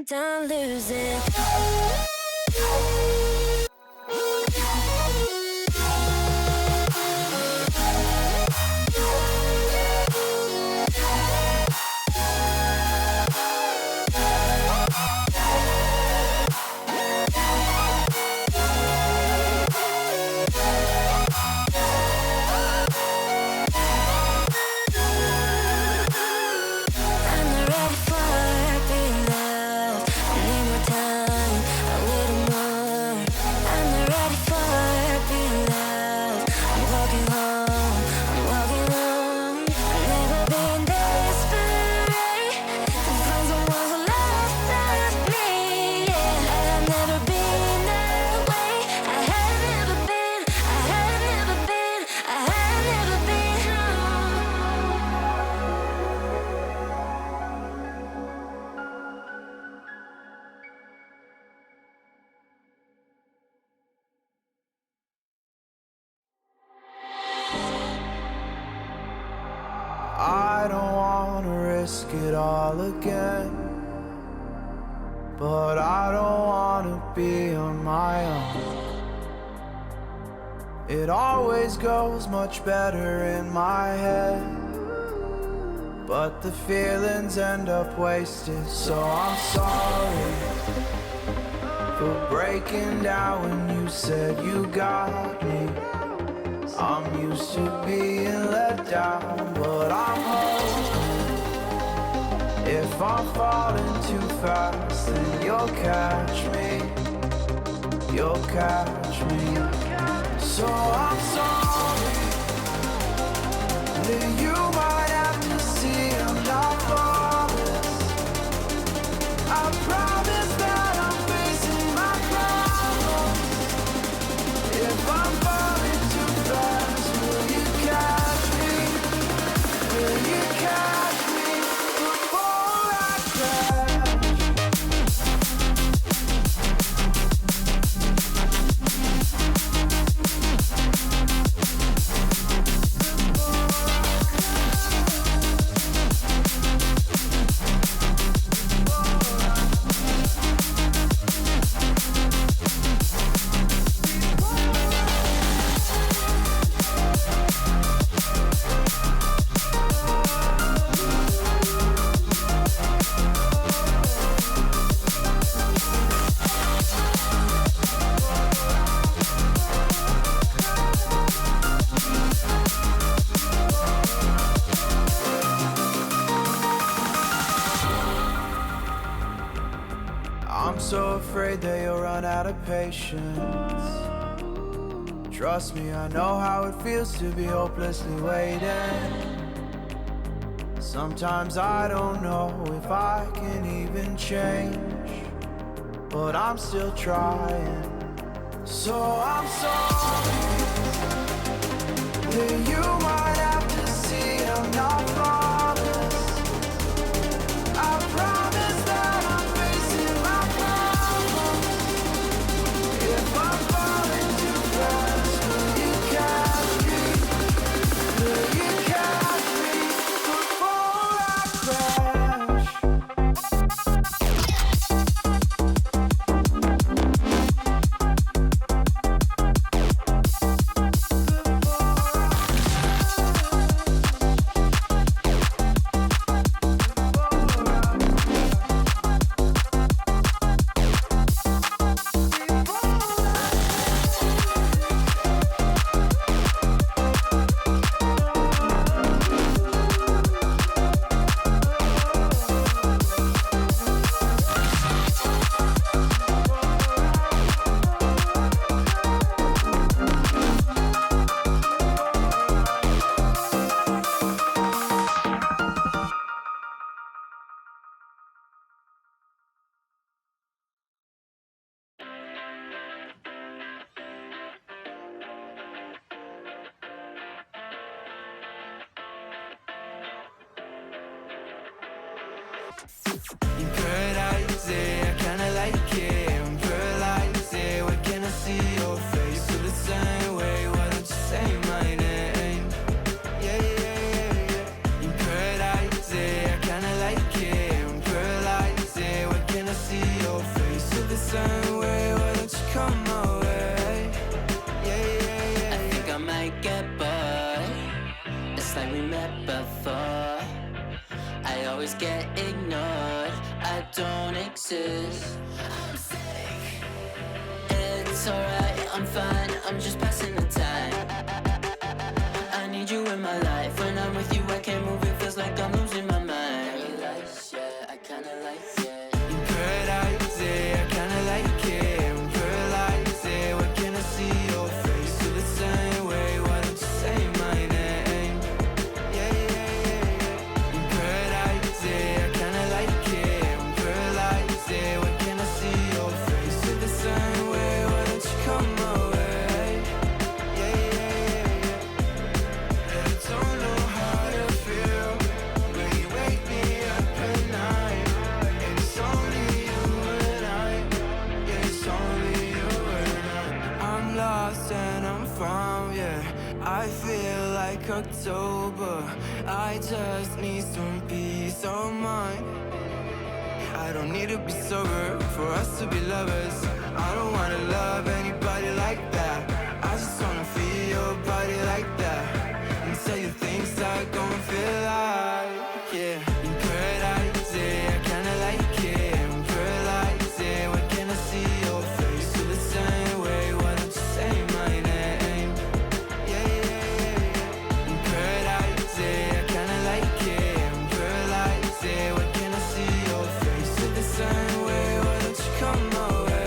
done losing. I don't wanna risk it all again, but I don't wanna be on my own. It always goes much better in my head, but the feelings end up wasted. So I'm sorry for breaking down when you said you got me. I'm used to being let down, but I'm hoping if I'm falling too fast, then you'll catch me. You'll catch me. So I'm sorry that you might have to see I'm not flawless. I promise that I'm facing my problems. If I'm falling too fast, will you catch me? Will you catch me before I crash? I'm so afraid that you'll run out of patience. Trust me, I know how it feels to be hopelessly waiting. Sometimes I don't know if I can even change, but I'm still trying. So I'm sorry that you might have to see I'm not flawless. I promise that I'm facing my problems. If I'm falling too fast, will you catch me? Will you catch me before I crash? In paradise, I kinda like it. I'm paralyzed, where can I see your face? Feel the same way, why don't you say my name? Yeah, yeah, yeah, yeah. In paradise, I kinda like it. I'm paralyzed, where can I see boxes. I'm sick. It's alright, I'm fine, I'm just passing the time. I need you in my life. When I'm with you, I can't move, it feels like I'm losing my mind. Paradise, yeah, I kinda like it. Paradise, yeah, I kinda like it. I'm paralyzed, yeah, why can't I see your face? Feel the same way, why don't you say my name? Yeah, yeah, yeah, yeah. Paradise, yeah, I kinda like it. I'm paralyzed, yeah, why can't I see your face? Feel the same way, why don't you come my way? Yeah, yeah, yeah, yeah. I don't know how to feel when you wake me up at night. And it's only you and I. Yeah, it's only you and I. I'm lost and I'm found, yeah. I feel like October. I just need some peace of mind. I don't need to be sober for us to be lovers. I don't wanna love anybody like that. I just wanna feel your body like that. And tell you things I gon' feel like, yeah. In paradise, yeah, I kinda like it. I'm paralyzed, yeah, why can't I see your face? Feel the same way, why don't you say my name? Yeah, yeah, yeah, yeah. In paradise, yeah, I kinda like it. I'm paralyzed, yeah, why can't I see your face? Feel the same way, why don't you come my way?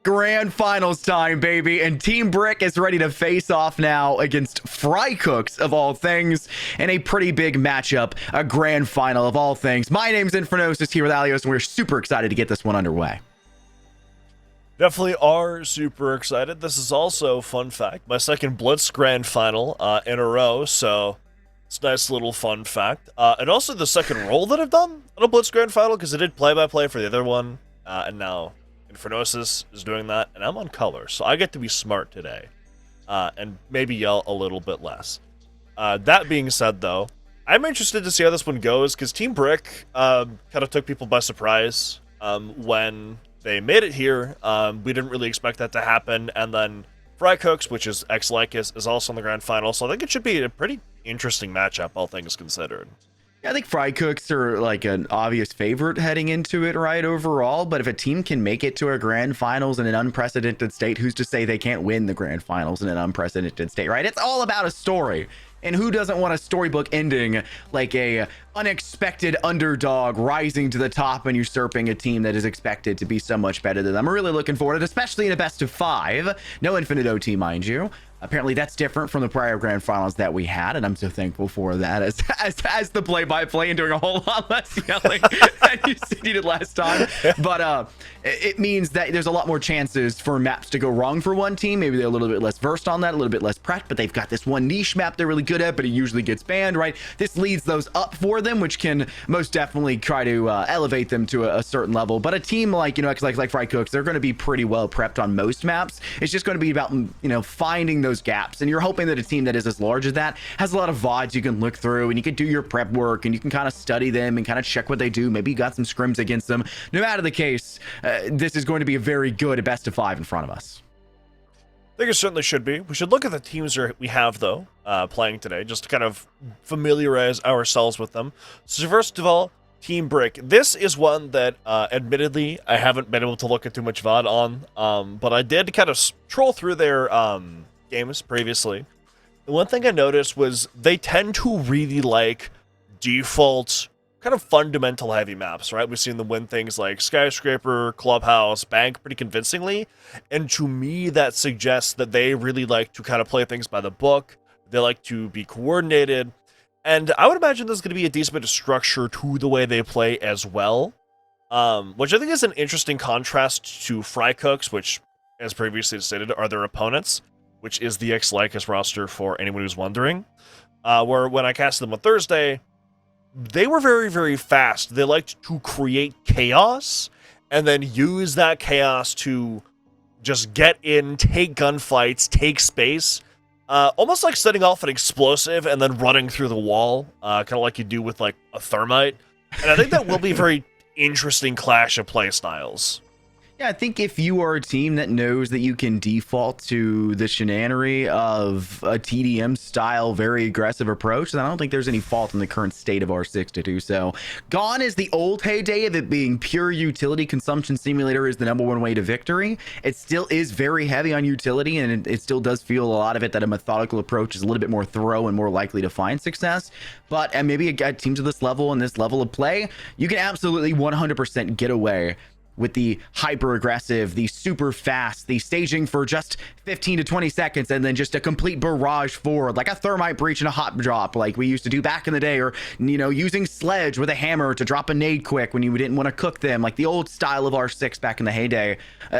Grand finals time, baby, and Team Brick is ready to face off now against Frycooks of all things in a pretty big matchup, a grand final of all things. My name's Infernosis here with Alios, and we're super excited to get this one underway. Definitely are super excited. This is also, fun fact, my second Blitz grand final in a row, so it's a nice little fun fact. And also the second role that I've done on a Blitz grand final, because I did play-by-play for the other one, and now Infernosis is doing that, and I'm on color, so I get to be smart today, and maybe yell a little bit less. That being said, though, I'm interested to see how this one goes, because Team Brick kind of took people by surprise when they made it here. We didn't really expect that to happen, and then Frycooks, which is ex-Lycus, is also in the grand final, so I think it should be a pretty interesting matchup, all things considered. I think Frycooks are like an obvious favorite heading into it, right, overall. But if a team can make it to a grand finals in an unprecedented state, who's to say they can't win the grand finals in an unprecedented state, right? It's all about a story. And who doesn't want a storybook ending like a unexpected underdog rising to the top and usurping a team that is expected to be so much better than them? I'm really looking forward to it, especially in a best of 5. No infinite OT, mind you. Apparently that's different from the prior grand finals that we had, and I'm so thankful for that as the play-by-play and doing a whole lot less yelling than you did last time. But it means that there's a lot more chances for maps to go wrong for one team. Maybe they're a little bit less versed on that, a little bit less prepped, but they've got this one niche map they're really good at, but it usually gets banned, right? This leads those up for them, which can most definitely try to elevate them to a certain level. But a team like, like Frycooks, they're going to be pretty well prepped on most maps. It's just going to be about, finding those gaps. And you're hoping that a team that is as large as that has a lot of VODs you can look through, and you can do your prep work, and you can kind of study them and kind of check what they do. Maybe you got some scrims against them. No matter the case, this is going to be a very good best of 5 in front of us. I think it certainly should be. We should look at the teams we have, though, playing today, just to kind of familiarize ourselves with them. So first of all, Team Brick. This is one that, admittedly, I haven't been able to look at too much VOD on, but I did kind of troll through their games previously. The one thing I noticed was they tend to really like default, kind of fundamental heavy maps, right? We've seen them win things like Skyscraper, Clubhouse, Bank pretty convincingly, and to me that suggests that they really like to kind of play things by the book. They like to be coordinated, and I would imagine there's going to be a decent bit of structure to the way they play as well, which I think is an interesting contrast to Frycooks, which, as previously stated, are their opponents, which is the lycus roster for anyone who's wondering, where when I cast them on Thursday, they were very, very fast. They liked to create chaos and then use that chaos to just get in, take gunfights, take space. Almost like setting off an explosive and then running through the wall, kind of like you do with like a thermite. And I think that will be a very interesting clash of play styles. Yeah, I think if you are a team that knows that you can default to the shenanery of a TDM style, very aggressive approach, then I don't think there's any fault in the current state of R6 to do so. Gone is the old heyday of it being pure utility consumption simulator is the #1 way to victory. It still is very heavy on utility, and it still does feel a lot of it that a methodical approach is a little bit more thorough and more likely to find success. But maybe at teams of this level and this level of play, you can absolutely 100% get away with the hyper aggressive, the super fast, the staging for just 15 to 20 seconds, and then just a complete barrage forward, like a thermite breach and a hot drop, like we used to do back in the day, or, you know, using sledge with a hammer to drop a nade quick when you didn't want to cook them, like the old style of R6 back in the heyday.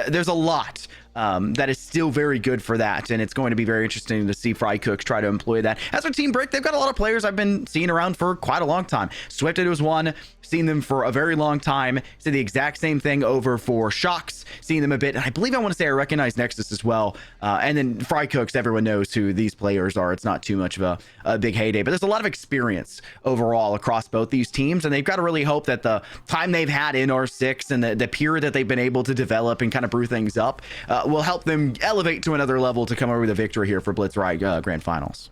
There's a lot that is still very good for that, and it's going to be very interesting to see Frycooks try to employ that. As for Team Brick, they've got a lot of players I've been seeing around for quite a long time. Swifted was one, seen them for a very long time. Said the exact same thing over for Shocks, seen them a bit, and I believe I want to say I recognize Nexus as well. And then Frycooks, everyone knows who these players are. It's not too much of a big heyday, but there's a lot of experience overall across both these teams, and they've got to really hope that the time they've had in R6 and the period that they've been able to develop and kind of brew things up will help them elevate to another level to come over with a victory here for BLITZ RIOT Grand Finals.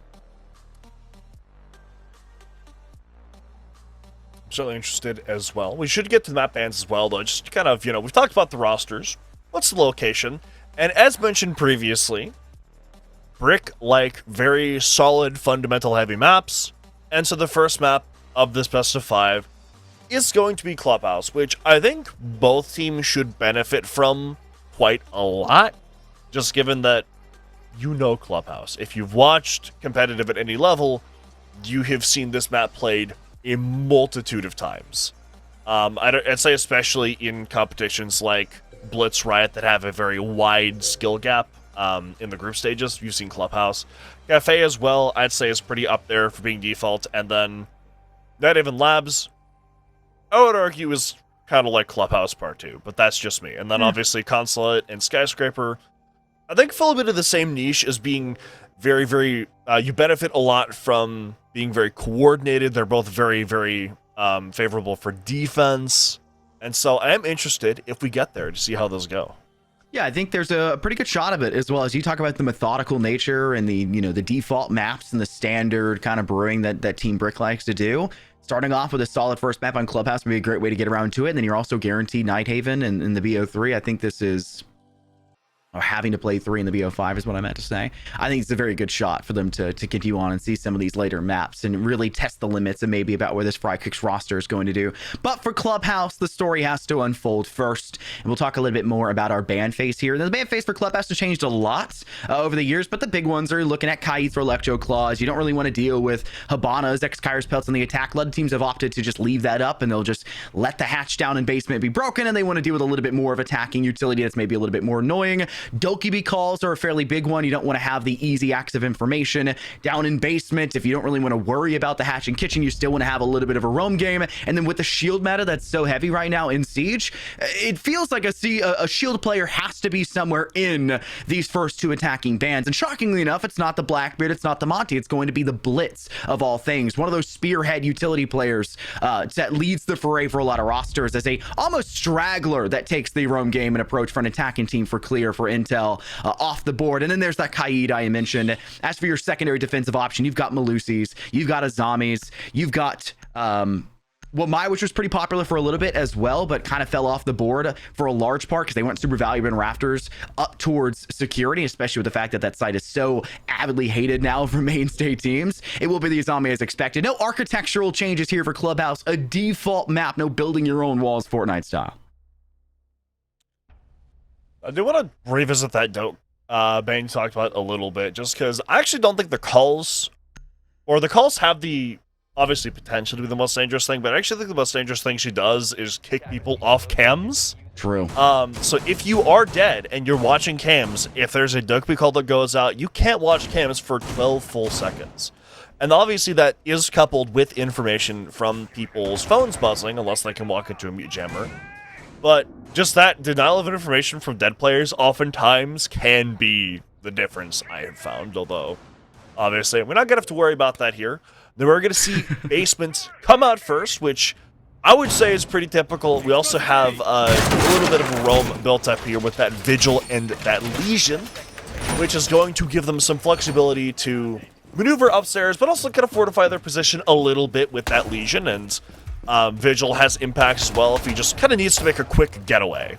Certainly interested as well. We should get to the map bans as well, though. Just kind of, we've talked about the rosters. What's the location? And as mentioned previously, Brick like very solid, fundamental heavy maps. And so the first map of this best of 5 is going to be Clubhouse, which I think both teams should benefit from quite a lot. Just given that Clubhouse. If you've watched competitive at any level, you have seen this map played a multitude of times. I'd say especially in competitions like BLITZ RIOT that have a very wide skill gap in the group stages. You've seen Clubhouse. Cafe as well, I'd say, is pretty up there for being default. And then Not Even Labs, I would argue, is kind of like Clubhouse Part 2, but that's just me. And then obviously Consulate and Skyscraper, I think, fill a bit of the same niche as being very, very, you benefit a lot from being very coordinated. They're both very, very favorable for defense. And so I am interested, if we get there, to see how those go. Yeah, I think there's a pretty good shot of it, as well as you talk about the methodical nature and the, the default maps and the standard kind of brewing that Team Brick likes to do. Starting off with a solid first map on Clubhouse would be a great way to get around to it. And then you're also guaranteed Nighthaven and the BO3. I think this is, or having to play 3 in the BO5 is what I meant to say. I think it's a very good shot for them to continue on and see some of these later maps and really test the limits and maybe about where this Frycooks roster is going to do. But for Clubhouse, the story has to unfold first, and we'll talk a little bit more about our ban phase here. The ban phase for Clubhouse has changed a lot over the years, but the big ones are looking at Kaith or Electro Claws. You don't really want to deal with Habanas, X-Kairos Pelts on the attack. A lot of teams have opted to just leave that up, and they'll just let the hatch down in basement be broken, and they want to deal with a little bit more of attacking utility that's maybe a little bit more annoying. Dokkaebi calls are a fairly big one. You don't want to have the easy access of information down in basement. If you don't really want to worry about the hatch and kitchen, you still want to have a little bit of a roam game. And then with the shield meta that's so heavy right now in Siege, it feels like a shield player has to be somewhere in these first two attacking bands. And shockingly enough, it's not the Blackbeard, it's not the Monty, it's going to be the BLITZ of all things. One of those spearhead utility players that leads the foray for a lot of rosters as a almost straggler that takes the roam game and approach for an attacking team for clear for intel off the board. And then there's that Kaid I mentioned. As for your secondary defensive option, you've got Malusis, you've got Azamis, you've got Wamai, which was pretty popular for a little bit as well, but kind of fell off the board for a large part because they went super valuable in rafters up towards security, especially with the fact that that site is so avidly hated now from mainstay teams. It will be the Azami as expected. No architectural changes here for Clubhouse. A default map, no building your own walls Fortnite style. I do want to revisit that dope Bane talked about a little bit, just because I actually don't think the calls have the obviously potential to be the most dangerous thing, but I actually think the most dangerous thing she does is kick people off cams. True. So if you are dead and you're watching cams, if there's a Dokkaebi call that goes out, you can't watch cams for 12 full seconds. And obviously that is coupled with information from people's phones buzzing, unless they can walk into a mute jammer. But just that denial of information from dead players oftentimes can be the difference I have found, although obviously we're not going to have to worry about that here. Then we're going to see basements come out first, which I would say is pretty typical. We also have a little bit of a roam built up here with that Vigil and that Legion, which is going to give them some flexibility to maneuver upstairs, but also kind of fortify their position a little bit with that Legion. And Vigil has impacts as well if he just kind of needs to make a quick getaway.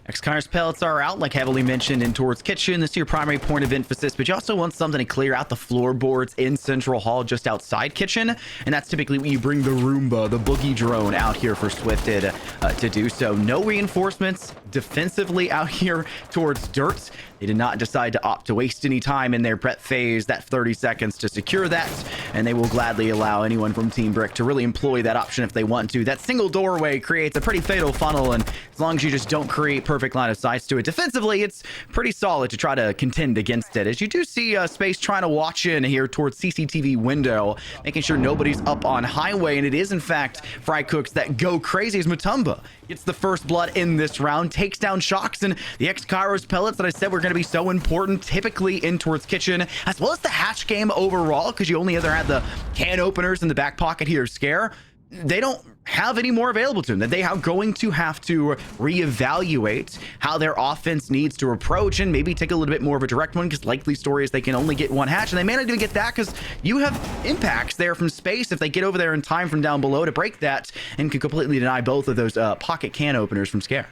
X-Kyre's pellets are out, like heavily mentioned, in towards kitchen. This is your primary point of emphasis, but you also want something to clear out the floorboards in Central Hall just outside kitchen, and that's typically when you bring the Roomba, the boogie drone, out here for Swifted to do so. No reinforcements defensively out here towards dirt. They did not decide to opt to waste any time in their prep phase, that 30 seconds to secure that, and they will gladly allow anyone from Team Brick to really employ that option if they want to. That single doorway creates a pretty fatal funnel, and as long as you just don't create perfect line of sight to it defensively, it's pretty solid to try to contend against it. As you do see Space trying to watch in here towards CCTV window, making sure nobody's up on highway, and it is in fact Frycooks that go crazy as Mutumba gets the first blood in this round, takes down Shocks, and the X-Kairos pellets that I said were going to be so important typically in towards kitchen, as well as the hatch game overall, because you only either had the can openers in the back pocket here Scare. They don't have any more available to them, that they are going to have to reevaluate how their offense needs to approach and maybe take a little bit more of a direct one, because likely story is they can only get one hatch, and they may not even get that because you have impacts there from Space if they get over there in time from down below to break that and can completely deny both of those pocket can openers from Scare.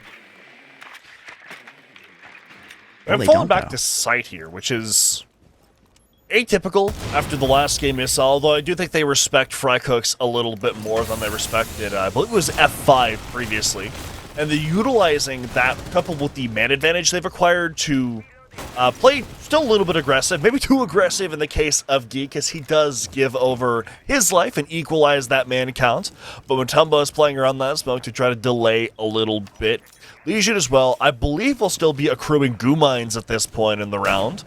I'm falling back to sight here, which is atypical after the last game is, although I do think they respect Frycooks a little bit more than they respected, I believe it was F5 previously. And they're utilizing that coupled with the man advantage they've acquired to play still a little bit aggressive, maybe too aggressive in the case of Geek, as he does give over his life and equalize that man count. But Mutumba is playing around that smoke to try to delay a little bit. Legion as well, I believe, will still be accruing goo mines at this point in the round.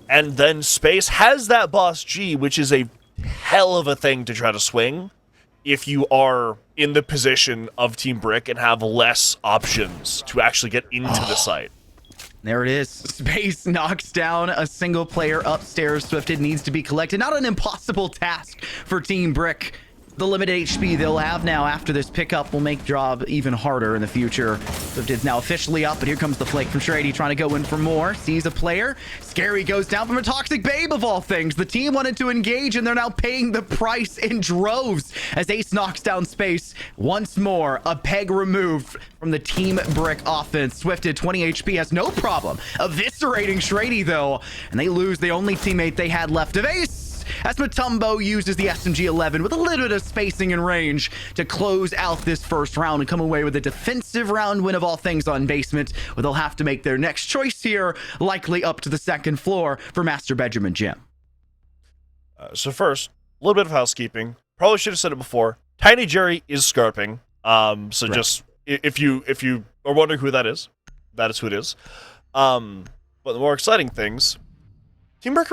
And then Space has that Boss G, which is a hell of a thing to try to swing if you are in the position of Team Brick and have less options to actually get into the site. There it is. Space knocks down a single player upstairs. Swifted needs to be collected. Not an impossible task for Team Brick. The limited HP they'll have now after this pickup will make job even harder in the future. Swifted's now officially up, but here comes the flake from Shady trying to go in for more. Sees a player. Scary goes down from a toxic babe of all things. The team wanted to engage, and they're now paying the price in droves as Ace knocks down Space. Once more, a peg removed from the Team Brick offense. Swifted, 20 HP, has no problem eviscerating Shady, though, and they lose the only teammate they had left of Ace, as Mutumbo uses the SMG-11 with a little bit of spacing and range to close out this first round and come away with a defensive round win of all things on basement, where they'll have to make their next choice here, likely up to the second floor for Master Bedroom and Gym. So first, a little bit of housekeeping. Probably should have said it before. Tiny Jerry is scarping. So right. Just if you are wondering who that is who it is. But the more exciting things, Team Brick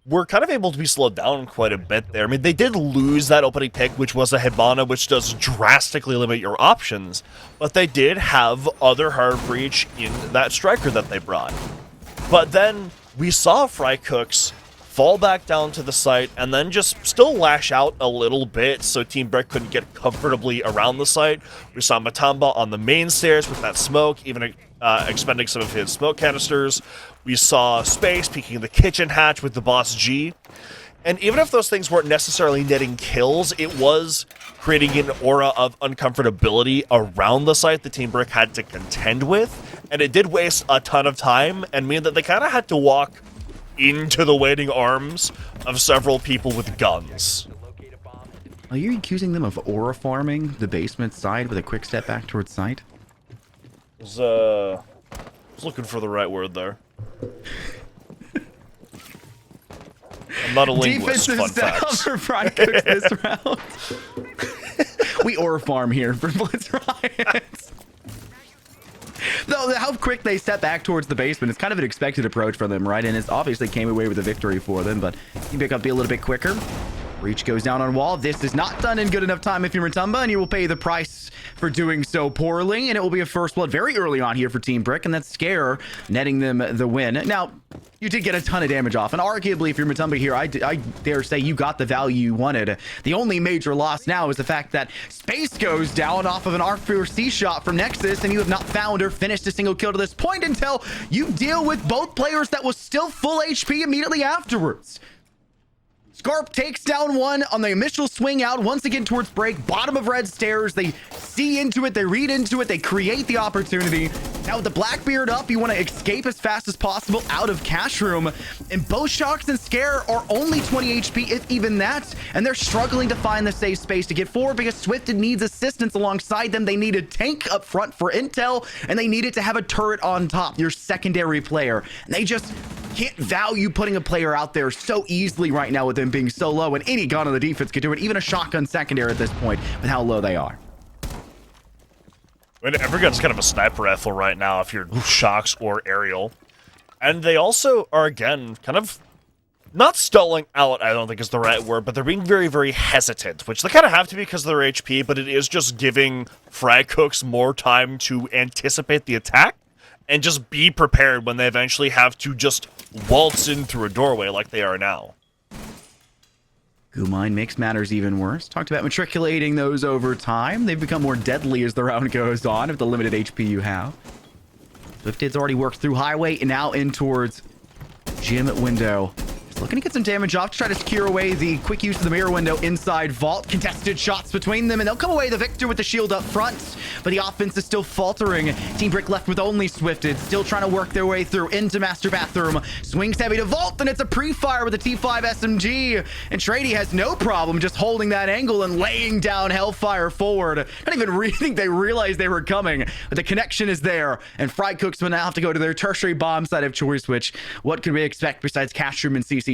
were kind of able to be slowed down quite a bit there. I mean, they did lose that opening pick, which was a Hibana, which does drastically limit your options, but they did have other hard breach in that striker that they brought. But then we saw Frycooks fall back down to the site and then just still lash out a little bit so Team Brick couldn't get comfortably around the site. We saw Matamba on the main stairs with that smoke, even expending some of his smoke canisters. We saw Space peeking the kitchen hatch with the Boss G. And even if those things weren't necessarily netting kills, it was creating an aura of uncomfortability around the site that Team Brick had to contend with. And it did waste a ton of time and mean that they kind of had to walk into the waiting arms of several people with guns. Are you accusing them of aura farming the basement side with a quick step back towards site? Was looking for the right word there. I'm not a linguist, fun facts. For Frycooks this round. We aura farm here for Blitz Riots. Though how quick they step back towards the basement is kind of an expected approach for them, right? And it obviously came away with a victory for them, but you pick up be a little bit quicker. Reach goes down on wall. This is not done in good enough time if you're Matumba, and you will pay the price for doing so poorly. And it will be a first blood very early on here for Team Brick, and that's Scare netting them the win. Now, you did get a ton of damage off, and arguably, if you're Matumba here, I dare say you got the value you wanted. The only major loss now is the fact that Space goes down off of an R4C shot from Nexus, and you have not found or finished a single kill to this point until you deal with both players that was still full HP immediately afterwards. Scarp takes down one on the initial swing out once again towards break, bottom of red stairs. They see into it, they read into it, they create the opportunity. Now with the Blackbeard up, you want to escape as fast as possible out of cash room. And both Shocks and Scare are only 20 HP, if even that. And they're struggling to find the safe space to get forward because Swifted needs assistance alongside them. They need a tank up front for intel, and they needed to have a turret on top, your secondary player. And they just can't value putting a player out there so easily right now with them being so low, and any gun on the defense could do it, even a shotgun secondary at this point with how low they are. I mean, every gun's kind of a sniper rifle right now if you're Shocks or Aerial. And they also are, again, kind of not stalling out, I don't think is the right word, but they're being very, very hesitant, which they kind of have to be because of their HP, but it is just giving Frycooks more time to anticipate the attack and just be prepared when they eventually have to just waltz in through a doorway like they are now. Gumine makes matters even worse. Talked about matriculating those over time. They've become more deadly as the round goes on with the limited HP you have. Swifted's already worked through highway and now in towards gym window. Just looking to get some damage off to try to secure away the quick use of the mirror window inside vault. Contested shots between them, and they'll come away the victor with the shield up front. But the offense is still faltering. Team Brick left with only Swifted, still trying to work their way through into Master Bathroom. Swings heavy to Vault, and it's a pre-fire with a T5 SMG. And Trady has no problem just holding that angle and laying down Hellfire forward. I don't even really think they realized they were coming, but the connection is there. And Frycooks will now have to go to their tertiary bomb side of choice, which what could we expect besides Cash Room and CCTV?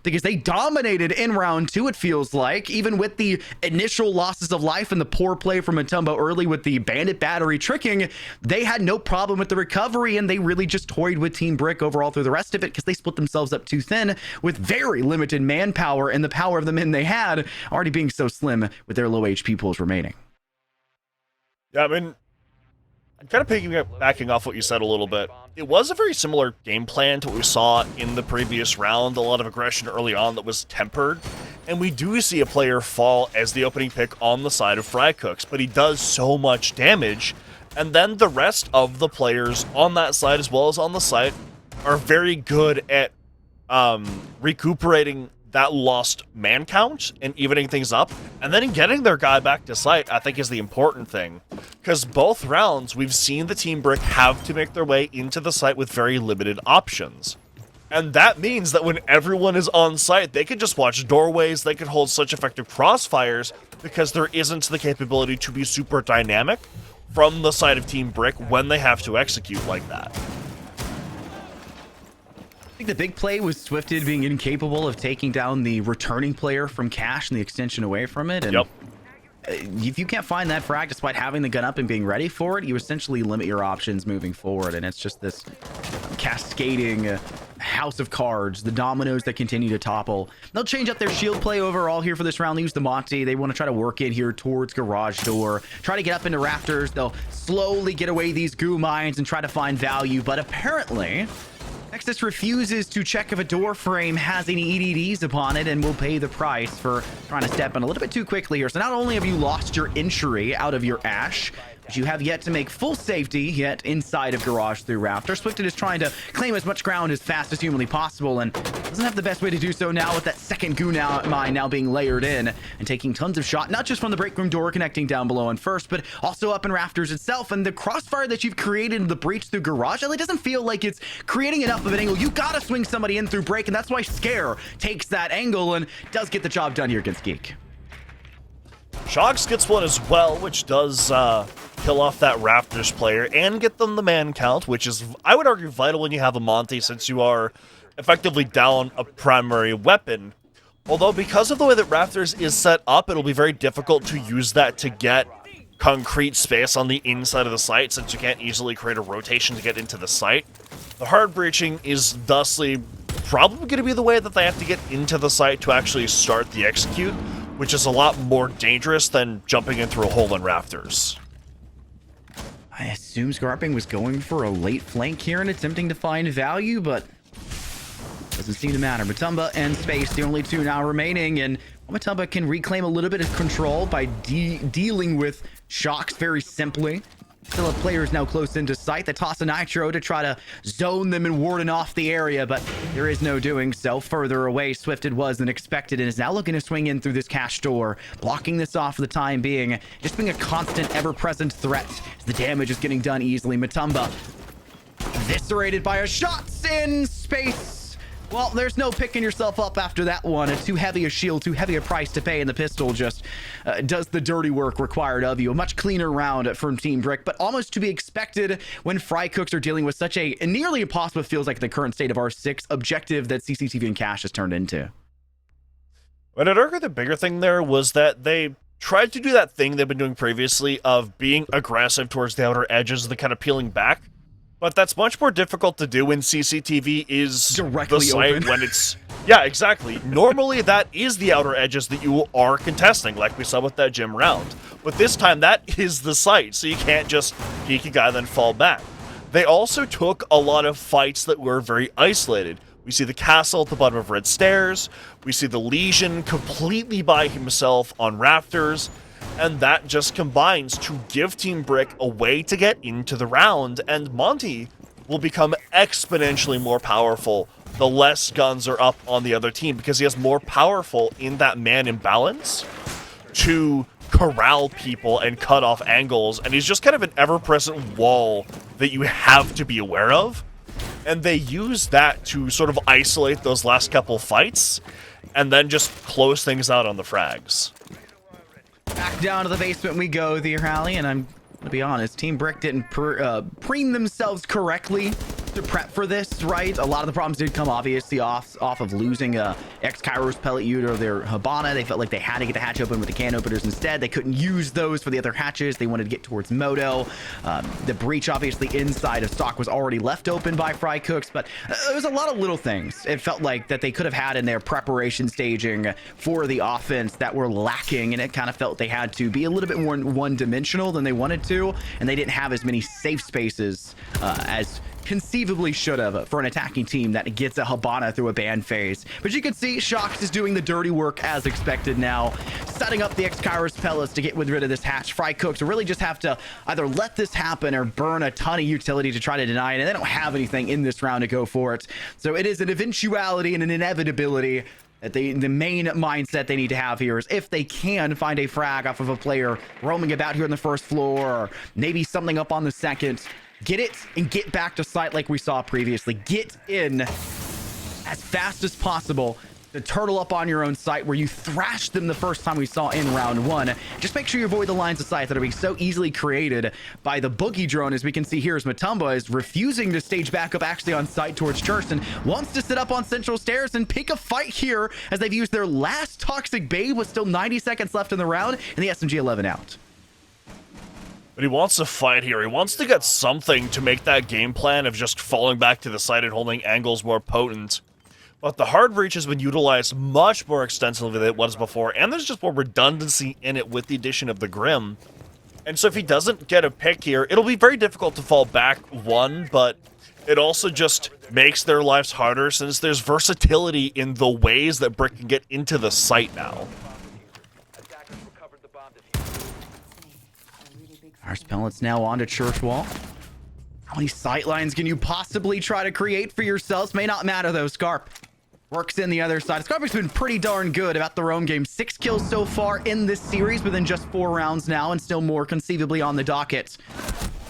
Because they dominated in round 2, it feels like, even with the initial losses of life and the poor play from Matumbo early with the bandit battery tricking. They had no problem with the recovery, and they really just toyed with Team Brick overall through the rest of it because they split themselves up too thin with very limited manpower, and the power of the men they had already being so slim with their low HP pools remaining. Yeah, I mean, I'm kind of piggybacking off what you said a little bit. It was a very similar game plan to what we saw in the previous round. A lot of aggression early on that was tempered. And we do see a player fall as the opening pick on the side of Frycooks, but he does so much damage. And then the rest of the players on that side as well as on the site are very good at recuperating that lost man count and evening things up, and then getting their guy back to site, I think, is the important thing. Because both rounds, we've seen the Team Brick have to make their way into the site with very limited options. And that means that when everyone is on site, they can just watch doorways, they can hold such effective crossfires, because there isn't the capability to be super dynamic from the side of Team Brick when they have to execute like that. I think the big play was Swifted being incapable of taking down the returning player from Cash and the extension away from it. And yep. if you can't find that frag despite having the gun up and being ready for it, you essentially limit your options moving forward. And it's just this cascading house of cards, the dominoes that continue to topple. They'll change up their shield play overall here for this round. They use the Monty. They want to try to work in here towards garage door, try to get up into rafters. They'll slowly get away these goo mines and try to find value, but apparently Nexus refuses to check if a door frame has any EDDs upon it and will pay the price for trying to step in a little bit too quickly here. So not only have you lost your entry out of your Ash, but you have yet to make full safety yet inside of garage through rafter. Swifted is trying to claim as much ground as fast as humanly possible and doesn't have the best way to do so now with that second goo mine now being layered in and taking tons of shot, not just from the break room door connecting down below and first, but also up in rafters itself. And the crossfire that you've created in the breach through garage, it doesn't feel like it's creating enough of an angle. You gotta swing somebody in through break, and that's why Scare takes that angle and does get the job done here against Geek. Shox gets one as well, which does kill off that Raptors player and get them the man count, which is, I would argue, vital when you have a Monty, since you are effectively down a primary weapon. Although, because of the way that Raptors is set up, it'll be very difficult to use that to get concrete space on the inside of the site, since you can't easily create a rotation to get into the site. The hard breaching is thusly probably going to be the way that they have to get into the site to actually start the execute, which is a lot more dangerous than jumping in through a hole in rafters. I assume Scarping was going for a late flank here and attempting to find value, but doesn't seem to matter. Matumba and Space, the only two now remaining, and Matumba can reclaim a little bit of control by dealing with Shocks very simply. Still have players now close into sight. They toss a Nitro to try to zone them and warden off the area, but there is no doing so. Further away, Swifted was than expected and is now looking to swing in through this cash door, blocking this off for the time being, just being a constant, ever-present threat as the damage is getting done easily. Matumba eviscerated by a shots in Space. Well, there's no picking yourself up after that one. It's too heavy a shield, too heavy a price to pay, and the pistol just does the dirty work required of you. A much cleaner round from Team Brick, but almost to be expected when Frycooks are dealing with such a nearly impossible, feels like the current state of R6 objective that CCTV and Cash has turned into. But I'd argue the bigger thing there was that they tried to do that thing they've been doing previously of being aggressive towards the outer edges, the kind of peeling back. But that's much more difficult to do when CCTV is directly the site open. when it's... Yeah, exactly. Normally, that is the outer edges that you are contesting, like we saw with that gym round. But this time, that is the site, so you can't just peek a guy then fall back. They also took a lot of fights that were very isolated. We see the castle at the bottom of Red Stairs. We see the Legion completely by himself on rafters. And that just combines to give Team Brick a way to get into the round, and Monty will become exponentially more powerful the less guns are up on the other team, because he has more powerful in that man imbalance to corral people and cut off angles, and he's just kind of an ever-present wall that you have to be aware of. And they use that to sort of isolate those last couple fights, and then just close things out on the frags. Back down to the basement we go, the rally, and I'm gonna be honest, Team Brick didn't preen themselves correctly to prep for this, right? A lot of the problems did come obviously off of losing X-Kairos pellet unit or their Habana. They felt like they had to get the hatch open with the can openers instead. They couldn't use those for the other hatches. They wanted to get towards Moto. The breach obviously inside of stock was already left open by Frycooks, but there was a lot of little things it felt like that they could have had in their preparation staging for the offense that were lacking, and it kind of felt they had to be a little bit more one-dimensional than they wanted to, and they didn't have as many safe spaces as conceivably should have for an attacking team that gets a Habana through a ban phase. But you can see Shox is doing the dirty work as expected now, setting up the X-Kairos pellets to get rid of this hatch. Frycooks really just have to either let this happen or burn a ton of utility to try to deny it, and they don't have anything in this round to go for it. So it is an eventuality and an inevitability that the main mindset they need to have here is if they can find a frag off of a player roaming about here on the first floor, or maybe something up on the second, get it and get back to site like we saw previously. Get in as fast as possible to turtle up on your own site where you thrashed them the first time we saw in round 1. Just make sure you avoid the lines of sight that are being so easily created by the boogie drone, as we can see here as Matumba is refusing to stage back up actually on site towards Churston, wants to sit up on central stairs and pick a fight here as they've used their last toxic bait with still 90 seconds left in the round and the SMG-11 out. But he wants to fight here. He wants to get something to make that game plan of just falling back to the side and holding angles more potent. But the hard breach has been utilized much more extensively than it was before, and there's just more redundancy in it with the addition of the Grim. And so if he doesn't get a pick here, it'll be very difficult to fall back one, but it also just makes their lives harder since there's versatility in the ways that Brick can get into the site now. Harsh pellets now onto Church Wall. How many sightlines can you possibly try to create for yourselves? May not matter though. Scarp works in the other side. Scarp has been pretty darn good about the roam game. 6 kills so far in this series within just 4 rounds now, and still more conceivably on the docket.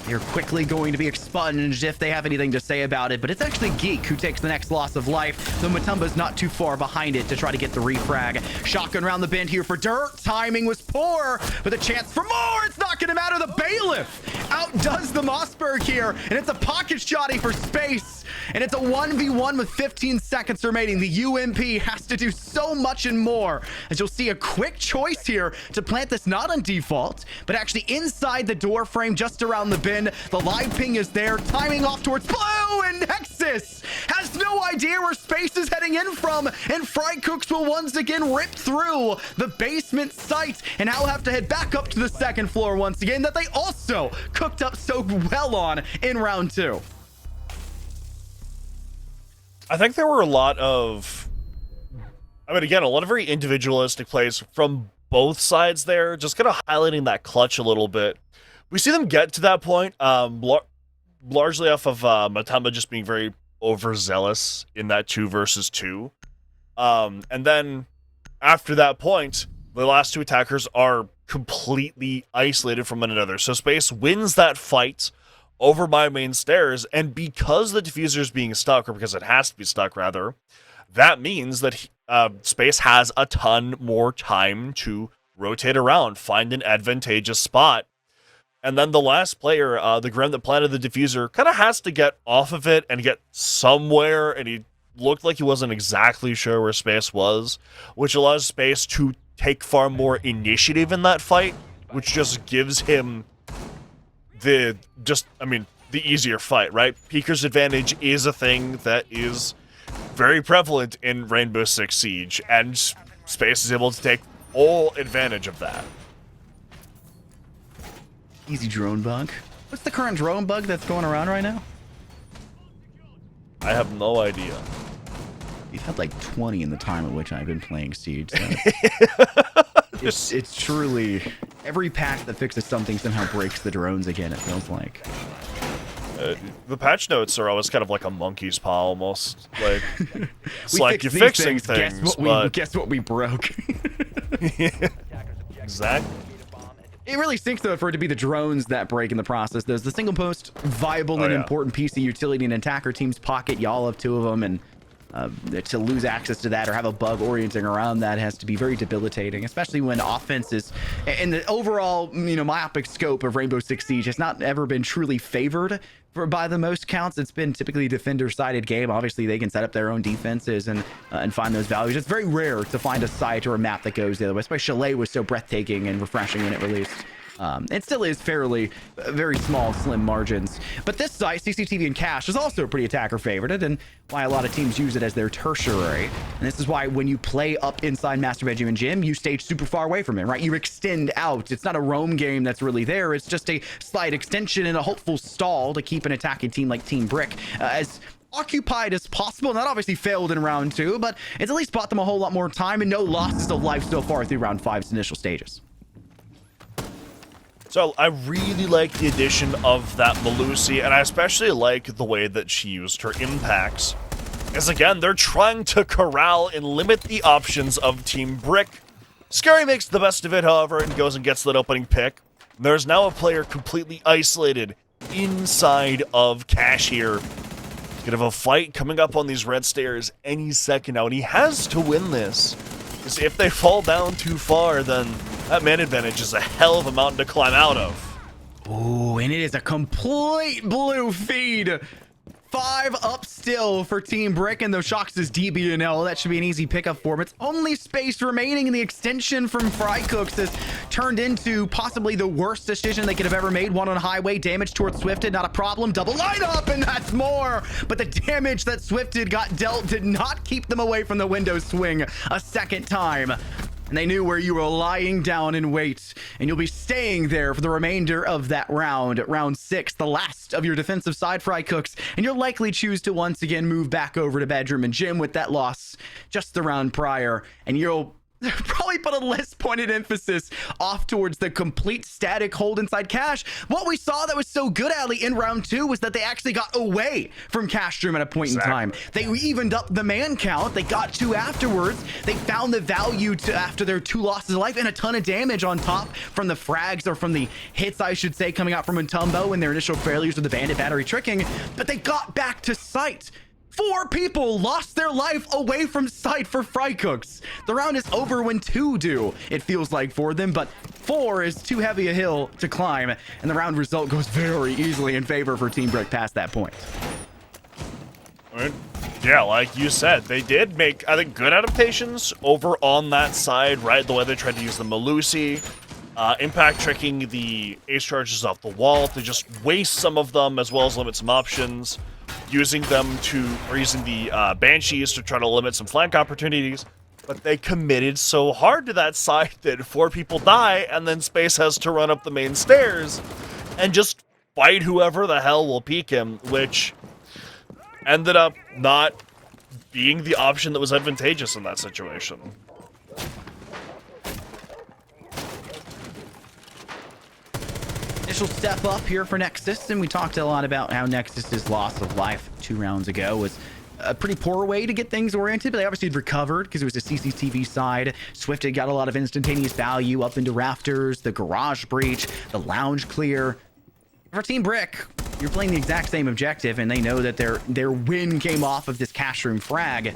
They're quickly going to be expunged if they have anything to say about it, but it's actually Geek who takes the next loss of life, though Matumba's not too far behind it to try to get the refrag. Shotgun around the bend here for Dirt. Timing was poor, but a chance for more. It's not going to matter. The Bailiff outdoes the Mossberg here, and it's a pocket shotty for Space, and it's a 1v1 with 15 seconds remaining. The UMP has to do so much and more, as you'll see a quick choice here to plant this not on default, but actually inside the door frame just around the bend. The live ping is there, timing off towards Blue, and Nexus has no idea where Space is heading in from, and Frycooks will once again rip through the basement site, and now have to head back up to the second floor once again that they also cooked up so well on in round 2. I think there were a lot of, again, a lot of very individualistic plays from both sides there, just kind of highlighting that clutch a little bit. We see them get to that point, largely off of Matumba just being very overzealous in that 2 versus 2. And then after that point, the last 2 attackers are completely isolated from one another. So Space wins that fight over my main stairs, and because the diffuser is being stuck, or because it has to be stuck rather, that means that Space has a ton more time to rotate around, find an advantageous spot. And then the last player, the Grim that planted the diffuser, kind of has to get off of it and get somewhere, and he looked like he wasn't exactly sure where Space was, which allows Space to take far more initiative in that fight, which just gives him the easier fight, right? Peeker's advantage is a thing that is very prevalent in Rainbow Six Siege, and Space is able to take full advantage of that. Easy drone bug. What's the current drone bug that's going around right now? I have no idea. You've had like 20 in the time at which I've been playing Siege. So it's truly every patch that fixes something somehow breaks the drones again, it feels like. The patch notes are always kind of like a monkey's paw, almost. Like, it's like you're fix fixing things, but guess what we broke. Exactly. It really stinks, though, for it to be the drones that break in the process. There's the single post, viable and important piece of utility in an attacker team's pocket. Y'all have 2 of them, and to lose access to that or have a bug orienting around that has to be very debilitating, especially when offense is, in the overall, myopic scope of Rainbow Six Siege has not ever been truly favored by the most counts. It's been typically a defender-sided game. Obviously, they can set up their own defenses and find those values. It's very rare to find a site or a map that goes the other way. That's why Chalet was so breathtaking and refreshing when it released. It still is fairly very small, slim margins. But this site, CCTV and Cache, is also pretty attacker favorited, and why a lot of teams use it as their tertiary. And this is why when you play up inside Master Bedroom and Gym, you stage super far away from it, right? You extend out. It's not a roam game that's really there. It's just a slight extension and a hopeful stall to keep an attacking team like Team Brick as occupied as possible. And that obviously failed in round 2, but it's at least bought them a whole lot more time and no losses of life so far through round 5's initial stages. So I really like the addition of that Melusi, and I especially like the way that she used her impacts. As again, they're trying to corral and limit the options of Team Brick. Scary makes the best of it, however, and goes and gets that opening pick. There's now a player completely isolated inside of Cache here. Could have a fight coming up on these red stairs any second now, and he has to win this. Because if they fall down too far, then that man advantage is a hell of a mountain to climb out of. Ooh, and it is a complete blue feed. 5 up still for Team Brick, and those Shocks is DB&L. That should be an easy pickup for him. It's only space remaining, and the extension from Frycooks has turned into possibly the worst decision they could have ever made. One on highway, damage towards Swifted, not a problem. Double line up, and that's more. But the damage that Swifted got dealt did not keep them away from the window swing a second time. And they knew where you were lying down in wait, and you'll be staying there for the remainder of that round. Round 6, the last of your defensive side, Frycooks, and you'll likely choose to once again move back over to bedroom and gym with that loss just the round prior, and you'll probably put a less pointed emphasis off towards the complete static hold inside Cash. What we saw that was so good, Ali, in round 2 was that they actually got away from Cash Room at a point in time. They evened up the man count. They got 2 afterwards. They found the value to after their 2 losses of life and a ton of damage on top from the frags, or from the hits, I should say, coming out from Mutombo and their initial failures with the bandit battery tricking. But they got back to sight. 4 people lost their life away from sight for Frycooks. The round is over when 2 do, it feels like, for them, but 4 is too heavy a hill to climb, and the round result goes very easily in favor for Team Brick past that point. Yeah, like you said, they did make, I think, good adaptations over on that side, right? The way they tried to use the Malusi, impact tricking the ace charges off the wall to just waste some of them, as well as limit some options. Using the Banshees to try to limit some flank opportunities, but they committed so hard to that side that 4 people die, and then Space has to run up the main stairs and just fight whoever the hell will peek him, which ended up not being the option that was advantageous in that situation. Initial step up here for Nexus, and we talked a lot about how Nexus's loss of life 2 rounds ago was a pretty poor way to get things oriented, but they obviously had recovered because it was a CCTV side. Swift had got a lot of instantaneous value up into rafters, the garage breach, the lounge clear. For Team Brick, you're playing the exact same objective, and they know that their win came off of this cash room frag.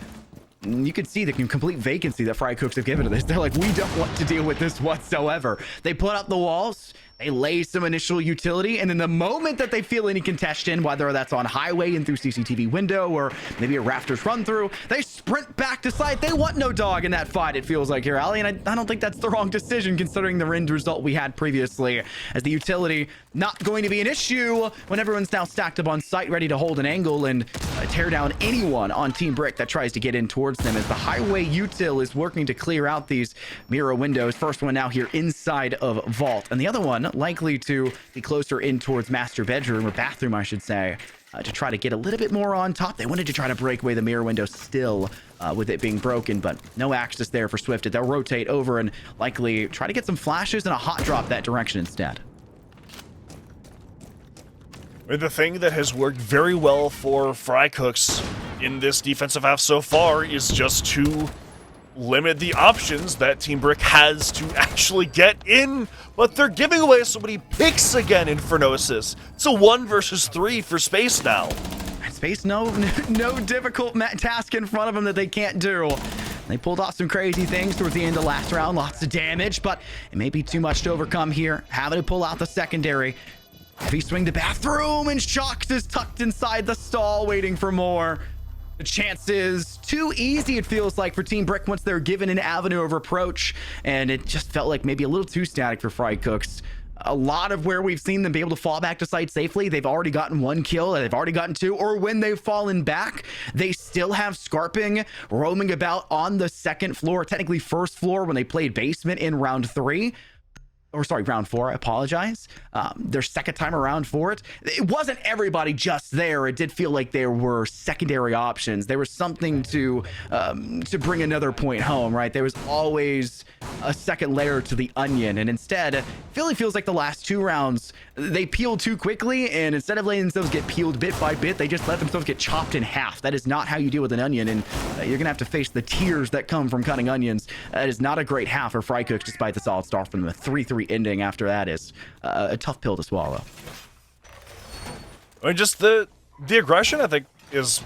You could see the complete vacancy that Frycooks have given to this. They're like, we don't want to deal with this whatsoever. They put up the walls, they lay some initial utility, and then the moment that they feel any contention, whether that's on highway and through CCTV window or maybe a rafters run through, they sprint back to site. They want no dog in that fight, it feels like here, Ali, and I don't think that's the wrong decision considering the end result we had previously, as the utility not going to be an issue when everyone's now stacked up on site ready to hold an angle and tear down anyone on Team Brick that tries to get in towards them, as the highway util is working to clear out these mirror windows. First one now here inside of Vault, and the other one likely to be closer in towards master bedroom, or bathroom I should say, to try to get a little bit more on top. They wanted to try to break away the mirror window still with it being broken, but no access there for Swifted. They'll rotate over and likely try to get some flashes and a hot drop that direction instead. The thing that has worked very well for Frycooks in this defensive half so far is just to limit the options that Team Brick has to actually get in, but they're giving away so many picks again in Infernosis. It's a 1 versus 3 for Space now. Space, no difficult task in front of them that they can't do. They pulled off some crazy things towards the end of last round, lots of damage, but it may be too much to overcome here. Having to pull out the secondary. Heavy swing to bathroom, and Shocks is tucked inside the stall waiting for more. The chances too easy, it feels like, for Team Brick once they're given an avenue of approach, and it just felt like maybe a little too static for Frycooks. A lot of where we've seen them be able to fall back to site safely, they've already gotten 1 kill, they've already gotten 2, or when they've fallen back, they still have Scarping roaming about on the 2nd floor, technically 1st floor when they played basement in round 3. Or sorry, round 4, I apologize. Their 2nd time around for it. It wasn't everybody just there. It did feel like there were secondary options. There was something to bring another point home, right? There was always a second layer to the onion, and instead, Philly feels like the last 2 rounds, they peeled too quickly, and instead of letting themselves get peeled bit by bit, they just let themselves get chopped in half. That is not how you deal with an onion, and you're gonna have to face the tears that come from cutting onions. That is not a great half for Frycooks, despite the solid start from them. A 3-3 ending after that is a tough pill to swallow. I mean, just the aggression, I think, is...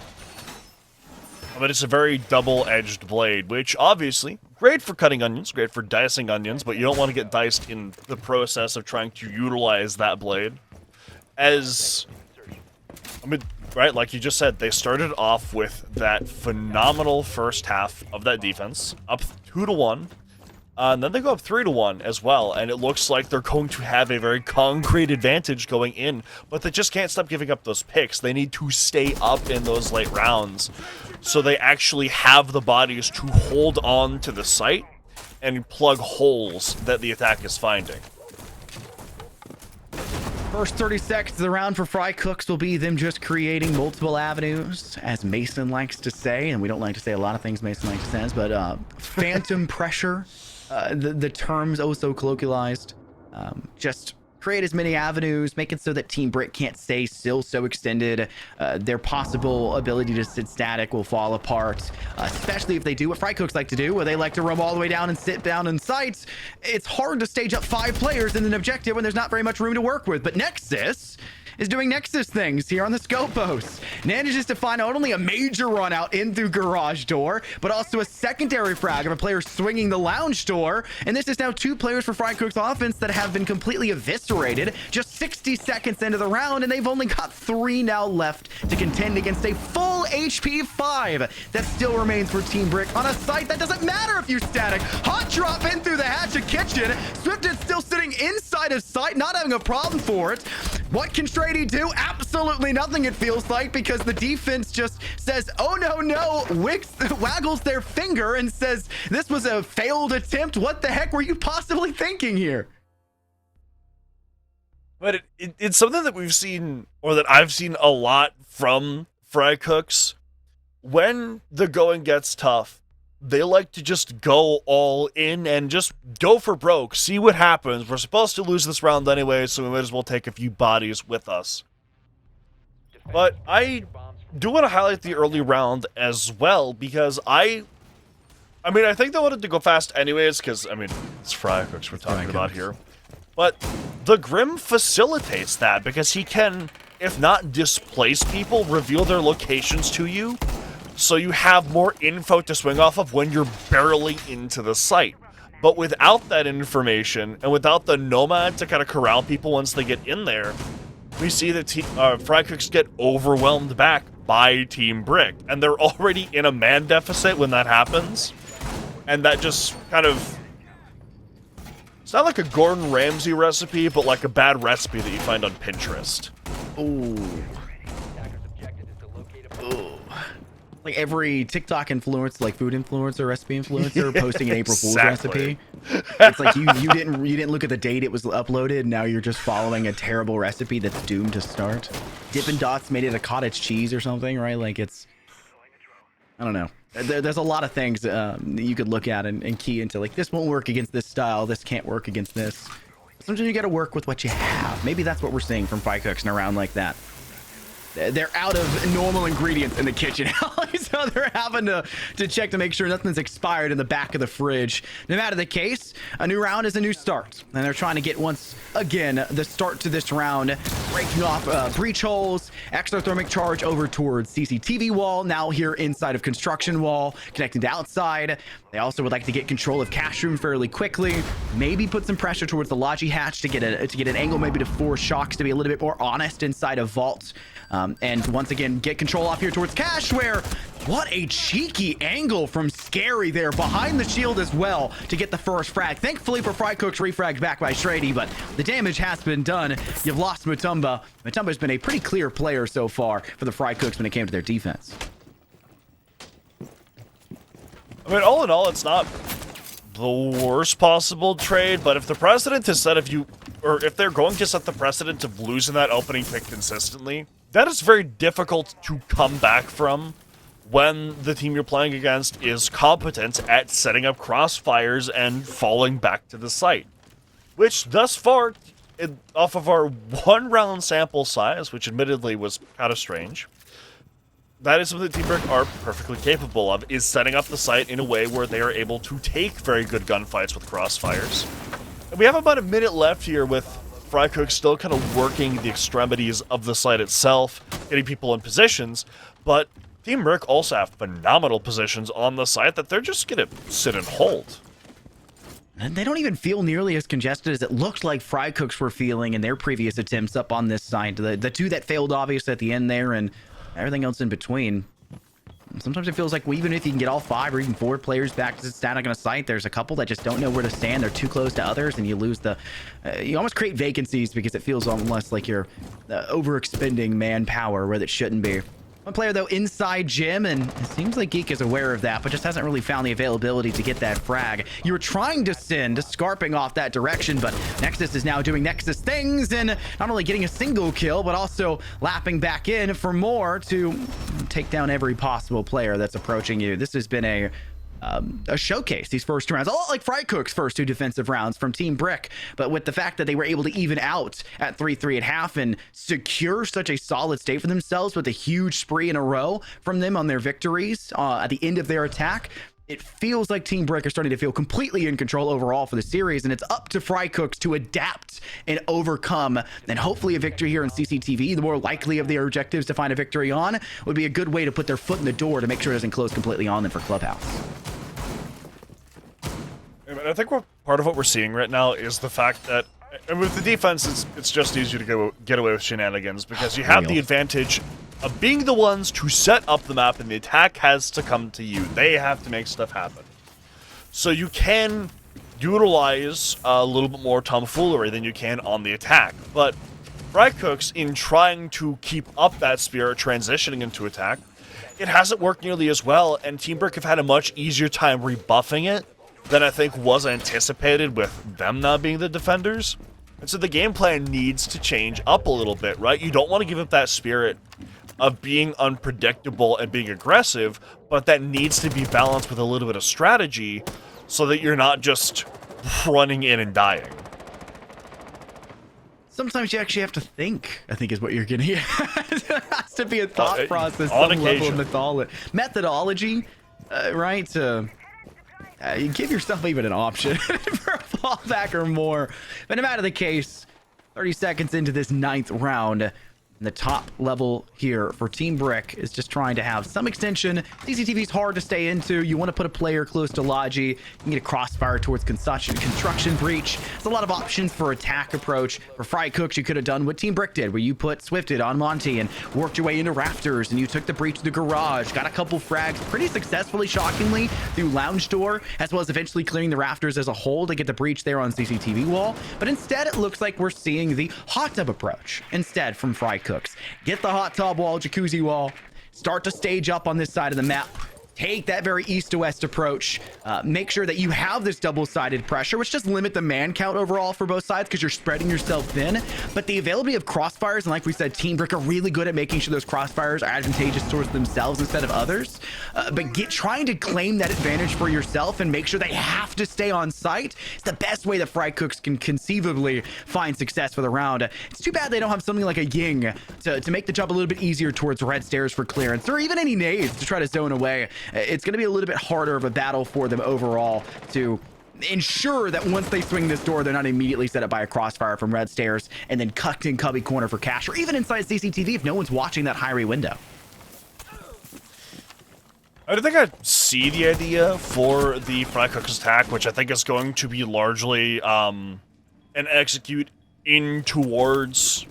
I mean, it's a very double-edged blade, which obviously, great for cutting onions, great for dicing onions, but you don't want to get diced in the process of trying to utilize that blade. As, I mean, right, like you just said, they started off with that phenomenal first half of that defense, up 2-1, and then they go up 3-1 as well, and it looks like they're going to have a very concrete advantage going in, but they just can't stop giving up those picks. They need to stay up in those late rounds, so they actually have the bodies to hold on to the site and plug holes that the attack is finding. First 30 seconds of the round for Frycooks will be them just creating multiple avenues, as Mason likes to say, and we don't like to say a lot of things Mason likes to say, but phantom pressure, the term's oh so colloquialized. Just create as many avenues, make it so that Team Brick can't stay still so extended. Their possible ability to sit static will fall apart, especially if they do what Frycooks like to do, where they like to roam all the way down and sit down in sites. It's hard to stage up 5 players in an objective when there's not very much room to work with. But Nexus is doing Nexus things here on the Scopos. Manages to find not only a major run out in through garage door, but also a secondary frag of a player swinging the lounge door. And this is now 2 players for Frycooks offense that have been completely eviscerated just 60 seconds into the round, and they've only got 3 now left to contend against a full HP 5 that still remains for Team Brick on a site that doesn't matter if you're static. Hot drop in through the hatch of kitchen. Swifted's still sitting inside of sight, not having a problem for it. What can Strady do? Absolutely nothing, it feels like, because the defense just says, oh no, waggles their finger and says, this was a failed attempt. What the heck were you possibly thinking here? But it's something that we've seen, or that I've seen a lot from Frycooks. When the going gets tough, they like to just go all in and just go for broke, see what happens. We're supposed to lose this round anyway, so we might as well take a few bodies with us. But I do want to highlight the early round as well, because I think they wanted to go fast anyways, because, I mean, it's Frycooks we're talking about here. But the Grim facilitates that, because he can, if not displace people, reveal their locations to you, so you have more info to swing off of when you're barely into the site. But without that information, and without the Nomad to kind of corral people once they get in there, we see that Frycooks get overwhelmed back by Team Brick. And they're already in a man deficit when that happens. And that just kind of... It's not like a Gordon Ramsay recipe, but like a bad recipe that you find on Pinterest. Ooh. Like every TikTok influencer, like food influencer, recipe influencer, posting an April Fool's recipe. It's like you didn't look at the date it was uploaded, and now you're just following a terrible recipe that's doomed to start. Dippin' Dots made it a cottage cheese or something, right? Like it's, I don't know. There's a lot of things that you could look at and key into. Like this won't work against this style. This can't work against this. Sometimes you got to work with what you have. Maybe that's what we're seeing from Frycooks in a round like that. They're out of normal ingredients in the kitchen, so they're having to check to make sure nothing's expired in the back of the fridge. No matter the case, a new round is a new start, and they're trying to get once again the start to this round, breaking off breach holes, exothermic charge over towards CCTV wall, now here inside of construction wall, connecting to outside. They also would like to get control of cash room fairly quickly, maybe put some pressure towards the Logi hatch to get an angle, maybe to force Shocks to be a little bit more honest inside of vault. And once again, get control off here towards Cash, where what a cheeky angle from Scary there behind the shield as well to get the first frag. Thankfully for Frycooks, refragged back by Strady, but the damage has been done. You've lost Mutumba. Mutumba's been a pretty clear player so far for the Frycooks when it came to their defense. I mean, all in all, it's not the worst possible trade, but if the precedent is set, if they're going to set the precedent of losing that opening pick consistently, that is very difficult to come back from when the team you're playing against is competent at setting up crossfires and falling back to the site. Which, thus far, off of our one-round sample size, which admittedly was kind of strange, that is something that Team Brick are perfectly capable of, is setting up the site in a way where they are able to take very good gunfights with crossfires. And we have about a minute left here with Frycooks still kind of working the extremities of the site itself, getting people in positions, but Team Brick also have phenomenal positions on the site that they're just gonna sit and hold. And they don't even feel nearly as congested as it looked like Frycooks were feeling in their previous attempts up on this side. The two that failed obviously at the end there, and everything else in between. Sometimes it feels like even if you can get all 5 or even 4 players back to static on a site, there's a couple that just don't know where to stand. They're too close to others, and you lose the... you almost create vacancies because it feels almost like you're overexpending manpower where it shouldn't be. One player, though, inside Jim, and it seems like Geek is aware of that, but just hasn't really found the availability to get that frag. You were trying to send Scarping off that direction, but Nexus is now doing Nexus things and not only getting a single kill, but also lapping back in for more to take down every possible player that's approaching you. This has been a showcase these first 2 rounds, a lot like Frycooks' first 2 defensive rounds from Team Brick, but with the fact that they were able to even out at 3-3 at half and secure such a solid state for themselves with a huge spree in a row from them on their victories at the end of their attack. It feels like Team Brick are starting to feel completely in control overall for the series, and it's up to Frycooks to adapt and overcome, and hopefully a victory here in CCTV, the more likely of their objectives to find a victory on, would be a good way to put their foot in the door to make sure it doesn't close completely on them for Clubhouse. I think part of what we're seeing right now is the fact that, and with the defense, it's just easier to get away with shenanigans because you have the advantage of being the ones to set up the map, and the attack has to come to you. They have to make stuff happen. So you can utilize a little bit more tomfoolery than you can on the attack. But Frycooks, in trying to keep up that spirit transitioning into attack, it hasn't worked nearly as well, and Team Brick have had a much easier time rebuffing it than I think was anticipated with them not being the defenders. And so the game plan needs to change up a little bit, right? You don't want to give up that spirit of being unpredictable and being aggressive, but that needs to be balanced with a little bit of strategy so that you're not just running in and dying. Sometimes you actually have to think, I think is what you're getting at. There has to be a thought process, on some occasion. level of methodology, right? You give yourself even an option for a fallback or more. But no matter the case, 30 seconds into this 9th round, the top level here for Team Brick is just trying to have some extension. CCTV is hard to stay into. You want to put a player close to Logi. You can get a crossfire towards construction breach. There's a lot of options for attack approach. For Frycooks, you could have done what Team Brick did, where you put Swifted on Monty and worked your way into rafters, and you took the breach to the garage, got a couple frags pretty successfully, shockingly, through lounge door, as well as eventually clearing the rafters as a whole to get the breach there on CCTV wall. But instead, it looks like we're seeing the hot tub approach instead from Frycooks. Get the hot tub wall, jacuzzi wall, start to stage up on this side of the map. Take that very east to west approach. Make sure that you have this double-sided pressure, which does limit the man count overall for both sides because you're spreading yourself thin. But the availability of crossfires, and like we said, Team Brick are really good at making sure those crossfires are advantageous towards themselves instead of others. But trying to claim that advantage for yourself and make sure they have to stay on site is the best way that Frycooks can conceivably find success for the round. It's too bad they don't have something like a Ying to make the job a little bit easier towards red stairs for clearance, or even any nades to try to zone away. It's going to be a little bit harder of a battle for them overall to ensure that once they swing this door, they're not immediately set up by a crossfire from red stairs and then cut in cubby corner for cash, or even inside CCTV if no one's watching that highway window. I don't think I see the idea for the Frycooks attack, which I think is going to be largely an execute in towards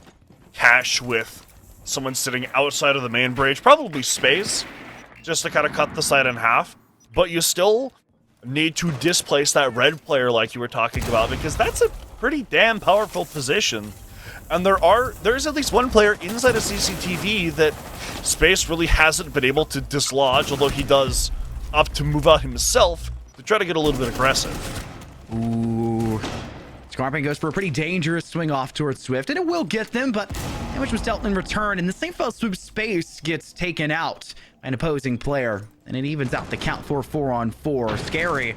cash with someone sitting outside of the main bridge, probably space, just to kind of cut the side in half. But you still need to displace that red player like you were talking about, because that's a pretty damn powerful position. And there's at least one player inside of CCTV that Space really hasn't been able to dislodge, although he does opt to move out himself to try to get a little bit aggressive. Ooh. Scarping goes for a pretty dangerous swing off towards Swift, and it will get them, but damage was dealt in return, and the same fell swoop Space gets taken out by an opposing player, and it evens out the count for 4-on-4. Scary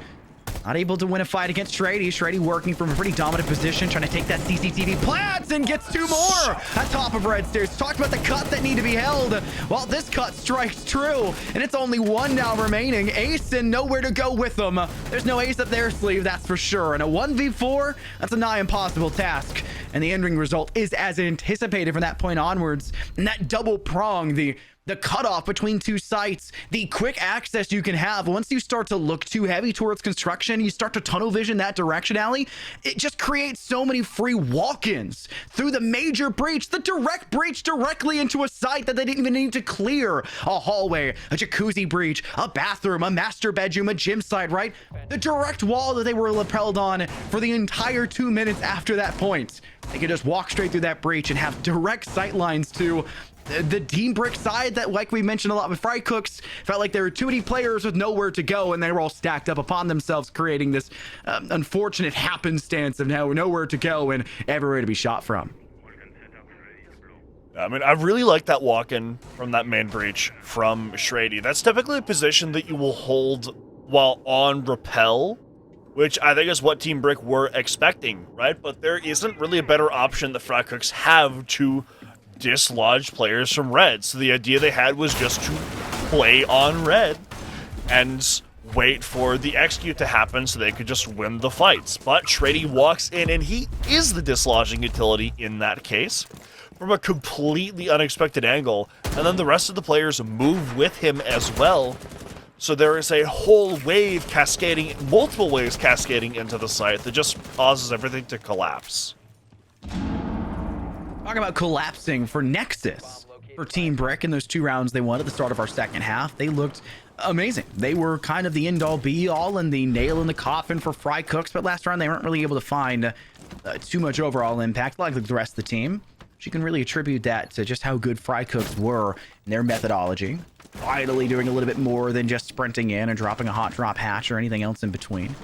not able to win a fight against Shrady. Shrady working from a pretty dominant position, trying to take that CCTV. Plants and gets 2 more at top of red stairs. Talked about the cut that need to be held. Well, this cut strikes true, and it's only 1 now remaining. Ace and nowhere to go with them. There's no ace up their sleeve, that's for sure. And a 1v4, that's a nigh impossible task. And the end ring result is as anticipated from that point onwards. And that double prong, the the cutoff between two sites, the quick access you can have. Once you start to look too heavy towards construction, you start to tunnel vision that direction, alley, it just creates so many free walk-ins through the major breach, the direct breach directly into a site that they didn't even need to clear. A hallway, a jacuzzi breach, a bathroom, a master bedroom, a gym site, right? The direct wall that they were lapelled on for the entire 2 minutes after that point. They could just walk straight through that breach and have direct sight lines to the Team Brick side that, like we mentioned a lot with Frycooks, felt like there were too many players with nowhere to go, and they were all stacked up upon themselves, creating this unfortunate happenstance of nowhere to go and everywhere to be shot from. I mean, I really like that walk-in from that main breach from Shrady. That's typically a position that you will hold while on rappel, which I think is what Team Brick were expecting, right? But there isn't really a better option that Frycooks have to dislodge players from red. So the idea they had was just to play on red and wait for the execute to happen so they could just win the fights. But Shrady walks in and he is the dislodging utility in that case from a completely unexpected angle, and then the rest of the players move with him as well. So there is a whole wave cascading, multiple waves cascading into the site that just causes everything to collapse. Talk about collapsing for Nexus. For Team Brick in those 2 rounds they won at the start of our second half, they looked amazing. They were kind of the end-all be-all and the nail in the coffin for Frycooks, but last round they weren't really able to find too much overall impact like the rest of the team. You can really attribute that to just how good Frycooks were in their methodology. Finally doing a little bit more than just sprinting in and dropping a hot drop hatch or anything else in between.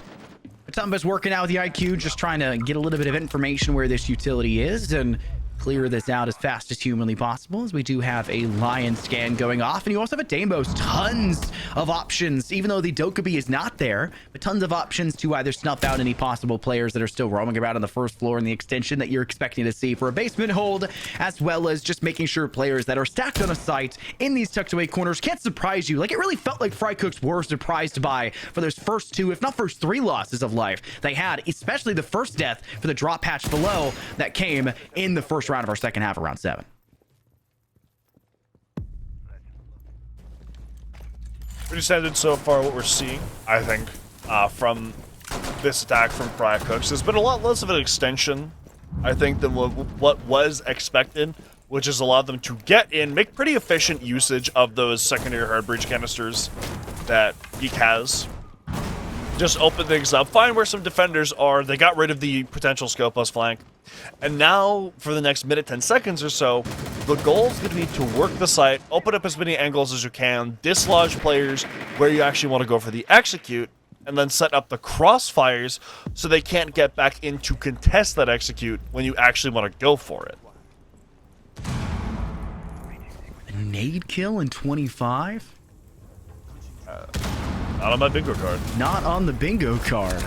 Matumba's working out with the IQ, just trying to get a little bit of information where this utility is and clear this out as fast as humanly possible, as we do have a lion scan going off, and you also have a Damos. Tons of options, even though the Dokkaebi is not there, but tons of options to either snuff out any possible players that are still roaming around on the first floor in the extension that you're expecting to see for a basement hold, as well as just making sure players that are stacked on a site in these tucked away corners can't surprise you. Like, it really felt like Frycooks were surprised by for those first 2, if not first 3 losses of life they had, especially the first death for the drop hatch below that came in the first round of our second half of round 7. Pretty standard so far what we're seeing, I think, from this attack from Frycooks. There's been a lot less of an extension, I think, than what was expected, which is allow them to get in, make pretty efficient usage of those secondary hard breach canisters that Geek has. Just open things up, find where some defenders are. They got rid of the potential scope-less flank. And now, for the next minute, 10 seconds or so, the goal is going to be to work the site, open up as many angles as you can, dislodge players where you actually want to go for the execute, and then set up the crossfires so they can't get back in to contest that execute when you actually want to go for it. A nade kill in 25? Not on my bingo card. Not on the bingo card.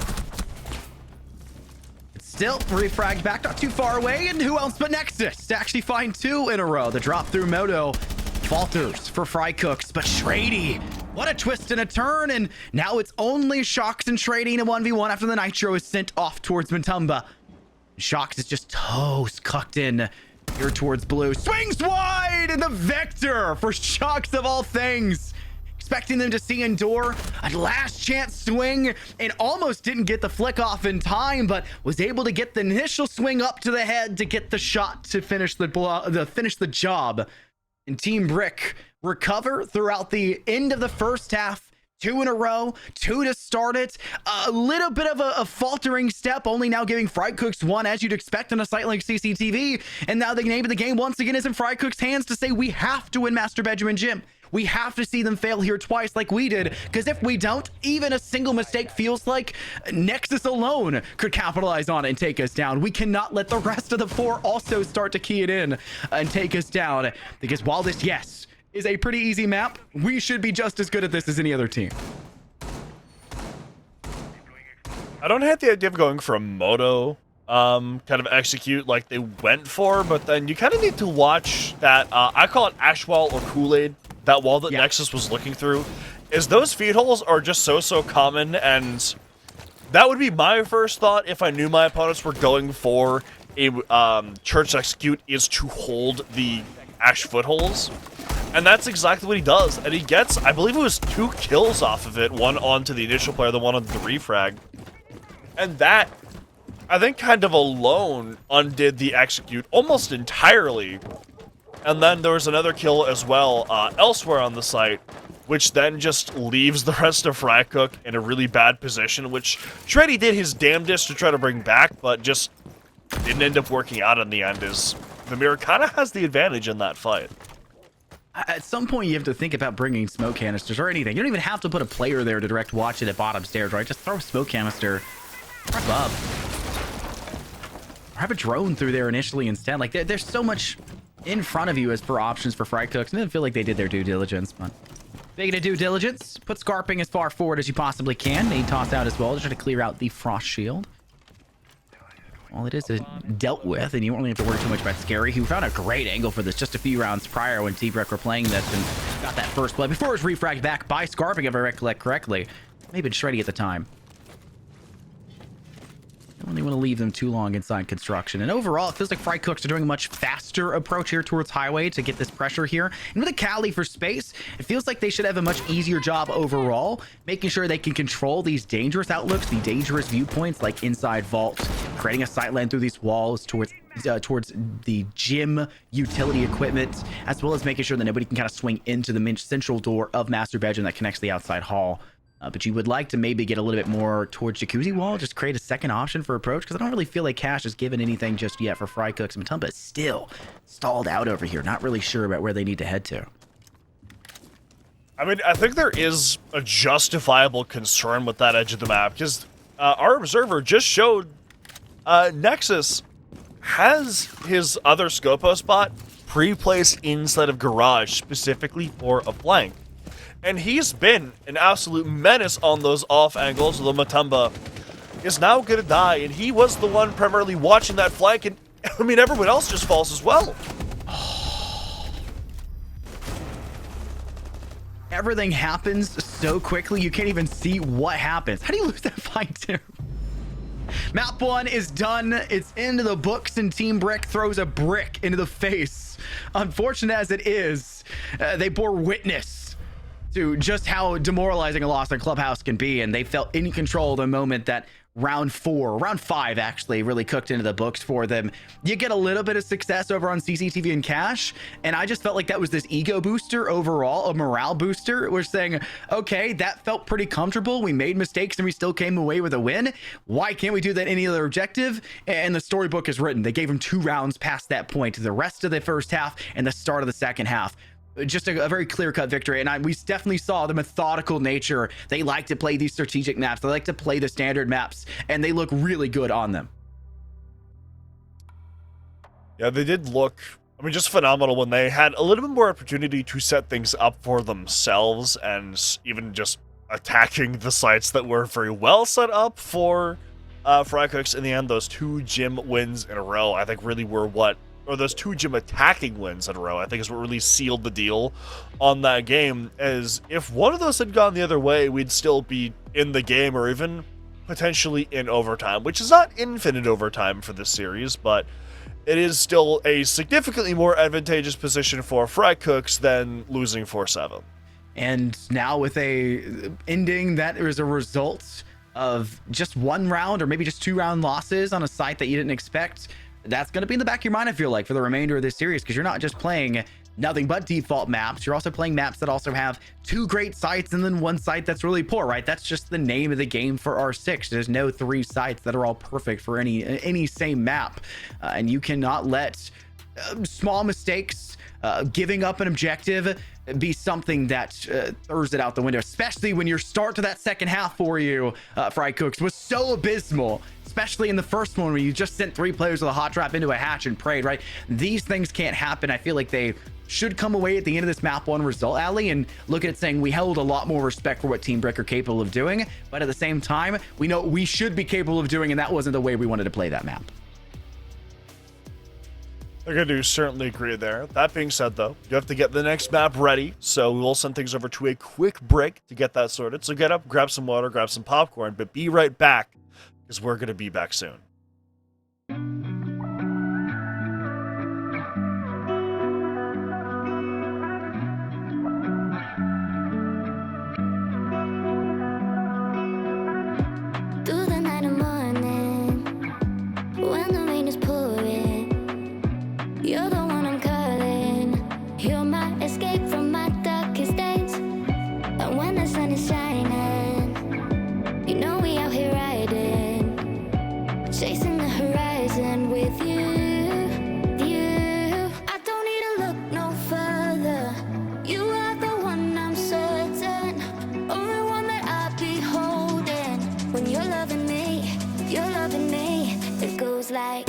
Still, refragged back, not too far away, and who else but Nexus to actually find 2 in a row. The drop through Moto falters for Frycooks, but Shrady, what a twist and a turn, and now it's only Shox and Shrady in a 1v1 after the Nitro is sent off towards Matumba. Shox is just toast cucked in here towards blue. Swings wide, and the Vector for Shox of all things. Expecting them to see Endure, a last chance swing, and almost didn't get the flick off in time, but was able to get the initial swing up to the head to get the shot to finish the job. And Team Brick recover throughout the end of the first half. 2 in a row, 2 to start it. A little bit of a faltering step, only now giving Frycooks 1, as you'd expect on a site like CCTV. And now the name of the game once again is in Frycooks' hands to say we have to win Master Bedroom and Gym. We have to see them fail here twice like we did, because if we don't, even a single mistake feels like Nexus alone could capitalize on it and take us down. We cannot let the rest of the 4 also start to key it in and take us down, because while this, yes, is a pretty easy map, we should be just as good at this as any other team. I don't hate the idea of going for a Moto kind of execute like they went for, but then you kind of need to watch that, I call it ash wall or Kool-Aid, that wall that Nexus was looking through, is those feed holes are just so common, and that would be my first thought if I knew my opponents were going for a church execute, is to hold the ash footholes. And that's exactly what he does. And he gets, I believe it was 2 kills off of it. One onto the initial player, the one onto the refrag. And that, I think, kind of alone undid the execute almost entirely. And then there was another kill as well elsewhere on the site, which then just leaves the rest of Frycook in a really bad position, which Shreddy did his damnedest to try to bring back, but just didn't end up working out in the end, as Vamir kind of has the advantage in that fight. At some point, you have to think about bringing smoke canisters or anything. You don't even have to put a player there to direct watch it at bottom stairs, right? Just throw a smoke canister up. Or have a drone through there initially instead. Like, there's so much in front of you as for options for Frycooks. I didn't feel like they did their due diligence, but speaking of due diligence, put Scarping as far forward as you possibly can. Nade toss out as well to try to clear out the Frost Shield. Well, it is dealt with, and you don't really have to worry too much about Scary, who found a great angle for this just a few rounds prior when T-Brek were playing this and got that first play before it was refragged back by Scarping, if I recollect correctly. Maybe Shreddy at the time. Don't really want to leave them too long inside construction. And overall, it feels like Frycooks are doing a much faster approach here towards Highway to get this pressure here. And with a Cali for space, it feels like they should have a much easier job overall, making sure they can control these dangerous outlooks, the dangerous viewpoints like inside vaults, creating a sight line through these walls towards the gym utility equipment, as well as making sure that nobody can kind of swing into the central door of Master Bedroom that connects the outside hall. But you would like to maybe get a little bit more towards Jacuzzi Wall, just create a second option for approach, because I don't really feel like Cash has given anything just yet for Frycooks. Matumba is still stalled out over here, not really sure about where they need to head to. I mean, I think there is a justifiable concern with that edge of the map, because our observer just showed Nexus has his other Scopo spot pre-placed inside of Garage, specifically for a flank. And he's been an absolute menace on those off angles, although Matumba is now going to die, and he was the one primarily watching that flank, and I mean, everyone else just falls as well. Everything happens so quickly, you can't even see what happens. How do you lose that fight too? Map 1 is done. It's into the books, and Team Brick throws a brick into the face. Unfortunate as it is, they bore witness to just how demoralizing a loss in Clubhouse can be, and they felt in control the moment that round 5 actually really cooked into the books for them. You get a little bit of success over on CCTV and Cash, and I just felt like that was this ego booster overall, a morale booster. We're saying, okay, that felt pretty comfortable. We made mistakes and we still came away with a win. Why can't we do that any other objective? And the storybook is written. They gave him 2 rounds past that point, the rest of the first half and the start of the second half. Just a very clear-cut victory, and we definitely saw the methodical nature. They like to play these strategic maps. They like to play the standard maps, and they look really good on them. Yeah, they did look, I mean, just phenomenal when they had a little bit more opportunity to set things up for themselves, and even just attacking the sites that were very well set up for Frycooks. In the end, those 2 gym wins in a row, I think, really were what, or those 2 gym attacking wins in a row, I think is what really sealed the deal on that game. As if one of those had gone the other way, we'd still be in the game, or even potentially in overtime, which is not infinite overtime for this series, but it is still a significantly more advantageous position for Frycooks than losing 4-7. And now with a ending that is a result of just 1 round or maybe just 2 round losses on a site that you didn't expect, that's going to be in the back of your mind, I feel like, for the remainder of this series, because you're not just playing nothing but default maps. You're also playing maps that also have 2 great sites and then 1 site that's really poor, right? That's just the name of the game for R6. There's no 3 sites that are all perfect for any same map. And you cannot let small mistakes, giving up an objective, be something that throws it out the window, especially when your start to that second half for you, Frycooks, was so abysmal. Especially in the first one where you just sent 3 players with a hot trap into a hatch and prayed, right? These things can't happen. I feel like they should come away at the end of this map 1 result, Ali, and look at it saying we held a lot more respect for what Team Brick are capable of doing, but at the same time, we know we should be capable of doing, and that wasn't the way we wanted to play that map. I do certainly agree there. That being said, though, you have to get the next map ready, so we'll send things over to a quick break to get that sorted. So get up, grab some water, grab some popcorn, but be right back, because we're going to be back soon. chasing the horizon with you. I don't need to look no further. You are the one, I'm certain. Only one that I'll be holding. When you're loving me, it goes like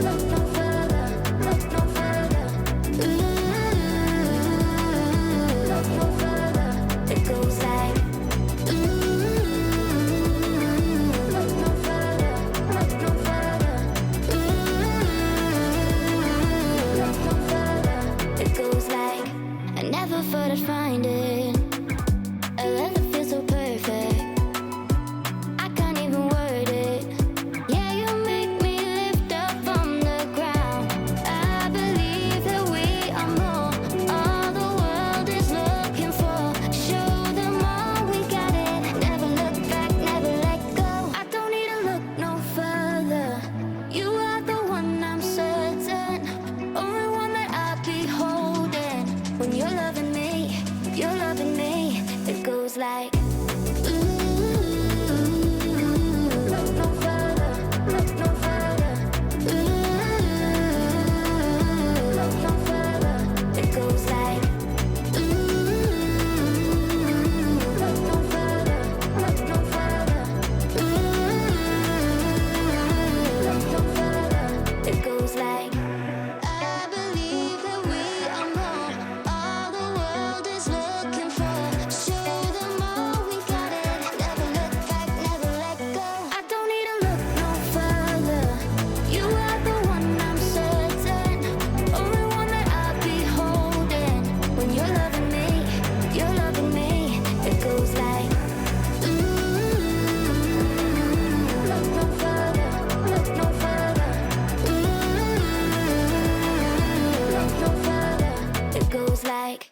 look no further, look no further. Look no further. It goes like look no further, look no further. Look no further. It goes like I never thought I'd find it. A love that feels so perfect. I can't even word it. Yeah, you make me lift up from the ground. I believe that we are more. All the world is looking for. Show them all we got it. Never look back, never let go. I don't need to look no further. You are the one, I'm certain. Only one that I'll be holding. When you're loving me, it goes like look no further, look no further. Look no further. It goes like look no further, look no further. Look no further. It goes like I believe that we are more. All the world is looking for. Show them all we got it. Never look back, never let go. I don't need to look no further. You are the one, I'm certain. Only one that I'll be holding. When you're loving me, it goes like look no further, look no further. Look no further. It goes like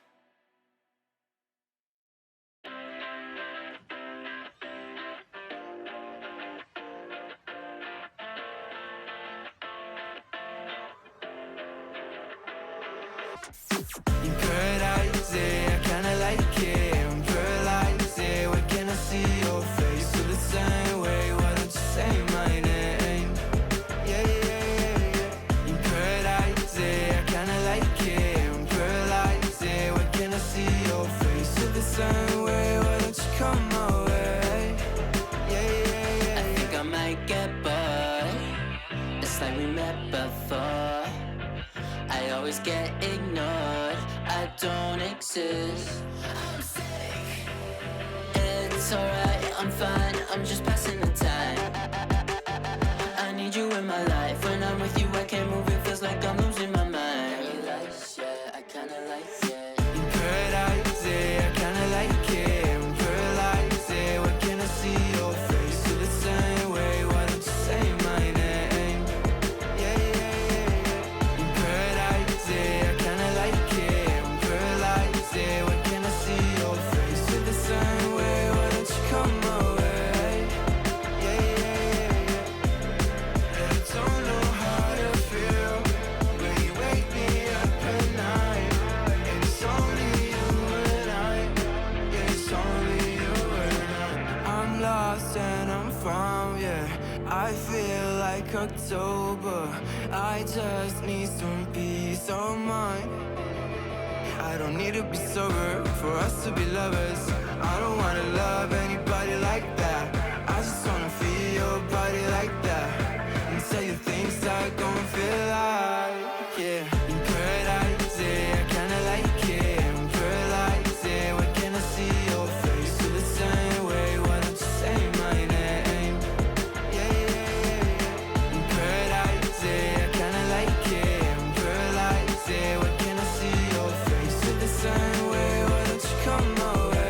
You paradise it, I kinda like it. I'm paralyzed it, when can I see your face? Feel the same way, why don't you say my name? Yeah, yeah, yeah, yeah. You paradise it, I kinda like it. I'm paralyzed it, when can I see your face? Feel the same way, why don't you come my way? Yeah, yeah, yeah. I think I might get bored. It's like we met before. I always get ignored. I don't exist. I'm sick. It's alright, I'm fine. I'm just passing the time. I need you in my life. When I'm with you, I can't move. It feels like I'm losing my mind. Paralyzed, yeah, I kinda like it. You paradise it, I kinda like it. I'm paralyzed it, when can I see your face? Feel the same way, why don't you say my name? Yeah, yeah, yeah, yeah. You paradise it, I kinda like it. I'm paralyzed it, when can I see your face? Feel the same way, why don't you come my way? Yeah, yeah, yeah, yeah. I don't know how to feel, but you wake me up at night. And it's only you and I. Yeah, it's only you and I. I'm lost and I'm found, yeah. I feel like October. I just need some peace of mind. I don't need to be sober for us to be lovers. I don't wanna love anybody like that. I just wanna feel your body like that. And tell you things that gon' feel like, yeah. In paradise, yeah, I kinda like it. I'm paralyzed, yeah, when can I see your face? Feel the same way, why don't you say my name? Yeah, yeah, yeah, yeah. In paradise, yeah, I kinda like it. I'm paralyzed, yeah, when can I see your face? Feel the same way, why don't you come my way?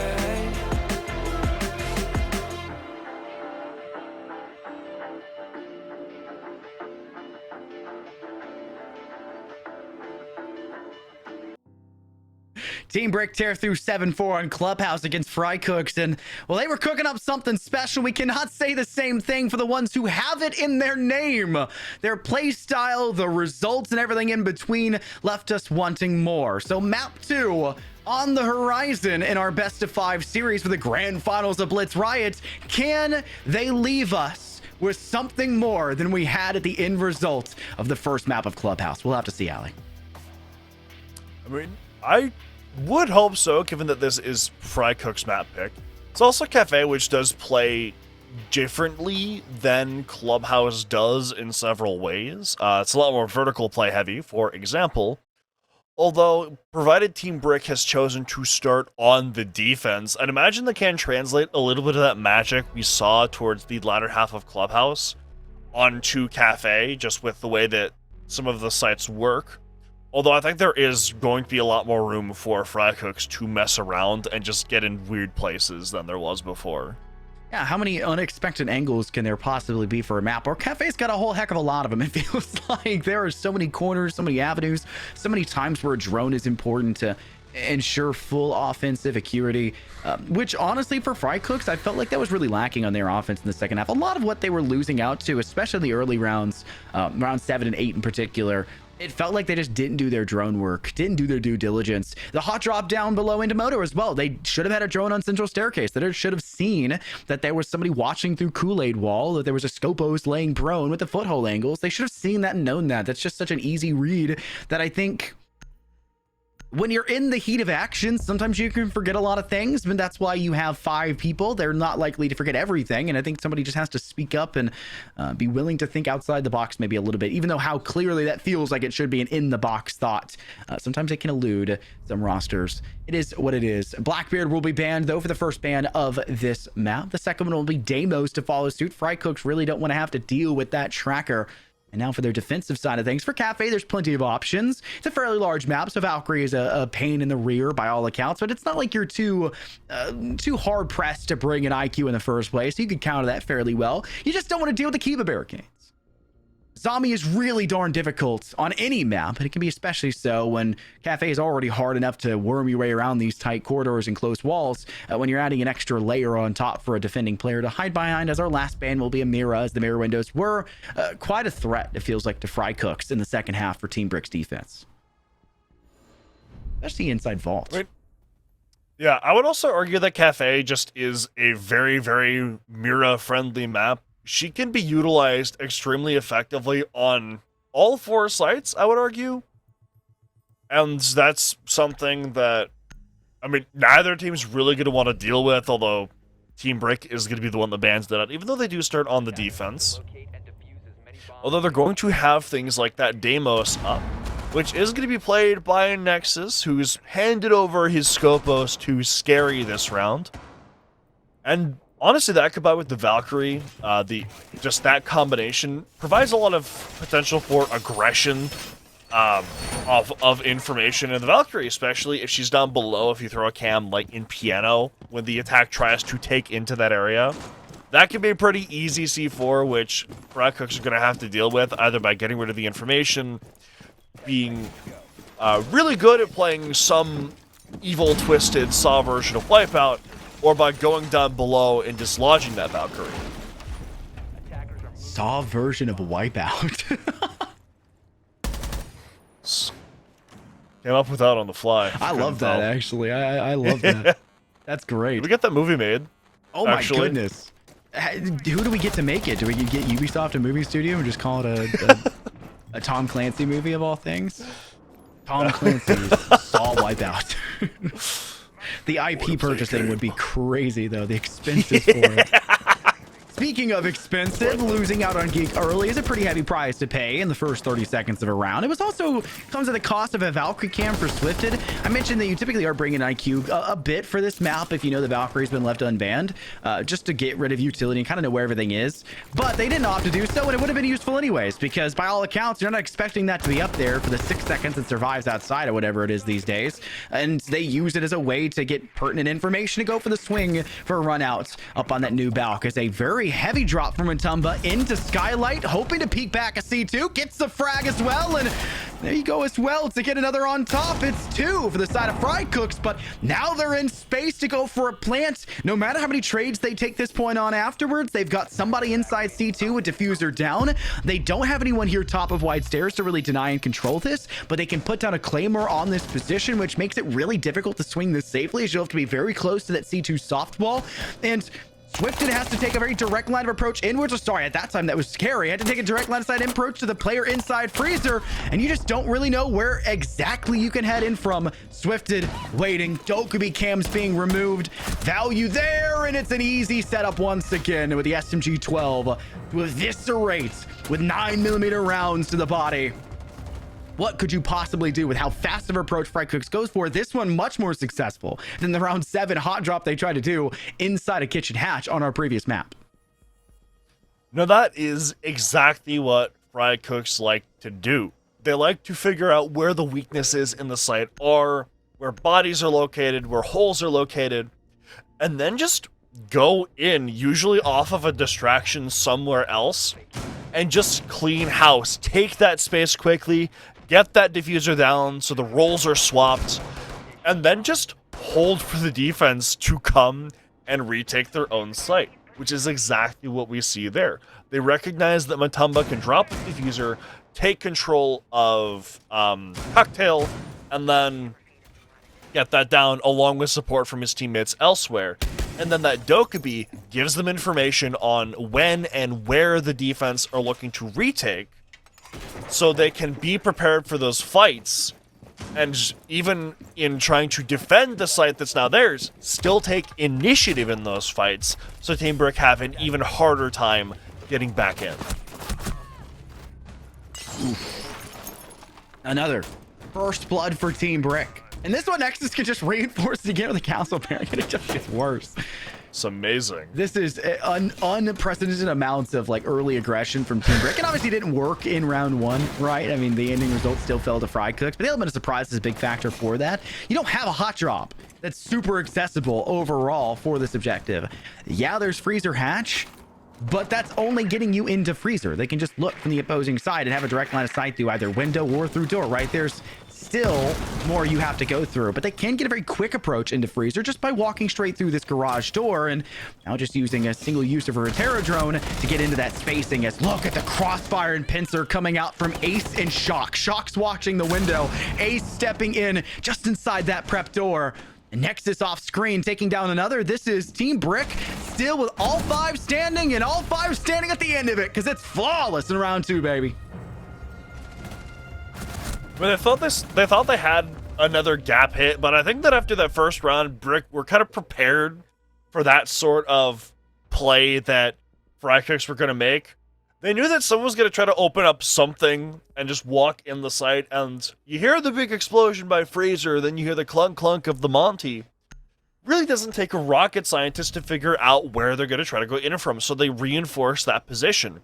Team Brick tear through 7-4 on Clubhouse against Frycooks, and well, they were cooking up something special. We cannot say the same thing for the ones who have it in their name. Their play style, the results, and everything in between left us wanting more. So map 2 on the horizon in our best of 5 series for the grand finals of Blitz Riot. Can they leave us with something more than we had at the end result of the first map of Clubhouse? We'll have to see, Ali. I mean, I would hope so, given that this is Frycooks map pick. It's also Cafe, which does play differently than Clubhouse does in several ways. It's a lot more vertical play heavy, for example. Although, provided Team Brick has chosen to start on the defense, I'd imagine they can translate a little bit of that magic we saw towards the latter half of Clubhouse onto Cafe, just with the way that some of the sites work. Although I think there is going to be a lot more room for Frycooks to mess around and just get in weird places than there was before. Yeah, how many unexpected angles can there possibly be for a map? Or Cafe's got a whole heck of a lot of them. It feels like there are so many corners, so many avenues, so many times where a drone is important to ensure full offensive acuity, which honestly for Frycooks, I felt like that was really lacking on their offense in the second half. A lot of what they were losing out to, especially in the early rounds, round 7 and 8 in particular, it felt like they just didn't do their drone work, didn't do their due diligence. The hot drop down below into Moto as well. They should have had a drone on Central Staircase. They should have seen that there was somebody watching through Kool-Aid Wall, that there was a Scopos laying prone with the foothold angles. They should have seen that and known that. That's just such an easy read that I think when you're in the heat of action, sometimes you can forget a lot of things, but that's why you have 5 people. They're not likely to forget everything, and I think somebody just has to speak up and be willing to think outside the box maybe a little bit, even though how clearly that feels like it should be an in-the-box thought. Sometimes it can elude some rosters. It is what it is. Blackbeard will be banned, though, for the first ban of this map. The second one will be Deimos to follow suit. Frycooks really don't want to have to deal with that tracker. And now for their defensive side of things, for Cafe, there's plenty of options. It's a fairly large map, so Valkyrie is a pain in the rear by all accounts, but it's not like you're too hard-pressed to bring an IQ in the first place. You could counter that fairly well. You just don't want to deal with the Kiba barricades. Zombie is really darn difficult on any map, and it can be especially so when Cafe is already hard enough to worm your way around these tight corridors and close walls. When you're adding an extra layer on top for a defending player to hide behind, as our last ban will be a Mira, as the mirror windows were quite a threat, it feels like, to Frycooks in the second half for Team Brick's defense. That's the inside vault. Right. Yeah, I would also argue that Cafe just is a very, very Mira-friendly map. She can be utilized extremely effectively on all 4 sites, I would argue. And that's something that, I mean, neither team's really going to want to deal with, although Team Brick is going to be the one that bans that out, even though they do start on the defense. Although they're going to have things like that Deimos up, which is going to be played by Nexus, who's handed over his Scopos to Scary this round. And honestly, that combined with the Valkyrie, just that combination provides a lot of potential for aggression of information. And the Valkyrie, especially if she's down below, if you throw a cam like in Piano, when the attack tries to take into that area, that can be a pretty easy C4, which Frycooks are going to have to deal with, either by getting rid of the information, being really good at playing some evil, twisted, Saw version of Wipeout, or by going down below and dislodging that Valkyrie. Saw version of Wipeout. Came up with that on the fly. I love that, actually. I love that. That's great. Did we get that movie made? Oh my goodness. Who do we get to make it? Do we get Ubisoft a movie studio and just call it a Tom Clancy movie of all things? Tom Clancy's Saw Wipeout. The IP purchasing would be crazy, though. The expenses for it. Speaking of expensive, losing out on Geek early is a pretty heavy price to pay in the first 30 seconds of a round. It was also comes at the cost of a Valkyrie cam for Swifted. I mentioned that you typically are bringing IQ a bit for this map if you know the Valkyrie's been left unbanned, just to get rid of utility and kind of know where everything is. But they didn't opt to do so, and it would have been useful anyways, because by all accounts, you're not expecting that to be up there for the 6 seconds it survives outside or whatever it is these days. And they use it as a way to get pertinent information to go for the swing for a run out up on that new Valk. As a very heavy drop from Matumba into Skylight, hoping to peek back a C2, gets the frag as well, and There you go as well to get another on top. It's 2 for the side of Frycooks, but now they're in space to go for a plant. No matter how many trades they take this point on afterwards, they've got somebody inside C2 with diffuser down. They don't have anyone here top of wide stairs to really deny and control this, but they can put down a Claymore on this position, which makes it really difficult to swing this safely, as you'll have to be very close to that C2 soft wall. And Swifted has to take a very direct line of approach inwards. Oh, sorry, at that time that was scary. Had to take a direct line of sight approach to the player inside Freezer, and you just don't really know where exactly you can head in from. Swifted waiting. Dokubi cams being removed. Value there, and it's an easy setup once again with the SMG-12 to eviscerate with 9mm rounds to the body. What could you possibly do with how fast of an approach Frycooks goes for? This one much more successful than the round 7 hot drop they tried to do inside a kitchen hatch on our previous map. Now that is exactly what Frycooks like to do. They like to figure out where the weaknesses in the site are, where bodies are located, where holes are located, and then just go in, usually off of a distraction somewhere else, and just clean house. Take that space quickly, get that diffuser down so the roles are swapped, and then just hold for the defense to come and retake their own site, which is exactly what we see there. They recognize that Matumba can drop the diffuser, take control of Cocktail, and then get that down along with support from his teammates elsewhere. And then that Dokubi gives them information on when and where the defense are looking to retake, so they can be prepared for those fights, and even in trying to defend the site that's now theirs, still take initiative in those fights, so Team Brick have an even harder time getting back in. Another first blood for Team Brick. And this one, Nexus can just reinforce it again with the Council Parent, and it just gets worse. It's amazing. This is unprecedented amounts of like early aggression from Team Brick, and obviously didn't work in round 1, right? I mean, the ending result still fell to Frycooks, but the element of surprise is a big factor for that. You don't have a hot drop that's super accessible overall for this objective. Yeah, there's Freezer Hatch, but that's only getting you into Freezer. They can just look from the opposing side and have a direct line of sight through either window or through door, right? There's still more you have to go through, but they can get a very quick approach into Freezer just by walking straight through this garage door, and now just using a single use of a Rotero drone to get into that spacing. As look at the crossfire and pincer coming out from Ace and Shock. Shock's watching the window, Ace stepping in just inside that prep door, and Nexus off screen taking down another. This is Team Brick still with all 5 standing, and all 5 standing at the end of it, because it's flawless in round 2, baby. But they thought they had another gap hit, but I think that after that first round, Brick were kind of prepared for that sort of play that Frycooks were going to make. They knew that someone was going to try to open up something and just walk in the site, and you hear the big explosion by Freezer, then you hear the clunk clunk of the Monty. Really doesn't take a rocket scientist to figure out where they're going to try to go in from, so they reinforce that position.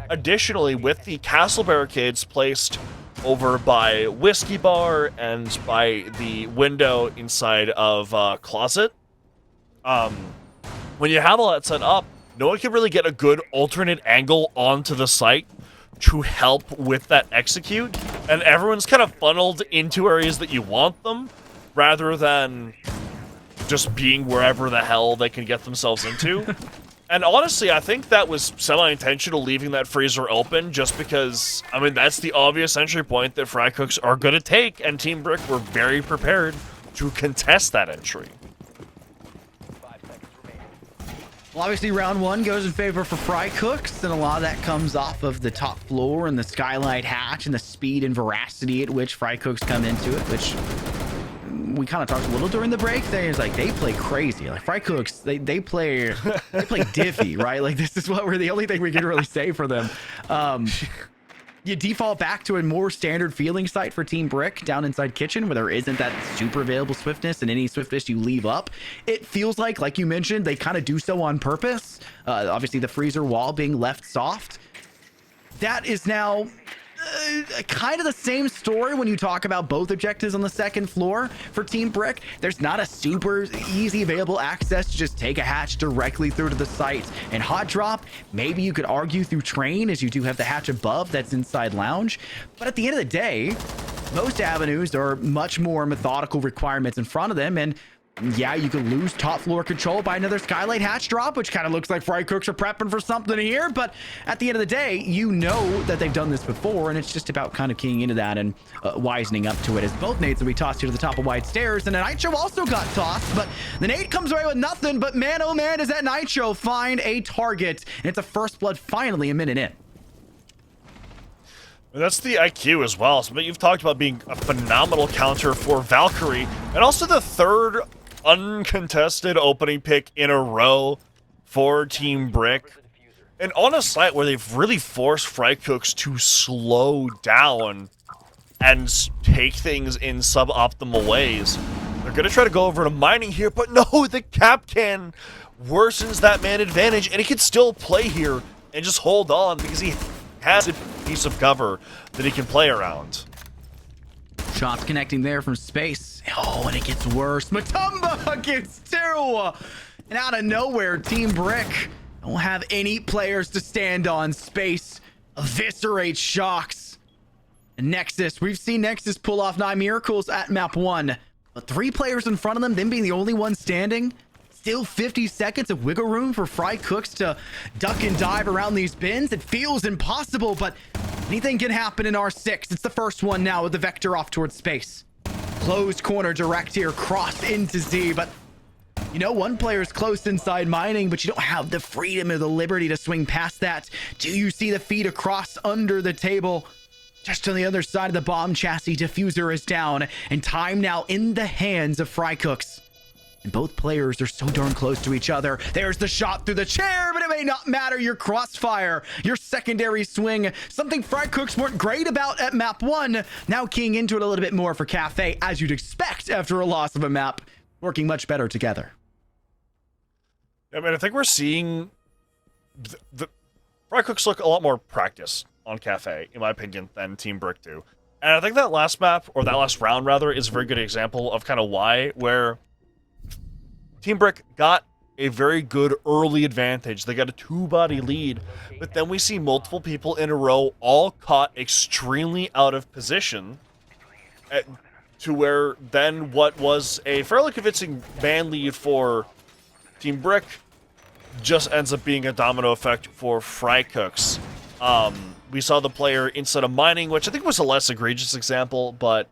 Additionally, with the castle barricades placed over by Whiskey Bar and by the window inside of Closet, when you have all that set up, no one can really get a good alternate angle onto the site to help with that execute, and everyone's kind of funneled into areas that you want them, rather than just being wherever the hell they can get themselves into. And honestly, I think that was semi-intentional, leaving that freezer open, just because, I mean, that's the obvious entry point that Frycooks are going to take, and Team Brick were very prepared to contest that entry. Well, obviously, round 1 goes in favor for Frycooks, and a lot of that comes off of the top floor and the skylight hatch and the speed and veracity at which Frycooks come into it, which we kind of talked a little during the break there. It's like they play crazy. Like Frycooks, they play diffy, right? Like this is what we're the only thing we can really say for them. You default back to a more standard feeling site for Team Brick down inside kitchen, where there isn't that super available swiftness, and any swiftness you leave up, it feels like you mentioned, they kind of do so on purpose. Obviously the freezer wall being left soft. That is now kind of the same story when you talk about both objectives on the second floor for Team Brick. There's not a super easy available access to just take a hatch directly through to the site. And Hot Drop, maybe you could argue through Train, as you do have the hatch above that's inside Lounge. But at the end of the day, most avenues are much more methodical requirements in front of them, and yeah, you could lose top floor control by another Skylight hatch drop, which kind of looks like Frycooks are prepping for something here. But at the end of the day, you know that they've done this before, and it's just about kind of keying into that and wisening up to it. As both nades will be tossed here to the top of wide stairs, and a Nitro also got tossed, but the nade comes away with nothing. But man, oh man, does that Nitro find a target, and it's a first blood finally a minute in. That's the IQ as well. So you've talked about being a phenomenal counter for Valkyrie, and also the third uncontested opening pick in a row for Team Brick. And on a site where they've really forced Frycooks to slow down and take things in suboptimal ways. They're going to try to go over to mining here, but no, the Capcan worsens that man advantage, and he can still play here and just hold on because he has a piece of cover that he can play around. Shots connecting there from space. Oh, and it gets worse. Matumba gets two. And out of nowhere, Team Brick don't have any players to stand on. Space eviscerates Shocks. And Nexus, we've seen Nexus pull off 9 miracles at map 1. But 3 players in front of them being the only one standing. Still 50 seconds of wiggle room for Frycooks to duck and dive around these bins. It feels impossible, but anything can happen in R6. It's the first one now with the Vector off towards space. Closed corner direct here, cross into Z, but you know, one player's close inside mining, but you don't have the freedom or the liberty to swing past that. Do you see the feed across under the table? Just on the other side of the bomb chassis, diffuser is down, and time now in the hands of Frycooks. And both players are so darn close to each other. There's the shot through the chair, but it may not matter. Your crossfire, your secondary swing, something Frycooks weren't great about at map 1. Now keying into it a little bit more for Cafe, as you'd expect after a loss of a map. Working much better together. I mean, I think we're seeing the Frycooks look a lot more practice on Cafe, in my opinion, than Team Brick do. And I think that last map, or that last round rather, is a very good example of kind of why, where Team Brick got a very good early advantage. They got a 2-body lead, but then we see multiple people in a row all caught extremely out of position to where then what was a fairly convincing man lead for Team Brick just ends up being a domino effect for Frycooks. We saw the player instead of mining, which I think was a less egregious example, but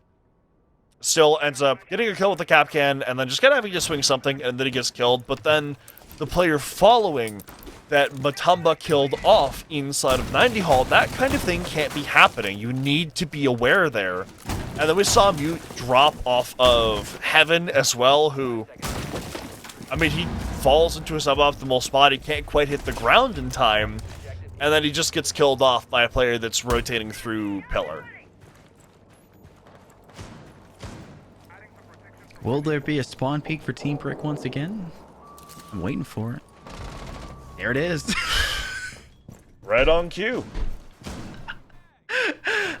still ends up getting a kill with the Capcan, and then just kind of having to swing something, and then he gets killed. But then the player following that Matumba killed off inside of 90 Hall, that kind of thing can't be happening. You need to be aware there. And then we saw Mute drop off of Heaven as well, who, I mean, he falls into a suboptimal spot. He can't quite hit the ground in time, and then he just gets killed off by a player that's rotating through Pillar. Will there be a spawn peak for Team Brick once again? I'm waiting for it. There it is. Right on cue.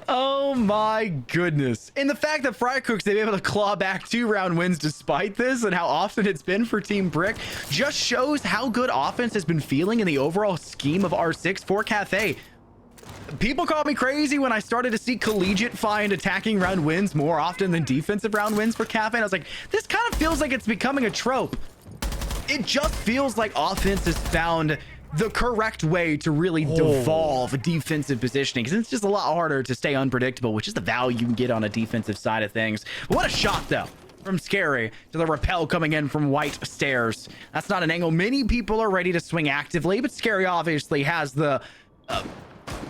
Oh my goodness. And the fact that Frycooks, they've been able to claw back 2 round wins despite this and how often it's been for Team Brick just shows how good offense has been feeling in the overall scheme of R6 for Cafe. People called me crazy when I started to see collegiate find attacking round wins more often than defensive round wins for Cafe. And I was like, this kind of feels like it's becoming a trope. It just feels like offense has found the correct way to really devolve defensive positioning, because it's just a lot harder to stay unpredictable, which is the value you can get on a defensive side of things. But what a shot, though, from Scary to the rappel coming in from White Stairs. That's not an angle many people are ready to swing actively, but Scary obviously has the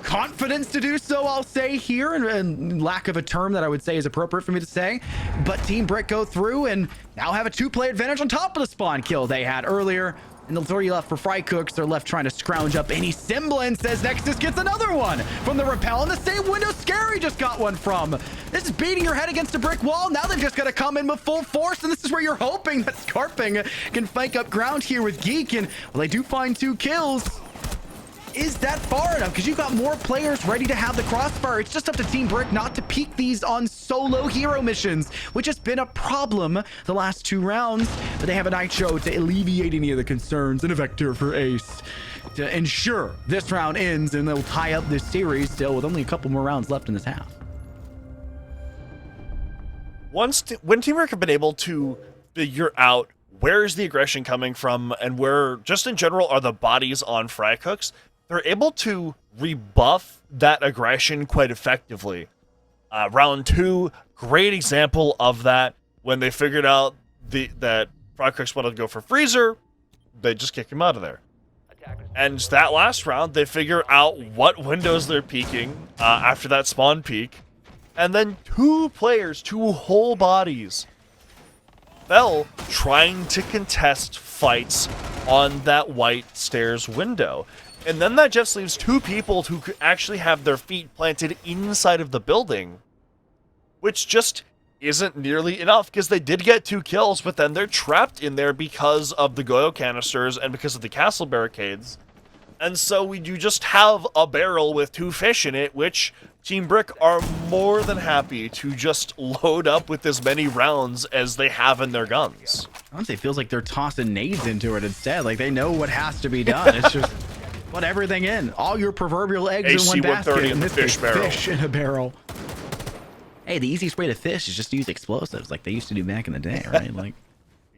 confidence to do so, I'll say here, and lack of a term that I would say is appropriate for me to say. But Team Brick go through and now have a 2-play advantage on top of the spawn kill they had earlier. And the 3 left for Frycooks. They're left trying to scrounge up any semblance as Nexus gets another one from the rappel in the same window Scary just got one from. This is beating your head against a brick wall. Now they've just got to come in with full force, and this is where you're hoping that Scarping can fake up ground here with Geek. And well, they do find 2 kills. is that far enough? Because you've got more players ready to have the crossfire. It's just up to Team Brick not to peak these on solo hero missions, which has been a problem the last 2 rounds. But they have a Nitro to alleviate any of the concerns and a Vector for Ace to ensure this round ends, and they'll tie up this series still with only a couple more rounds left in this half. When Team Brick have been able to figure out where is the aggression coming from and where, just in general, are the bodies on Frycooks, they're able to rebuff that aggression quite effectively. Round 2, great example of that. When they figured out that Frycooks wanted to go for Freezer, they just kicked him out of there. And that last round, they figure out what windows they're peeking after that spawn peak. And then 2 players, 2 whole bodies, fell trying to contest fights on that white stairs window. And then that just leaves 2 people who could actually have their feet planted inside of the building, which just isn't nearly enough, because they did get 2 kills, but then they're trapped in there because of the Goyo canisters and because of the castle barricades. And so you just have a barrel with 2 fish in it, which Team Brick are more than happy to just load up with as many rounds as they have in their guns. Honestly, it feels like they're tossing nades into it instead. Like, they know what has to be done. It's just put everything in. All your proverbial eggs in one basket. in the fish barrel. Fish in a barrel. Hey, the easiest way to fish is just to use explosives like they used to do back in the day, right? Like,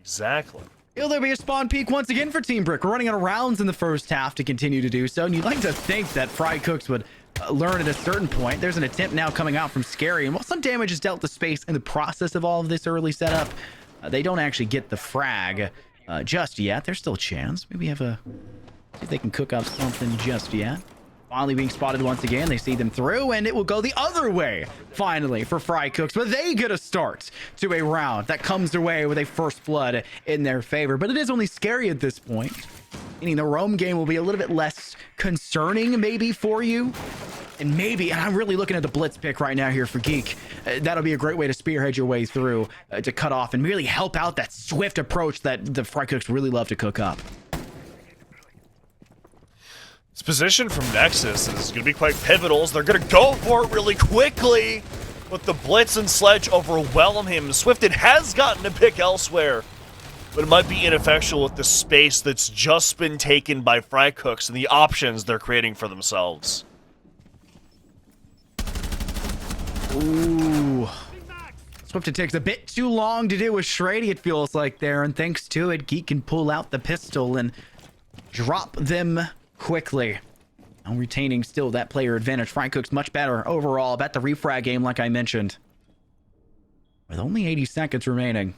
exactly. Will there be a spawn peak once again for Team Brick? We're running out of rounds in the first half to continue to do so, and you'd like to think that Frycooks would learn at a certain point. There's an attempt now coming out from Scary, and while some damage is dealt to space in the process of all of this early setup, they don't actually get the frag just yet. There's still a chance. Maybe have a... see if they can cook up something just yet. Finally being spotted once again. They see them through, and it will go the other way, finally, for Frycooks. But they get a start to a round that comes their way with a first blood in their favor. But it is only Scary at this point, meaning the roam game will be a little bit less concerning, maybe, for you. And maybe, and I'm really looking at the Blitz pick right now here for Geek. That'll be a great way to spearhead your way through, to cut off and really help out that swift approach that the Frycooks really love to cook up. This position from Nexus is going to be quite pivotal, as they're going to go for it really quickly. But the Blitz and Sledge overwhelm him. Swifted has gotten a pick elsewhere, but it might be ineffectual with the space that's just been taken by Frycooks and the options they're creating for themselves. Ooh. Swifted takes a bit too long to do with Shrady, it feels like there, and thanks to it, Geek can pull out the pistol and drop them quickly. I'm retaining still that player advantage. Frycooks much better overall. Bet the refrag game, like I mentioned. With only 80 seconds remaining,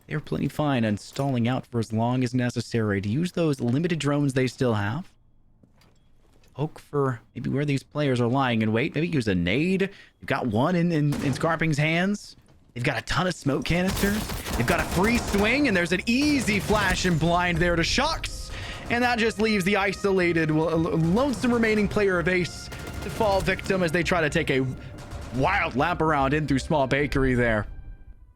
they're plenty fine and stalling out for as long as necessary to use those limited drones they still have. Poke for maybe where these players are lying in wait. Maybe use a nade. You've got one in Scarping's hands. They've got a ton of smoke canisters. They've got a free swing, and there's an easy flash and blind there to Shocks. And that just leaves the isolated, lonesome remaining player of Ace to fall victim as they try to take a wild lap around in through Small Bakery there.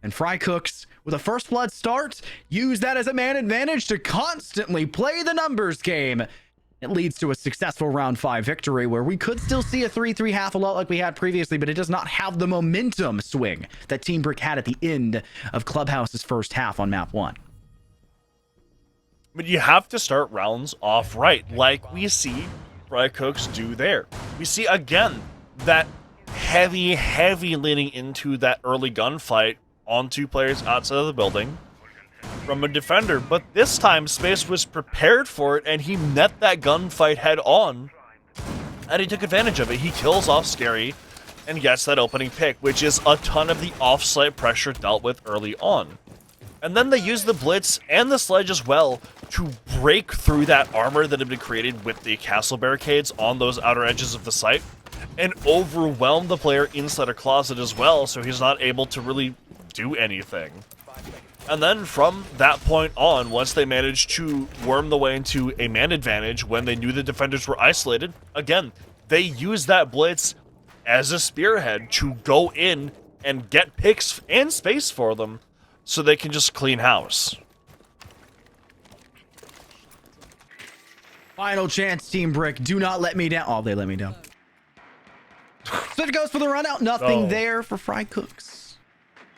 And Frycooks, with a first blood start, use that as a man advantage to constantly play the numbers game. It leads to a successful round 5 victory, where we could still see a 3-3 half a lot like we had previously, but it does not have the momentum swing that Team Brick had at the end of Clubhouse's first half on map 1. But you have to start rounds off right, like we see Frycooks do there. We see, again, that heavy leaning into that early gunfight on 2 players outside of the building from a defender. But this time, Space was prepared for it, and he met that gunfight head on, and he took advantage of it. He kills off Scary and gets that opening pick, which is a ton of the off-site pressure dealt with early on. And then they use the Blitz and the Sledge as well to break through that armor that had been created with the castle barricades on those outer edges of the site and overwhelm the player inside a closet as well, so he's not able to really do anything. And then from that point on, once they managed to worm the way into a man advantage when they knew the defenders were isolated, again, they used that Blitz as a spearhead to go in and get picks and space for them, so they can just clean house. Final chance, Team Brick. Do not let me down. Oh, they let me down. So it goes for the run out. Nothing there for Frycooks.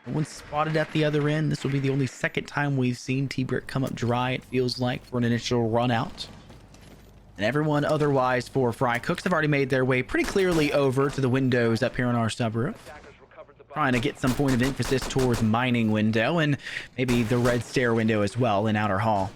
No one spotted at the other end. This will be the only second time we've seen T-Brick come up dry, it feels like, for an initial run out. And everyone otherwise for Frycooks have already made their way pretty clearly over to the windows up here on our subroof. Trying to get some point of emphasis towards mining window and maybe the red stair window as well in outer hall.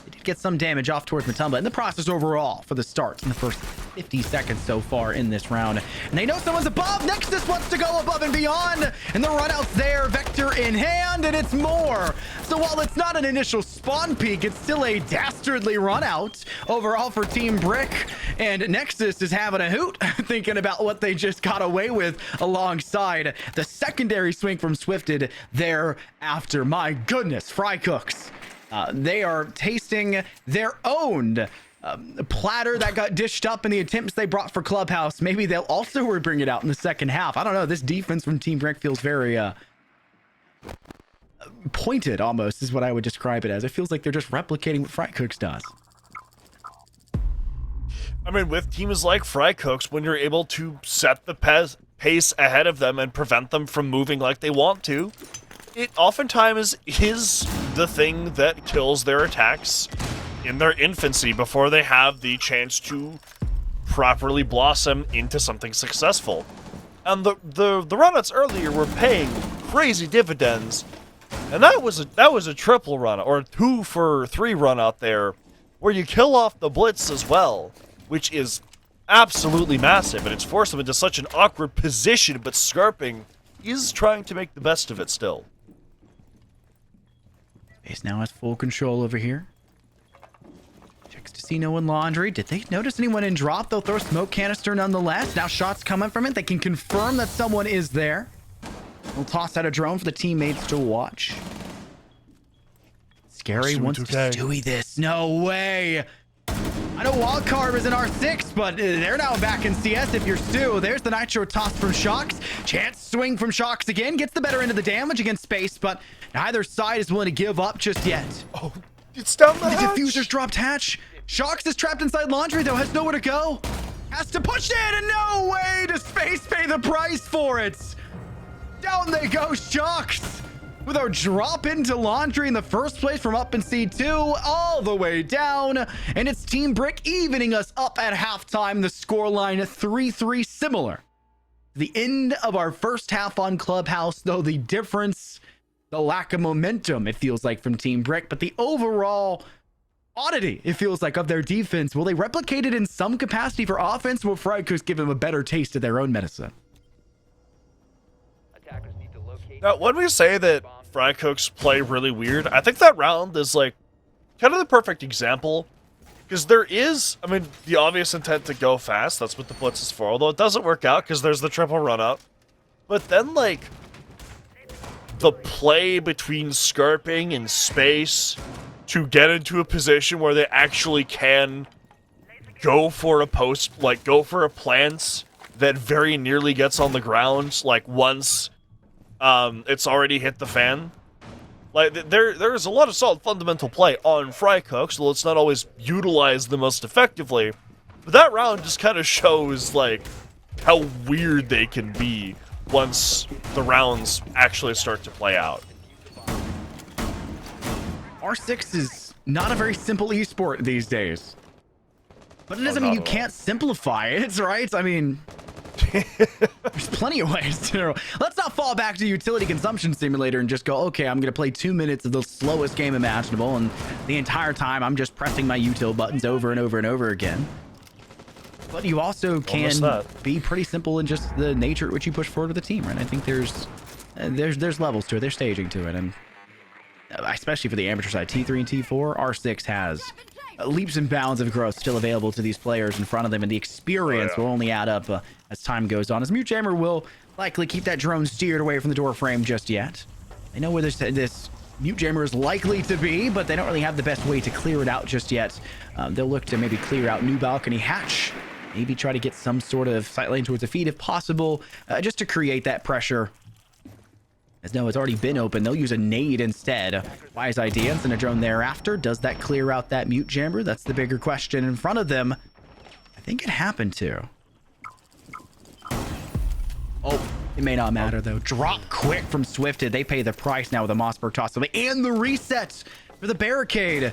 They did get some damage off towards Matumba in the process overall for the start in the first 50 seconds so far in this round. And they know someone's above. Nexus wants to go above and beyond. And the run out's there, Vector in hand, and it's more. So while it's not an initial spawn peak, it's still a dastardly run out overall for Team Brick. And Nexus is having a hoot thinking about what they just got away with alongside the secondary swing from Swifted thereafter. My goodness, Frycooks. They are tasting their own platter that got dished up in the attempts they brought for Clubhouse. Maybe they'll also bring it out in the second half. I don't know. This defense from Team Brick feels very pointed, almost, is what I would describe it as. It feels like they're just replicating what Frycooks does. I mean, with teams like Frycooks, when you're able to set the pace ahead of them and prevent them from moving like they want to, it oftentimes is the thing that kills their attacks in their infancy before they have the chance to properly blossom into something successful. And the runouts earlier were paying crazy dividends, and that was a triple run or a 2 for 3 run out there, where you kill off the Blitz as well, which is absolutely massive, and it's forced them into such an awkward position. But Scarping is trying to make the best of it still. Base now has full control over here. Checks to see no one laundry. Did they notice anyone in drop? They'll throw smoke canister nonetheless. Now shots coming from it. They can confirm that someone is there. They'll toss out a drone for the teammates to watch. Scary wants to Stewie this. No way. I know Wildcard was in R6, but they're now back in CS if you're Stu. There's the Nitro toss from Shocks. Chance swing from Shocks again. Gets the better end of the damage against Space, but neither side is willing to give up just yet. Oh, it's down the hatch. The diffuser's dropped hatch. Shocks is trapped inside laundry, though. Has nowhere to go. Has to push it, and no way does Space pay the price for it. Down they go, Shocks. With our drop into laundry in the first place from up in C2 all the way down. And it's Team Brick evening us up at halftime. The scoreline 3-3, similar. The end of our first half on Clubhouse, though the difference, the lack of momentum, it feels like, from Team Brick. But the overall oddity, it feels like, of their defense, will they replicate it in some capacity for offense? Will Frycooks give them a better taste of their own medicine? Now, when we say that Frycooks play really weird, I think that round is like kind of the perfect example, because there is, I mean, the obvious intent to go fast. That's what the Blitz is for, although it doesn't work out because there's the triple run out. But then, like, the play between Scarping and Space to get into a position where they actually can go for a post, like go for a plant that very nearly gets on the ground, like once it's already hit the fan. Like, there's a lot of solid fundamental play on Frycooks, so let's not always utilize the most effectively. But that round just kind of shows, like, how weird they can be once the rounds actually start to play out. R6 is not a very simple esport these days. But it doesn't mean you can't simplify it, right? I mean, there's plenty of ways to. Let's not fall back to Utility Consumption Simulator and just go, okay, I'm going to play 2 minutes of the slowest game imaginable, and the entire time I'm just pressing my util buttons over and over and over again. But you also can be pretty simple in just the nature at which you push forward with the team, right? I think there's levels to it, there's staging to it, and especially for the amateur side, T3 and T4, R6 has leaps and bounds of growth still available to these players in front of them, and the experience will only add up as time goes on, as Mute Jammer will likely keep that drone steered away from the door frame just yet. They know where this Mute Jammer is likely to be, but they don't really have the best way to clear it out just yet. They'll look to maybe clear out new balcony hatch, maybe try to get some sort of sight lane towards the feed if possible, just to create that pressure. As no, it's already been open. They'll use a nade instead. Wise idea, and send a drone thereafter. Does that clear out that mute jammer? That's the bigger question in front of them. I think it happened to. Oh, it may not matter though. Drop quick from Swifted. They pay the price now with the Mossberg toss. And the reset for the barricade.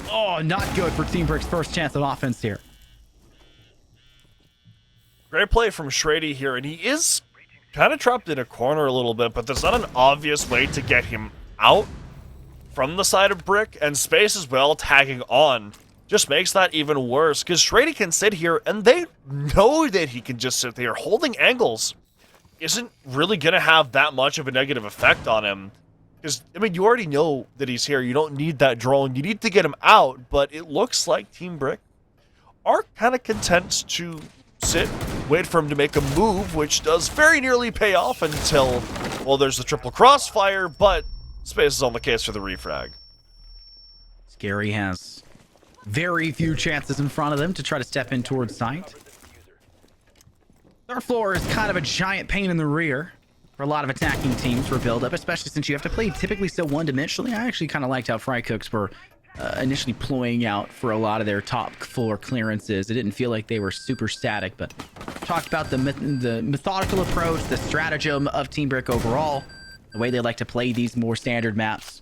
Oh, not good for Team Brick's first chance of offense here. Great play from Shrady here, and he is kind of trapped in a corner a little bit, but there's not an obvious way to get him out from the side of Brick, and Space as well tagging on just makes that even worse, because Shrady can sit here, and they know that he can just sit there. Holding angles isn't really going to have that much of a negative effect on him, because, I mean, you already know that he's here. You don't need that drone. You need to get him out, but it looks like Team Brick are kind of content to sit, wait for him to make a move, which does very nearly pay off until, well, there's the triple crossfire, but Space is on the case for the refrag. Scary has very few chances in front of them to try to step in towards site. Our floor is kind of a giant pain in the rear for a lot of attacking teams for build-up, especially since you have to play typically so one-dimensionally. I actually kind of liked how Frycooks were initially ploying out for a lot of their top floor clearances. It didn't feel like they were super static, but talked about the methodical approach, the stratagem of Team Brick overall, the way they like to play these more standard maps.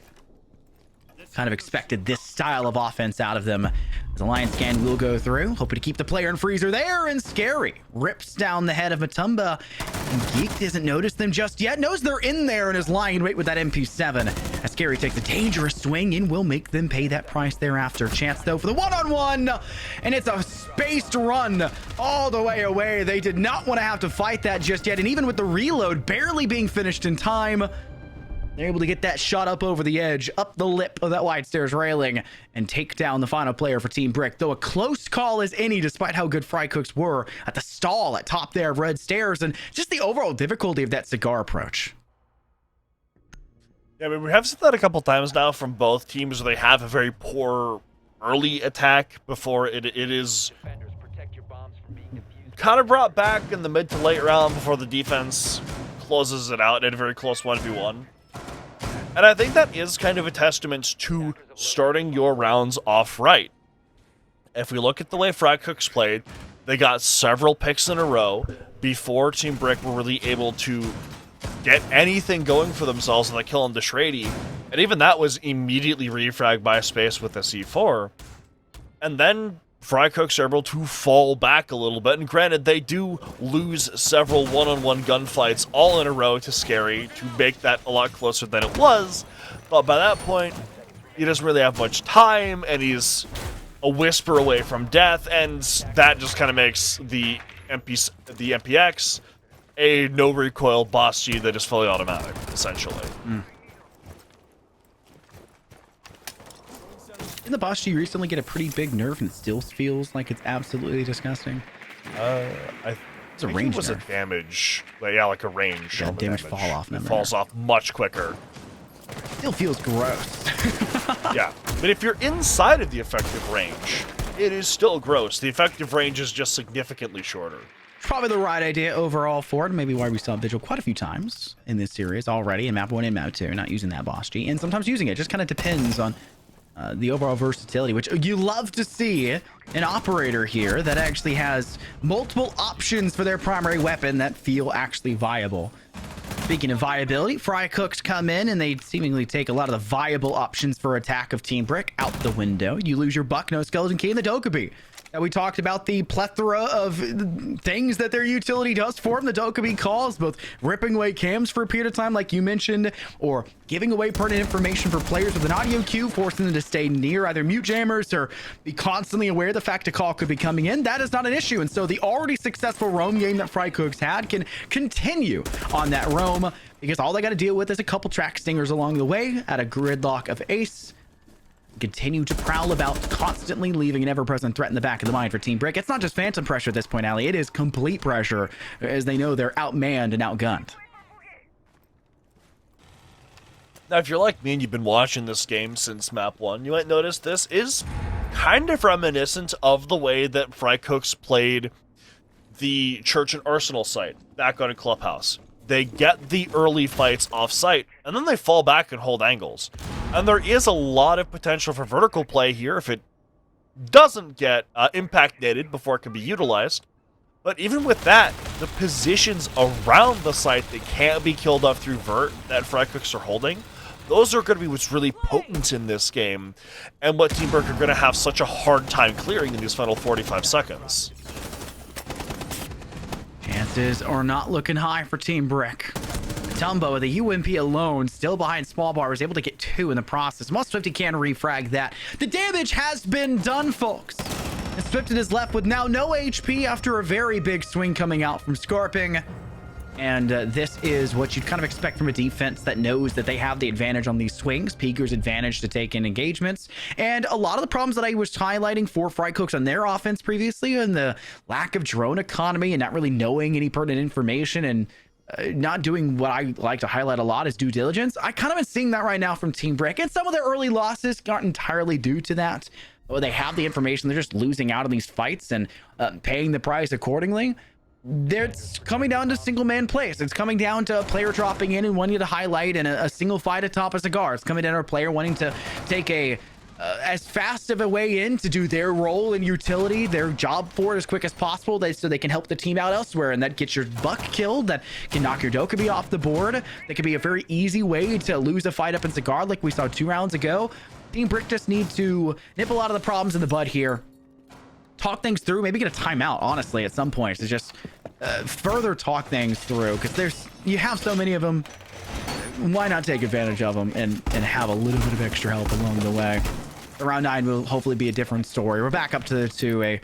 Kind of expected this style of offense out of them. The line scan will go through, hoping to keep the player and freezer there, and Scary rips down the head of Matumba, and Geek doesn't notice them just yet, knows they're in there and is lying in wait with that MP7. As Scary takes a dangerous swing and will make them pay that price thereafter. Chance though for the one-on-one, and it's a spaced run all the way away. They did not want to have to fight that just yet, and even with the reload barely being finished in time, they're able to get that shot up over the edge, up the lip of that wide stairs railing, and take down the final player for Team Brick. Though a close call as any, despite how good Frycooks were at the stall at top there of red stairs, and just the overall difficulty of that cigar approach. Yeah, I mean, we have seen that a couple times now from both teams where they have a very poor early attack before it is kind of brought back in the mid to late round before the defense closes it out in a very close 1v1. And I think that is kind of a testament to starting your rounds off right. If we look at the way Frycooks played, they got several picks in a row before Team Brick were really able to get anything going for themselves and they kill into Shrady. And even that was immediately refragged by Space with the C4. And then Frycooks are able to fall back a little bit, and granted, they do lose several one-on-one gunfights all in a row to Scary to make that a lot closer than it was, but by that point, he doesn't really have much time, and he's a whisper away from death, and that just kind of makes the MPX a no-recoil boss G that is fully automatic, essentially. Didn't the boss G recently get a pretty big nerf and it still feels like it's absolutely disgusting? It's a range it was nerf. a damage, yeah, like a range. Yeah, damage fall off It number. falls off much quicker. Still feels gross. Yeah, but if you're inside of the effective range, it is still gross. The effective range is just significantly shorter. Probably the right idea overall for it. Maybe why we saw Vigil quite a few times in this series already in map 1 and map 2, not using that boss G, and sometimes using it. Just kind of depends on the overall versatility, which you love to see an operator here that actually has multiple options for their primary weapon that feel actually viable. Speaking of viability, Frycooks come in and they seemingly take a lot of the viable options for attack of Team Brick out the window. You lose your Buck, no Skeleton Key, and the Dokkaebi. We talked about the plethora of things that their utility does for them. The Dokkaebi calls, both ripping away cams for a period of time, like you mentioned, or giving away pertinent information for players with an audio cue, forcing them to stay near either mute jammers or be constantly aware the fact a call could be coming in. That is not an issue. And so the already successful roam game that Frycooks had can continue on that roam, because all they got to deal with is a couple track stingers along the way at a gridlock of Ace. Continue to prowl about, constantly leaving an ever-present threat in the back of the mind for Team Brick. It's not just phantom pressure at this point, Ali. It is complete pressure, as they know they're outmanned and outgunned. Now, if you're like me and you've been watching this game since map 1, you might notice this is kind of reminiscent of the way that Frycooks played the Church and Arsenal site back on a Clubhouse. they get the early fights off site, and then they fall back and hold angles. And there is a lot of potential for vertical play here if it doesn't get impact netted before it can be utilized. But even with that, the positions around the site that can't be killed off through vert that Frycooks are holding, those are going to be what's really potent in this game, and what Team Brick are going to have such a hard time clearing in these final 45 seconds. Chances are not looking high for Team Brick. Tumbo, the UMP alone, still behind Small Bar, was able to get 2 in the process. Must Swifty can refrag that. The damage has been done, folks. And Swifted is left with now no HP after a very big swing coming out from Scarping. And this is what you'd kind of expect from a defense that knows that they have the advantage on these swings. Peeker's advantage to take in engagements. And a lot of the problems that I was highlighting for Frycooks on their offense previously, and the lack of drone economy and not really knowing any pertinent information and not doing what I like to highlight a lot is due diligence. I kind of been seeing that right now from Team Brick. And some of their early losses aren't entirely due to that. Or they have the information, they're just losing out on these fights and paying the price accordingly. It's coming down to single man plays. It's coming down to a player dropping in and wanting to highlight and a single fight atop a cigar. It's coming down to a player wanting to take a as fast of a way in to do their role in utility, their job for it as quick as possible, so they can help the team out elsewhere, and that gets your buck killed, that can knock your Dokkaebi off the board. That can be a very easy way to lose a fight up in cigar like we saw 2 rounds ago. Team Brick just need to nip a lot of the problems in the bud here. Talk things through, maybe get a timeout, honestly, at some point to just further talk things through, because you have so many of them. Why not take advantage of them and have a little bit of extra help along the way? Round 9 will hopefully be a different story. We're back up to a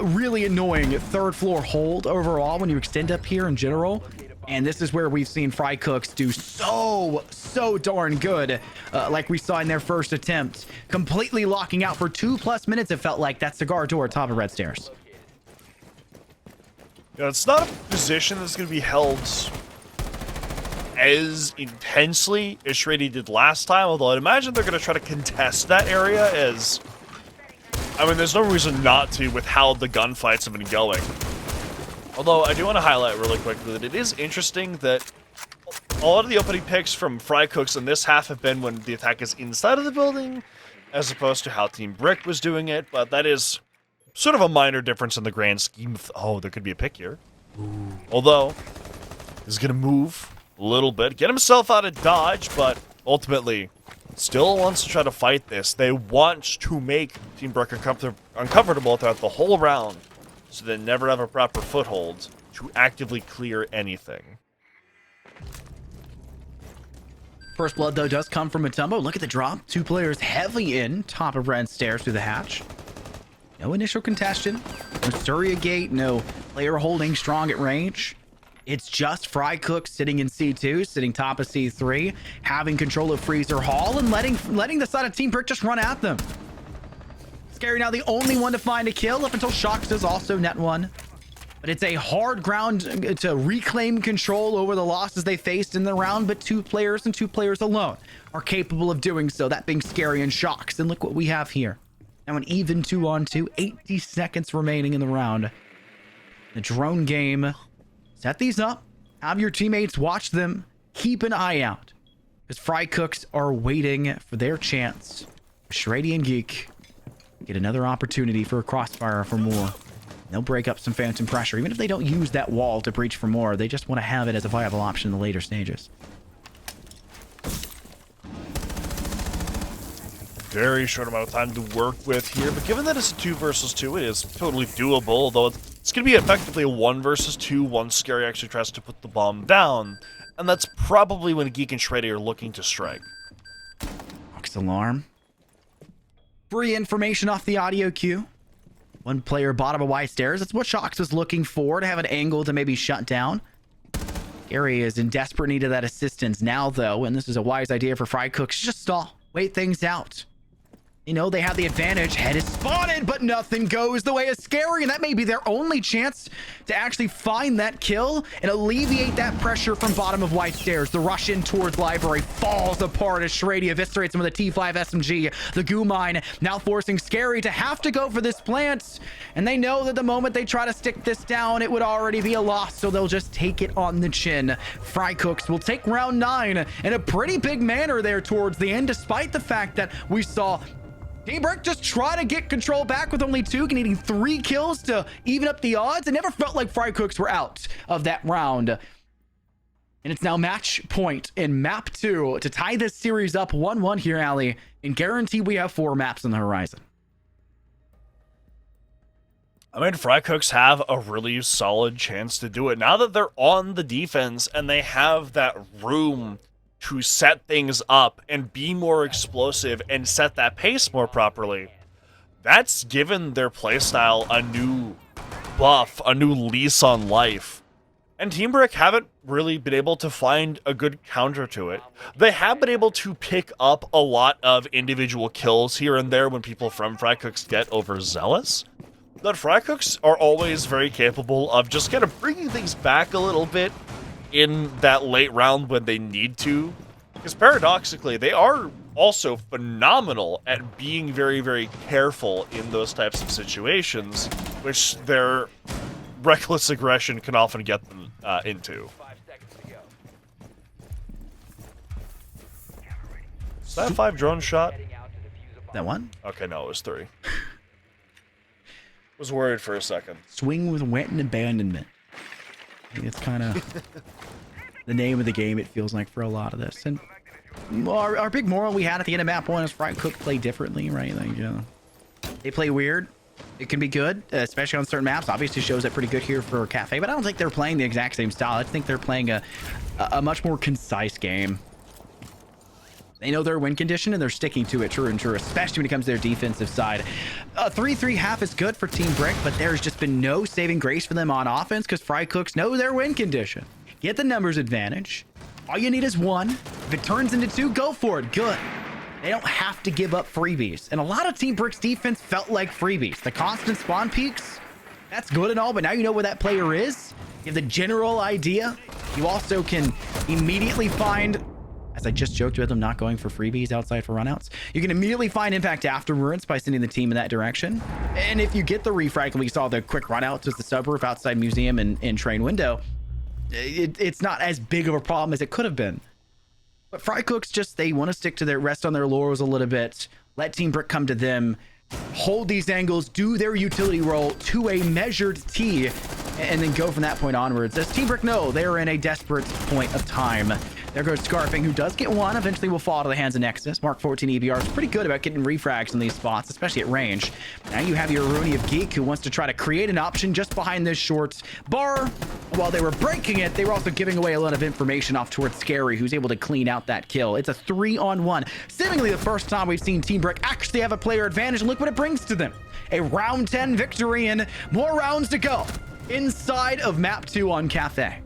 really annoying 3rd floor hold overall when you extend up here in general. And this is where we've seen Frycooks do so darn good, like we saw in their first attempt, completely locking out for 2+ minutes. It felt like that cigar door top of red stairs. Yeah, it's not a position that's going to be held as intensely as Shreddy did last time, although I'd imagine they're going to try to contest that area as... I mean, there's no reason not to with how the gunfights have been going. Although, I do want to highlight really quickly that it is interesting that a lot of the opening picks from Frycooks in this half have been when the attack is inside of the building, as opposed to how Team Brick was doing it, but that is sort of a minor difference in the grand scheme of... Oh, there could be a pick here. Although, he's going to move a little bit, get himself out of dodge, but ultimately still wants to try to fight this. They want to make Team Brick uncomfortable throughout the whole round, so they never have a proper foothold to actively clear anything. First blood, though, does come from Matumbo. Look at the drop. 2 players heavily in, top of red stairs through the hatch. No initial contention, no Surya gate, no player holding strong at range. It's just Frycooks sitting in C2, sitting top of C3, having control of Freezer Hall and letting the side of Team Brick just run at them. Scary now the only one to find a kill up until Shocks does also net 1. But it's a hard ground to reclaim control over the losses they faced in the round, but 2 players and 2 players alone are capable of doing so, that being Scary and Shocks. And look what we have here. Now an even 2-on-2, 80 seconds remaining in the round. The drone game. Set these up, have your teammates watch them, keep an eye out, because Frycooks are waiting for their chance. Shreddy and Geek get another opportunity for a crossfire for more. They'll break up some phantom pressure, even if they don't use that wall to breach for more. They just want to have it as a viable option in the later stages. Very short amount of time to work with here, but given that it's a 2 versus 2, it is totally doable, although it's going to be effectively a 1 versus 2 once Scary actually tries to put the bomb down, and that's probably when Geek and Shreddy are looking to strike. Box alarm. Free information off the audio cue. 1 player bottom of Y stairs. That's what Shocks was looking for, to have an angle to maybe shut down. Scary is in desperate need of that assistance now, though, and this is a wise idea for Frycooks. Just stall. Wait things out. You know, they have the advantage. Head is spotted, but nothing goes the way of Scary, and that may be their only chance to actually find that kill and alleviate that pressure from bottom of White Stairs. The rush in towards Library falls apart as Shrady eviscerates him with a T5 SMG. The goo mine now forcing Scary to have to go for this plant, and they know that the moment they try to stick this down, it would already be a loss, so they'll just take it on the chin. Frycooks will take round 9 in a pretty big manner there towards the end, despite the fact that we saw Team Brick just try to get control back with only 2, needing 3 kills to even up the odds. It never felt like Frycooks were out of that round. And it's now match point in map 2 to tie this series up 1-1 here, Ali, and guarantee we have 4 maps on the horizon. I mean, Frycooks have a really solid chance to do it. Now that they're on the defense and they have that room to set things up and be more explosive and set that pace more properly, that's given their playstyle a new buff, a new lease on life. And Team Brick haven't really been able to find a good counter to it. They have been able to pick up a lot of individual kills here and there when people from Frycooks get overzealous. But Frycooks are always very capable of just kind of bringing things back a little bit in that late round when they need to. Because paradoxically, they are also phenomenal at being very, very careful in those types of situations, which their reckless aggression can often get them into. Is that a 5 drone shot? That one? Okay, no, it was 3. Was worried for a second. Swing with wet and abandonment. It's kind of the name of the game, it feels like, for a lot of this. And our big moral we had at the end of map 1 is Frycooks play differently, right? Like, you know, they play weird. It can be good, especially on certain maps. Obviously shows that pretty good here for Cafe, but I don't think they're playing the exact same style. I think they're playing a much more concise game. They know their win condition and they're sticking to it true and true, especially when it comes to their defensive side. 3-3 half is good for Team Brick, but there's just been no saving grace for them on offense because Frycooks know their win condition. Get the numbers advantage. All you need is 1. If it turns into 2, go for it. Good. They don't have to give up freebies. And a lot of Team Brick's defense felt like freebies. The constant spawn peaks, that's good and all, but now you know where that player is. You have the general idea. You also can immediately find, as I just joked about them not going for freebies outside for runouts, you can immediately find impact afterwards by sending the team in that direction. And if you get the refrag, we saw the quick runout to the subroof outside museum and train window, it's not as big of a problem as it could have been. But Frycooks just, they want to stick to their rest on their laurels a little bit, let Team Brick come to them, hold these angles, do their utility role to a measured T, and then go from that point onwards. As Team Brick know, they are in a desperate point of time. There goes Scarfing, who does get 1. Eventually will fall to the hands of Nexus. Mark 14 EBR is pretty good about getting refrags in these spots, especially at range. Now you have your Rooney of Geek, who wants to try to create an option just behind this short bar. While they were breaking it, they were also giving away a lot of information off towards Scary, who's able to clean out that kill. It's a 3-on-1. Seemingly the first time we've seen Team Brick actually have a player advantage, and look what it brings to them. A round 10 victory and more rounds to go inside of map 2 on Cafe.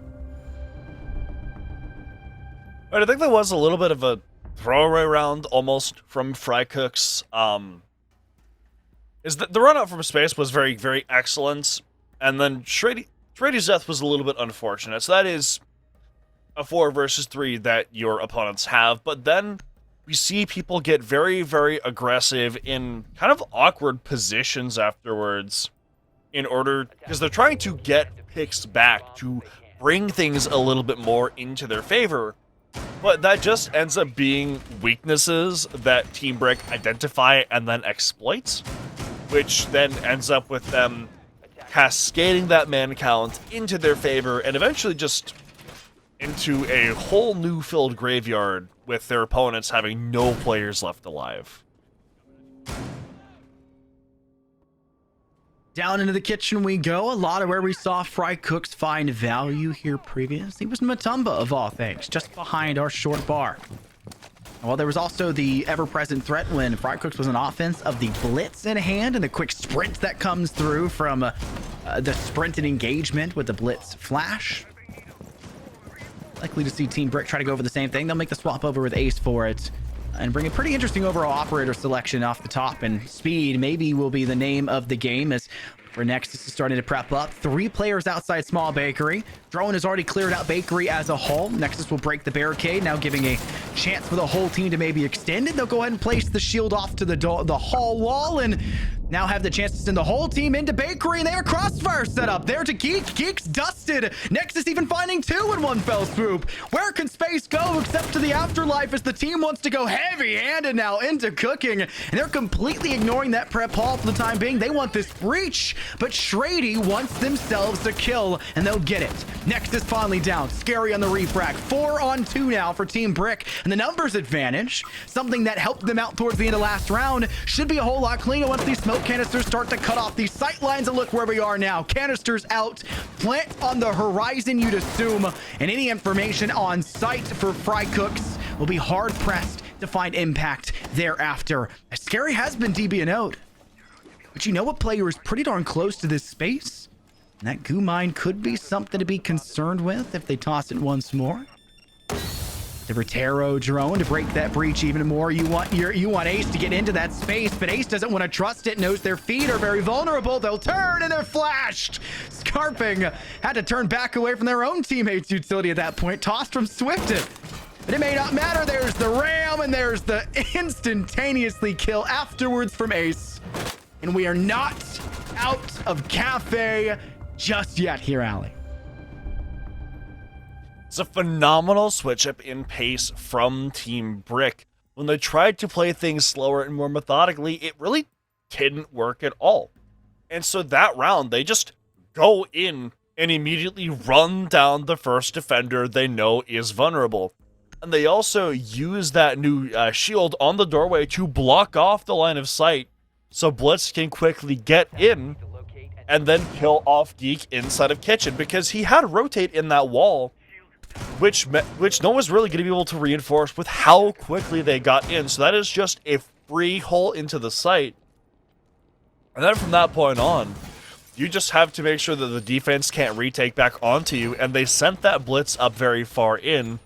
But I think there was a little bit of a throwaway round almost from Frycooks. Is that the run out from space was very, very excellent, and then Shrady's death was a little bit unfortunate. So that is a 4 versus 3 that your opponents have, but then we see people get very, very aggressive in kind of awkward positions afterwards in order, because they're trying to get picks back to bring things a little bit more into their favor. But that just ends up being weaknesses that Team Brick identify and then exploits, which then ends up with them cascading that man count into their favor and eventually just into a whole new filled graveyard with their opponents having no players left alive. Down into the kitchen we go. A lot of where we saw Frycooks find value here previously was Matumba, of all things, just behind our short bar. Well, there was also the ever-present threat when Frycooks was an offense of the Blitz in hand and the quick sprint that comes through from the sprint and engagement with the Blitz flash. Likely to see Team Brick try to go over the same thing. They'll make the swap over with Ace for it. and bring a pretty interesting overall operator selection off the top. And speed maybe will be the name of the game, as for Nexus is starting to prep up. 3 players outside small bakery. Drone has already cleared out bakery as a whole. Nexus will break the barricade, now giving a chance for the whole team to maybe extend it. They'll go ahead and place the shield off to the hall wall, and now have the chance to send the whole team into bakery, and they have a crossfire set up there to Geek. Geek's dusted. Nexus even finding 2 in one fell swoop. Where can space go except to the afterlife, as the team wants to go heavy-handed now into cooking, and they're completely ignoring that prep hall for the time being. They want this breach, but Shrady wants themselves to kill, and they'll get it. Nexus finally down. Scary on the refract. 4 on 2 now for Team Brick, and the numbers advantage, something that helped them out towards the end of last round, should be a whole lot cleaner once these smoke canisters start to cut off these sight lines. And look where we are now. Canisters out, plant on the horizon, you'd assume, and any information on site for Frycooks will be hard pressed to find impact thereafter. Scary has been DB&O'd, but you know what player is pretty darn close to this space? And that goo mine could be something to be concerned with if they toss it once more. The Rotero drone to break that breach even more. You want Ace to get into that space, but Ace doesn't want to trust it, knows their feet are very vulnerable. They'll turn, and they're flashed. Scarping had to turn back away from their own teammate's utility at that point, tossed from Swifted. But it may not matter. There's the ram, and there's the instantaneously kill afterwards from Ace. And we are not out of Cafe just yet here, Ali. It's a phenomenal switch up in pace from Team Brick. When they tried to play things slower and more methodically, it really didn't work at all. And so that round, they just go in and immediately run down the first defender they know is vulnerable. And they also use that new shield on the doorway to block off the line of sight, so Blitz can quickly get in and then kill off Geek inside of Kitchen, because he had rotate in that wall, which no one was really going to be able to reinforce with how quickly they got in. So that is just a free hole into the site. And then from that point on, you just have to make sure that the defense can't retake back onto you, and they sent that Blitz up very far in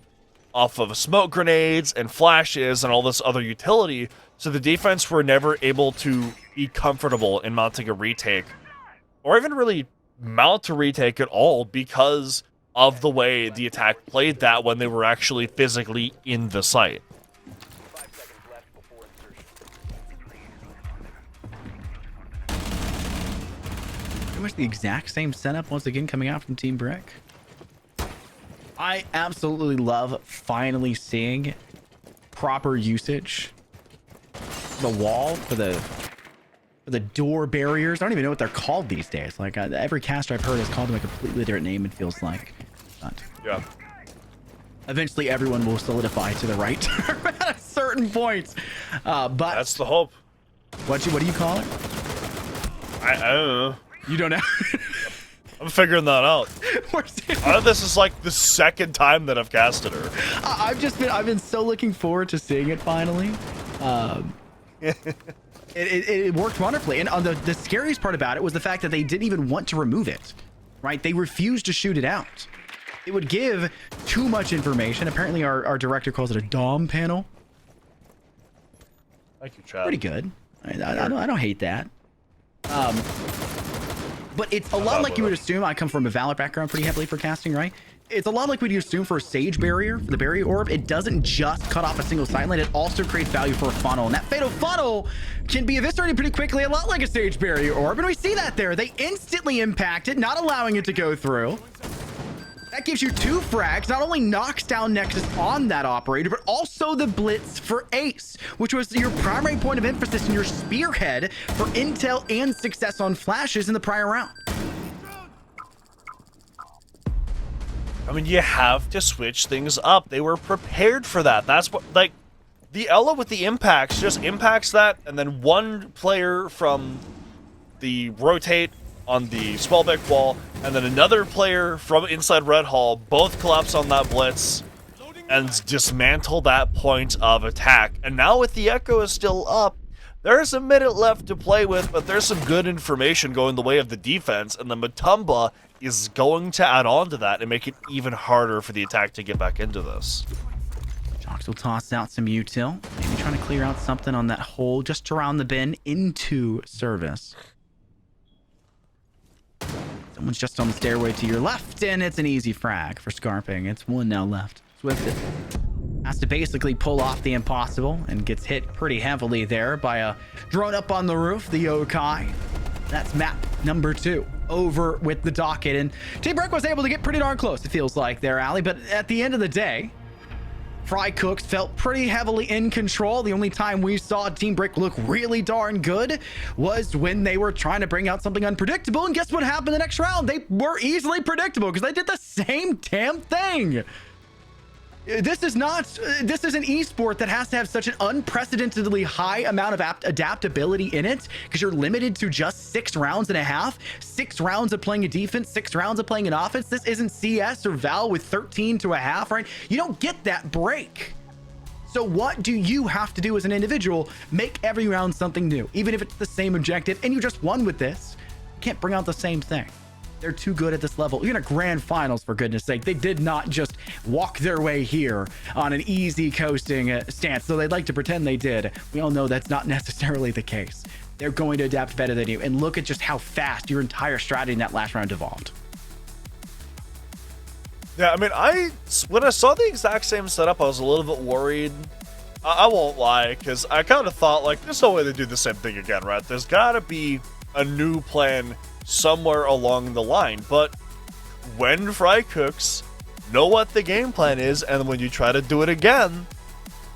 off of smoke grenades and flashes and all this other utility, so the defense were never able to be comfortable in mounting a retake, or even really mount a retake at all, because of the way the attack played that when they were actually physically in the site. Pretty much the exact same setup once again coming out from Team Brick. I absolutely love finally seeing proper usage. The wall for the door barriers. I don't even know what they're called these days. Like every caster I've heard has called them a completely different name, it feels like. But Yeah. eventually everyone will solidify to the right term at a certain point. But That's the hope. what do you call it? I don't know. You don't know. I'm figuring that out. We're This is like the second time that I've casted her. I've been so looking forward to seeing it finally. It worked wonderfully, and the scariest part about it was the fact that they didn't even want to remove it. Right? They refused to shoot it out. It would give too much information. Apparently, our director calls it a DOM panel. Thank you, Chad. Pretty good. I don't hate that. But it's a lot like you would assume. I come from a Valor background pretty heavily for casting, right? It's a lot like what you assume for a Sage barrier, for the barrier orb. It doesn't just cut off a single sight line, it also creates value for a funnel. And that fatal funnel can be eviscerated pretty quickly, a lot like a Sage barrier orb. And we see that there. They instantly impact it, not allowing it to go through. That gives you 2 frags, not only knocks down Nexus on that operator, but also the Blitz for Ace, which was your primary point of emphasis in your spearhead for intel and success on flashes in the prior round. I mean, you have to switch things up. They were prepared for that. That's what, like, the Ella with the impacts just impacts that, and then one player from the rotate on the Spellbeck wall, and then another player from inside Red Hall, both collapse on that Blitz and dismantle that point of attack. And now with the Echo is still up, there's a minute left to play with, but there's some good information going the way of the defense, and the Matumba is going to add on to that and make it even harder for the attack to get back into this. Jox will toss out some util, maybe trying to clear out something on that hole just around the bend into service. Someone's just on the stairway to your left, and it's an easy frag for Scarping. It's one now left. Swifted has to basically pull off the impossible and gets hit pretty heavily there by a drone up on the roof, the Yokai. That's map number 2 over with the docket. And Team Brick was able to get pretty darn close, it feels like there, Ali. But at the end of the day, Frycooks felt pretty heavily in control. The only time we saw Team Brick look really darn good was when they were trying to bring out something unpredictable. And guess what happened the next round? They were easily predictable because they did the same damn thing. This is an esport that has to have such an unprecedentedly high amount of adaptability in it because you're limited to just 6 rounds and a half, 6 rounds of playing a defense, 6 rounds of playing an offense. This isn't CS or Val with 13 to a half, right? You don't get that break. So what do you have to do as an individual? Make every round something new, even if it's the same objective and you just won with this. You can't bring out the same thing. They're too good at this level. You're in a grand finals, for goodness sake. They did not just walk their way here on an easy coasting stance, so they'd like to pretend they did. We all know that's not necessarily the case. They're going to adapt better than you, and look at just how fast your entire strategy in that last round evolved. Yeah, I mean, when I saw the exact same setup, I was a little bit worried. I won't lie, because I kind of thought, like, there's no way they do the same thing again, right? There's got to be a new plan somewhere along the line. But when Frycooks know what the game plan is, and when you try to do it again,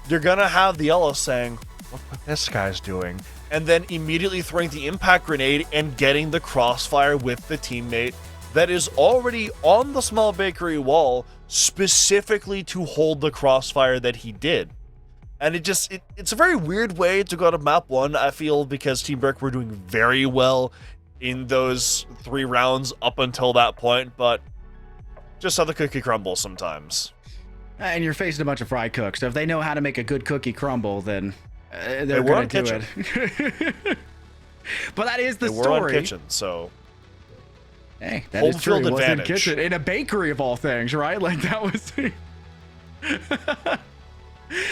you're gonna have the yellow saying, look what this guy's doing, and then immediately throwing the impact grenade and getting the crossfire with the teammate that is already on the small bakery wall specifically to hold the crossfire that he did. And it's a very weird way to go to map 1, I feel, because Team Brick were doing very well in those 3 rounds up until that point, but just how the cookie crumbles sometimes. And you're facing a bunch of Frycooks, so if they know how to make a good cookie crumble, then they're going to do it. But that is the story. They were on kitchen, so hey, that is true. Home field advantage. Kitchen in a bakery of all things, right? Like that was.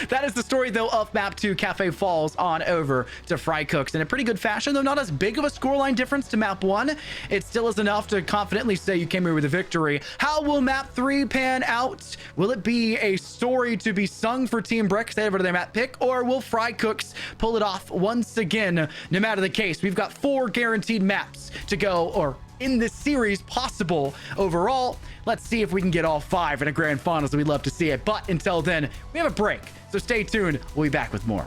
That is the story, though, of map 2, Cafe Falls, on over to Frycooks in a pretty good fashion, though not as big of a scoreline difference to map 1. It still is enough to confidently say you came here with a victory. How will map 3 pan out? Will it be a story to be sung for Team Brick, say over to their map pick, or will Frycooks pull it off once again? No matter the case, we've got 4 guaranteed maps to go, or in this series possible overall. Let's see if we can get all 5 in a grand finals. We'd love to see it. But until then, we have a break. So stay tuned. We'll be back with more.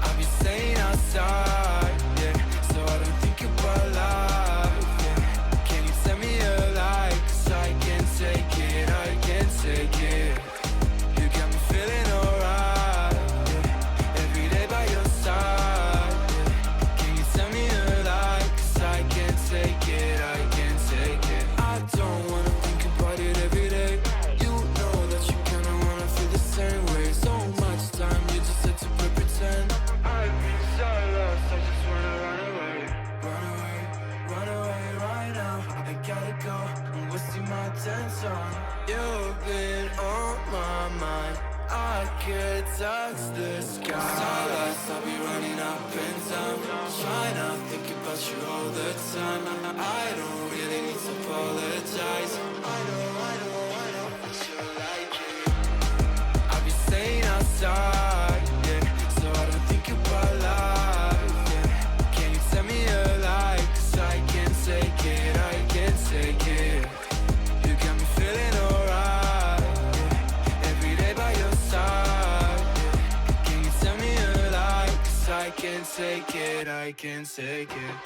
I'll be staying outside, yeah, so I don't think about life, yeah. Can you send me a like, 'cause I can't take it, I can't take it. You got me feeling alright, yeah. Every day by your side, yeah. Can you send me a like, 'cause I can't take it, I can't take it. I don't wanna think about it every day. You know that you kinda wanna feel the same way. So much time, you just had to pretend. I've been so lost, I just wanna run away. Run away, run away right now. I gotta go, I'm wasting my attention. You've been on my mind, I could touch the sky. So lost, I'll be running up and down, trying to think about you all the time. I don't really need to apologize. I know, but you like it. I'll be staying outside, yeah, so I don't think about life, yeah. Can you tell me a lie, 'cause I can't take it, I can't take it. You got me feeling alright, yeah. Every day by your side, yeah. Can you tell me a lie, 'cause I can't take it, I can't take it.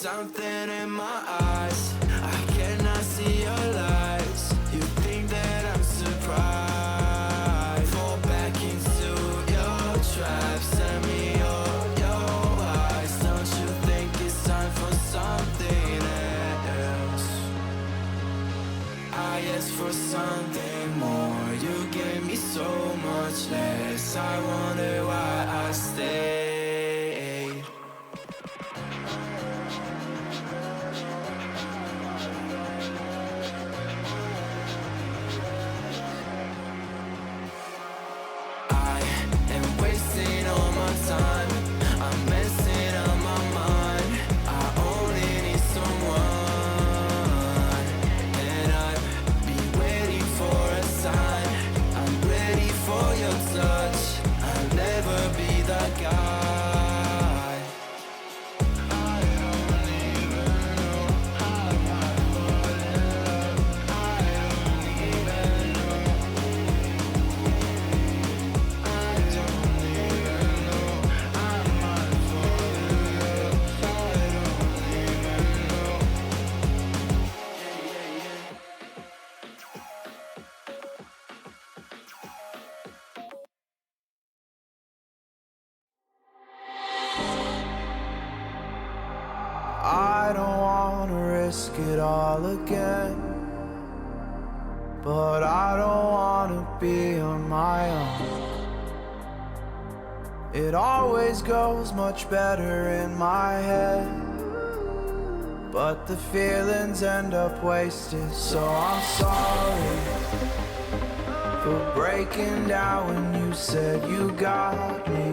something in my eyes. I cannot see your lies. You think that I'm surprised. Fall back into your trap. Send me your eyes. Don't you think it's time for something else? I asked for something more. You gave me so much less. I wonder why I stayed. I am wasting all my time. I'm messing up my mind. I only need someone, and I've been waiting for a sign. I'm ready for your touch. I'll never be that guy. I don't even know how I fall in love. I don't even know. I don't even know. I might fall in love. I don't even know. I don't wanna risk it all again, but I don't wanna be on my own. It always goes much better in my head, but the feelings end up wasted. So I'm sorry for breaking down when you said you got me.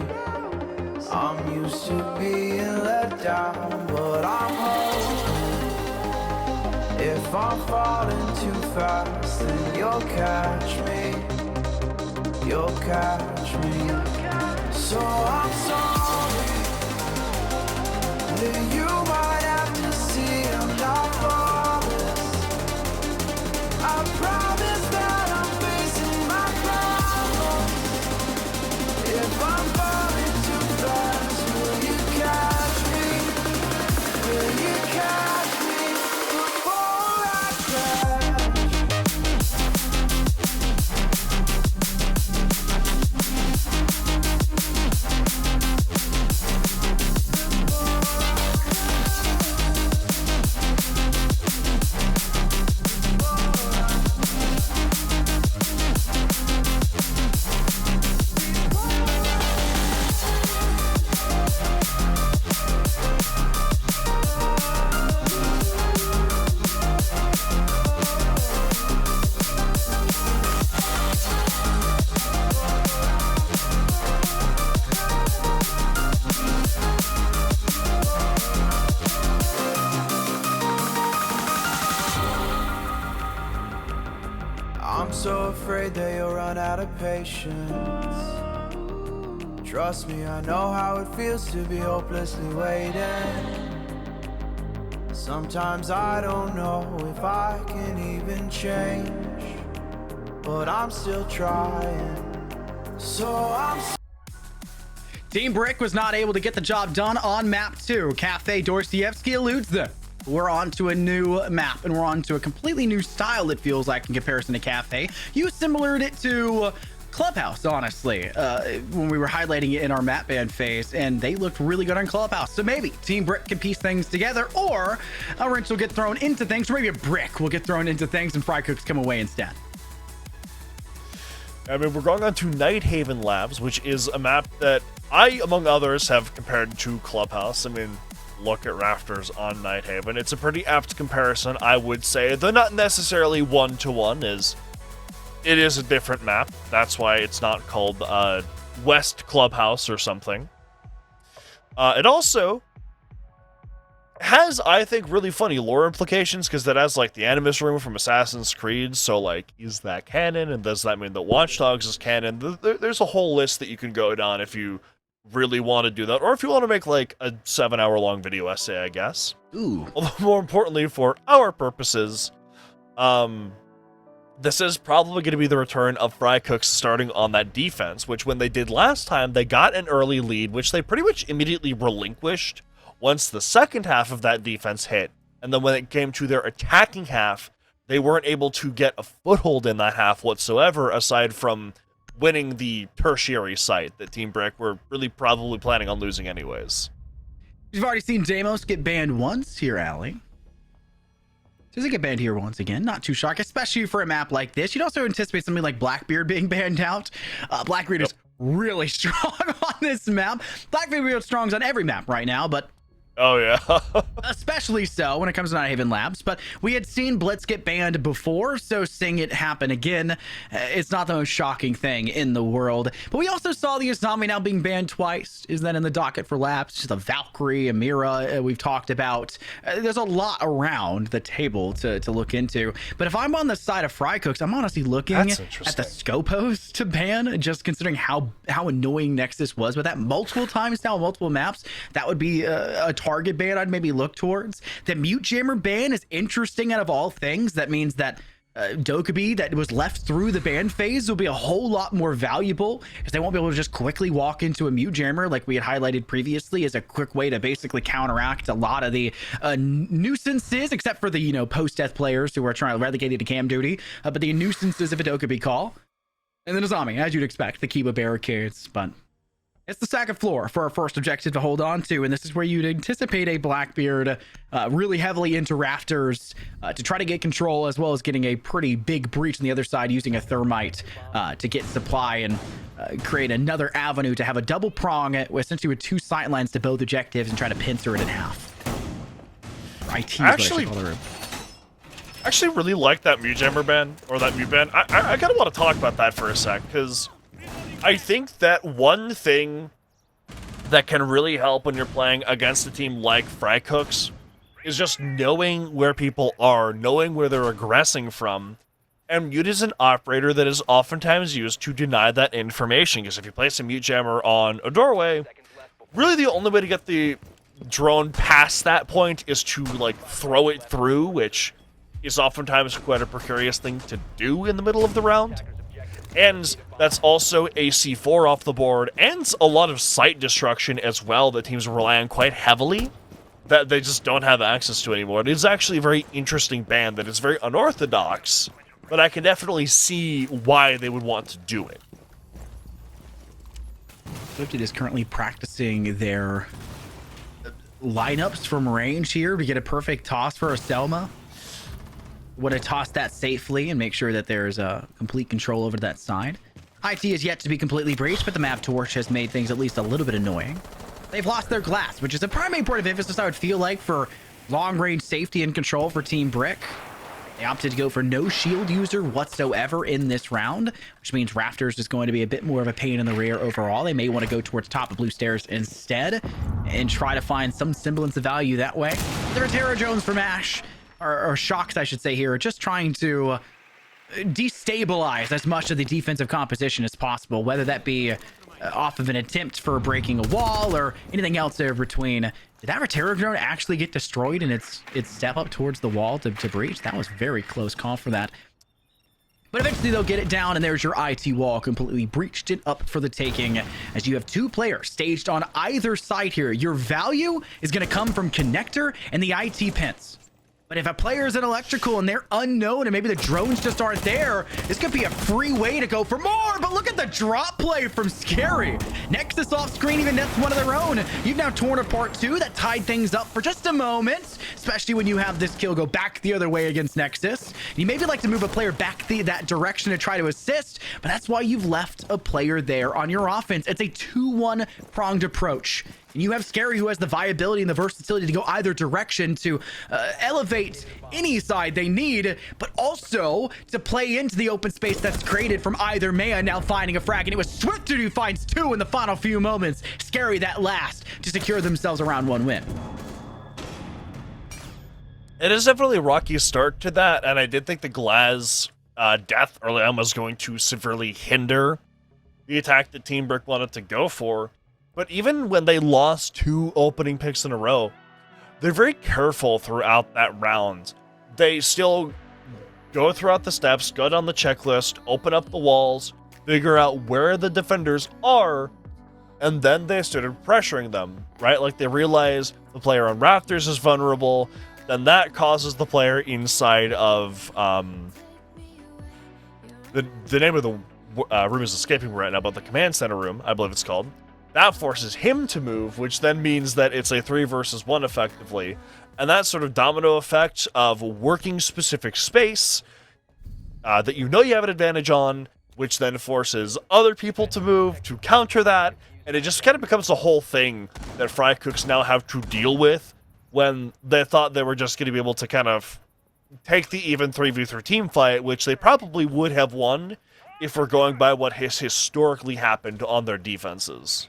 I'm used to being let down, but I'm hoping if I'm falling too fast, then you'll catch me. You'll catch me. So I'm sorry that you might have to see I'm not flawless. I promise that I'm facing my problems. If I'm falling too fast, will you catch me? Will you catch me before I crash? I'm so afraid that you'll run out of patience. Trust me, I know how it feels to be hopelessly waiting. Sometimes I don't know if I can even change, but I'm still trying. So I'm Team Brick was not able to get the job done on map 2. Cafe Dostoevsky eludes them. We're on to a new map, and we're on to a completely new style, it feels like, in comparison to Cafe. You similared it to Clubhouse, honestly, when we were highlighting it in our map band phase, and they looked really good on Clubhouse. So maybe Team Brick can piece things together, or a wrench will get thrown into things, or maybe a brick will get thrown into things, and Frycooks come away instead. I mean, we're going on to Nighthaven Labs, which is a map that I, among others, have compared to Clubhouse. I mean, look at Rafters on Nighthaven. It's a pretty apt comparison, I would say, though not necessarily one-to-one, as it is a different map. That's why it's not called West Clubhouse or something. It also has, I think, really funny lore implications, because that has, like, the Animus room from Assassin's Creed, so, like, is that canon, and does that mean that Watch Dogs is canon? There's a whole list that you can go down if you really want to do that, or if you want to make, like, a 7-hour-long video essay, I guess. Ooh. Although, more importantly, for our purposes, this is probably going to be the return of Frycooks starting on that defense, which when they did last time, they got an early lead, which they pretty much immediately relinquished once the second half of that defense hit, and then when it came to their attacking half, they weren't able to get a foothold in that half whatsoever, aside from winning the tertiary site that Team Brick were really probably planning on losing anyways. You've already seen Deimos get banned once here, Allie. Does he get banned here once again? Not too shocked, especially for a map like this. You'd also anticipate something like Blackbeard being banned out. Blackbeard is really strong on this map. Blackbeard is strong on every map right now, but Oh, yeah. especially so when it comes to Night Haven Labs. But we had seen Blitz get banned before, so seeing it happen again, it's not the most shocking thing in the world. But we also saw the Asami now being banned twice. Is that in the docket for Labs? Just a Valkyrie, Amira, we've talked about. There's a lot around the table to look into. But if I'm on the side of Frycooks, I'm honestly looking at the Scopos to ban, just considering how annoying Nexus was with that multiple times now, multiple maps. That would be a target ban I'd maybe look towards. The Mute Jammer ban is interesting out of all things. That means that Dokkaebi that was left through the ban phase will be a whole lot more valuable, because they won't be able to just quickly walk into a Mute Jammer like we had highlighted previously as a quick way to basically counteract a lot of the nuisances, except for the post-death players who are trying to relegate it to cam duty, but the nuisances of a Dokkaebi call. And then Azami, as you'd expect, the Kiba barricades, but it's the second floor for our first objective to hold on to, and this is where you'd anticipate a Blackbeard really heavily into rafters to try to get control, as well as getting a pretty big breach on the other side using a thermite to get supply and create another avenue to have a double prong essentially with two sight lines to both objectives and try to pincer it in half. IT Actually really like that Mute Jammer ban, or that Mute ban. I kind of want to talk about that for a sec, because I think that one thing that can really help when you're playing against a team like Frycooks is just knowing where people are, knowing where they're aggressing from. And Mute is an operator that is oftentimes used to deny that information, because if you place a Mute Jammer on a doorway, really the only way to get the drone past that point is to throw it through, which is oftentimes quite a precarious thing to do in the middle of the round. And that's also a C4 off the board, and a lot of site destruction as well that teams rely on quite heavily, that they just don't have access to anymore. It is actually a very interesting ban that is very unorthodox, but I can definitely see why they would want to do it. Lifted is currently practicing their lineups from range here to get a perfect toss for a Selma. Would have tossed that safely and make sure that there's complete control over that side. IT is yet to be completely breached, but the map torch has made things at least a little bit annoying. They've lost their glass, which is a primary point of emphasis, I would feel like, for long-range safety and control for Team Brick. They opted to go for no shield user whatsoever in this round, which means Rafters is going to be a bit more of a pain in the rear overall. They may want to go towards top of blue stairs instead and try to find some semblance of value that way. There are Terra Jones from Ash. Or Shocks, I should say here, just trying to destabilize as much of the defensive composition as possible, whether that be off of an attempt for breaking a wall or anything else there between. Did that Terror drone actually get destroyed in its step up towards the wall to breach? That was very close call for that. But eventually they'll get it down, and there's your IT wall completely breached it up for the taking, as you have two players staged on either side here. Your value is going to come from connector and the IT pins. But if a player is an electrical and they're unknown and maybe the drones just aren't there, this could be a free way to go for more. But look at the drop play from Scary. Nexus off screen even nets one of their own. You've now torn apart two. That tied things up for just a moment, especially when you have this kill go back the other way against Nexus. You maybe like to move a player back that direction to try to assist, but that's why you've left a player there on your offense. It's a 2-1 pronged approach. And you have Scary, who has the viability and the versatility to go either direction to elevate any side they need, but also to play into the open space that's created from either man now finding a frag. And it was Swifted who finds two in the final few moments. Scary that last to secure themselves a round one win. It is definitely a rocky start to that, and I did think the Glaz death early on was going to severely hinder the attack that Team Brick wanted to go for. But even when they lost 2 opening picks in a row, they're very careful throughout that round. They still go throughout the steps, go down the checklist, open up the walls, figure out where the defenders are, and then they started pressuring them, right? Like they realize the player on Raptors is vulnerable, then that causes the player inside of the name of the room is escaping me right now, but the command center room, I believe it's called. That forces him to move, which then means that it's a 3 versus 1 effectively. And that sort of domino effect of working specific space that you know you have an advantage on, which then forces other people to move to counter that, and it just kind of becomes a whole thing that Frycooks now have to deal with when they thought they were just going to be able to kind of take the even 3v3 team fight, which they probably would have won if we're going by what has historically happened on their defenses.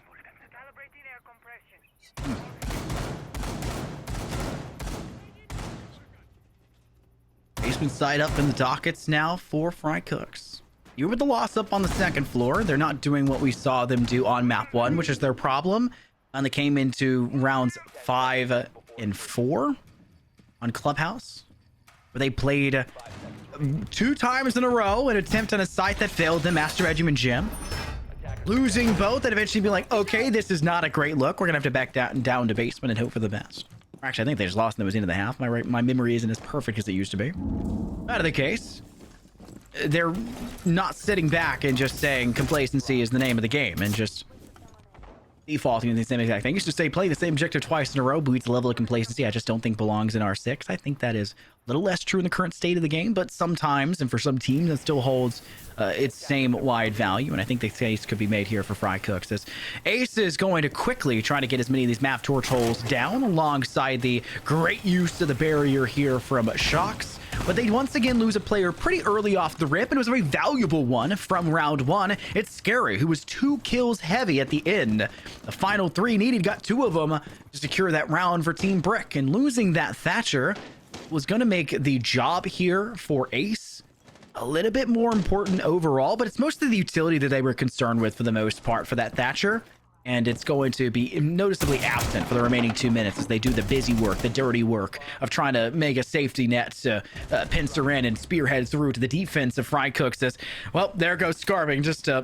Basement side up in the dockets now for Frycooks. You with the loss up on the second floor. They're not doing what we saw them do on map 1, which is their problem. And they came into rounds 5 and 4 on Clubhouse, where they played 2 times in a row an attempt on a site that failed them, Master Regimen Gym. Losing both and eventually be like, okay, this is not a great look. We're going to have to back down to basement and hope for the best. Actually, I think they just lost and it was into the half. My memory isn't as perfect as it used to be. Out of the case, they're not sitting back and just saying complacency is the name of the game and just defaulting to the same exact thing. I used to say play the same objective twice in a row boosts the level of complacency I just don't think belongs in R6. I think that is a little less true in the current state of the game, but sometimes, and for some teams, it still holds its same wide value, and I think the case could be made here for Frycooks, as Ace is going to quickly try to get as many of these map torch holes down alongside the great use of the barrier here from Shocks. But they once again lose a player pretty early off the rip, and it was a very valuable one from round 1. It's Scary, who was 2 kills heavy at the end. The final 3 needed, got 2 of them to secure that round for Team Brick, and losing that Thatcher was going to make the job here for Ace a little bit more important overall, but it's mostly the utility that they were concerned with for the most part for that Thatcher. And it's going to be noticeably absent for the remaining 2 minutes as they do the busy work, the dirty work of trying to make a safety net to pincer in and spearhead through to the defense of Frycooks. As well, there goes Scarving just to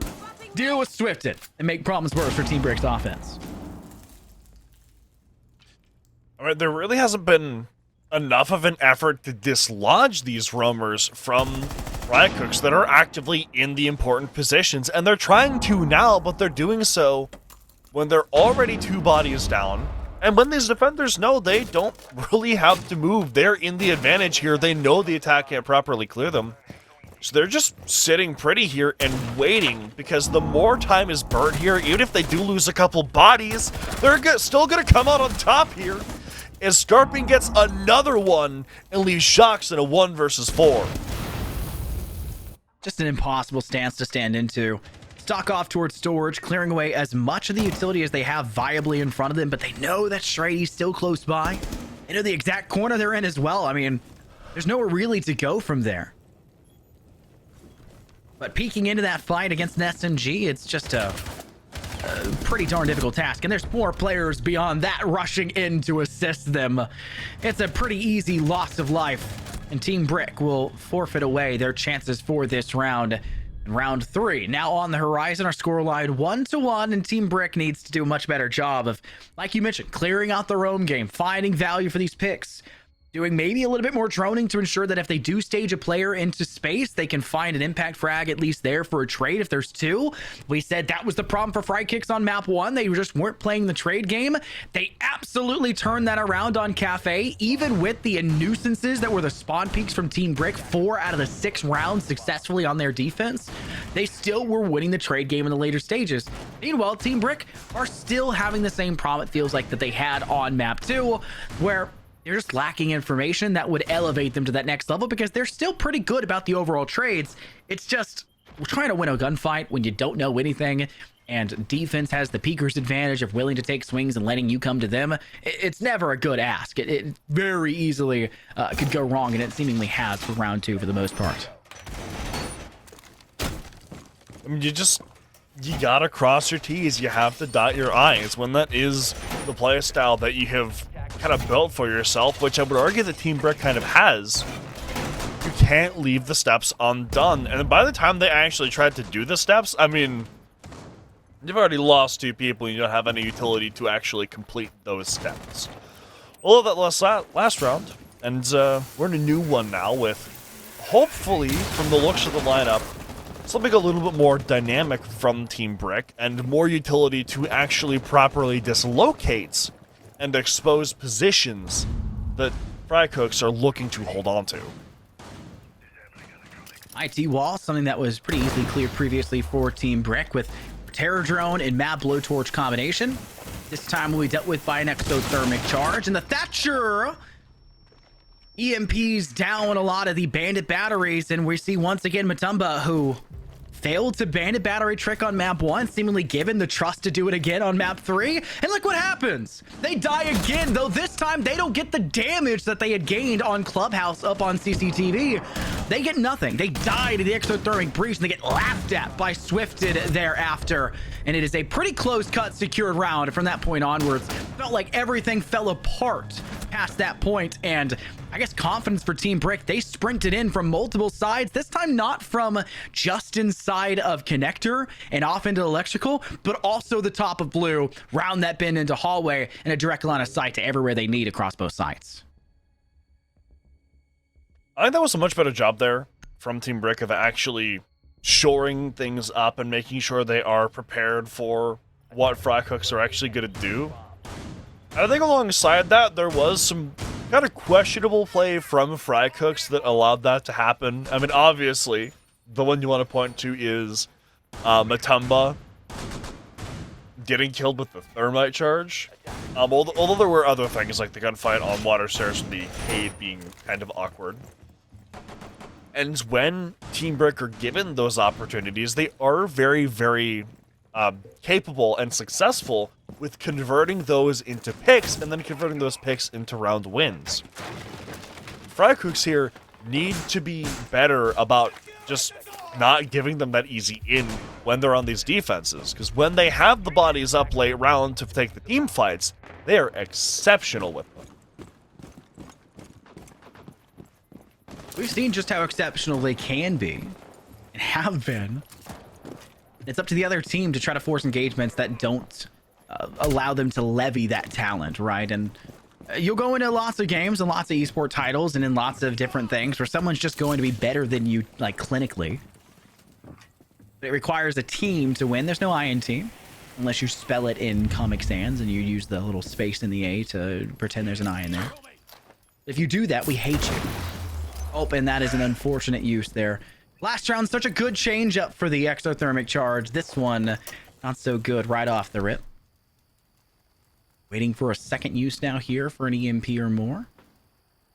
deal with Swifted and make problems worse for Team Brick's offense. All right, there really hasn't been enough of an effort to dislodge these roamers from Frycooks that are actively in the important positions, and they're trying to now, but they're doing so when they're already 2 bodies down, and when these defenders know they don't really have to move. They're in the advantage here. They know the attack can't properly clear them. So they're just sitting pretty here and waiting, because the more time is burnt here, even if they do lose a couple bodies, they're still going to come out on top here. As Scarping gets another one and leaves Shocks in a 1 versus 4. Just an impossible stance to stand into. Stock off towards storage, clearing away as much of the utility as they have viably in front of them, but they know that Strady's still close by. They know the exact corner they're in as well. I mean, there's nowhere really to go from there. But peeking into that fight against an SMG, it's just a pretty darn difficult task. And there's more players beyond that rushing in to assist them. It's a pretty easy loss of life. And Team Brick will forfeit away their chances for this round. In round 3, now on the horizon, our scoreline 1-1, and Team Brick needs to do a much better job of, like you mentioned, clearing out their own game, finding value for these picks, doing maybe a little bit more droning to ensure that if they do stage a player into space, they can find an impact frag at least there for a trade if there's 2. We said that was the problem for Frycooks on map 1. They just weren't playing the trade game. They absolutely turned that around on Cafe, even with the nuisances that were the spawn peaks from Team Brick. 4 out of the 6 rounds successfully on their defense. They still were winning the trade game in the later stages. Meanwhile, Team Brick are still having the same problem, it feels like, that they had on map 2, where they're just lacking information that would elevate them to that next level, because they're still pretty good about the overall trades. It's just, we're trying to win a gunfight when you don't know anything, and defense has the peeker's advantage of willing to take swings and letting you come to them. It's never a good ask. It very easily could go wrong, and it seemingly has for round 2 for the most part. I mean, you gotta cross your T's, you have to dot your I's when that is the play style that you have kind of built for yourself, which I would argue the Team Brick kind of has. You can't leave the steps undone, and by the time they actually tried to do the steps, I mean, You've already lost 2 people, and you don't have any utility to actually complete those steps. All of that last round, and we're in a new one now with, hopefully, from the looks of the lineup, something a little bit more dynamic from Team Brick, and more utility to actually properly dislocate and expose positions that Frycooks are looking to hold on to. IT wall, something that was pretty easily cleared previously for Team Brick with Terror Drone and Mad Blowtorch combination. This time will be dealt with by an exothermic charge, and the Thatcher EMPs down a lot of the bandit batteries, and we see once again Matumba, who failed to bandit battery trick on map 1, seemingly given the trust to do it again on map 3, and look what happens. They die again, though this time they don't get the damage that they had gained on Clubhouse up on CCTV. They get nothing. They die to the exothermic breach, and they get laughed at by Swifted thereafter. And it is a pretty close cut secured round. And from that point onwards, felt like everything fell apart past that point. And I guess confidence for Team Brick. They sprinted in from multiple sides, this time not from just inside of connector and off into electrical, but also the top of blue, round that bend into hallway, and a direct line of sight to everywhere they need across both sites. I think that was a much better job there from Team Brick of actually shoring things up and making sure they are prepared for what Frycooks are actually going to do. I think alongside that, there was some kind of questionable play from Frycooks that allowed that to happen. I mean, obviously, the one you want to point to is Matumba getting killed with the thermite charge. Although there were other things like the gunfight on water stairs and the cave being kind of awkward. And when Team Brick are given those opportunities, they are very, very capable and successful with converting those into picks and then converting those picks into round wins. Frycooks here need to be better about just not giving them that easy in when they're on these defenses, because when they have the bodies up late round to take the team fights, they are exceptional with them. We've seen just how exceptional they can be and have been. It's up to the other team to try to force engagements that don't allow them to levy that talent, right? And you'll go into lots of games and lots of esport titles and in lots of different things where someone's just going to be better than you, like, clinically. But it requires a team to win. There's no I in team, unless you spell it in Comic Sans and you use the little space in the A to pretend there's an I in there. If you do that, we hate you. Oh, and that is an unfortunate use there. Last round, such a good change up for the exothermic charge. This one, not so good right off the rip. Waiting for a second use now here for an EMP or more.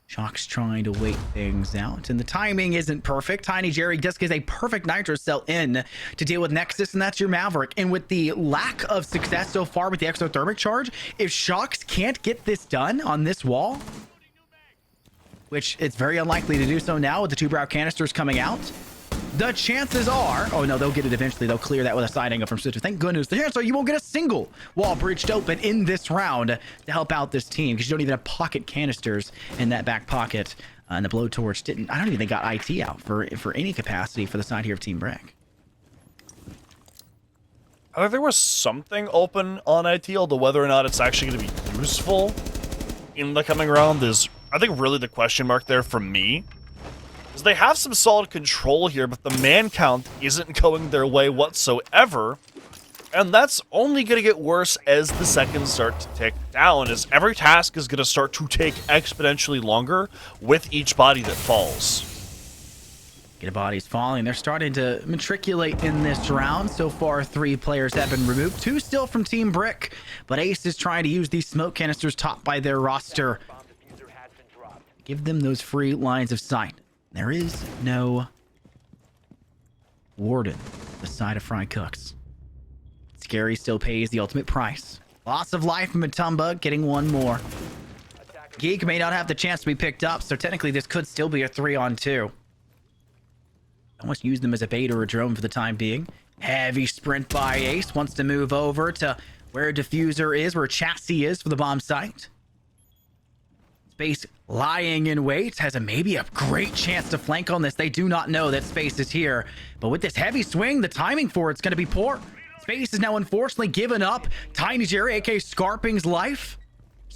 Shock's trying to wait things out, and the timing isn't perfect. Tiny Jerry just gets a perfect nitro cell in to deal with Nexus, and that's your Maverick. And with the lack of success so far with the exothermic charge, if Shocks can't get this done on this wall, which it's very unlikely to do so now with the 2 brow canisters coming out, the chances are, oh no, they'll get it eventually. They'll clear that with a side angle from Sister. Thank goodness. The chances are you won't get a single wall breached open in this round to help out this team, because you don't even have pocket canisters in that back pocket. And the blowtorch didn't, I don't even think got IT out for any capacity for the side here of Team Brick. I think there was something open on IT, although whether or not it's actually going to be useful in the coming round is, I think, really the question mark there for me. Because they have some solid control here, but the man count isn't going their way whatsoever. And that's only going to get worse as the seconds start to tick down, as every task is going to start to take exponentially longer with each body that falls. Get bodies falling. They're starting to matriculate in this round. So far, 3 players have been removed. 2 still from Team Brick. But Ace is trying to use these smoke canisters topped by their roster. Give them those free lines of sight. There is no Warden beside of Frycooks. Scary still pays the ultimate price. Loss of life from Matumba, getting 1 more. Geek may not have the chance to be picked up, so technically this could still be a 3-on-2. Almost use them as a bait or a drone for the time being. Heavy sprint by Ace. Wants to move over to where Diffuser is, where Chassis is for the bomb site. Space lying in wait. Has maybe a great chance to flank on this. They do not know that Space is here. But with this heavy swing, the timing for it's going to be poor. Space is now unfortunately given up. Tiny Jerry, aka Scarping's life.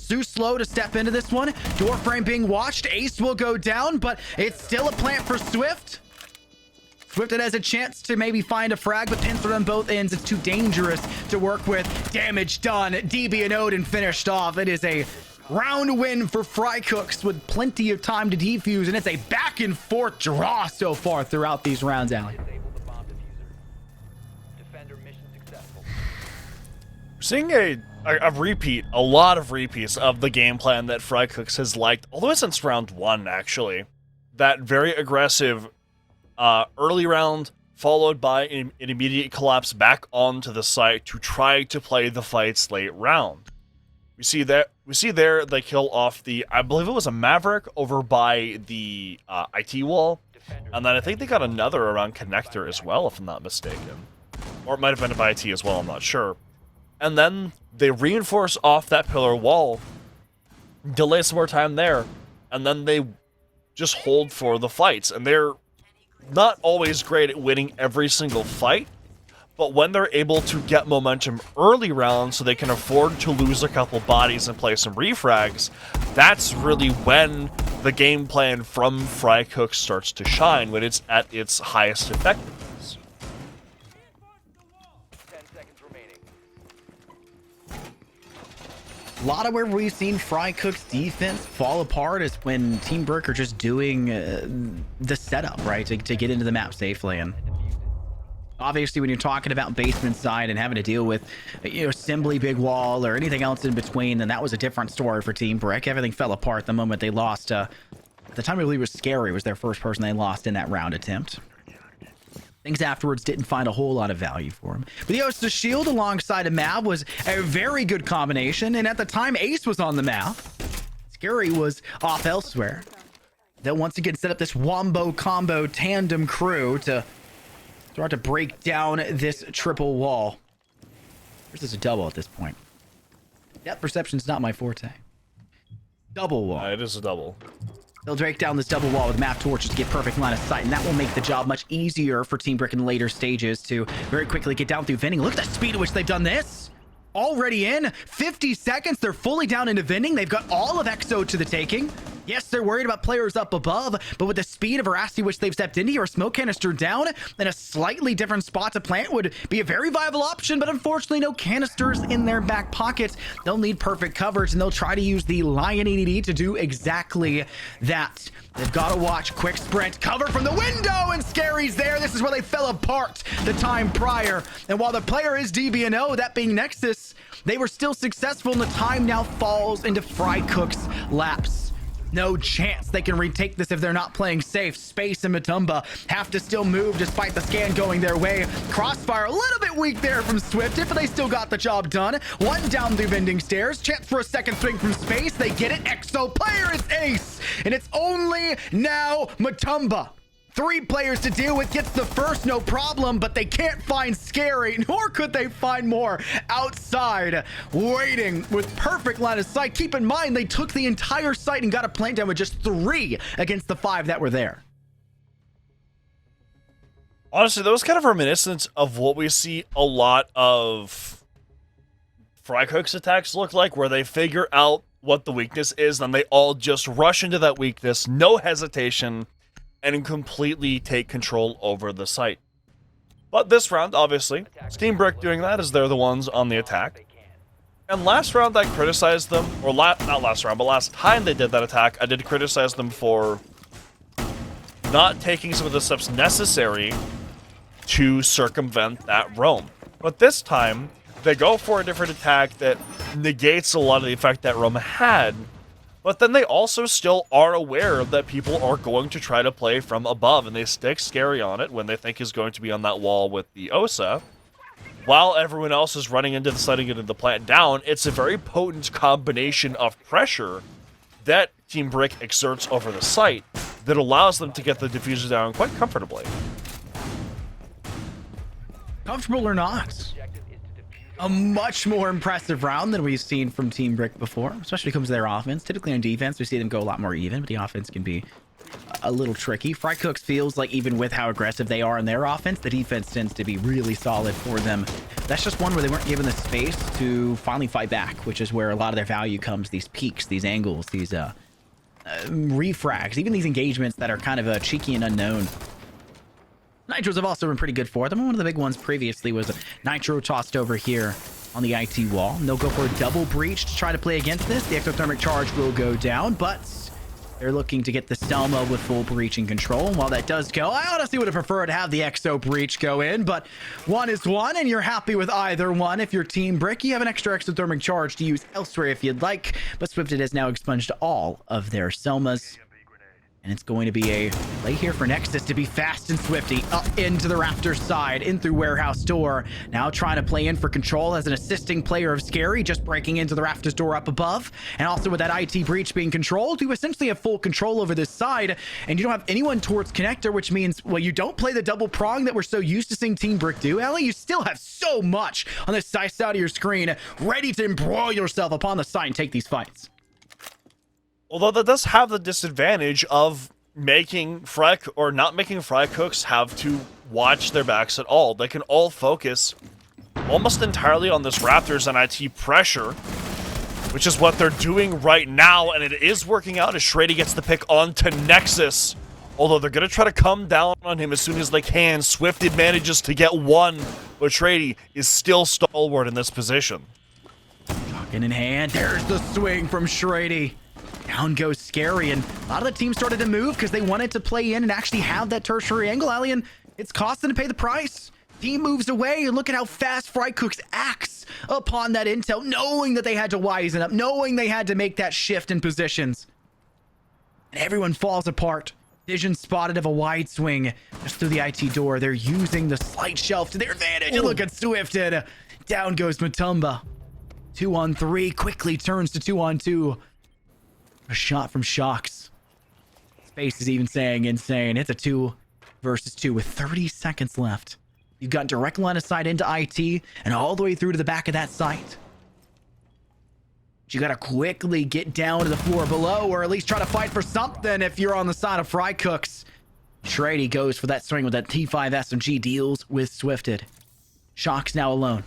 Too slow to step into this one. Door frame being watched. Ace will go down, but it's still a plant for Swift. Swift has a chance to maybe find a frag, but pincer on both ends. It's too dangerous to work with. Damage done. DB and Odin finished off. It is a round win for Frycooks with plenty of time to defuse, and it's a back and forth draw so far throughout these rounds, Allie. We're seeing a repeat, a lot of repeats of the game plan that Frycooks has liked, all the way since round 1, actually. That very aggressive early round, followed by an immediate collapse back onto the site to try to play the fights late round. We see there they kill off the, I believe it was a Maverick over by the IT wall, and then I think they got another around connector as well, if I'm not mistaken. Or it might have been by IT as well, I'm not sure. And then they reinforce off that pillar wall, delay some more time there, and then they just hold for the fights. And they're not always great at winning every single fight, but when they're able to get momentum early rounds so they can afford to lose a couple bodies and play some refrags, that's really when the game plan from Frycooks starts to shine, when it's at its highest effectiveness. A lot of where we've seen Frycooks' defense fall apart is when Team Brick are just doing the setup, right, to get into the map safely. And obviously, when you're talking about basement side and having to deal with, assembly big wall or anything else in between, then that was a different story for Team Brick. Everything fell apart the moment they lost. At the time, I believe it was Scary was their first person they lost in that round attempt. Things afterwards didn't find a whole lot of value for him. But the Osta Shield alongside of Mav was a very good combination, and at the time, Ace was on the map. Scary was off elsewhere. They'll once again set up this wombo combo tandem crew to start to break down this triple wall. This is a double at this point. Depth perception's not my forte. Double wall. It is a double. They'll break down this double wall with map torches to get perfect line of sight, and that will make the job much easier for Team Brick in later stages to very quickly get down through vending. Look at the speed at which they've done this. Already in 50 seconds, they're fully down into vending. They've got all of EXO to the taking. Yes, they're worried about players up above, but with the speed of Veracity which they've stepped into, your smoke canister down, and a slightly different spot to plant would be a very viable option, but unfortunately no canisters in their back pockets. They'll need perfect coverage, and they'll try to use the Lion EDD to do exactly that. They've got to watch. Quick sprint, cover from the window, and Scary's there. This is where they fell apart the time prior. And while the player is DBNO, that being Nexus, they were still successful, and the time now falls into Frycooks' laps. No chance they can retake this if they're not playing safe. Space and Matumba have to still move despite the scan going their way. Crossfire a little bit weak there from Swift, but they still got the job done. One down through vending stairs. Chance for a second swing from Space. They get it. EXO player is Ace. And it's only now Matumba. 3 players to deal with, gets the first, no problem, but they can't find Scary, nor could they find more outside, waiting with perfect line of sight. Keep in mind, they took the entire site and got a plant down with just 3 against the 5 that were there. Honestly, that was kind of reminiscent of what we see a lot of Frycooks attacks look like, where they figure out what the weakness is, then they all just rush into that weakness, no hesitation, and completely take control over the site. But this round, obviously, Team Brick doing that as they're the ones on the attack. And last round I criticized them, or not last round, but last time they did that attack, I did criticize them for not taking some of the steps necessary to circumvent that roam. But this time, they go for a different attack that negates a lot of the effect that roam had, but then they also still are aware that people are going to try to play from above, and they stick Scary on it when they think he's going to be on that wall with the Osa. While everyone else is running into the site and getting the plant down, it's a very potent combination of pressure that Team Brick exerts over the site that allows them to get the diffuser down quite comfortably. Comfortable or not, a much more impressive round than we've seen from Team Brick before, especially when it comes to their offense. Typically on defense, we see them go a lot more even, but the offense can be a little tricky. Frycooks feels like even with how aggressive they are in their offense, the defense tends to be really solid for them that's just one where they weren't given the space to finally fight back, which is where a lot of their value comes. These peaks, these angles, these refrags, even these engagements that are kind of cheeky and unknown. Nitros have also been pretty good for them. One of the big ones previously was Nitro tossed over here on the IT wall. And they'll go for a double breach to try to play against this. The exothermic charge will go down, but they're looking to get the Selma with full breach in control. And while that does go, I honestly would have preferred to have the Exo breach go in, but one is one, and you're happy with either one. If you're Team Brick, you have an extra exothermic charge to use elsewhere if you'd like, but Swifted has now expunged all of their Selmas. And it's going to be a play here for Nexus to be fast and swifty up into the Raptors side, in through warehouse door. Now trying to play in for control as an assisting player of Scary, just breaking into the Raptors door up above. And also with that IT breach being controlled, you essentially have full control over this side, and you don't have anyone towards connector, which means, well, you don't play the double prong that we're so used to seeing Team Brick do. Ellie, you still have so much on the side of your screen, ready to embroil yourself upon the side and take these fights. Although that does have the disadvantage of making not making Frycooks have to watch their backs at all. They can all focus almost entirely on this Raptors and IT pressure, which is what they're doing right now, and it is working out as Shrady gets the pick onto Nexus. Although they're going to try to come down on him as soon as they can. Swifted manages to get one, but Shrady is still stalwart in this position. Shotgun in hand. There's the swing from Shrady. Down goes Scary, and a lot of the team started to move because they wanted to play in and actually have that tertiary angle, Alien. It's costing to pay the price. Team moves away, and look at how fast Frycooks acts upon that intel, knowing that they had to wisen up, knowing they had to make that shift in positions. And everyone falls apart. Vision spotted of a wide swing just through the IT door. They're using the slight shelf to their advantage. And look at Swifted. Down goes Matumba. 2-on-3 quickly turns to 2-on-2. A shot from Shocks. Space is even saying insane. It's a 2 versus 2 with 30 seconds left. You've got direct line of sight into IT and all the way through to the back of that site. But you gotta quickly get down to the floor below, or at least try to fight for something if you're on the side of Frycooks. Shrady goes for that swing with that T5 SMG, deals with Swifted. Shocks now alone.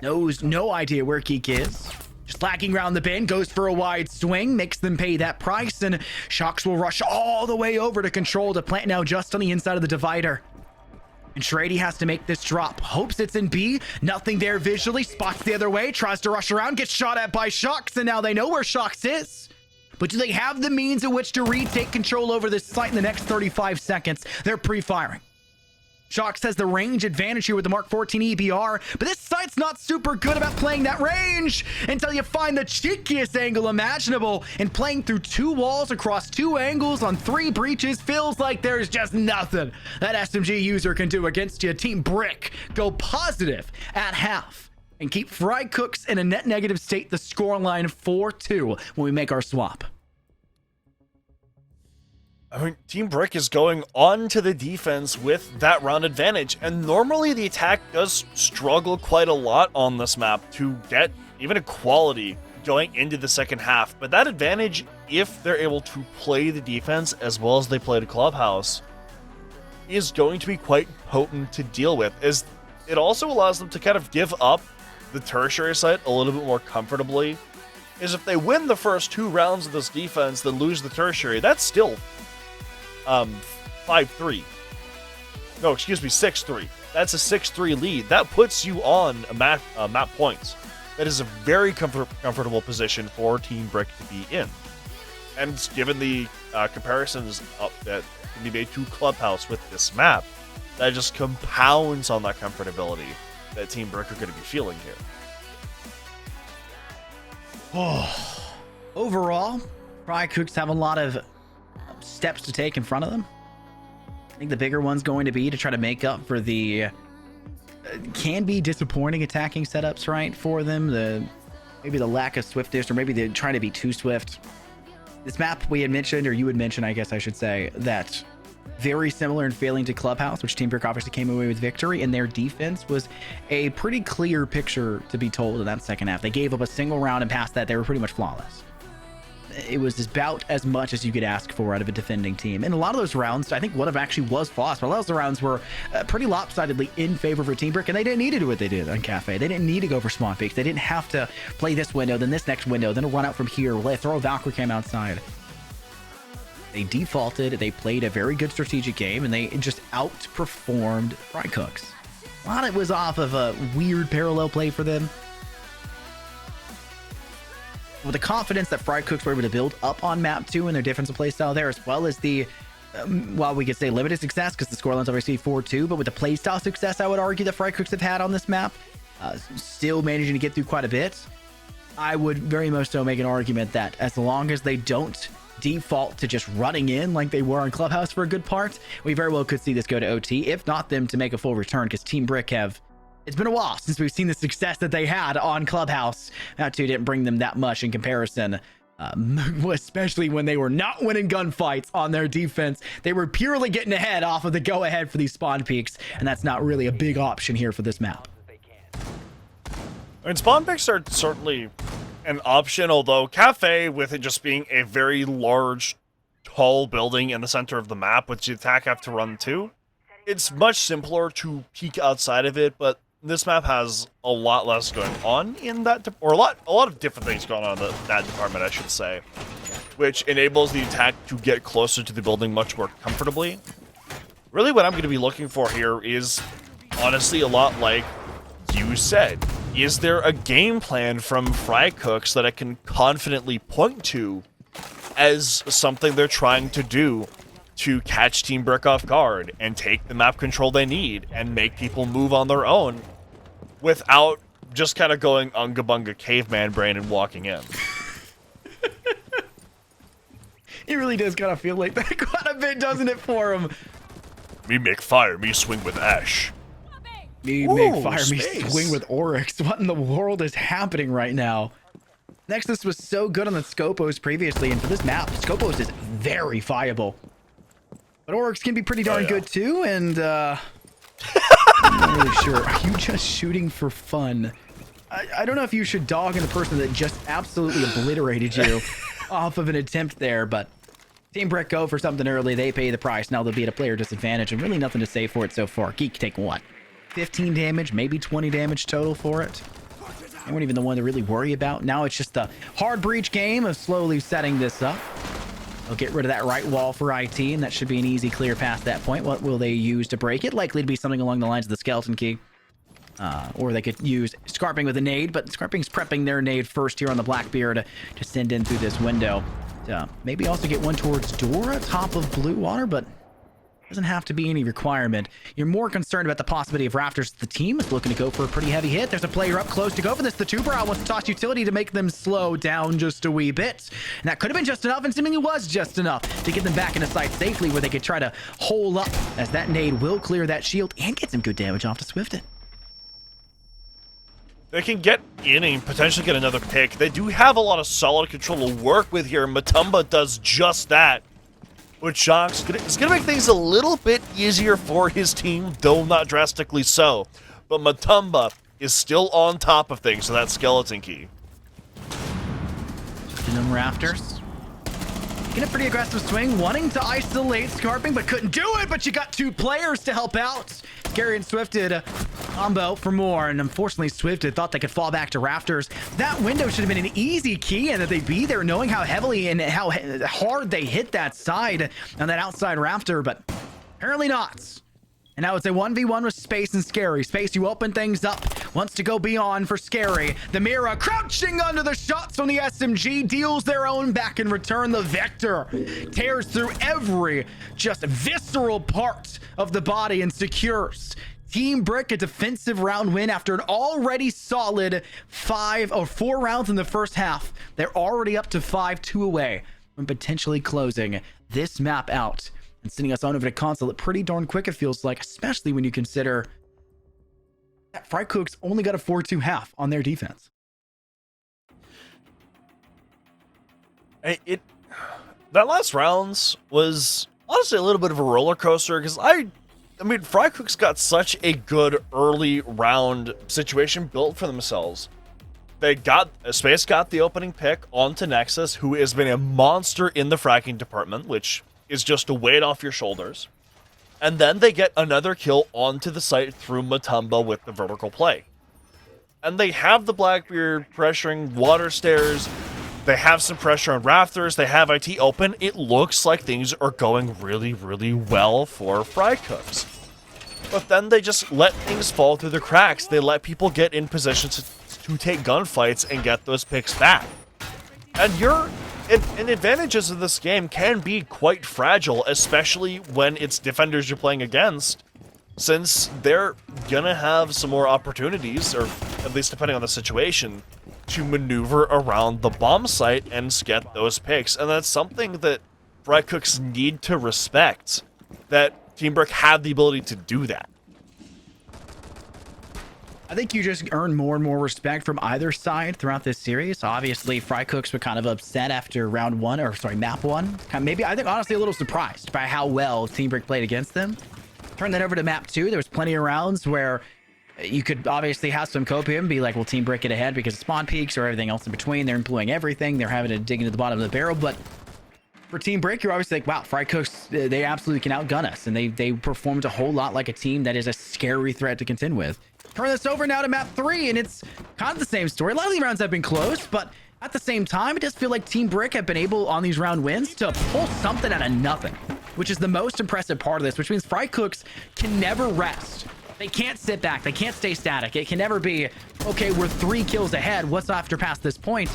Knows no idea where Geek is. Just lagging around the bin, goes for a wide swing, makes them pay that price, and Shocks will rush all the way over to control the plant now just on the inside of the divider. And Shrady has to make this drop. Hopes it's in B, nothing there visually, spots the other way, tries to rush around, gets shot at by Shocks, and now they know where Shocks is. But do they have the means in which to retake control over this site in the next 35 seconds? They're pre-firing. Shocks has the range advantage here with the Mark 14 EBR, but this site's not super good about playing that range until you find the cheekiest angle imaginable, and playing through 2 walls across 2 angles on 3 breaches feels like there's just nothing that SMG user can do against you. Team Brick go positive at half and keep Frycooks in a net negative state, the scoreline 4-2 when we make our swap. I mean, Team Brick is going on to the defense with that round advantage, and normally the attack does struggle quite a lot on this map to get even equality going into the second half, but that advantage, if they're able to play the defense as well as they play the clubhouse, is going to be quite potent to deal with, as it also allows them to kind of give up the tertiary site a little bit more comfortably. Is if they win the first 2 rounds of this defense, then lose the tertiary, that's still 5-3. No, excuse me, 6-3. That's a 6-3 lead. That puts you on a map points. That is a very comfortable position for Team Brick to be in. And given the comparisons that can be made to Clubhouse with this map, that just compounds on that comfortability that Team Brick are going to be feeling here. Overall, Frycooks have a lot of steps to take in front of them. I think the bigger one's going to be to try to make up for the can be disappointing attacking setups, right, for them. Maybe the lack of swiftness, or maybe they're trying to be too swift. This map we had mentioned, or you had mentioned, I guess I should say, that very similar in failing to Clubhouse, which Team Brick obviously came away with victory, and their defense was a pretty clear picture to be told in that second half. They gave up a single round, and past that, they were pretty much flawless. it was about as much as you could ask for out of a defending team. And a lot of those rounds, I think one of them actually was lost, but a lot of those rounds were pretty lopsidedly in favor for Team Brick, and they didn't need to do what they did on Cafe. They didn't need to go for spawn peaks. They didn't have to play this window, then this next window, then a run out from here, throw a Valkyrie cam outside. They defaulted, they played a very good strategic game, and they just outperformed Frycooks. A lot of it was off of a weird parallel play for them. With the confidence that Frycooks were able to build up on map 2 and their defensive playstyle there, as well as the, while we could say limited success, because the scoreline's obviously 4-2, but with the playstyle success I would argue that Frycooks have had on this map, still managing to get through quite a bit, I would very much so make an argument that as long as they don't default to just running in like they were on Clubhouse for a good part, we very well could see this go to OT, if not them to make a full return, because Team Brick have, it's been a while since we've seen the success that they had on Clubhouse. That too didn't bring them that much in comparison, especially when they were not winning gunfights on their defense. They were purely getting ahead off of the go-ahead for these spawn peaks, and that's not really a big option here for this map. I mean, spawn picks are certainly an option, although Cafe, with it just being a very large, tall building in the center of the map, which the attack have to run to, it's much simpler to peek outside of it, but this map has a lot less going on in that, or a lot of different things going on in that department, I should say, which enables the attack to get closer to the building much more comfortably. Really, what I'm going to be looking for here is, honestly, a lot like you said. Is there a game plan from Frycooks that I can confidently point to as something they're trying to do to catch Team Brick off guard and take the map control they need and make people move on their own without just kind of going unga bunga caveman brain and walking in? It really does kind of feel like that quite a bit, doesn't it, for him? Me make fire, me swing with ash. Me Ooh, make fire, space. me swing with Oryx. What in the world is happening right now? Nexus was so good on the Scopos previously, and for this map, Scopos is very viable. But Oryx can be pretty darn good too, and I'm not really sure. Are you just shooting for fun? I don't know if you should dog in the person that just absolutely obliterated you off of an attempt there, but Team Brick go for something early. They pay the price. Now they'll be at a player disadvantage, and really nothing to say for it so far. Geek taking what? 15 damage, maybe 20 damage total for it. They weren't even the one to really worry about. Now it's just the hard breach game of slowly setting this up. They'll get rid of that right wall for IT, and that should be an easy clear past that point. What will they use to break it? Likely to be something along the lines of the skeleton key. Or they could use Scarping with a nade, but Scarping's prepping their nade first here on the Blackbeard to send in through this window. Maybe also get one towards Dora, top of Blue Water, but doesn't have to be any requirement. You're more concerned about the possibility of Rafters. The team is looking to go for a pretty heavy hit. There's a player up close to go for this. The Tuber wants to toss utility to make them slow down just a wee bit. And that could have been just enough, and seemingly was just enough to get them back into sight safely where they could try to hole up, as that nade will clear that shield and get some good damage off to Swifted. They can get in and potentially get another pick. They do have a lot of solid control to work with here. Matumba does just that. Which Jacques is going to make things a little bit easier for his team, though not drastically so. But Matumba is still on top of things, so that skeleton key. And them Rafters. Taking a pretty aggressive swing, wanting to isolate Scarping, but couldn't do it. But you got two players to help out. Scary and Swifted combo for more, and unfortunately Swifted thought they could fall back to Rafters. That window should have been an easy key, and that they'd be there knowing how heavily and how hard they hit that side on that outside Rafter, but apparently not. And now it's a 1v1 with Space and Scary. Space, you open things up, wants to go beyond for Scary. The Mira crouching under the shots from the SMG, deals their own back in return. The Vector tears through every just visceral part of the body and secures Team Brick a defensive round win after an already solid 4 rounds in the first half. They're already up to 5-2 away from potentially closing this map out and sending us on over to console pretty darn quick, it feels like, especially when you consider that Frycooks only got a 4-2 half on their defense. That last rounds was honestly a little bit of a roller coaster, because I mean, Frycooks got such a good early round situation built for themselves. Space got the opening pick onto Nexus, who has been a monster in the fracking department, which is just a weight off your shoulders. And then they get another kill onto the site through Matumba with the vertical play. And they have the Blackbeard pressuring water stairs. They have some pressure on rafters. They have IT open. It looks like things are going really, really well for Frycooks. But then they just let things fall through the cracks. They let people get in position to take gunfights and get those picks back. And advantages of this game can be quite fragile, especially when it's defenders you're playing against, since they're gonna have some more opportunities, or at least depending on the situation, to maneuver around the bomb site and get those picks. And that's something that Frycooks need to respect, that Team Brick had the ability to do that. I think you just earn more and more respect from either side throughout this series. Obviously, Frycooks were kind of upset after map one. Maybe, I think, honestly, a little surprised by how well Team Brick played against them. Turn that over to map 2. There was plenty of rounds where you could obviously have some copium, be like, well, Team Brick get ahead because of spawn peaks or everything else in between. They're employing everything. They're having to dig into the bottom of the barrel. But for Team Brick, you're obviously like, wow, Frycooks, they absolutely can outgun us. And they performed a whole lot like a team that is a scary threat to contend with. Turn this over now to map 3, and it's kind of the same story. A lot of the rounds have been close, but at the same time, it does feel like Team Brick have been able, on these round wins, to pull something out of nothing, which is the most impressive part of this, which means Frycooks can never rest. They can't sit back. They can't stay static. It can never be, okay, we're 3 kills ahead. What's after past this point?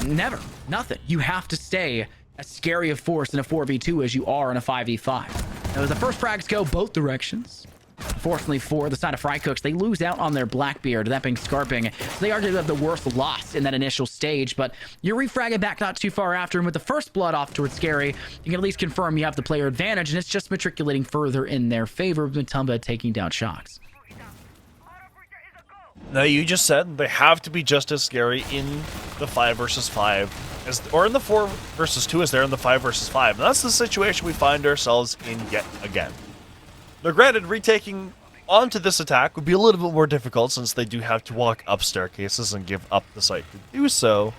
Never. Nothing. You have to stay as scary a force in a 4v2 as you are in a 5v5. Now, as the first frags go both directions, unfortunately for the side of Frycooks, they lose out on their Blackbeard, that being Scarping. So they arguably have the worst loss in that initial stage, but you're refragging back not too far after, and with the first blood off towards Scary, you can at least confirm you have the player advantage, and it's just matriculating further in their favor, with Matumba taking down Shocks. Now, you just said they have to be just as scary in the 5 versus 5, or in the 4 versus 2 as they're in the 5 versus 5, and that's the situation we find ourselves in yet again. Now, granted, retaking onto this attack would be a little bit more difficult since they do have to walk up staircases and give up the site to do so.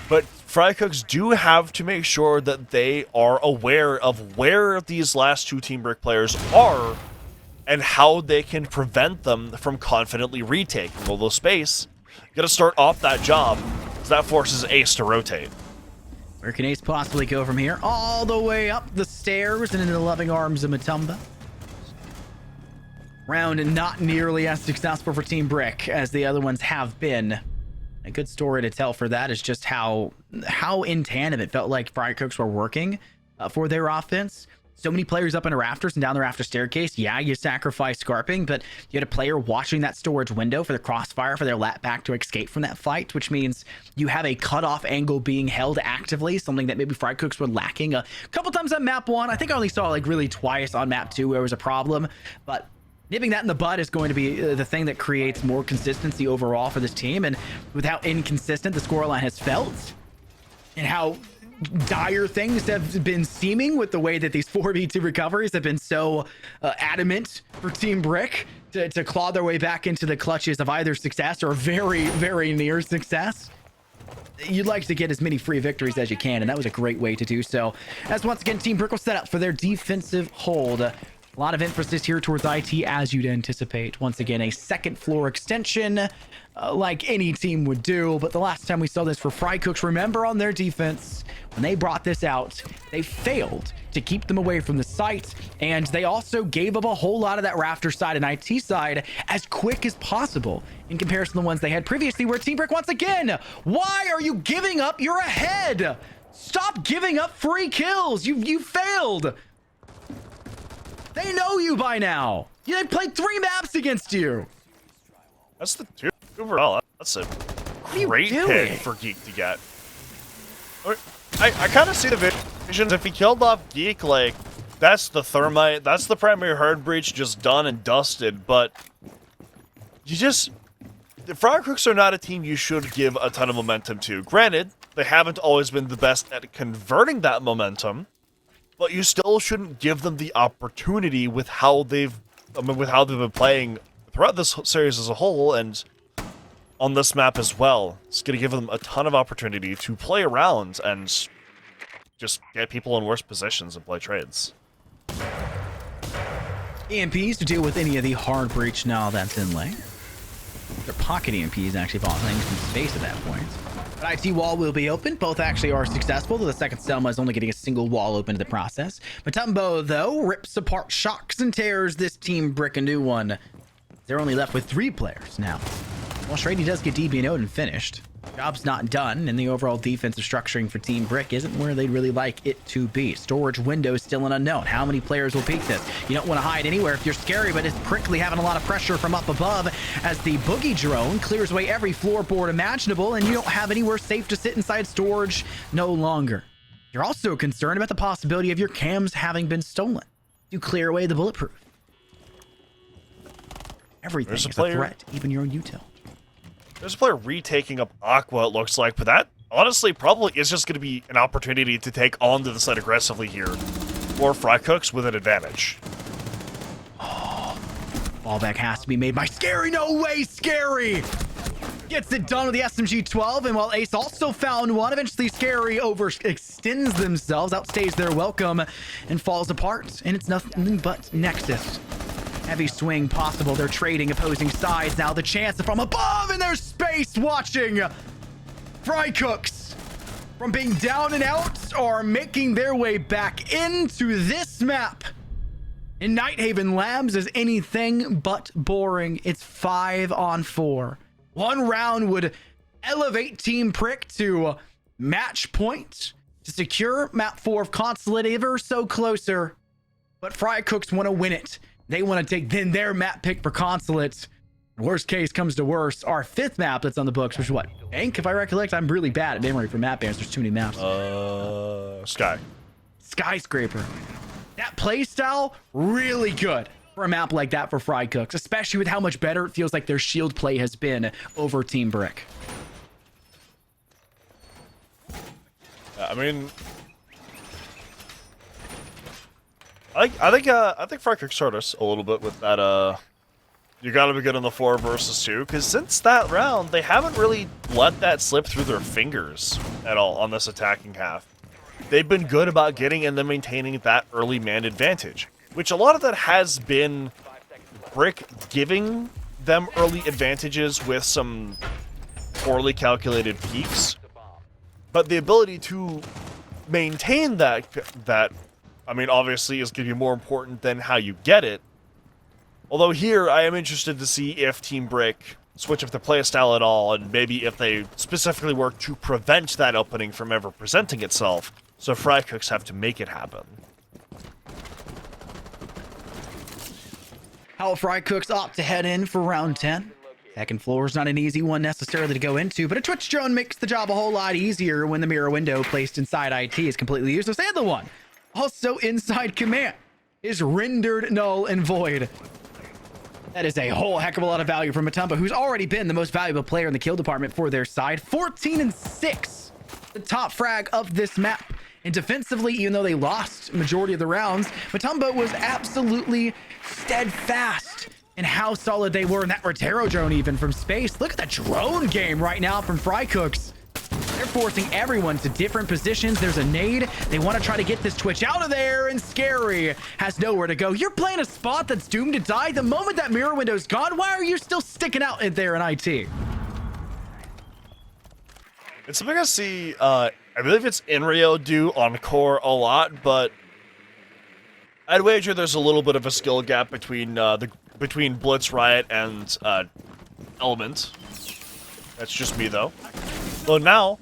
But Frycooks do have to make sure that they are aware of where these last 2 Team Brick players are and how they can prevent them from confidently retaking. Although Space, you gotta start off that job, because that forces Ace to rotate. Where can Ace possibly go from here? All the way up the stairs and into the loving arms of Matumba. Round not nearly as successful for Team Brick as the other ones have been. A good story to tell for that is just how in tandem it felt like Frycooks were working for their offense. So many players up in the rafters and down the rafter staircase. Yeah, you sacrifice Scarping, but you had a player watching that storage window for the crossfire for their lap back to escape from that fight, which means you have a cutoff angle being held actively, something that maybe Frycooks were lacking a couple times on map 1. I think I only saw like really twice on map 2 where there was a problem, but nipping that in the bud is going to be the thing that creates more consistency overall for this team. And with how inconsistent the scoreline has felt and how dire things have been seeming with the way that these 4v2 recoveries have been so adamant for Team Brick to claw their way back into the clutches of either success or very, very near success, you'd like to get as many free victories as you can, and that was a great way to do so. As once again, Team Brick will set up for their defensive hold. A lot of emphasis here towards IT, as you'd anticipate. Once again, a second floor extension, like any team would do. But the last time we saw this for Frycooks, remember on their defense, when they brought this out, they failed to keep them away from the site. And they also gave up a whole lot of that rafter side and IT side as quick as possible in comparison to the ones they had previously, where Team Brick, once again, why are you giving up? You're ahead. Stop giving up free kills. You failed. They know you by now. They played 3 maps against you. That's the 2 overall. That's a great pick for Geek to get. I kind of see the visions. If he killed off Geek, like, that's the thermite, that's the primary hard breach just done and dusted, but the Frycooks are not a team you should give a ton of momentum to. Granted, they haven't always been the best at converting that momentum, but you still shouldn't give them the opportunity with how they've been playing throughout this series as a whole. And on this map as well. It's going to give them a ton of opportunity to play around and just get people in worse positions and play trades. EMPs to deal with any of the hard breach now that's in lane. Their pocket EMPs actually fall things from space at that point. But IT wall will be open. Both actually are successful, though the second Selma is only getting a single wall open in the process. Matumbo, though, rips apart, shocks and tears this Team Brick a new one. They're only left with 3 players now. Well, Shrady does get DB'd and finished. Job's not done, and the overall defensive structuring for Team Brick isn't where they'd really like it to be. Storage window is still an unknown. How many players will peek this? You don't want to hide anywhere if you're scary, but it's prickly having a lot of pressure from up above as the boogie drone clears away every floorboard imaginable, and you don't have anywhere safe to sit inside storage no longer. You're also concerned about the possibility of your cams having been stolen. You clear away the bulletproof. Everything is a threat, even your own util. There's a player retaking up Aqua, it looks like, but that honestly probably is just going to be an opportunity to take onto the side aggressively here for Frycooks with an advantage. Fallback has to be made by Scary. No way, Scary! Gets it done with the SMG-12, and while Ace also found one, eventually Scary overextends themselves, outstays their welcome, and falls apart. And it's nothing but Nexus. Heavy swing possible. They're trading opposing sides now. The chance from above in their space watching Frycooks from being down and out are making their way back into this map. And Nighthaven Labs is anything but boring. It's 5-on-4. One round would elevate Team Prick to match point to secure map 4 of Consulate, ever so closer. But Frycooks want to win it. They want to take then their map pick for Consulate. Worst case comes to worst, our 5th map that's on the books, which is what? Bank, if I recollect. I'm really bad at memory for map bans. There's too many maps. Sky. Skyscraper. That playstyle, really good for a map like that for Frycooks, especially with how much better it feels like their shield play has been over Team Brick. I mean, I think Frycooks hurt us a little bit with that. You got to be good on the 4 versus 2, because since that round, they haven't really let that slip through their fingers at all on this attacking half. They've been good about getting and then maintaining that early man advantage, which a lot of that has been Brick giving them early advantages with some poorly calculated peaks, but the ability to maintain that I mean, obviously is going to be more important than how you get it. Although here, I am interested to see if Team Brick switch up their playstyle at all, and maybe if they specifically work to prevent that opening from ever presenting itself, so Frycooks have to make it happen. How Frycooks opt to head in for round 10. Second floor is not an easy one necessarily to go into, but a Twitch drone makes the job a whole lot easier when the mirror window placed inside IT is completely useless, and the one also inside command is rendered null and void. That is a whole heck of a lot of value from Matumba, who's already been the most valuable player in the kill department for their side. 14-6, the top frag of this map. And defensively, even though they lost majority of the rounds, Matumba was absolutely steadfast in how solid they were in that Rotero drone even from space. Look at the drone game right now from Frycooks. They're forcing everyone to different positions. There's a nade. They want to try to get this Twitch out of there, and Scary has nowhere to go. You're playing a spot that's doomed to die. The moment that mirror window's gone, why are you still sticking out in there in IT? It's something I see, I believe it's in RIOT do on core a lot, but I'd wager there's a little bit of a skill gap between between BLITZ, RIOT, and Element. That's just me, though. Well, now,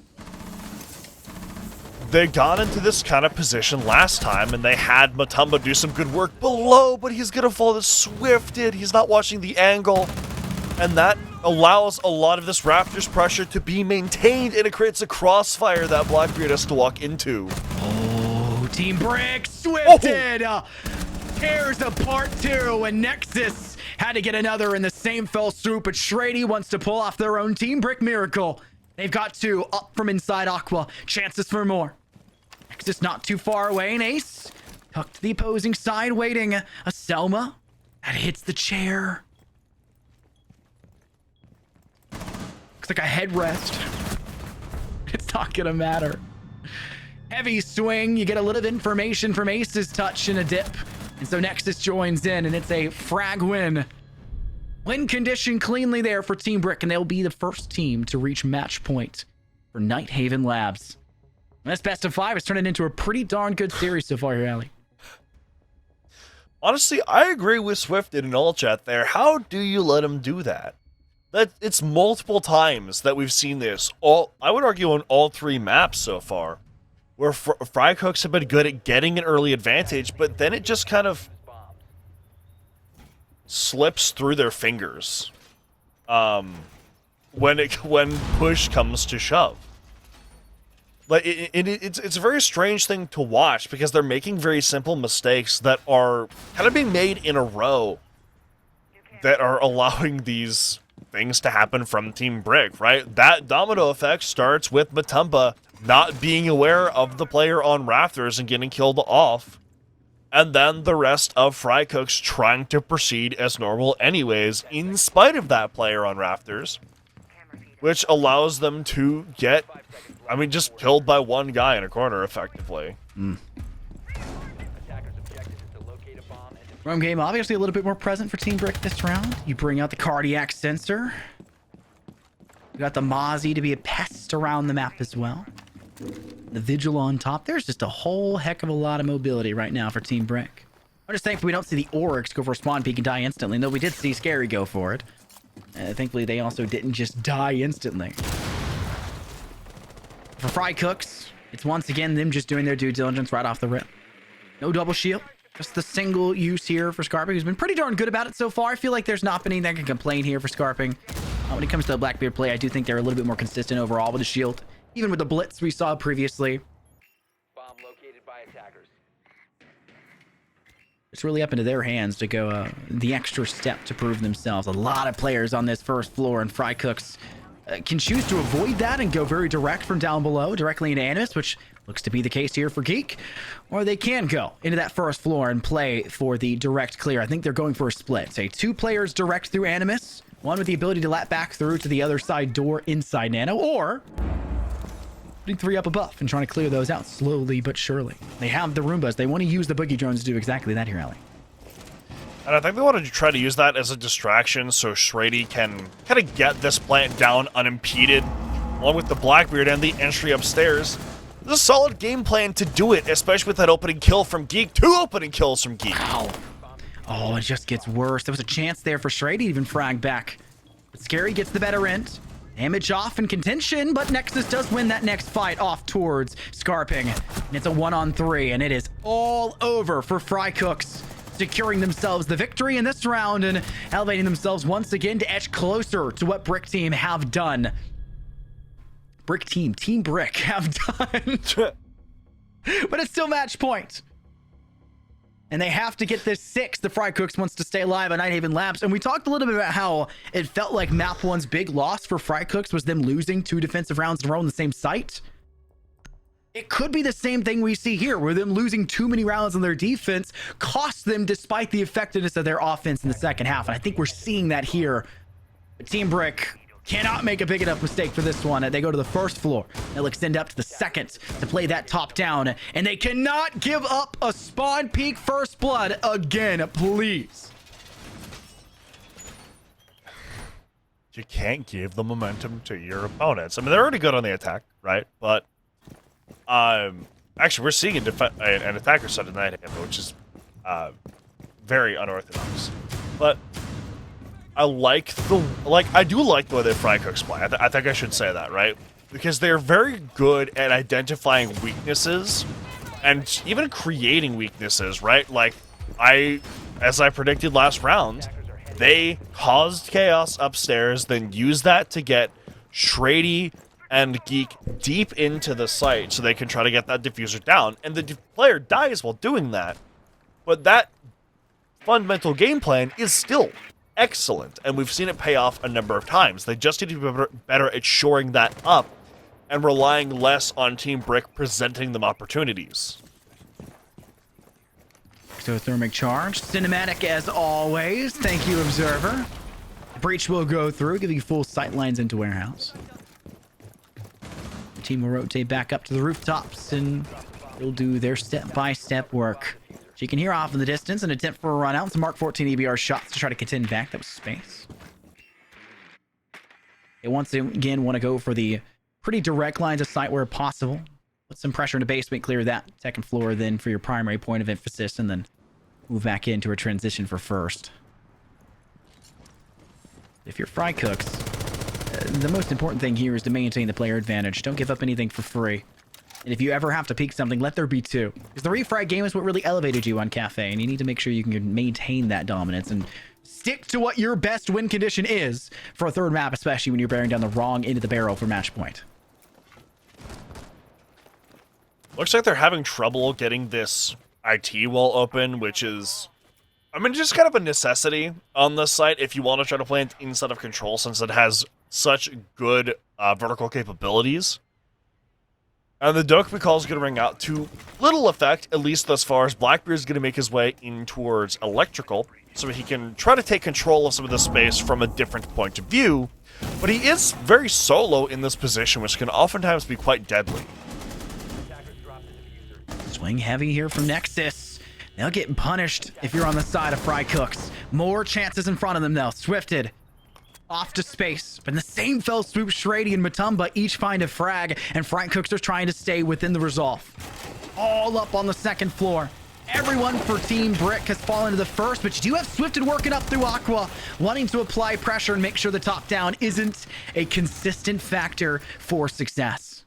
they got into this kind of position last time, and they had Matumba do some good work below, but he's going to fall this swifted. He's not watching the angle, and that allows a lot of this Raptors pressure to be maintained, and it creates a crossfire that Blackbeard has to walk into. Oh, Team Brick swifted! Tears apart too, and Nexus had to get another in the same fell swoop, but Shrady wants to pull off their own Team Brick miracle. They've got 2 up from inside Aqua. Chances for more. Nexus not too far away, and Ace tucked to the opposing side, waiting. A Selma that hits the chair. Looks like a headrest. It's not gonna matter. Heavy swing. You get a little information from Ace's touch in a dip. And so Nexus joins in, and it's a frag win. Win condition cleanly there for Team Brick, and they'll be the first team to reach match point for Nighthaven Labs. And this best of 5 is turning into a pretty darn good series so far here, Ali. Honestly, I agree with Swift in all chat there. How do you let him do that? That it's multiple times that we've seen this. I would argue on all 3 maps so far, where Frycooks have been good at getting an early advantage, but then it just kind of slips through their fingers when push comes to shove. Like it's a very strange thing to watch because they're making very simple mistakes that are kind of being made in a row that are allowing these things to happen from Team Brick, right? That domino effect starts with Matumba not being aware of the player on Rafters and getting killed off, and then the rest of Frycooks trying to proceed as normal anyways, in spite of that player on Rafters, which allows them to get, I mean, just killed by one guy in a corner, effectively. Roam game obviously a little bit more present for Team Brick this round. You bring out the cardiac sensor. You got the Mozzie to be a pest around the map as well. The Vigil on top. There's just a whole heck of a lot of mobility right now for Team Brick. I'm just thankful we don't see the Oryx go for a spawn peek and die instantly, though we did see Scary go for it. Thankfully, they also didn't just die instantly. For Frycooks, it's once again them just doing their due diligence right off the rip. No double shield. Just the single use here for Scarping, who's been pretty darn good about it so far. I feel like there's not been anything that can complain here for Scarping. When it comes to the Blackbeard play, I do think they're a little bit more consistent overall with the shield. Even with the Blitz we saw previously. Bomb located by attackers. It's really up into their hands to go the extra step to prove themselves. A lot of players on this first floor, and Frycooks can choose to avoid that and go very direct from down below, directly into Animus, which looks to be the case here for Geek. Or they can go into that first floor and play for the direct clear. I think they're going for a split. Say 2 players direct through Animus, one with the ability to lap back through to the other side door inside Nano, or putting 3 up above and trying to clear those out slowly but surely. They have the Roombas. They want to use the Boogie Drones to do exactly that here, Ali. And I think they wanted to try to use that as a distraction so Shrady can kind of get this plant down unimpeded, along with the Blackbeard and the entry upstairs. There's a solid game plan to do it, especially with that opening kill from Geek. 2 opening kills from Geek. Wow. Oh, it just gets worse. There was a chance there for Shrady to even frag back. But Scary gets the better end. Damage off in contention, but Nexus does win that next fight off towards Scarping. And it's a 1-on-3, and it is all over for Frycooks, securing themselves the victory in this round and elevating themselves once again to edge closer to what Brick Team have done. Team Brick have done. But it's still match point. And they have to get this 6. The Frycooks wants to stay alive at Nighthaven Labs. And we talked a little bit about how it felt like map 1's big loss for Frycooks was them losing 2 defensive rounds in a row on the same site. It could be the same thing we see here, where them losing too many rounds on their defense cost them despite the effectiveness of their offense in the second half. And I think we're seeing that here. But Team Brick cannot make a big enough mistake for this one. They go to the first floor. They'll extend up to the second to play that top down. And they cannot give up a spawn peak first blood again, please. You can't give the momentum to your opponents. I mean, they're already good on the attack, right? But actually, we're seeing an attacker side tonight, which is very unorthodox. But I do like the way that Frycooks play. I think I should say that, right? Because they're very good at identifying weaknesses and even creating weaknesses, right? Like, as I predicted last round, they caused chaos upstairs, then used that to get Shrady and Geek deep into the site so they can try to get that diffuser down. And the player dies while doing that. But that fundamental game plan is still excellent, and we've seen it pay off a number of times. They just need to be better at shoring that up and relying less on Team Brick presenting them opportunities. So thermic charge, cinematic as always. Thank you, Observer. Breach will go through, give you full sight lines into warehouse. The team will rotate back up to the rooftops and they'll do their step-by-step work. So you can hear off in the distance an attempt for a run out with some Mark 14 EBR shots to try to contend back. That was space. They once again want to go for the pretty direct lines of sight where possible. Put some pressure into basement, clear that second floor then for your primary point of emphasis, and then move back into a transition for first. If you're Frycooks, the most important thing here is to maintain the player advantage. Don't give up anything for free. And if you ever have to peek something, let there be two. Because the refrag game is what really elevated you on Cafe, and you need to make sure you can maintain that dominance and stick to what your best win condition is for a third map, especially when you're bearing down the wrong end of the barrel for match point. Looks like they're having trouble getting this IT wall open, which is, I mean, just kind of a necessity on this site if you want to try to play it inside of control, since it has such good vertical capabilities. And the Dokumi call is going to ring out to little effect, at least thus far, as Blackbeard is going to make his way in towards electrical, so he can try to take control of some of the space from a different point of view. But he is very solo in this position, which can oftentimes be quite deadly. Swing heavy here from Nexus. They'll get punished if you're on the side of Frycooks. More chances in front of them, though. Swifted off to space. But in the same fell swoop, Shrady and Matumba each find a frag, and Frycooks are trying to stay within the resolve. All up on the second floor. Everyone for Team Brick has fallen to the first, but you do have Swifted working up through Aqua, wanting to apply pressure and make sure the top down isn't a consistent factor for success.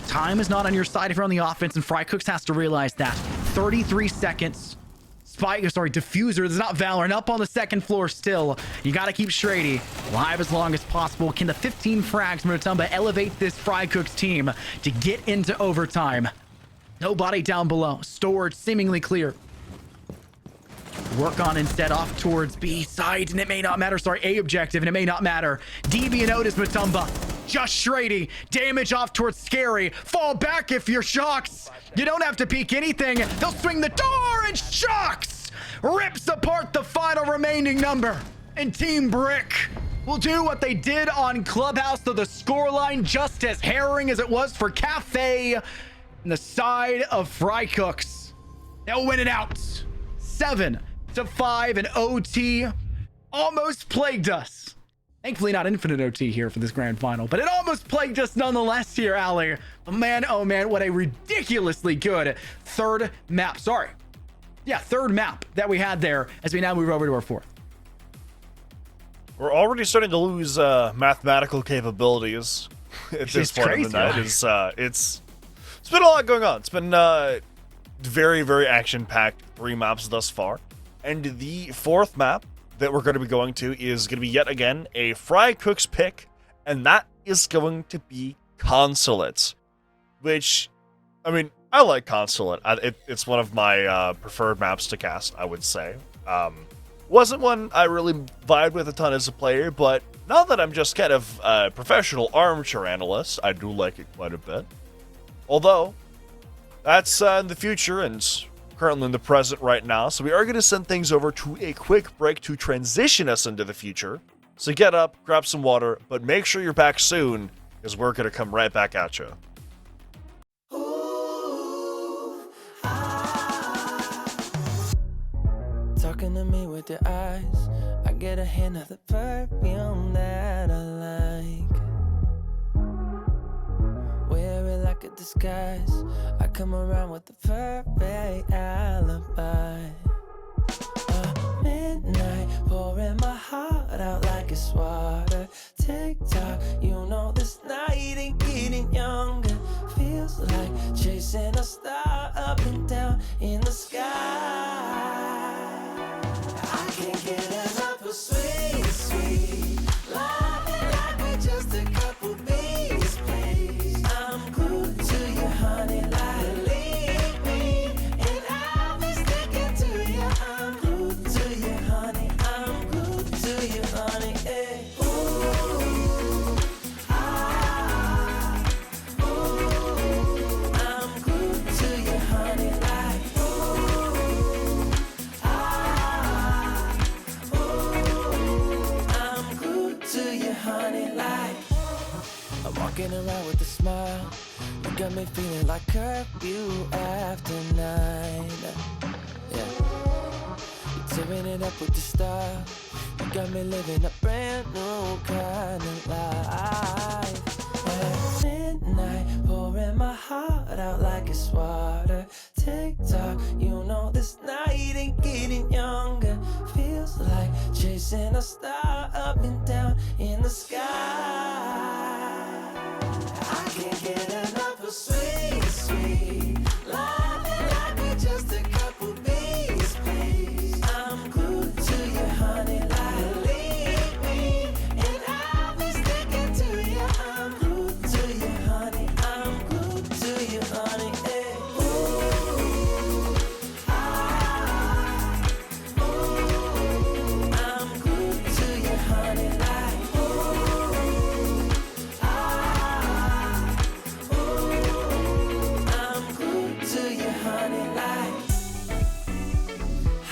Time is not on your side if you're on the offense, and Frycooks has to realize that. 33 seconds. Diffuser, there's not Valor, and up on the second floor still. You got to keep Shrady live as long as possible. Can the 15 frags from Matumba elevate this Frycooks team to get into overtime? Nobody down below. Storage seemingly clear. Work on instead off towards B side, and it may not matter. A objective, and it may not matter. DB and Otis Matumba. Just Shrady. Damage off towards Scary. Fall back if you're Shocks. You don't have to peek anything. They'll swing the door, and Shocks rips apart the final remaining number. And Team Brick will do what they did on Clubhouse, though the scoreline just as harrowing as it was for Cafe on the side of Frycooks. They'll win it out. 7-5, and OT almost plagued us. Thankfully not infinite OT here for this grand final, but it almost plagued us nonetheless here, Ali. But man, oh man, what a ridiculously good third map that we had there as we now move over to our fourth. We're already starting to lose mathematical capabilities at this point crazy, of the night. It's been a lot going on. It's been very, very action-packed 3 maps thus far. And the fourth map that we're going to be going to is going to be yet again a Frycooks pick, and that is going to be Consulate. Which, I mean, I like Consulate. It's one of my preferred maps to cast, I would say. Wasn't one I really vibed with a ton as a player, but now that I'm just kind of a professional armchair analyst, I do like it quite a bit. Although, that's in the future and currently in the present right now, so we are going to send things over to a quick break to transition us into the future. So get up, grab some water, but make sure you're back soon, because we're going to come right back at you. Talking to me with your eyes, I get a hint of the perfume that I like. Wear it like a disguise, I come around with the perfect alibi. Midnight, pouring my heart out like it's water. Tick-tock, you know this night ain't getting younger. Feels like chasing a star up and down in the sky. I can't get enough of sweet, sweet love, like we're just a couple bees, please. I'm glued to you, honey, like leave me, and I'll be sticking to you. I'm glued to you, honey. I'm glued to you, honey. Hey. Ooh, ah, ooh, I'm glued to you, honey. got me feeling like curfew after 9. Yeah. You're tearing it up with the style. You got me living a brand new kind of life. At midnight, pouring my heart out like it's water. TikTok, you know this night ain't getting younger. Feels like chasing a star up and down in the sky. I can't get enough of sweet, sweet love, like we're just a couple bees, please. I'm glued to you, honey, like leave me, and I'll be sticking to you. I'm glued to you, honey. I'm glued to you, honey. Hey. Ooh, ah, ooh, I'm glued to you, honey, like ooh, ah, ooh, I'm glued to you, honey, like.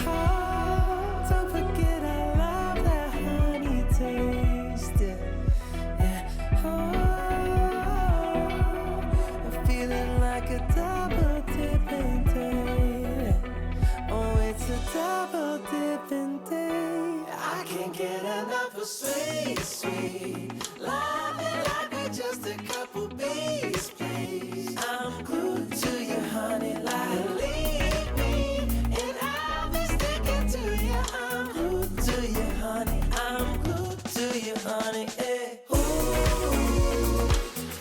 Oh, don't forget I love that honey taste. Yeah. Oh, I'm feeling like a double dipping day. Oh, it's a double dipping day. I can't get enough of sweet, sweet loving, like we're just a couple bees, please. I'm glued to you, honey, like leave me, and I'll be sticking to you. I'm glued to you, honey. I'm glued to you, honey. Hey. Ooh,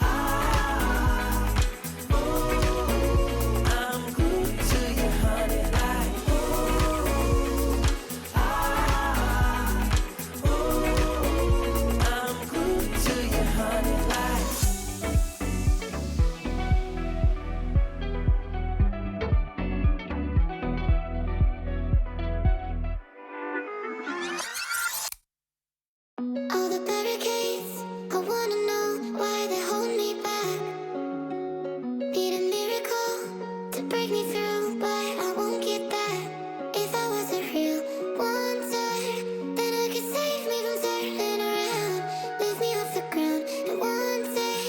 ah, ooh, I'm glued to you, honey, like ooh, ah, ooh, I'm glued to you, honey, like. All the barricades, I wanna know why they hold me back. Need a miracle to break me through, but I won't get that. If I was a real wonder, then I could save me from turning around. Lift me off the ground, and one day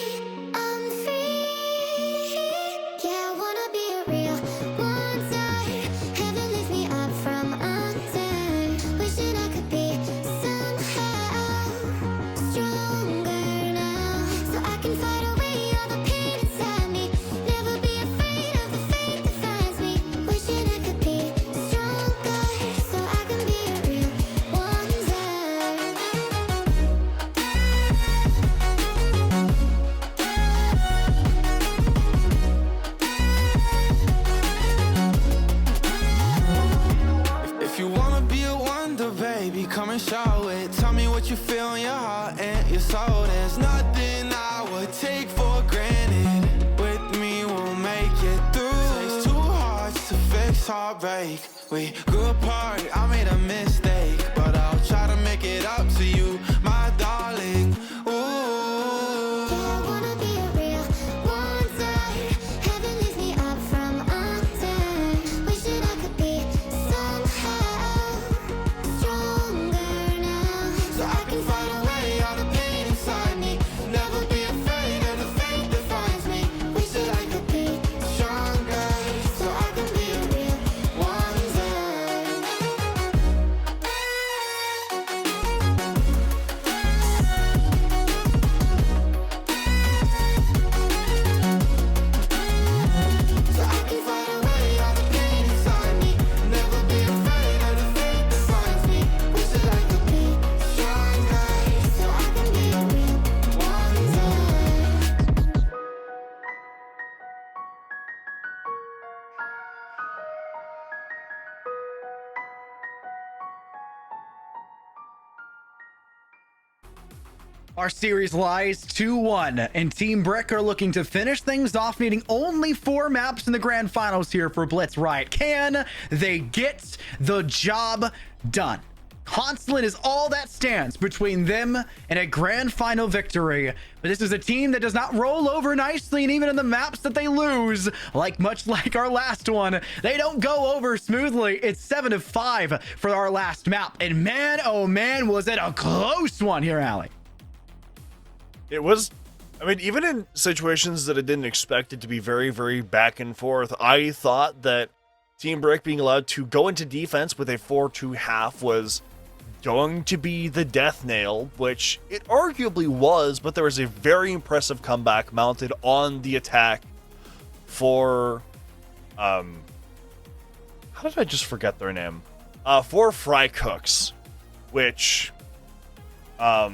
I'm free. Yeah, I wanna be a real wonder. Heaven lift me up from under. Wishing I could be somehow stronger now, so I can fight away all the pain inside me. Never be afraid of the fate that finds me. Wishing I could be stronger, so I can be a real wonder. If you wanna be a wonder, baby, come and show it. Tell me what you feel in your heart and your soul. There's nothing I would take for granted. With me, we'll make it through. Takes two hearts to fix heartbreak. We grew apart, I made a mistake, but I'll try to make it up to you, my darling. Ooh. Yeah, I wanna be a real wonder. Heaven lifts me up from under. Wishing I could be somehow stronger now, So I can fight away all the pain inside me. Never be afraid of the fate that finds me. Wish that I could be stronger, so I can be a real wonder. So I can fight away all the pain inside me. Never be afraid of the fate that finds me. Wish that I could be stronger, so I can be a real wonder. Our series lies 2-1, and Team Brick are looking to finish things off, needing only 4 maps in the grand finals here for Blitz Riot. Can they get the job done? Consulate is all that stands between them and a grand final victory. But this is a team that does not roll over nicely, and even in the maps that they lose, much like our last one, they don't go over smoothly. It's 7-5 for our last map. And man, oh man, was it a close one here, Allie. It was I mean, even in situations that I didn't expect it to be very, very back and forth, I thought that Team Brick being allowed to go into defense with a 4-2 half was going to be the death nail, which it arguably was, but there was a very impressive comeback mounted on the attack for, how did I just forget their name? For Frycooks, which, oh,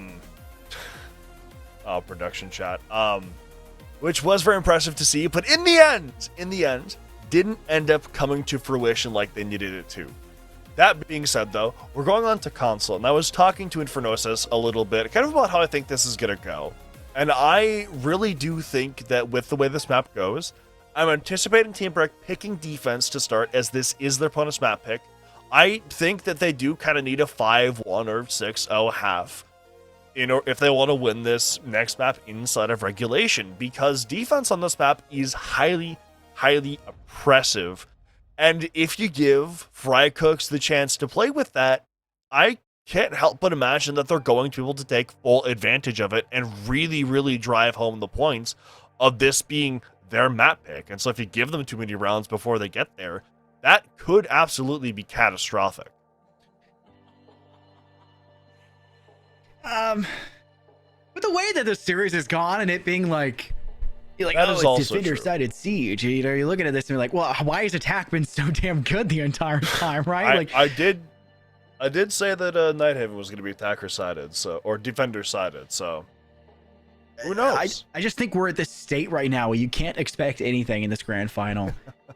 production chat. Which was very impressive to see, but in the end, didn't end up coming to fruition like they needed it to. That being said, though, we're going on to console, and I was talking to Infernosis a little bit, kind of about how I think this is going to go. And I really do think that with the way this map goes, I'm anticipating Team Brick picking defense to start, as this is their opponent's map pick. I think that they do kind of need a 5-1 or 6-0 half if they want to win this next map inside of regulation, because defense on this map is highly, highly oppressive. And if you give Frycooks the chance to play with that, I can't help but imagine that they're going to be able to take full advantage of it and really, really drive home the points of this being their map pick. And so if you give them too many rounds before they get there, that could absolutely be catastrophic. With the way that the series has gone and it being like, you're like, That oh, is it's also defender-sided siege. You know, you're looking at this and you're like, well, why has attack been so damn good the entire time, right? I did say that Nighthaven was going to be attacker-sided, so, or defender-sided, so who knows? I just think we're at this state right now where you can't expect anything in this grand final.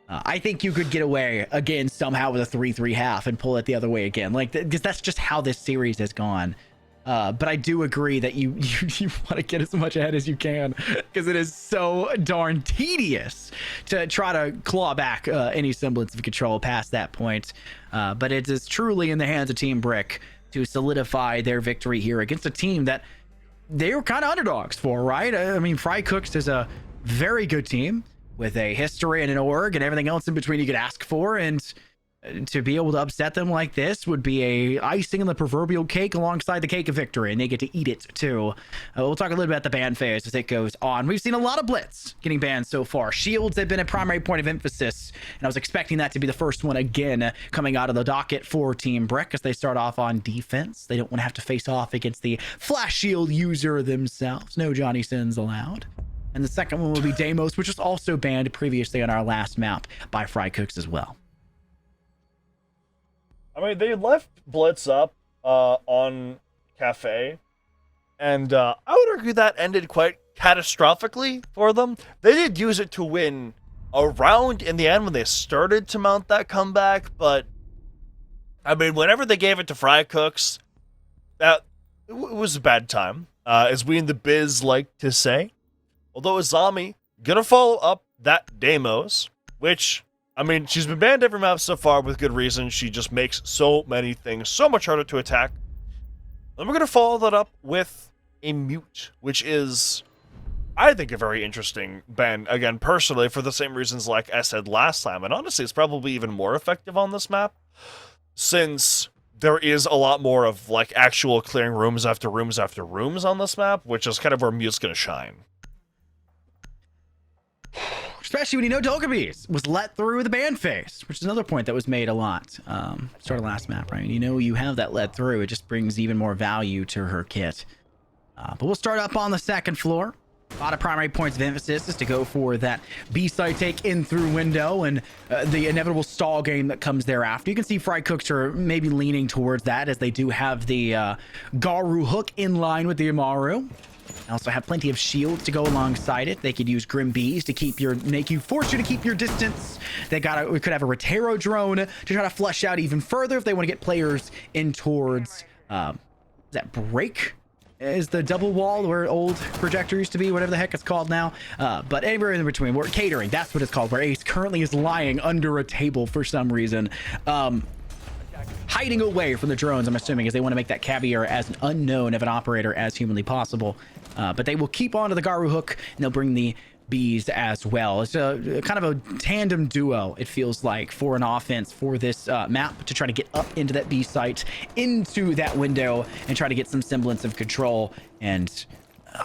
I think you could get away again somehow with a 3-3 half and pull it the other way again, like, because that's just how this series has gone. But I do agree that you want to get as much ahead as you can, because it is so darn tedious to try to claw back any semblance of control past that point. But it is truly in the hands of Team Brick to solidify their victory here against a team that they were kind of underdogs for, right? I mean, Frycooks is a very good team with a history and an org and everything else in between you could ask for, and to be able to upset them like this would be a icing on the proverbial cake alongside the cake of victory, and they get to eat it too. We'll talk a little bit about the ban phase as it goes on. We've seen a lot of Blitz getting banned so far. Shields have been a primary point of emphasis, and I was expecting that to be the first one again coming out of the docket for Team Brick as they start off on defense. They don't want to have to face off against the flash shield user themselves. No Johnny Sins allowed. And the second one will be Deimos, which was also banned previously on our last map by Frycooks as well. I mean, they left Blitz up on Cafe, and I would argue that ended quite catastrophically for them. They did use it to win a round in the end when they started to mount that comeback, but I mean, whenever they gave it to Frycooks, it was a bad time, as we in the biz like to say. Although Azami gonna follow up that Deimos, which, I mean, she's been banned every map so far with good reason. She just makes so many things so much harder to attack. And we're going to follow that up with a mute, which is, I think, a very interesting ban. Again, personally, for the same reasons like I said last time. And honestly, it's probably even more effective on this map, since there is a lot more of, like, actual clearing rooms after rooms after rooms on this map, which is kind of where mute's going to shine. Especially when you know Togebees was let through the ban phase, which is another point that was made a lot. Start of last map, right? You know, you have that let through. It just brings even more value to her kit. But we'll start up on the second floor. A lot of primary points of emphasis is to go for that B-side take in through window and the inevitable stall game that comes thereafter. You can see Frycooks are maybe leaning towards that, as they do have the Garu hook in line with the Amaru. They also have plenty of shields to go alongside it. They could use Grim Bees to force you to keep your distance. We could have a Rotero drone to try to flush out even further if they want to get players in towards, is that break? Is the double wall where old projector used to be, whatever the heck it's called now. But anywhere in between, we're catering, that's what it's called, where Ace currently is lying under a table for some reason. Hiding away from the drones, I'm assuming, as they want to make that Caviar as an unknown of an operator as humanly possible. But they will keep on to the Garu hook, and they'll bring the bees as well. It's a kind of a tandem duo, it feels like, for an offense for this map, to try to get up into that bee site, into that window, and try to get some semblance of control. And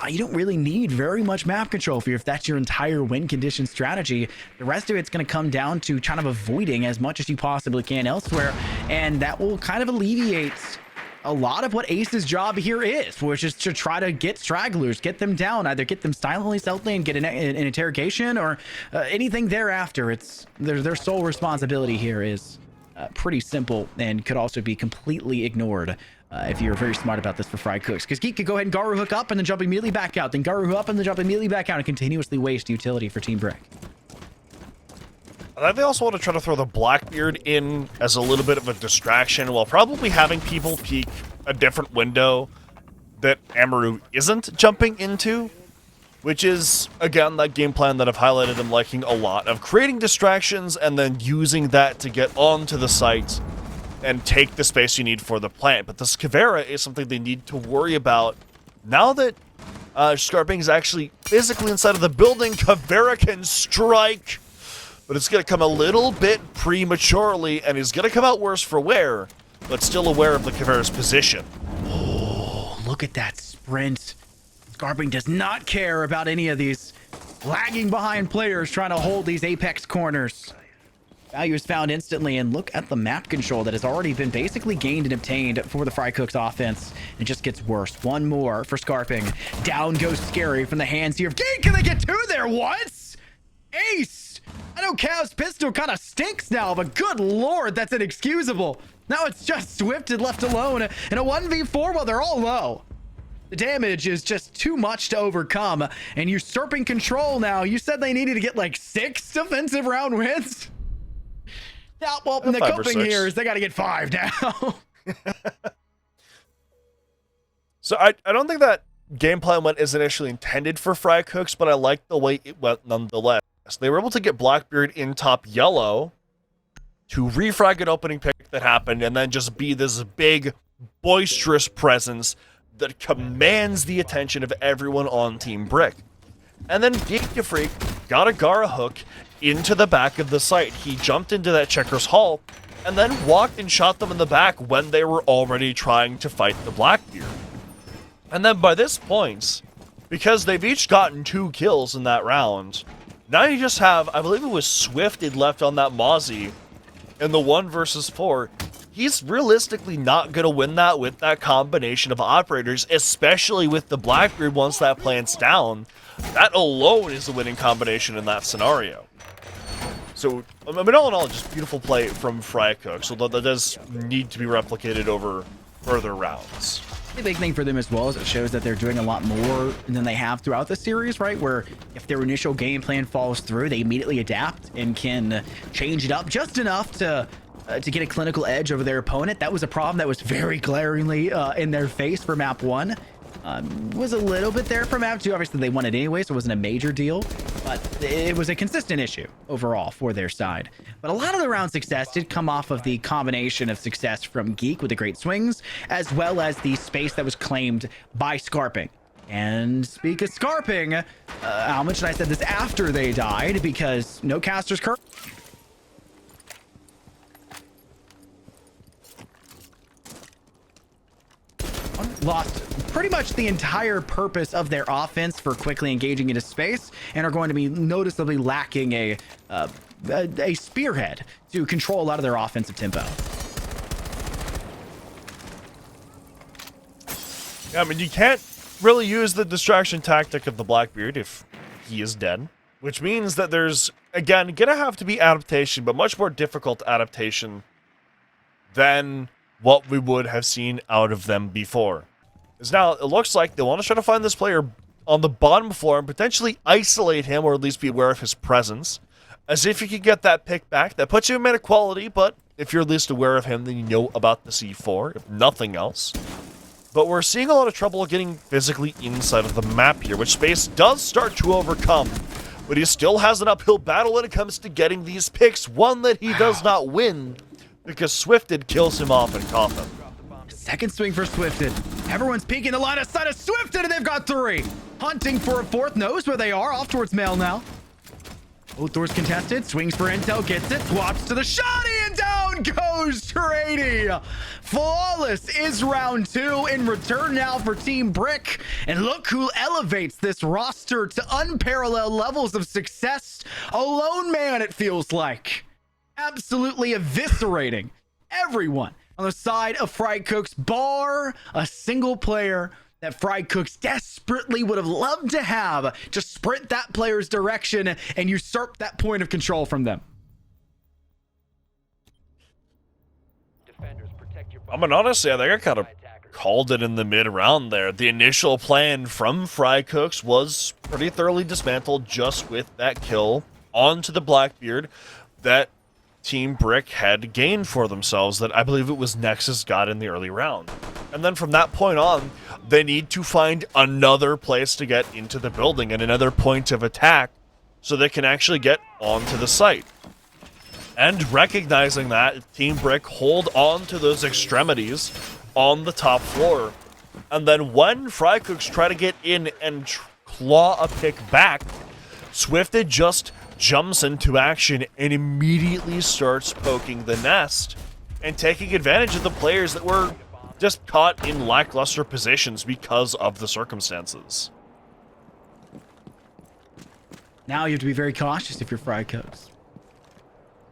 you don't really need very much map control if that's your entire win condition strategy. The rest of it's going to come down to kind of avoiding as much as you possibly can elsewhere, and that will kind of alleviate a lot of what Ace's job here is, which is to try to get stragglers, get them down, either get them silently, stealthily, and get an interrogation, or anything thereafter. It's their sole responsibility here is pretty simple and could also be completely ignored if you're very smart about this for Frycooks. Because Geek could go ahead and Garu hook up and then jump immediately back out, then Garu up and then jump immediately back out, and continuously waste utility for Team Brick. I think they also want to try to throw the Blackbeard in as a little bit of a distraction while probably having people peek a different window that Amaru isn't jumping into, which is, again, that game plan that I've highlighted them liking a lot, of creating distractions and then using that to get onto the site and take the space you need for the plant. But this Caveira is something they need to worry about. Now that Scarping is actually physically inside of the building, Caveira can strike, but it's going to come a little bit prematurely, and he's going to come out worse for wear, but still aware of the Caveira's position. Oh, look at that sprint. Scarping does not care about any of these lagging behind players trying to hold these apex corners. Value is found instantly, and look at the map control that has already been basically gained and obtained for the Frycooks offense. It just gets worse. One more for Scarping. Down goes Scary from the hands here of Geek. Can they get two there once? Ace! I know Cav's pistol kind of stinks now, but good lord, that's inexcusable. Now it's just Swifted left alone in a 1v4 while they're all low. The damage is just too much to overcome, and usurping control now. You said they needed to get like 6 defensive round wins? Yeah, well, the coping here is they got to get 5 now. So I don't think that game plan went as initially intended for Frycooks, but I like the way it went nonetheless. They were able to get Blackbeard in top yellow to refrag an opening pick that happened, and then just be this big, boisterous presence that commands the attention of everyone on Team Brick. And then Geek Freak got a Gara hook into the back of the site. He jumped into that Checkers Hall and then walked and shot them in the back when they were already trying to fight the Blackbeard. And then by this point, because they've each gotten 2 kills in that round, now you just have, I believe it was Swifted left on that Mozzie in the 1 versus 4. He's realistically not going to win that with that combination of operators, especially with the Blackbeard once that plant's down. That alone is the winning combination in that scenario. So, I mean, all in all, just beautiful play from Frycooks, although that does need to be replicated over further rounds. The big thing for them as well is it shows that they're doing a lot more than they have throughout the series, right? Where if their initial game plan falls through, they immediately adapt and can change it up just enough to get a clinical edge over their opponent. That was a problem that was very glaringly in their face for map 1. Was a little bit there for map 2. Obviously, they won it anyway, so it wasn't a major deal. But it was a consistent issue overall for their side. But a lot of the round success did come off of the combination of success from Geek with the great swings, as well as the space that was claimed by Scarping. And speak of Scarping, how much did I said this after they died? Because no casters current. Lost pretty much the entire purpose of their offense for quickly engaging into space, and are going to be noticeably lacking a spearhead to control a lot of their offensive tempo. Yeah, I mean, you can't really use the distraction tactic of the Blackbeard if he is dead, which means that there's, again, gonna have to be adaptation, but much more difficult adaptation than what we would have seen out of them before. Because now it looks like they want to try to find this player on the bottom floor and potentially isolate him, or at least be aware of his presence. As if you could get that pick back. That puts you in inequality, but if you're at least aware of him, then you know about the C4, if nothing else. But we're seeing a lot of trouble getting physically inside of the map here, which Space does start to overcome. But he still has an uphill battle when it comes to getting these picks, one that he does not win, because Swifted kills him off and Coffin. Second swing for Swifted. Everyone's peeking the line of sight of Swifted, and they've got 3. Hunting for a 4th, knows where they are. Off towards Mail now. Both doors contested. Swings for intel, gets it, swaps to the shotty, and down goes Trady. Flawless is round 2 in return now for Team Brick. And look who elevates this roster to unparalleled levels of success. A lone man, it feels like. Absolutely eviscerating everyone on the side of Frycooks, bar a single player that Frycooks desperately would have loved to have to sprint that player's direction and usurp that point of control from them. Defenders, protect your I mean, honestly, I think I kind of called it in the mid-round there. The initial plan from Frycooks was pretty thoroughly dismantled just with that kill onto the Blackbeard that Team Brick had gained for themselves that I believe it was Nexus got in the early round. And then from that point on, they need to find another place to get into the building and another point of attack so they can actually get onto the site. And recognizing that, Team Brick hold on to those extremities on the top floor. And then when Frycooks try to get in and claw a pick back, Swifted just jumps into action and immediately starts poking the nest and taking advantage of the players that were just caught in lackluster positions because of the circumstances. Now you have to be very cautious if you're Frycooks.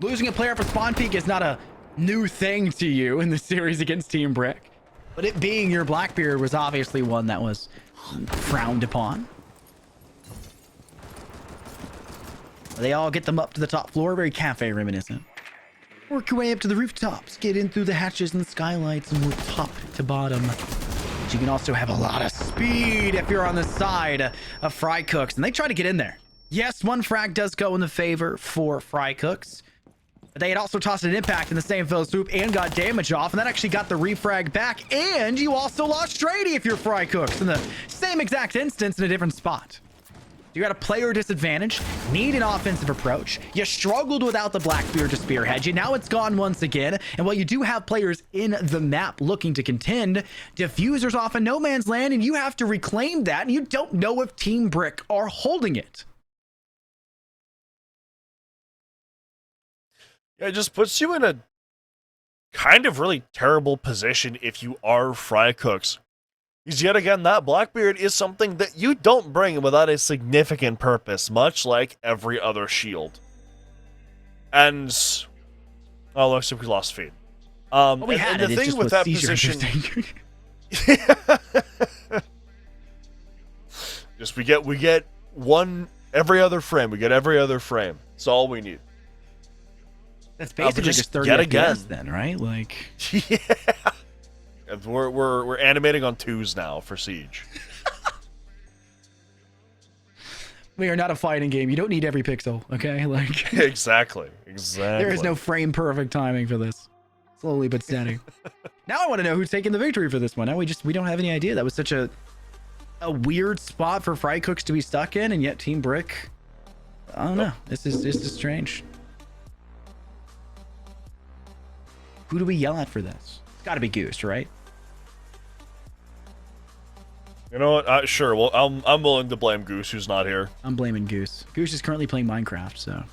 Losing a player for spawn peak is not a new thing to you in the series against Team Brick, but it being your Blackbeard was obviously one that was frowned upon. They all get them up to the top floor, very cafe reminiscent. Work your way up to the rooftops, get in through the hatches and the skylights and move top to bottom. But you can also have a lot of speed if you're on the side of Frycooks, and they try to get in there. Yes, one frag does go in the favor for Frycooks, but they had also tossed an impact in the same fill swoop and got damage off, and that actually got the refrag back, and you also lost Trady if you're Frycooks in the same exact instance in a different spot. You got a player disadvantage, need an offensive approach. You struggled without the Blackbeard to spearhead you. Now it's gone once again. And while you do have players in the map looking to contend, Diffuser's off in no man's land, and you have to reclaim that, and you don't know if Team Brick are holding it. Yeah, it just puts you in a kind of really terrible position if you are Frycooks. Because yet again, that Blackbeard is something that you don't bring without a significant purpose, much like every other shield. And oh, looks like we lost feed. Well, we and had it. the It thing just with was that seizure position, interesting. just we get one every other frame. We get every other frame. That's all we need. That's basically just 30 yet FPS again. then, right? Like, Yeah. We're animating on 2s now for Siege. we are not a fighting game. You don't need every pixel, okay? Like, Exactly. there is no frame perfect timing for this. Slowly but steady. Now I want to know who's taking the victory for this one. Now we don't have any idea. That was such a weird spot for Frycooks to be stuck in, and yet Team Brick, I don't know. This is strange. Who do we yell at for this? It's got to be Goose, right? You know what? Sure. Well, I'm willing to blame Goose, who's not here. I'm blaming Goose. Goose is currently playing Minecraft, so.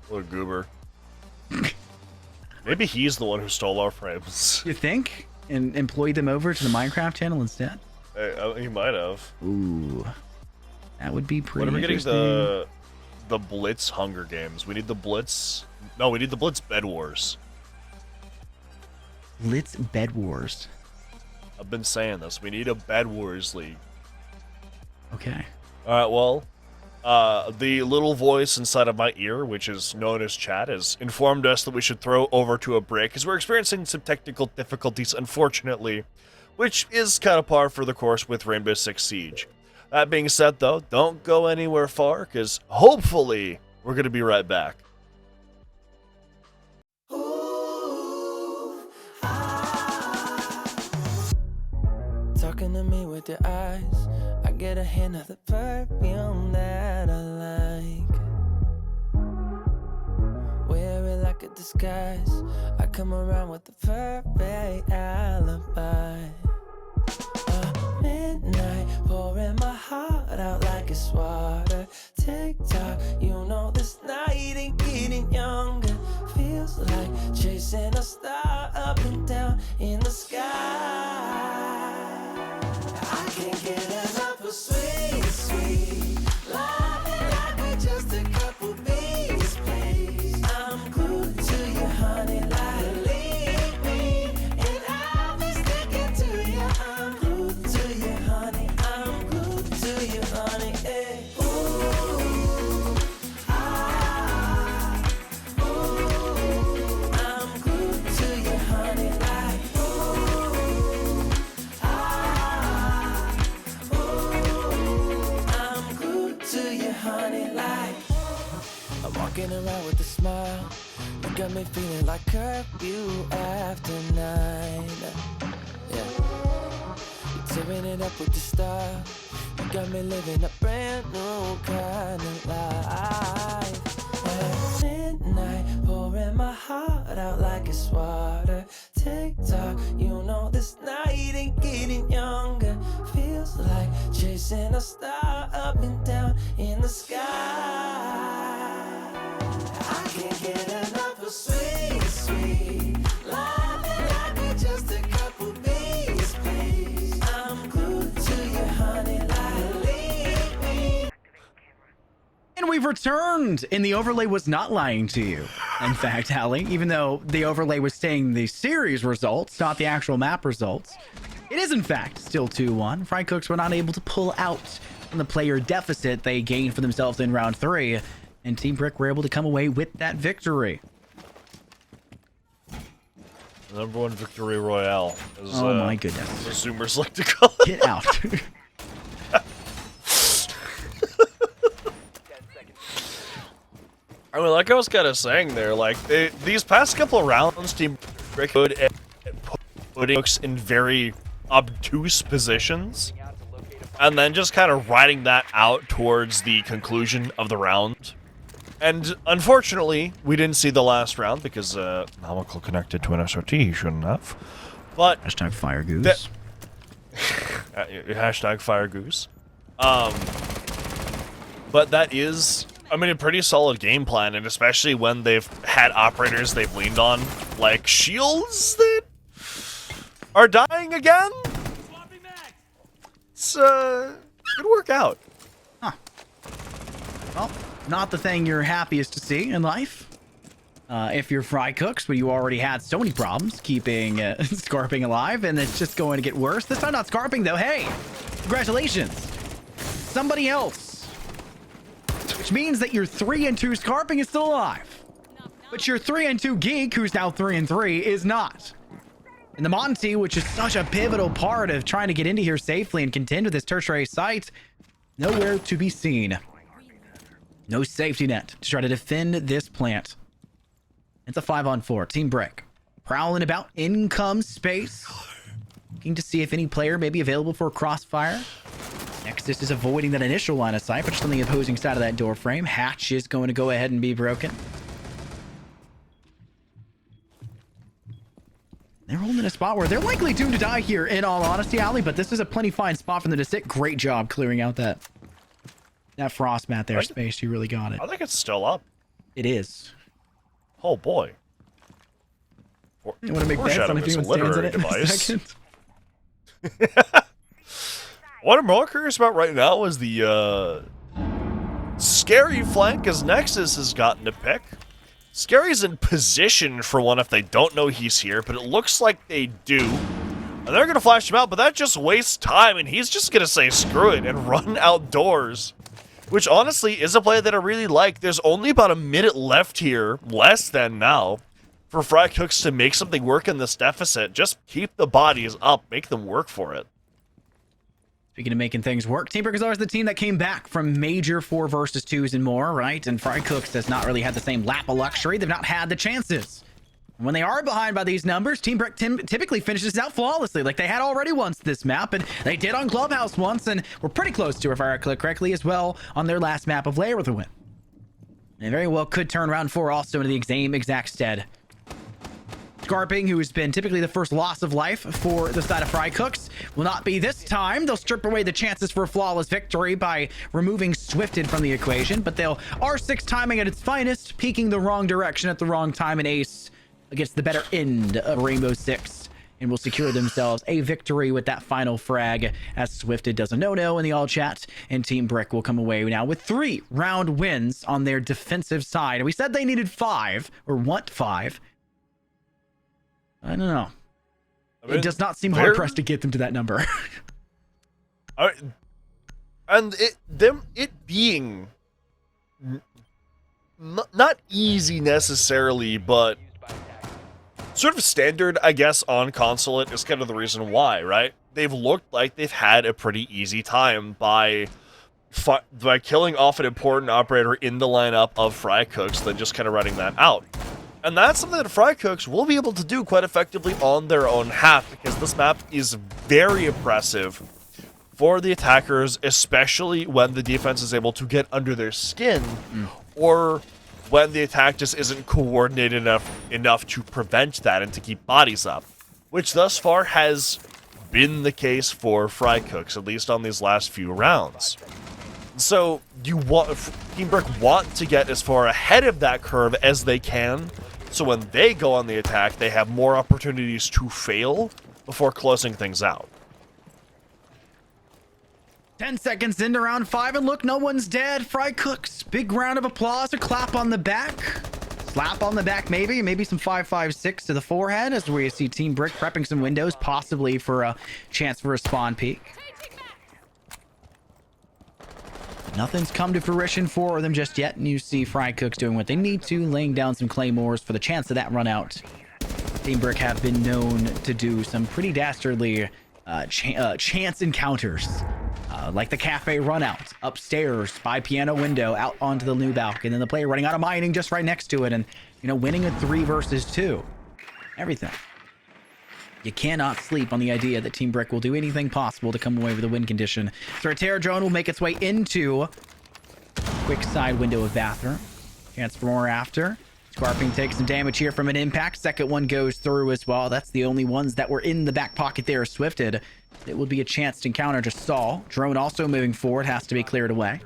What a goober. Maybe he's the one who stole our frames. You think? And employed them over to the Minecraft channel instead? He might have. Ooh. That would be pretty When are we getting interesting. the Blitz Hunger Games? We need the Blitz... No, we need the Blitz Bed Wars. Blitz Bed Wars. I've been saying this. We need a Bed Wars League. Okay. Alright, well... the little voice inside of my ear, which is known as chat, has informed us that we should throw over to a break, because we're experiencing some technical difficulties, unfortunately, which is kind of par for the course with Rainbow Six Siege. That being said, though, don't go anywhere far, because hopefully we're going to be right back. Talking to me with your eyes, I get a hint of the perfume that I like. Wear it like a disguise, I come around with the perfect alibi. Midnight, pouring my heart out like it's water. Tick tock, you know this night ain't getting younger. Feels like chasing chasing a star up and down in the sky. I can't get enough of sweet, sweet love, and I could just a couple bees, please. I'm glued to you, honey, like leave me, and I'll be sticking to you. I'm glued to you, honey. I'm glued to you, honey. Hey. Ooh, ah, ooh, I'm glued to you, honey, like ooh, ah, ooh, I'm glued to you, honey, like. I'm walking around with a smile. You got me feeling like curfew after 9. Yeah. You're tearing it up with the style. You got me living a brand new kind of life. At midnight, pouring my heart out like it's water. Tick-tock, you know this night ain't getting younger. Feels like chasing a star up and down in the sky. I can't get enough of sweet, sweet love, and I could just a couple bees, please. I'm glued to you, honey, like leave me. And we've returned, and the overlay was not lying to you. In fact, Allie, even though the overlay was saying the series results, not the actual map results, it is in fact still 2-1. Frycooks were not able to pull out from the player deficit they gained for themselves in round 3, and Team Brick were able to come away with that victory. Number 1 victory royale. As, Oh my goodness. the Zoomers like to call it. Get out. I mean, like I was kind of saying there, like, these past couple of rounds, Team Brick put hooks in very obtuse positions, and then just kind of riding that out towards the conclusion of the round. And unfortunately, we didn't see the last round because Namical connected to an SRT he shouldn't have. But Hashtag fire goose. hashtag fire goose. But that is, I mean, a pretty solid game plan, and especially when they've had operators they've leaned on, like shields that are dying again. It's could work out. Well, not the thing you're happiest to see in life. If you're Frycooks, where you already had so many problems keeping Scarping alive, and it's just going to get worse. This time not Scarping, though. Hey, congratulations. Somebody else. Which means that your 3-2 Scarping is still alive. But your 3-2 Geek, who's now 3-3, is not. And the Monty, which is such a pivotal part of trying to get into here safely and contend with this tertiary site, nowhere to be seen. No safety net to try to defend this plant. It's a 5-on-4. Team Brick prowling about income space, looking to see if any player may be available for a crossfire. Nexus is avoiding that initial line of sight, but just on the opposing side of that door frame. Hatch is going to go ahead and be broken. They're holding in a spot where they're likely doomed to die here, in all honesty, Ali, but this is a plenty fine spot for them to sit. Great job clearing out that frost mat there, Space. You really got it. I think it's still up. It is. Oh boy. You want to make bets on if anyone stands in it in a second? What I'm more curious about right now is the scary flank, as Nexus has gotten to pick. Scary's in position for one if they don't know he's here, but it looks like they do. And they're going to flash him out, but that just wastes time, and he's just going to say screw it and run outdoors. Which honestly is a play that I really like. There's only about a minute left here, less than now, for Frycooks to make something work in this deficit. Just keep the bodies up, make them work for it. Speaking of making things work, Team Brick is always the team that came back from major 4 versus 2s and more, right? And Frycooks has not really had the same lap of luxury. They've not had the chances. And when they are behind by these numbers, Team Brick typically finishes out flawlessly, like they had already once this map, and they did on Clubhouse once, and were pretty close to, if I recall correctly, as well on their last map of Lair with a win. And very well could turn round 4 also into the same exact stead. Scarping, who has been typically the first loss of life for the side of Frycooks, will not be this time. They'll strip away the chances for a flawless victory by removing Swifted from the equation, but they'll R6 timing at its finest, peeking the wrong direction at the wrong time, and Ace against the better end of Rainbow Six and will secure themselves a victory with that final frag, as Swifted does a no-no in the all chat, and Team Brick will come away now with 3 round wins on their defensive side. We said they needed 5, or want 5. I don't know. I mean, it does not seem hard pressed to get them to that number. And it being not easy necessarily, but sort of standard, I guess, on Consulate is kind of the reason why, right? They've looked like they've had a pretty easy time by killing off an important operator in the lineup of Frycooks, then just kind of running that out. And that's something that Frycooks will be able to do quite effectively on their own half, because this map is very oppressive for the attackers, especially when the defense is able to get under their skin, or when the attack just isn't coordinated enough to prevent that and to keep bodies up, which thus far has been the case for Frycooks, at least on these last few rounds. So Team Brick want to get as far ahead of that curve as they can, so when they go on the attack, they have more opportunities to fail before closing things out. 10 seconds into round 5, and look, no one's dead. Frycooks, big round of applause, a clap on the back. Slap on the back, maybe some 5.56 to the forehead, as we see Team Brick prepping some windows, possibly for a chance for a spawn peek. Nothing's come to fruition for them just yet, and you see Frycooks doing what they need to, laying down some claymores for the chance of that run out. Team Brick have been known to do some pretty dastardly chance encounters, like the cafe run out upstairs by piano window out onto the new balcony, and then the player running out of mining just right next to it, and winning a 3 versus 2. Everything. You cannot sleep on the idea that Team Brick will do anything possible to come away with a win condition. So a Terror Drone will make its way into quick side window of bathroom. Chance for more after. Scarping takes some damage here from an impact. Second one goes through as well. That's the only ones that were in the back pocket there, Swifted. It would be a chance to encounter to stall. Drone also moving forward, has to be cleared away.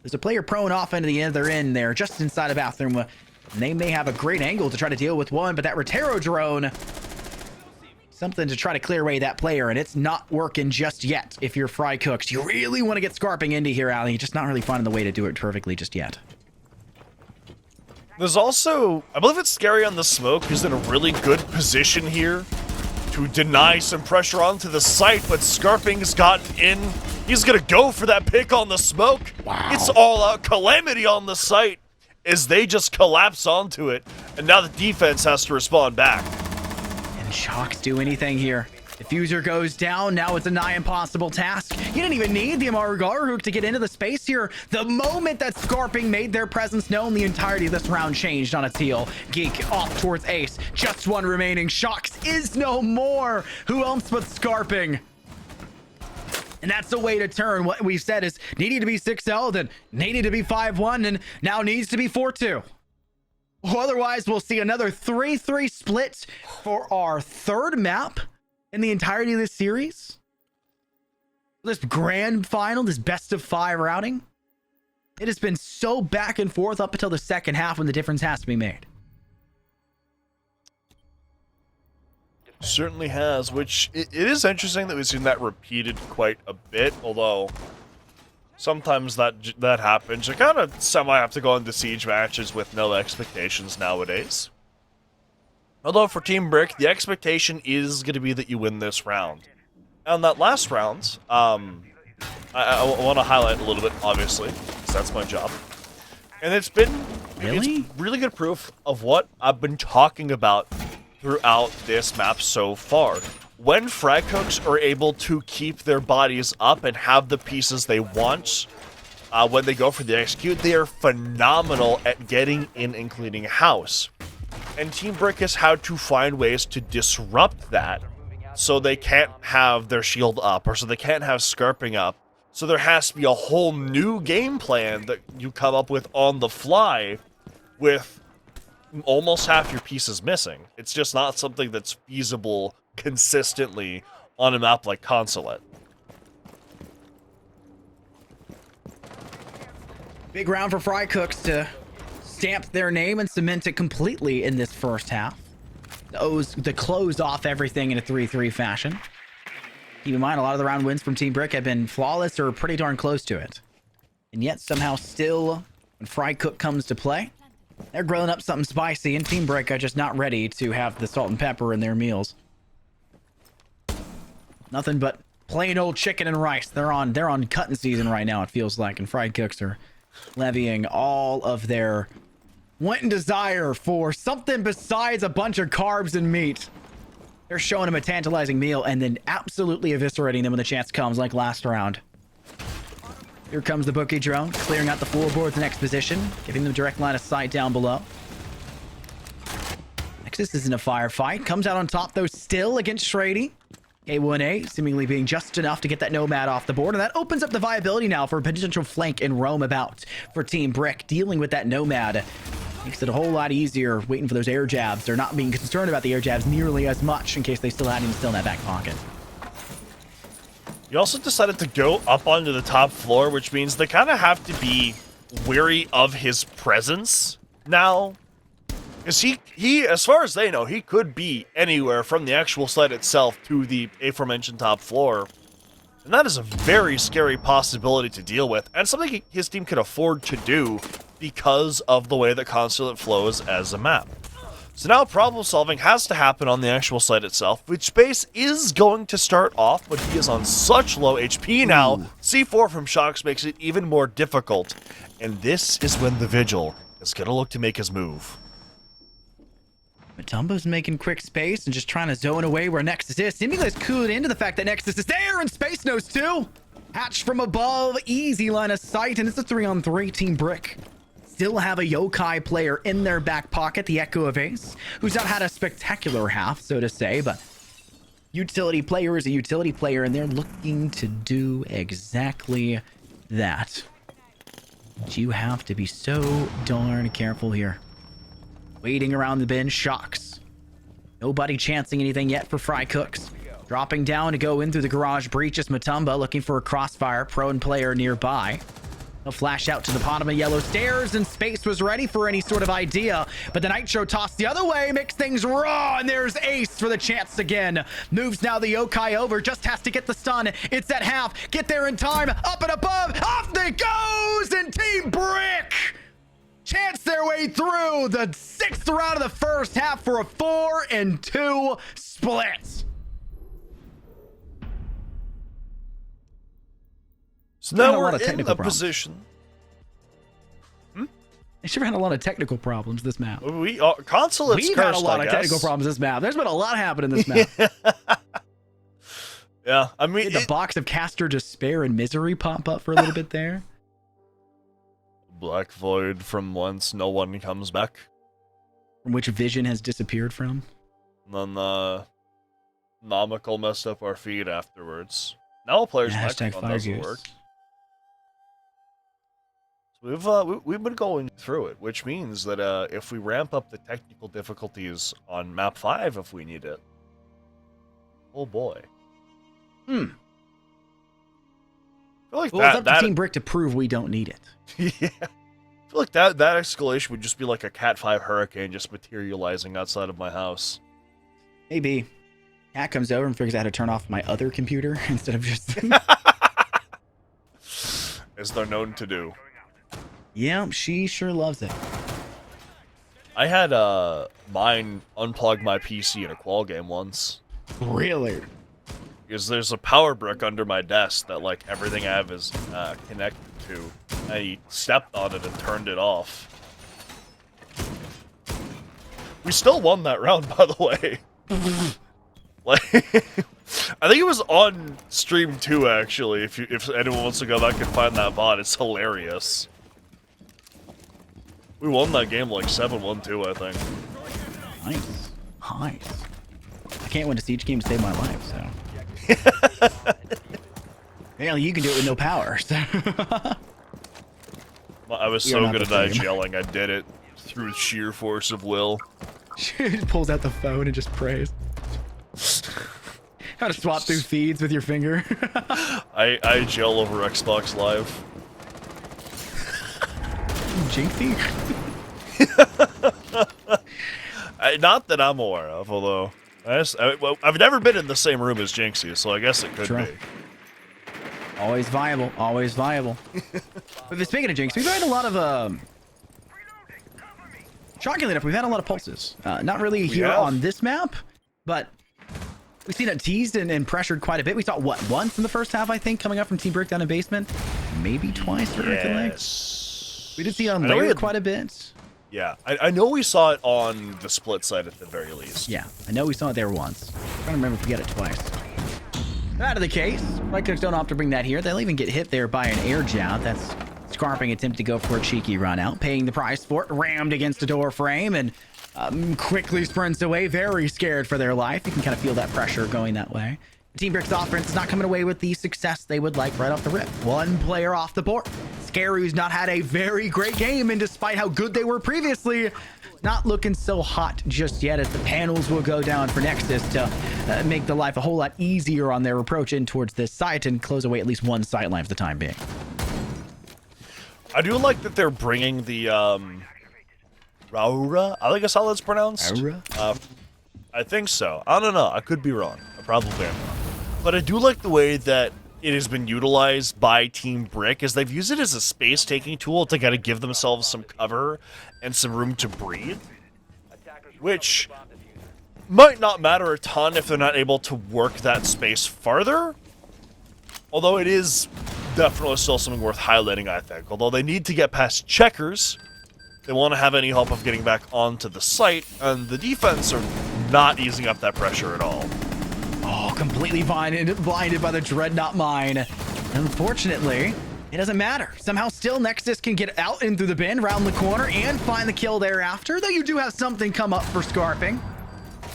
There's a player prone off into the other end there, just inside a bathroom. And they may have a great angle to try to deal with one, but that Rotero drone, something to try to clear away that player, and it's not working just yet. If you're Frycooks, you really want to get Scarping into here, Ali. You're just not really finding the way to do it perfectly just yet. There's also, I believe it's Scary on the smoke, who's in a really good position here to deny some pressure onto the site, but Scarping's gotten in. He's gonna go for that pick on the smoke. Wow. It's all out calamity on the site as they just collapse onto it, and now the defense has to respond back. And Shocks do anything here. Diffuser goes down. Now it's a nigh impossible task. You didn't even need the Amaru to get into the space here. The moment that Scarping made their presence known, the entirety of this round changed on its heel. Geek off towards Ace. Just one remaining. Shocks is no more. Who else but Scarping? And that's the way to turn what we've said is needing to be 6-0, then needing to be 5-1, and now needs to be 4-2. Otherwise, we'll see another 3-3 split for our third map in the entirety of this series. This grand final, this best of 5 routing. It has been so back and forth up until the second half when the difference has to be made. Certainly has, which it is interesting that we've seen that repeated quite a bit, although sometimes that happens. You kind of semi have to go into siege matches with no expectations nowadays. Although for Team Brick, the expectation is going to be that you win this round. And that last round, I want to highlight a little bit, obviously, because that's my job. And it's been really good proof of what I've been talking about throughout this map so far. When Frycooks are able to keep their bodies up and have the pieces they want when they go for the execute, they are phenomenal at getting in and cleaning house. And Team Brick has had to find ways to disrupt that so they can't have their shield up or so they can't have Scarping up. So there has to be a whole new game plan that you come up with on the fly with almost half your pieces missing. It's just not something that's feasible consistently on a map like Consulate. Big round for Frycooks to stamp their name and cement it completely in this first half. The O's to close off everything in a 3-3 fashion. Keep in mind, a lot of the round wins from Team Brick have been flawless or pretty darn close to it. And yet, somehow still, when Frycook comes to play, they're grilling up something spicy, and Team Brick are just not ready to have the salt and pepper in their meals. Nothing but plain old chicken and rice. They're on cutting season right now, it feels like, and Frycooks are levying all of their want and desire for something besides a bunch of carbs and meat. They're showing them a tantalizing meal and then absolutely eviscerating them when the chance comes, like last round. Here comes the bookie drone, clearing out the floorboards in X position, giving them direct line of sight down below. Nexus is in a firefight, comes out on top though still against Shrady. A1A seemingly being just enough to get that Nomad off the board, and that opens up the viability now for a potential flank and roam about for Team Brick. Dealing with that Nomad makes it a whole lot easier waiting for those air jabs. They're not being concerned about the air jabs nearly as much in case they still had him still in that back pocket. You also decided to go up onto the top floor, which means they kind of have to be wary of his presence now. Because he, as far as they know, he could be anywhere from the actual site itself to the aforementioned top floor. And that is a very scary possibility to deal with, and something his team can afford to do because of the way that Consulate flows as a map. So now problem solving has to happen on the actual site itself, which Space is going to start off, but he is on such low HP now. Ooh. C4 from Shocks makes it even more difficult, and this is when the Vigil is going to look to make his move. Matumbo's making quick space and just trying to zone away where Nexus is. Seemingly is clued into the fact that Nexus is there, and Space knows too. Hatched from above, easy line of sight, and it's a 3-on-3 Team Brick. Still have a Yokai player in their back pocket, the Echo of Ace, who's not had a spectacular half, so to say, but utility player is a utility player, and they're looking to do exactly that. But you have to be so darn careful here. Waiting around the bin, Shocks. Nobody chancing anything yet for Frycooks. Dropping down to go in through the garage breach is Matumba, looking for a crossfire, prone player nearby. He'll flash out to the bottom of yellow stairs, and Space was ready for any sort of idea, but the Nitro toss the other way makes things raw, and there's Ace for the chance again. Moves now the Yokai over, just has to get the stun. It's at half, get there in time, up and above, off they goes, and Team Brick chance their way through the 6th round of the first half for a 4-2 split. So now we're in a position. They should have had a lot of technical problems this map. Consulate's We've had a lot of technical problems this map. There's been a lot happening this map. Yeah, I mean, the box of Caster Despair and Misery pop up for a little bit there. Black void from whence no one comes back. From which Vision has disappeared from. And then Nomical messed up our feed afterwards. Now a player's microphone doesn't work. So we've been going through it, which means that if we ramp up the technical difficulties on map 5 if we need it. Oh boy. Well, Like it's up to Team Brick to prove we don't need it. Yeah. I feel like that escalation would just be like a Cat 5 hurricane just materializing outside of my house. Maybe. Cat comes over and figures out how to turn off my other computer instead of just... As they're known to do. Yeah, she sure loves it. I had mine unplug my PC in a qual game once. Really? Because there's a power brick under my desk that like everything I have is connected to. And he stepped on it and turned it off. We still won that round, by the way. Like, I think it was on stream too, actually. If anyone wants to go back and find that VOD, it's hilarious. We won that game like 7-1-2, I think. Nice. Nice. I can't win a Siege game to save my life, so... Apparently you can do it with no power, so... I was so good at IGLing, I did it through sheer force of will. She just pulls out the phone and just prays. How to swap through feeds with your finger. I IGL over Xbox Live. Jinxie? Not that I'm aware of, although I've never been in the same room as Jinxie, so I guess it could True. be. Always viable. Always viable. But speaking of Jinx, we've had a lot of shockingly enough, we've had a lot of pulses. Not really here have. on this map, but we've seen it teased and pressured quite a bit. We saw it, what, once in the first half, I think, coming up from Team Brick down in basement. Maybe twice for recollect. Yes. We did see it on I know we layer had- quite a bit. Yeah, I know we saw it on the split side at the very least. Yeah, I know we saw it there once. I'm trying to remember if we got it twice. Out of the case, Frycooks don't opt to bring that here. They'll even get hit there by an air jout. That's Scarping attempt to go for a cheeky run out, paying the price for it, rammed against a door frame, and quickly sprints away, very scared for their life. You can kind of feel that pressure going that way. Team Brick's offense is not coming away with the success they would like right off the rip. One player off the board. Scary's not had a very great game, and despite how good they were previously, not looking so hot just yet, as the panels will go down for Nexus to make the life a whole lot easier on their approach in towards this site and close away at least one sight line for the time being. I do like that they're bringing the Raura. I think that's how it's pronounced. Aura? I think so. I don't know. I could be wrong. I probably am wrong. But I do like the way that it has been utilized by Team Brick, as they've used it as a space-taking tool to kind of give themselves some cover and some room to breathe, which might not matter a ton if they're not able to work that space farther. Although it is definitely still something worth highlighting, I think. Although they need to get past checkers, they won't have any hope of getting back onto the site, and the defense are not easing up that pressure at all. Oh, completely blinded by the Dreadnought mine. Unfortunately, it doesn't matter. Somehow still Nexus can get out in through the bend, round the corner, and find the kill thereafter, though you do have something come up for Scarping.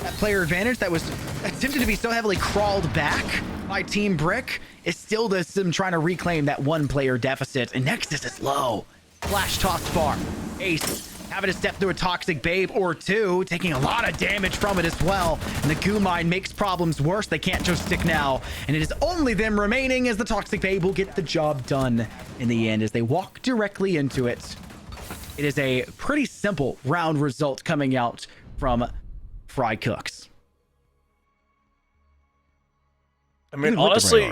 That player advantage that was attempted to be so heavily crawled back by Team Brick is still them trying to reclaim that one player deficit, and Nexus is low. Flash tossed far. Ace having to step through a toxic babe or two, taking a lot of damage from it as well. And the goo mine makes problems worse. They can't just stick now, and it is only them remaining, as the toxic babe will get the job done in the end as they walk directly into it. It is a pretty simple round result coming out from Frycooks. I mean, Even with the honestly,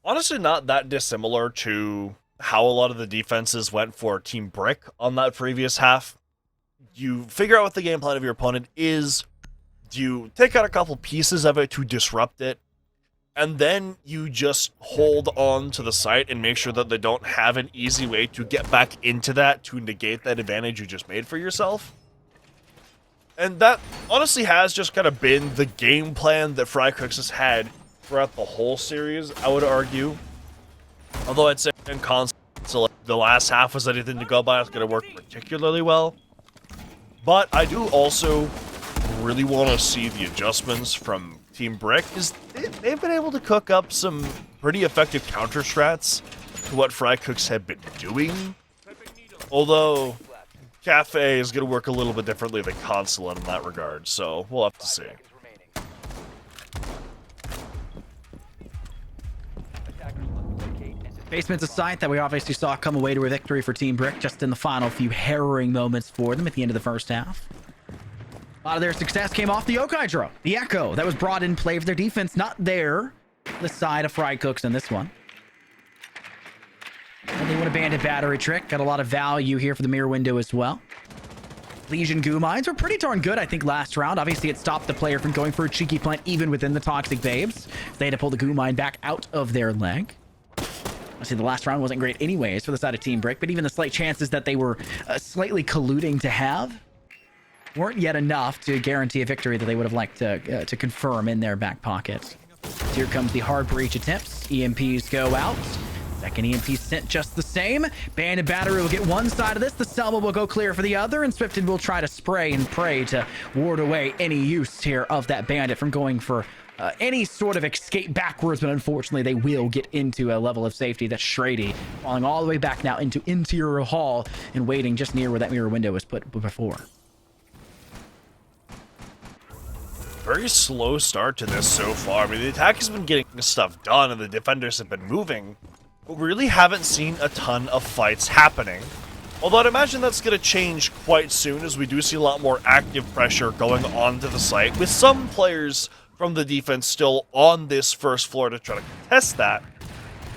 Raura. not that dissimilar to how a lot of the defenses went for Team Brick on that previous half. You figure out what the game plan of your opponent is, you take out a couple pieces of it to disrupt it, and then you just hold on to the site and make sure that they don't have an easy way to get back into that to negate that advantage you just made for yourself. And that honestly has just kind of been the game plan that Frycooks has had throughout the whole series, I would argue. Although I'd say in console, the last half was anything to go by. It's going to work particularly well. But I do also really want to see the adjustments from Team Brick, because they've been able to cook up some pretty effective counter strats to what Frycooks have been doing. Although Cafe is going to work a little bit differently than console in that regard, so we'll have to see. Basement's a site that we obviously saw come away to a victory for Team Brick just in the final few harrowing moments for them at the end of the first half. A lot of their success came off the Yokai Drone, the Echo, that was brought in play for their defense, not there. The side of Frycooks in this one. And they want a bandit battery trick. Got a lot of value here for the mirror window as well. Legion goo mines were pretty darn good, I think, last round. Obviously, it stopped the player from going for a cheeky plant even within the toxic babes. They had to pull the goo mine back out of their leg. Obviously, the last round wasn't great anyways for the side of Team Brick, but even the slight chances that they were slightly colluding to have weren't yet enough to guarantee a victory that they would have liked to confirm in their back pocket. Here comes the hard breach attempts. EMPs go out. Second EMP sent just the same. Bandit battery will get one side of this. The Selma will go clear for the other, and Swifted will try to spray and pray to ward away any use here of that bandit from going for any sort of escape backwards, but unfortunately they will get into a level of safety. That's Shrady falling all the way back now into interior hall and waiting just near where that mirror window was put before. Very slow start to this so far. I mean, the attack has been getting stuff done and the defenders have been moving, but we really haven't seen a ton of fights happening. Although I'd imagine that's going to change quite soon as we do see a lot more active pressure going onto the site, with some players from the defense still on this first floor to try to contest that.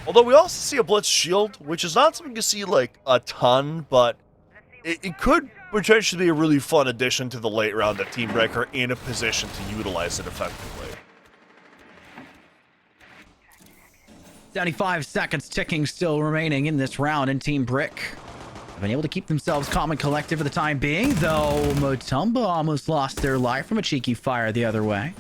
Although we also see a Blitz shield, which is not something you see like a ton, but it could potentially be a really fun addition to the late round that Team Brick are in a position to utilize it effectively. 75 seconds ticking still remaining in this round, and Team Brick have been able to keep themselves calm and collected for the time being, though Motumba almost lost their life from a cheeky fire the other way.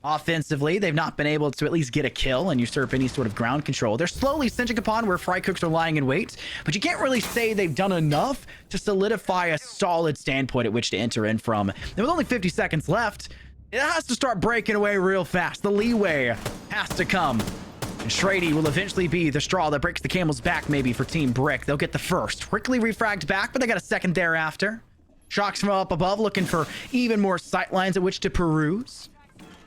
Offensively, they've not been able to at least get a kill and usurp any sort of ground control. They're slowly cinching upon where Frycooks are lying in wait, but you can't really say they've done enough to solidify a solid standpoint at which to enter in from. And with only 50 seconds left, it has to start breaking away real fast. The leeway has to come. And Shrady will eventually be the straw that breaks the camel's back, maybe, for Team Brick. They'll get the first. Quickly refragged back, but they got a second thereafter. Shocks from up above, looking for even more sightlines at which to peruse.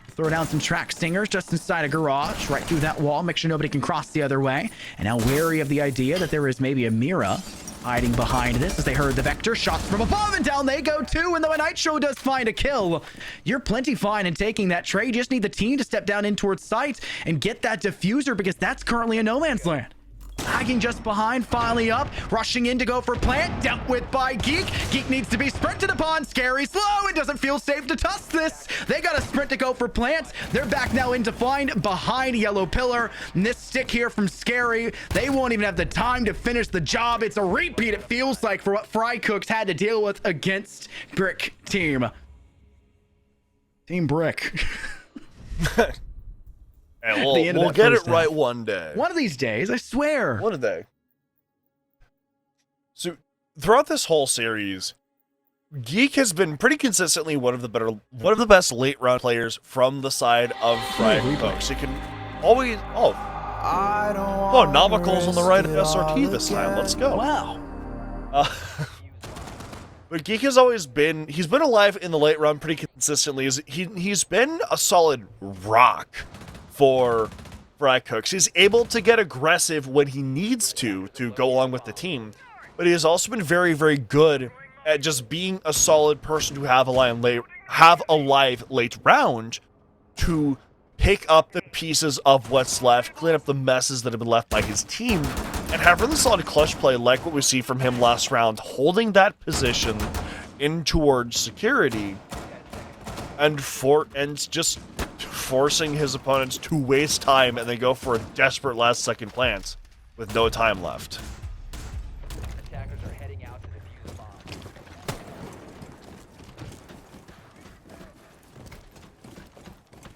Throw down some track stingers just inside a garage, right through that wall, make sure nobody can cross the other way. And now wary of the idea that there is maybe a Mira hiding behind this as they heard the vector. Shots from above, and down they go too. And though a Nitro does find a kill, you're plenty fine in taking that trade. You just need the team to step down in towards sight and get that diffuser, because that's currently a no man's land. Lagging just behind, finally up, rushing in to go for plant, dealt with by Geek. Geek needs to be sprinted upon. Scary slow, it doesn't feel safe to touch this. They got a sprint to go for plants. They're back now in to find behind Yellow Pillar. And this stick here from Scary, they won't even have the time to finish the job. It's a repeat, it feels like, for what Frycooks had to deal with against Brick Team. Team Brick. And we'll get it right one day. One of these days, I swear. One a day. So throughout this whole series, Geek has been pretty consistently one of the best late round players from the side of Frycooks. You can always Novical's on the right of SRT this time. Let's go. Wow. But Geek has always been, he's been alive in the late round pretty consistently. He's been a solid rock for Frycooks. He's able to get aggressive when he needs to go along with the team, but he has also been very, very good at just being a solid person to have alive late round to pick up the pieces of what's left, clean up the messes that have been left by his team, and have really solid clutch play like what we see from him last round, holding that position in towards security and just forcing his opponents to waste time and then go for a desperate last-second plant with no time left. Attackers are heading out to defuse bomb.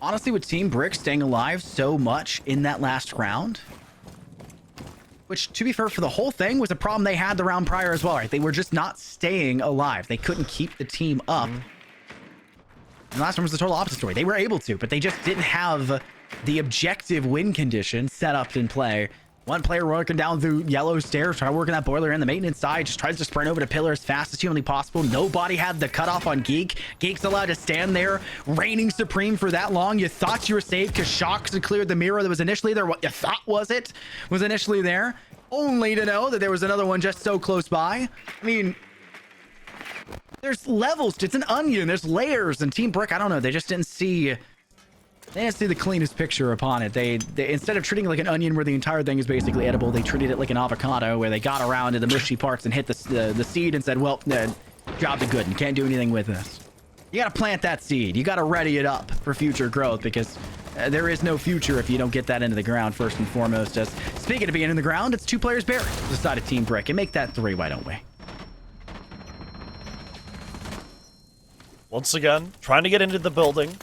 Honestly, with Team Brick staying alive so much in that last round, which, to be fair, for the whole thing was a problem they had the round prior as well, right? They were just not staying alive. They couldn't keep the team up. And last one was the total opposite story. They were able to, but they just didn't have the objective win condition set up in play. One player working down through yellow stairs, trying to work on that boiler in the maintenance side, just tries to sprint over to pillar as fast as humanly possible. Nobody had the cutoff on Geek. Geek's allowed to stand there, reigning supreme for that long. You thought you were safe because Shocks had cleared the mirror that was initially there. What you thought was initially there, only to know that there was another one just so close by. I mean, there's levels. It's an onion. There's layers. And Team Brick, I don't know. They just didn't see the cleanest picture upon it. They instead of treating it like an onion where the entire thing is basically edible, they treated it like an avocado where they got around to the mushy parts and hit the seed and said, well, job to good. You can't do anything with this. You got to plant that seed. You got to ready it up for future growth, because there is no future if you don't get that into the ground first and foremost. As speaking of being in the ground, it's 2 players buried beside a Team Brick. And make that 3, why don't we? Once again, trying to get into the building.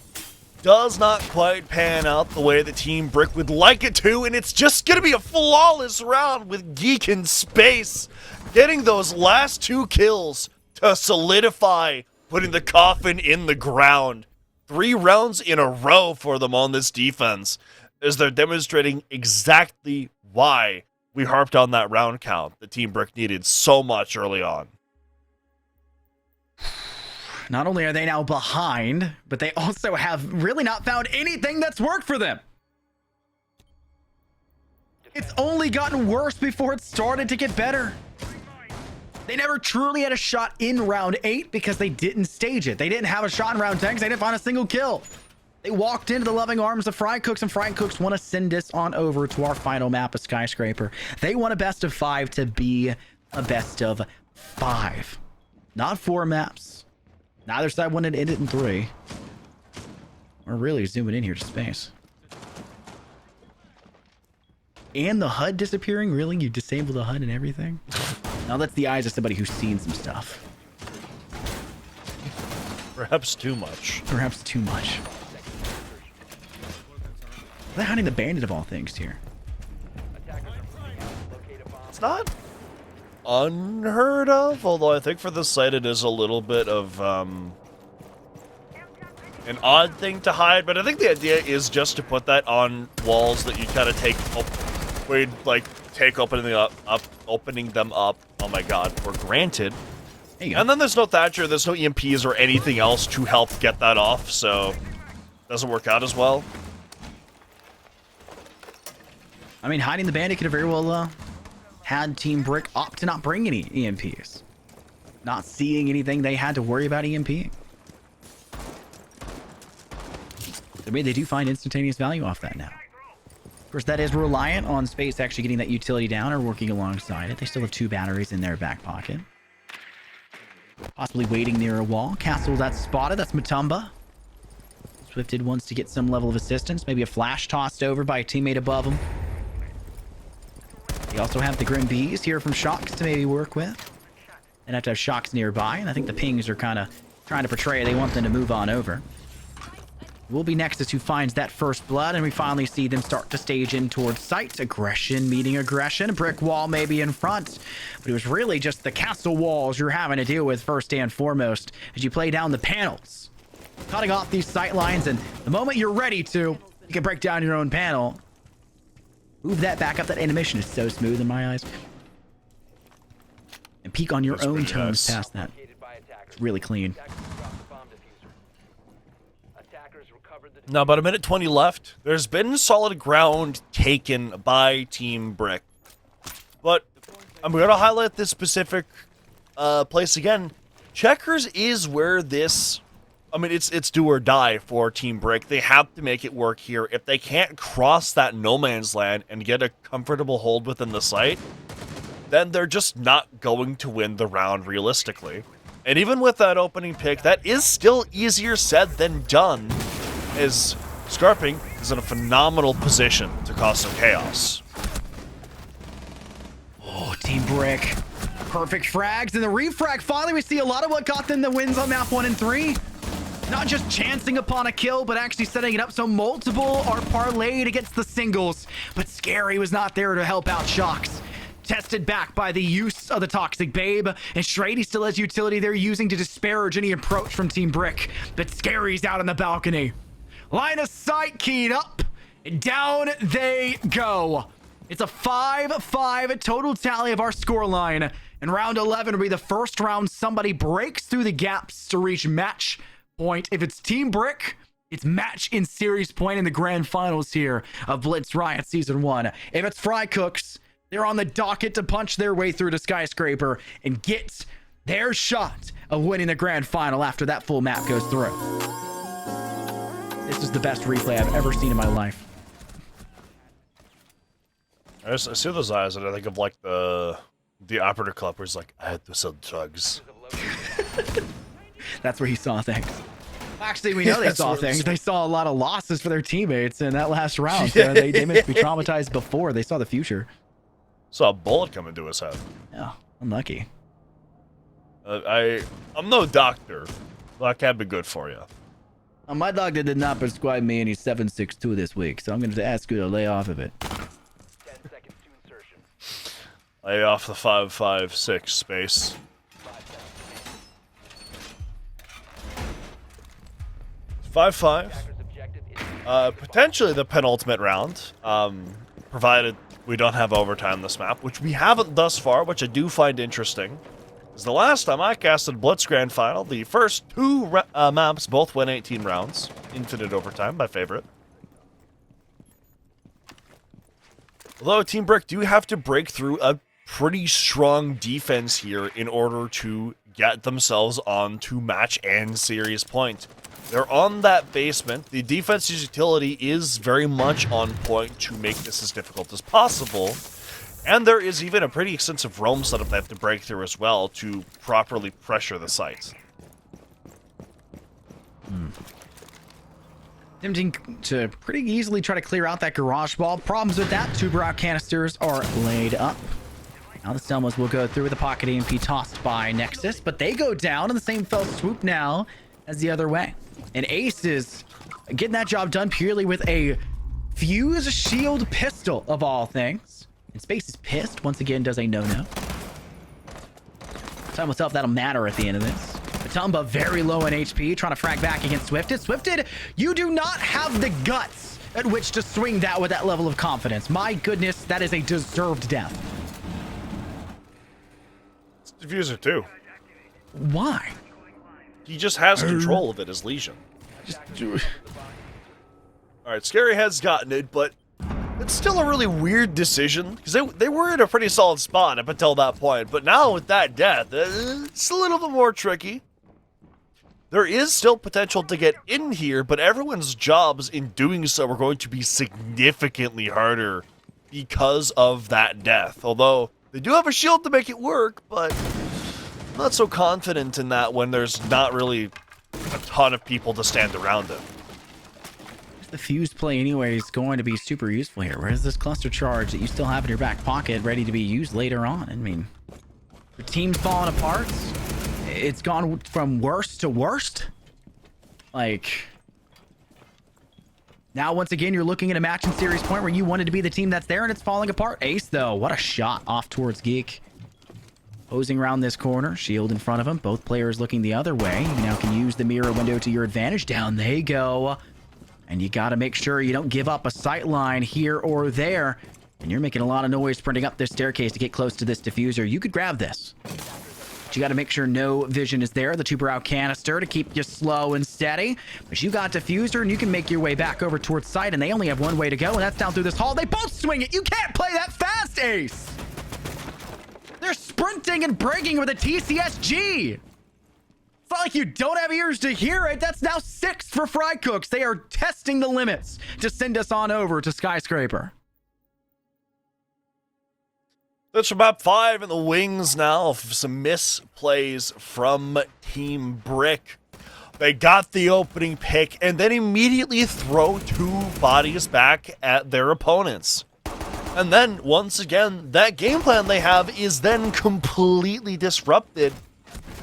Does not quite pan out the way the Team Brick would like it to, and it's just going to be a flawless round with Geek in space, getting those last 2 kills to solidify putting the coffin in the ground. 3 rounds in a row for them on this defense, as they're demonstrating exactly why we harped on that round count that Team Brick needed so much early on. Not only are they now behind, but they also have really not found anything that's worked for them. It's only gotten worse before it started to get better. They never truly had a shot in round 8 because they didn't stage it. They didn't have a shot in round 10 because they didn't find a single kill. They walked into the loving arms of Frycooks, and Frycooks want to send us on over to our final map of Skyscraper. They want a best of 5 to be a best of 5. Not 4 maps. Neither side wanted to end it in 3. We're really zooming in here to space. And the HUD disappearing? Really? You disable the HUD and everything? Now that's the eyes of somebody who's seen some stuff. Perhaps too much. Perhaps too much. They're hiding the bandit of all things here. It's not unheard of, although I think for this site it is a little bit of an odd thing to hide, but I think the idea is just to put that on walls that you kind of take up, where you'd like take opening them up, oh my god, for granted. There you go. And then there's no Thatcher, there's no EMPs or anything else to help get that off, so it doesn't work out as well. I mean, hiding the bandit could have very well had Team Brick opt to not bring any EMPs. Not seeing anything they had to worry about EMPing. I mean, they do find instantaneous value off that now. Of course, that is reliant on Space actually getting that utility down or working alongside it. They still have 2 batteries in their back pocket. Possibly waiting near a wall. Castle that's spotted. That's Matumba. Swifted wants to get some level of assistance. Maybe a flash tossed over by a teammate above him. They also have the Grim Bees here from Shocks to maybe work with. And have to have Shocks nearby. And I think the pings are kind of trying to portray they want them to move on over. We'll be next as who finds that first blood, and we finally see them start to stage in towards sight. Aggression meeting aggression. A brick wall maybe in front, but it was really just the castle walls you're having to deal with first and foremost as you play down the panels. Cutting off these sight lines, and the moment you're ready to, you can break down your own panel. Move that back up. That animation is so smooth in my eyes. And peek on your That's own pretty tones nice. past that. It's really clean. Now, about a minute 20 left. There's been solid ground taken by Team Brick. But I'm going to highlight this specific place again. Checkers is where this... I mean, it's do or die for Team Brick. They have to make it work here. If they can't cross that no man's land and get a comfortable hold within the site, then they're just not going to win the round realistically. And even with that opening pick, that is still easier said than done, as Scarping is in a phenomenal position to cause some chaos. Oh, Team Brick. Perfect frags. And the refrag, finally we see a lot of what got them the wins on map 1 and 3. Not just chancing upon a kill, but actually setting it up so multiple are parlayed against the singles. But Scary was not there to help out Shocks. Tested back by the use of the Toxic Babe, and Shrady still has utility they're using to disparage any approach from Team Brick. But Scary's out on the balcony. Line of sight keyed up, and down they go. It's a 5-5 total tally of our scoreline, and round 11 will be the first round somebody breaks through the gaps to reach match point. If it's Team Brick, it's match in series point in the grand finals here of Blitz Riot Season 1. If it's Frycooks, they're on the docket to punch their way through to Skyscraper and get their shot of winning the grand final after that full map goes through. This is the best replay I've ever seen in my life. I see those eyes and I think of like the operator club where he's like, I had to sell drugs. That's where he saw things. Actually, we know they saw things. They saw a lot of losses for their teammates in that last round. So they must be traumatized before. They saw the future. Saw a bullet come into his head. Yeah, unlucky. I'm no doctor, but that can be good for you. My doctor did not prescribe me any 762 this week, so I'm going to ask you to lay off of it. 10 seconds to insertion. Lay off the 5.56 space. 5-5. Potentially the penultimate round, provided we don't have overtime this map, which we haven't thus far, which I do find interesting. Because the last time I casted Blitz Grand Final, the first 2 maps both went 18 rounds. Infinite overtime, my favorite. Although Team Brick do have to break through a pretty strong defense here in order to get themselves onto match and series point. They're on that basement. The defense's utility is very much on point to make this as difficult as possible. And there is even a pretty extensive roam setup they have to break through as well to properly pressure the site. Attempting to pretty easily try to clear out that garage ball. Problems with that. 2 Brow canisters are laid up. Now the Selmas will go through with the pocket EMP tossed by Nexus, but they go down in the same fell swoop now as the other way. And Ace is getting that job done purely with a fuse shield pistol of all things. And Space is pissed. Once again, does a no-no. Tell myself that'll matter at the end of this. Matumba very low in HP, trying to frag back against Swifted. Swifted, you do not have the guts at which to swing that with that level of confidence. My goodness, that is a deserved death. It's Diffuser too. Why? He just has control of it as Legion. Alright, Scary has gotten it, but it's still a really weird decision, because they were in a pretty solid spot up until that point, but now with that death, it's a little bit more tricky. There is still potential to get in here, but everyone's jobs in doing so are going to be significantly harder because of that death. Although, they do have a shield to make it work, but I'm not so confident in that when there's not really a ton of people to stand around it. The fused play anyway is going to be super useful here. Where's this cluster charge that you still have in your back pocket ready to be used later on? I mean, the team's falling apart. It's gone from worst to worst. Like, now once again, you're looking at a match in series point where you wanted to be the team that's there and it's falling apart. Ace, though, what a shot off towards Geek. Posing around this corner, shield in front of him. Both players looking the other way. You now can use the mirror window to your advantage. Down they go. And you got to make sure you don't give up a sight line here or there. And you're making a lot of noise sprinting up this staircase to get close to this diffuser. You could grab this. But you got to make sure no vision is there. The 2 Brow canister to keep you slow and steady. But you got diffuser and you can make your way back over towards sight. And they only have one way to go, and that's down through this hall. They both swing it. You can't play that fast, Ace. They're sprinting and breaking with a TCSG. It's not like you don't have ears to hear it. That's now 6 for Frycooks. They are testing the limits to send us on over to Skyscraper. That's from map 5 in the wings now of some misplays from Team Brick. They got the opening pick and then immediately throw 2 bodies back at their opponents. And then, once again, that game plan they have is then completely disrupted.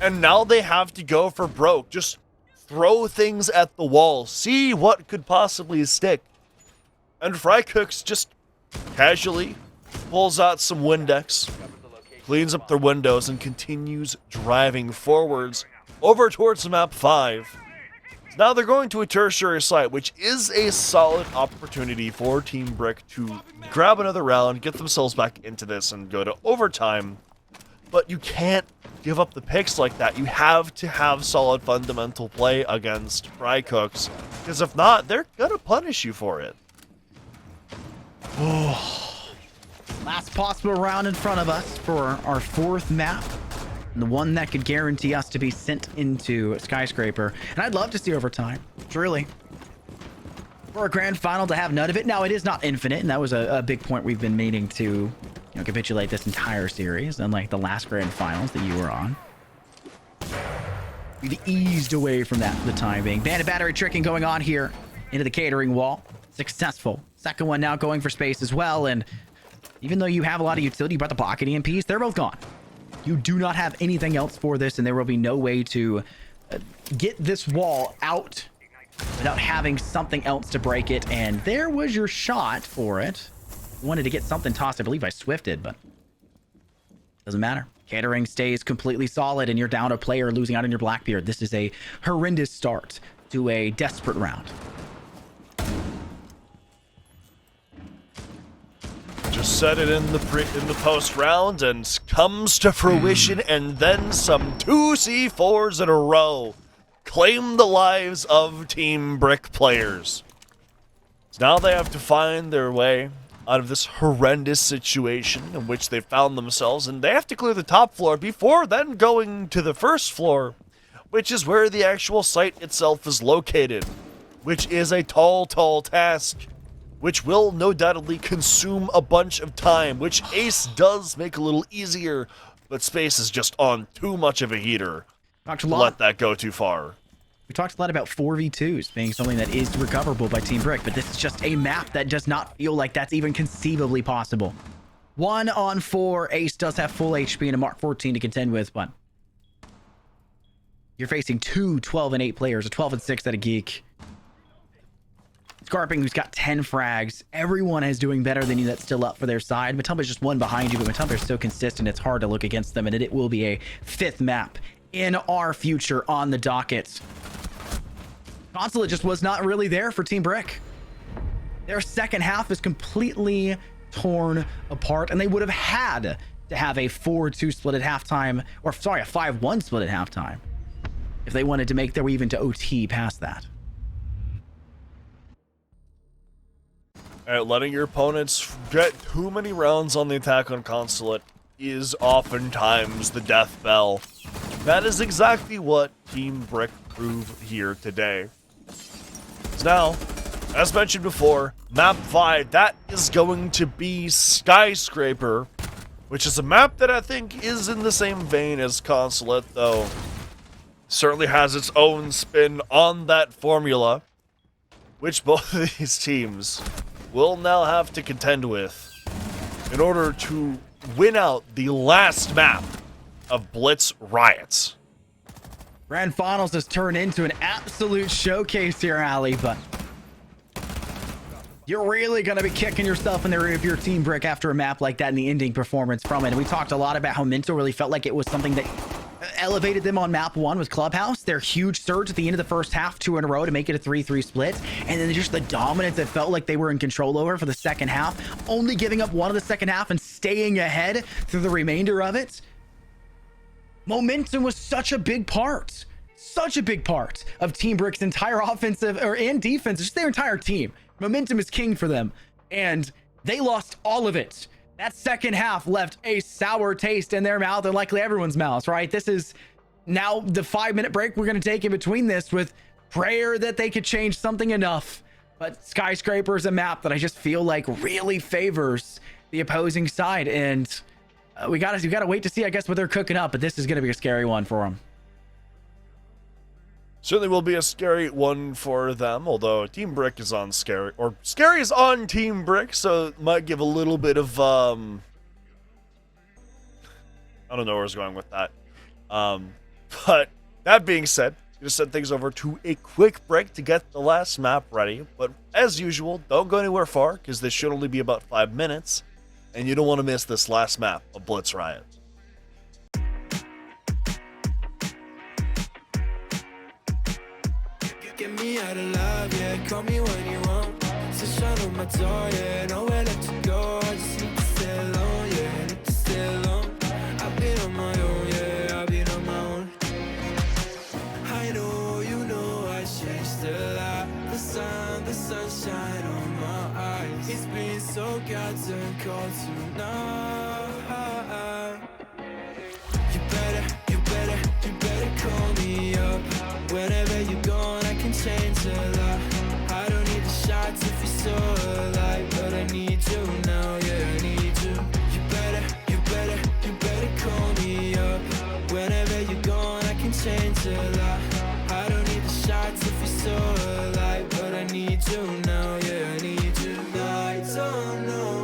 And now they have to go for broke. Just throw things at the wall. See what could possibly stick. And Frycooks just casually pulls out some Windex, cleans up their windows, and continues driving forwards over towards map 5. Now they're going to a tertiary site, which is a solid opportunity for Team Brick to grab another round, get themselves back into this, and go to overtime. But you can't give up the picks like that. You have to have solid fundamental play against Frycooks, because if not, they're gonna punish you for it. Last possible round in front of us for our 4th map. And the one that could guarantee us to be sent into Skyscraper. And I'd love to see overtime. Truly. For a grand final to have none of it. Now, it is not infinite, and that was a big point we've been meaning to capitulate this entire series, unlike the last grand finals that you were on. We've eased away from that for the time being. Bandit battery tricking going on here into the catering wall. Successful. Second one now going for space as well, and even though you have a lot of utility, you brought the pocket EMPs, they're both gone. You do not have anything else for this, and there will be no way to get this wall out without having something else to break it. And there was your shot for it. Wanted to get something tossed, I believe I swifted, but doesn't matter. Catering stays completely solid, and you're down a player losing out on your Blackbeard. This is a horrendous start to a desperate round. Just set it in the post round and comes to fruition, and then some 2 C4s in a row claim the lives of Team Brick players. So now they have to find their way out of this horrendous situation in which they found themselves, and they have to clear the top floor before then going to the first floor, which is where the actual site itself is located, which is a tall task, which will no doubtedly consume a bunch of time, which Ace does make a little easier, but Space is just on too much of a heater to let that go too far. We talked a lot about 4v2s being something that is recoverable by Team Brick, but this is just a map that does not feel like that's even conceivably possible. 1-on-4, Ace does have full HP and a Mark 14 to contend with, but you're facing two 12 and 8 players, a 12 and 6 at a Geek. Scarping, who's got 10 frags. Everyone is doing better than you that's still up for their side. Matumba's just one behind you, but Matumba's so consistent, it's hard to look against them, and it will be a 5th map in our future on the docket. Consulate just was not really there for Team Brick. Their second half is completely torn apart, and they would have had to have a 4-2 split at halftime, or sorry, a 5-1 split at halftime, if they wanted to make their way even to OT past that. Letting your opponents get too many rounds on the attack on Consulate is oftentimes the death bell. That is exactly what Team Brick proved here today. So now, as mentioned before, map 5, that is going to be Skyscraper, which is a map that I think is in the same vein as Consulate, though certainly has its own spin on that formula, which both of these teams will now have to contend with in order to win out the last map of BLITZ RIOT. Grand Finals has turned into an absolute showcase here, Ali, but you're really going to be kicking yourself in the rear of your Team Brick after a map like that and the ending performance from it. And we talked a lot about how Mental really felt like it was something that elevated them on map 1 with Clubhouse. Their huge surge at the end of the first half, 2 in a row to make it a 3-3 split. And then just the dominance that felt like they were in control over for the second half, only giving up 1 of the second half and staying ahead through the remainder of it. Momentum was such a big part of Team Brick's entire offensive and defense, just their entire team. Momentum is king for them, and they lost all of it. That second half left a sour taste in their mouth and likely everyone's mouths, right? This is now the 5-minute break we're going to take in between this with prayer that they could change something enough. But Skyscraper is a map that I just feel like really favors the opposing side, and we gotta wait to see, I guess, what they're cooking up, but this is going to be a scary one for them. Certainly will be a scary one for them, although Team Brick is on Scary, or Scary is on Team Brick, so it might give a little bit of, I don't know where I was going with that. But that being said, I'm going to send things over to a quick break to get the last map ready. But as usual, don't go anywhere far, because this should only be about 5 minutes, and you don't want to miss this last map of BLITZ RIOT. Get me out of love, yeah, call me when you want. So shut on my door, yeah, nowhere left to go. I just need to stay alone, yeah, need to stay alone. I've been on my own, yeah, I've been on my own. I know, you know, I changed a lot. The sunshine on my eyes. It's been so goddamn cold tonight. You better call me up. Whenever you're gone, I can change a lot. I don't need the shots if you're so alive, but I need you now, yeah, I need you. You better call me up. Whenever you're gone, I can change a lot. I don't need the shots if you're so alive, but I need you now, yeah, I need you. I don't know,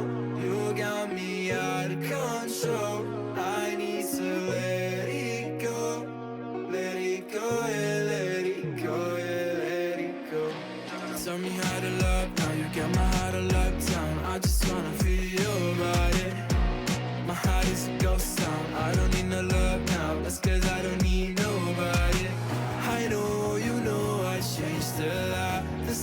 you got me out of control. I need to let it go, yeah, let it go, yeah, let it go. Tell me how to love now, you got my heart on lockdown. I just wanna feel your body. My heart is a ghost town, I don't need no love now. That's cause I don't need nobody. I know, you know, I changed a lot. The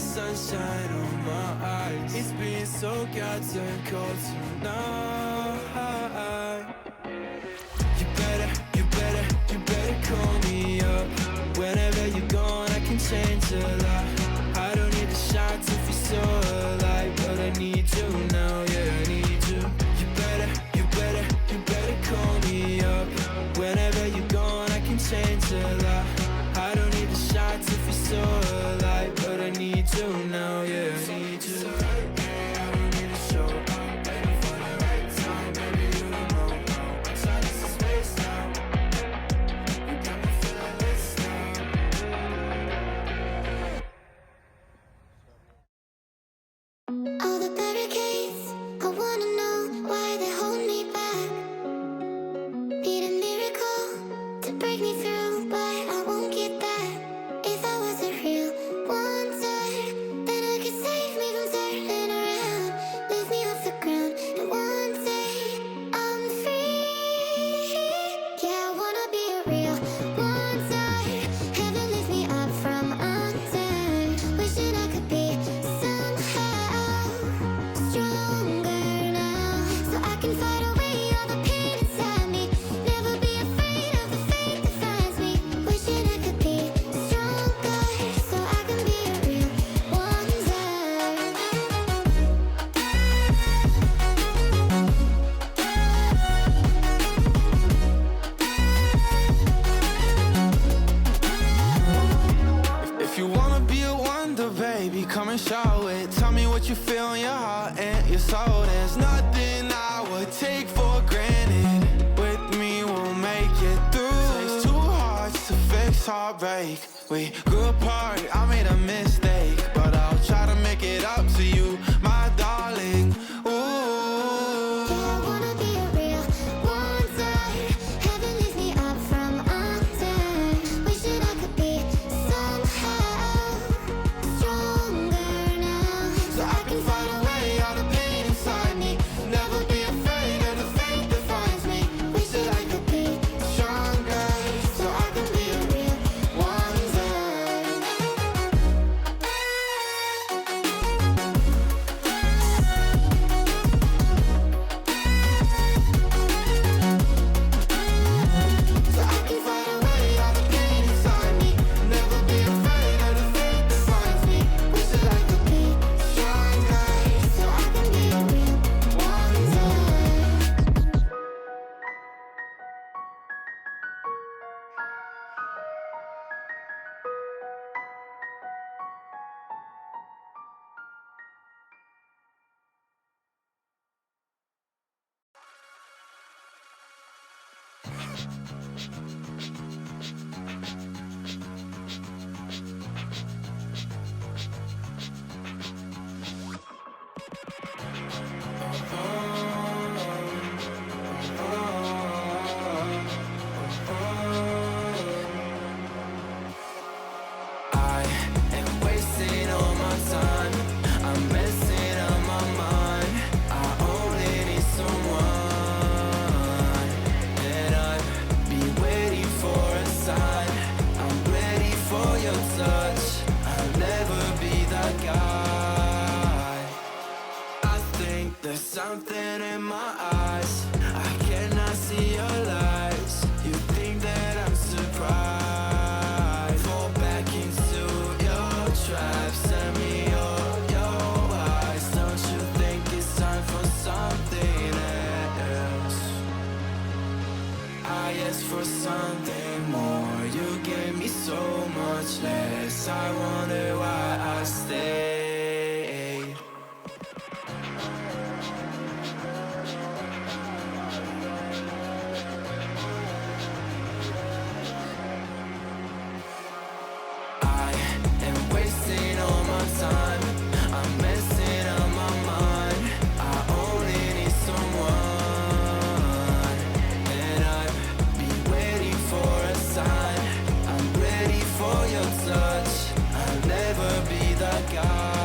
sunshine on my eyes. It's been so goddamn cold tonight. You better call me up. Whenever you're gone, I can change a lot. I don't need the shots if you're so alive, but I need you now. All the barricades, I wanna know why they hold me back. Need a miracle to break me through, but I won't get that. If I was a real wonder, then I could save me from turning around, lift me off the ground, and one day I'm free. Yeah, I wanna be a real wonder. Heaven lift me up from under. Wishing I could be somehow stronger now, so I can fight away all the pain inside me. Never be afraid of the fate that finds me. Wishing I could be stronger, so I can be a real wonder. If you wanna be a wonder, baby, come and show it. Tell me what you feel in your heart and your soul. There's nothing I would take for granted. With me, we'll make it through. Takes two hearts to fix heartbreak. We grew apart, I made a mistake, but I'll try to make it up to you, my darling. Ooh. Yeah, I wanna be a real wonder. Heaven lifts me up from under. Wishing I could be somehow stronger now, So I can fight away all the pain inside me. Never be afraid of the fate that finds me. wish that I could be Stronger, so I can be a real wonder. so I can fight away all the pain inside me. Never be afraid of the fate that finds me. Wish that I could be Stronger, so I can be a real wonder. I am wasting all my time. I'm messing up my mind. I only need someone, and I've been waiting for a sign. I'm ready for your touch. I'll never be that guy. I think there's something in my eyes. I cannot see your lies. You think that I'm surprised? Fall back into your trap. Send me your eyes. Don't you think it's time for something else? I asked for something more. You gave me so much less. I wonder why I stayed. I am wasting all my time. I'm messing up my mind. I only need someone, and I've been waiting for a sign. I'm ready for your touch. I'll never be that guy.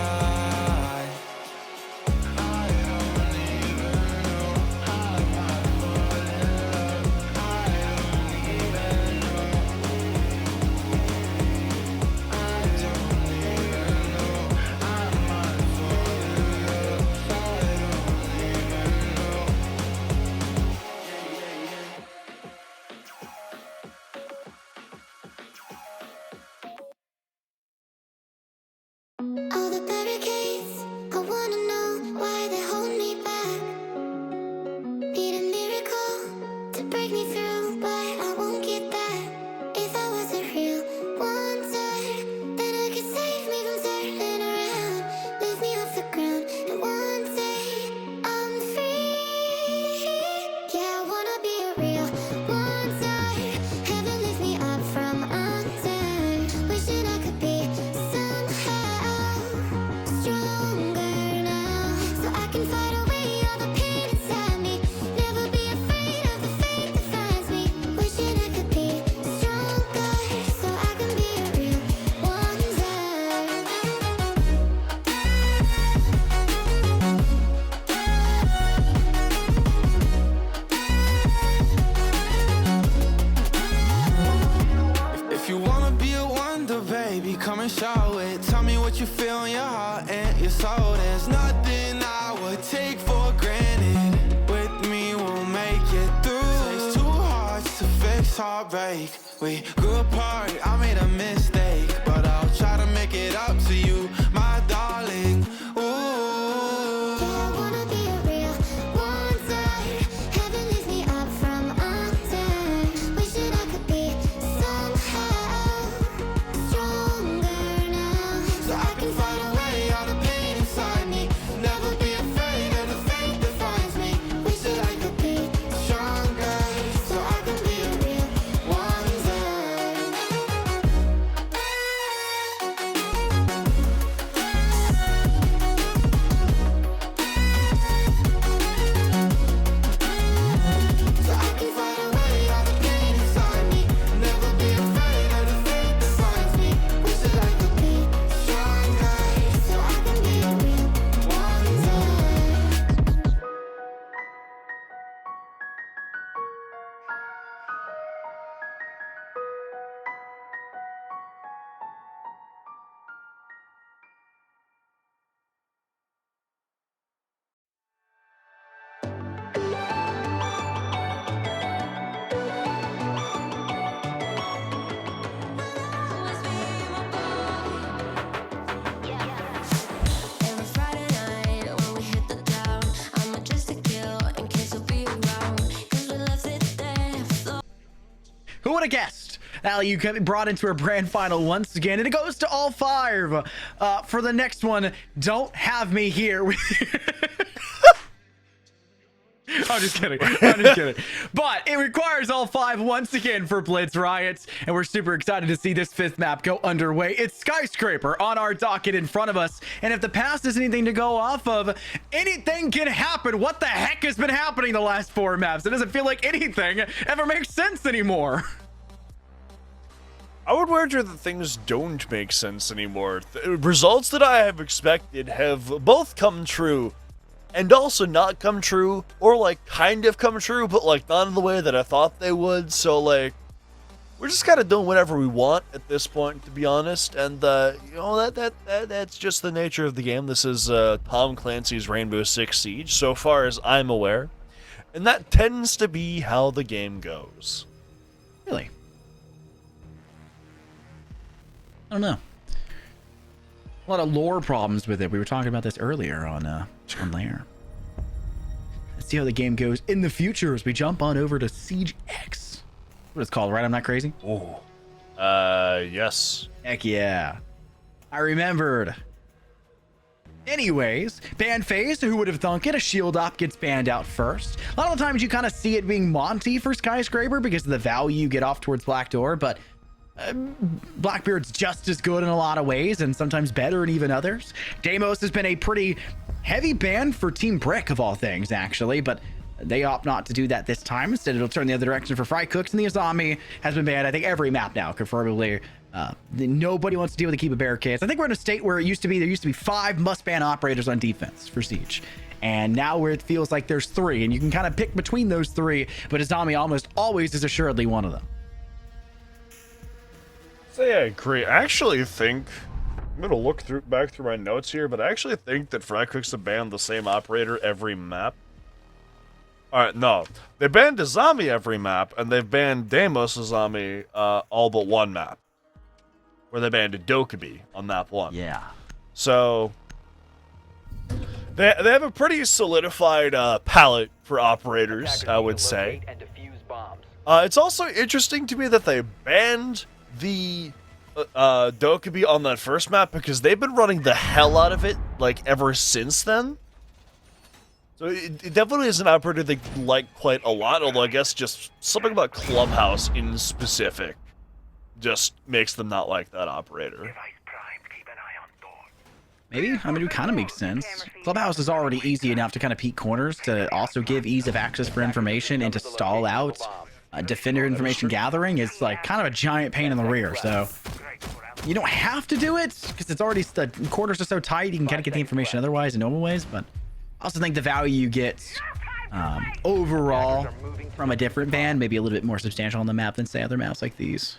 and show it. Tell me what you feel in your heart and your soul. There's nothing I would take for granted. With me, we'll make it through. Takes two hearts to fix heartbreak. We grew apart, I made a mistake, but I'll try to make it up to you, my darling. Ooh. I wanna be a real one day. Heaven leaves me up from under. Wishing I could be somehow stronger now, So I can fight away all the pain inside me. Never be afraid of the fate that finds me. wish that I could be Stronger, so I can be a real one day. So I can fight away all the pain inside me. Never be afraid of the fate that finds me. Wish that I could be stronger, so I can be a real one day. Every Friday night when we hit the town, I'ma just to kill in case you'll be around. 'Cause we left it there for Who would have guessed? Allie, you get brought into a grand final once again, and it goes to all five. For the next one, don't have me here with you. I'm just kidding. I'm just kidding. But it requires all five once again for Blitz Riots, and we're super excited to see this fifth map go underway. It's Skyscraper on our docket in front of us, and if the past is anything to go off of, anything can happen. What the heck has been happening the last four maps? It doesn't feel like anything ever makes sense anymore. I would wager that things don't make sense anymore. The results that I have expected have both come true and also not come true, or like kind of come true, but like not in the way that I thought they would. So like, we're just kind of doing whatever we want at this point, to be honest. And you know, that's just the nature of the game. This is Tom Clancy's Rainbow Six Siege, so far as I'm aware, and that tends to be how the game goes. Really? I don't know. A lot of lore problems with it. We were talking about this earlier on Lair. Let's see how the game goes in the future as we jump on over to Siege X. What it's called, right? I'm not crazy? Oh. Yes. Heck yeah. I remembered. Anyways, ban phase, who would have thunk it? A shield op gets banned out first. A lot of the times you kind of see it being Monty for Skyscraper because of the value you get off towards Black Door, but Blackbeard's just as good in a lot of ways and sometimes better in even others. Deimos has been a pretty heavy ban for Team Brick of all things, actually, but they opt not to do that this time. Instead, it'll turn the other direction for Frycooks, and the Azami has been banned, I think, every map now, confirmably. Nobody wants to deal with the Keep a Barricades. I think we're in a state where there used to be 5 must-ban operators on defense for Siege. And now where it feels like there's 3, and you can kind of pick between those 3, but Azami almost always is assuredly one of them. So yeah, I agree. I actually think I'm gonna look back through my notes here, but I actually think that Frycooks have banned the same operator every map. Alright, no. They banned Azami every map, and they've banned Deimos Azami all but one map. Where they banned Dokkaebi on map 1. Yeah. So they have a pretty solidified palette for operators, I would say. Locate and defuse bombs. It's also interesting to me that they banned the Dokkaebi on that first map because they've been running the hell out of it like ever since then. So it definitely is an operator they like quite a lot, although I guess just something about Clubhouse in specific just makes them not like that operator. Maybe. I mean, it kind of makes sense. Clubhouse is already easy enough to kind of peek corners to also give ease of access for information and to stall out defender information gathering is like kind of a giant pain in the rear. So you don't have to do it because it's already, the corners are so tight you can kind of get the information otherwise in normal ways. But I also think the value you get overall from a different ban maybe a little bit more substantial on the map than say other maps like these.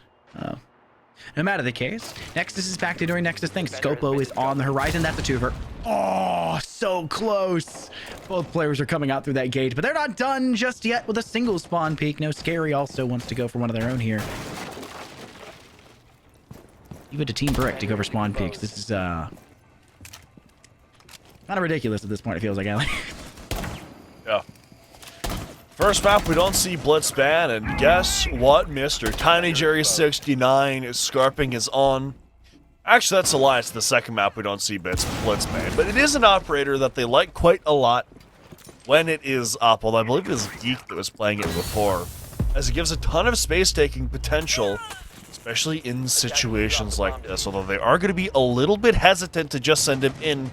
No matter the case, Nexus is back to doing Nexus things. Scopo is on the horizon. That's a twofer. Oh, so close. Both players are coming out through that gate, but they're not done just yet with a single spawn peek. No, Scary also wants to go for one of their own here. Even to Team Brick to go for spawn peeks. This is kind of ridiculous at this point, it feels like, Allie. Yeah. First map, we don't see Blitz ban, and guess what, Mr. Tiny Jerry 69 is Scarping is on. Actually, that's a lie. It's the second map we don't see Blitz ban, but it is an operator that they like quite a lot when it is up, although I believe it was Geek that was playing it before, as it gives a ton of space-taking potential, especially in situations like this, although they are going to be a little bit hesitant to just send him in.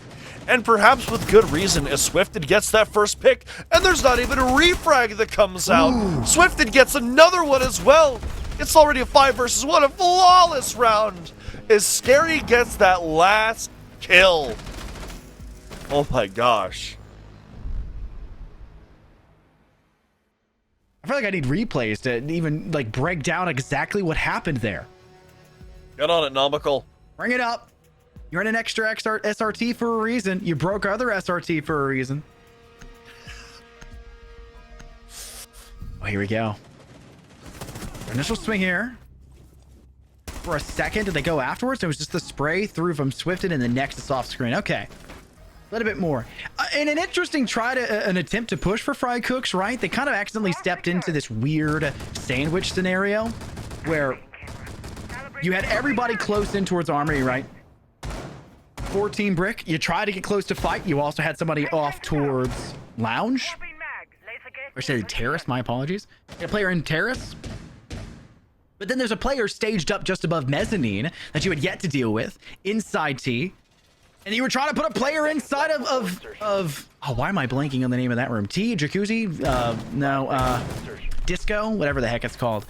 And perhaps with good reason, as Swifted gets that first pick, and there's not even a refrag that comes out. Ooh. Swifted gets another one as well. It's already a 5 versus 1, a flawless round, as Scary gets that last kill. Oh my gosh. I feel like I need replays to even like break down exactly what happened there. Get on it, Nomical. Bring it up. You're in an extra SRT for a reason. You broke other SRT for a reason. Oh, here we go. Initial swing here. For a second, did they go afterwards? It was just the spray through from Swifted and the Nexus off screen. Okay. A little bit more. In an interesting an attempt to push for Frycooks, right? They kind of accidentally stepped into this weird sandwich scenario where you had everybody close in towards Armory, right? 14 Brick, you try to get close to fight. You also had somebody off towards Lounge. Or say Terrace, my apologies. A player in Terrace. But then there's a player staged up just above Mezzanine that you had yet to deal with inside T. And you were trying to put a player inside of oh, why am I blanking on the name of that room? T, Jacuzzi? Disco? Whatever the heck it's called.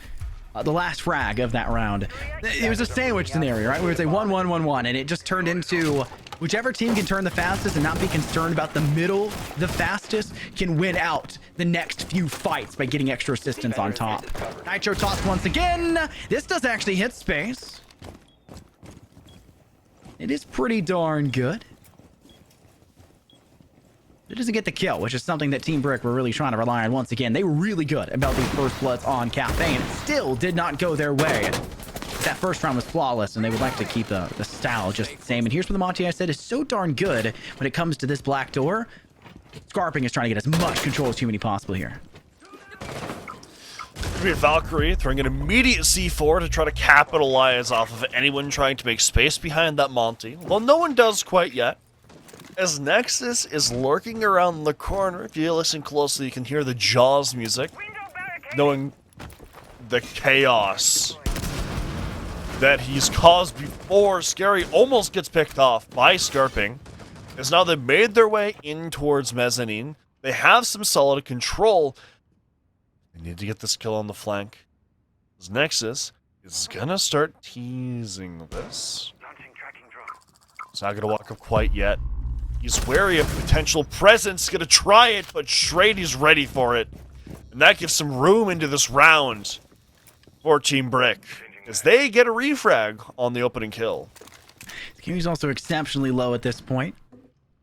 The last frag of that round. It was a sandwich scenario, right? Where it's a 1-1-1-1, and it just turned into whichever team can turn the fastest and not be concerned about the middle the fastest can win out the next few fights by getting extra assistance on top. Nitro toss once again. This does actually hit space. It is pretty darn good. It doesn't get the kill, which is something that Team Brick were really trying to rely on once again. They were really good about these first bloods on Cafe, and it still did not go their way. That first round was flawless, and they would like to keep the style just the same. And here's what the Monty I said is so darn good when it comes to this black door. Scarping is trying to get as much control as humanly possible here. Could be a Valkyrie throwing an immediate C4 to try to capitalize off of anyone trying to make space behind that Monty. Well, no one does quite yet. As Nexus is lurking around the corner, if you listen closely, you can hear the Jaws music, knowing the chaos that he's caused before Scary almost gets picked off by Scarping. As now they've made their way in towards Mezzanine. They have some solid control. They need to get this kill on the flank. As Nexus is gonna start teasing this. It's not gonna walk up quite yet. He's wary of potential presence, gonna try it, but Schrady's ready for it. And that gives some room into this round for Team Brick, as they get a refrag on the opening kill. The King's also exceptionally low at this point.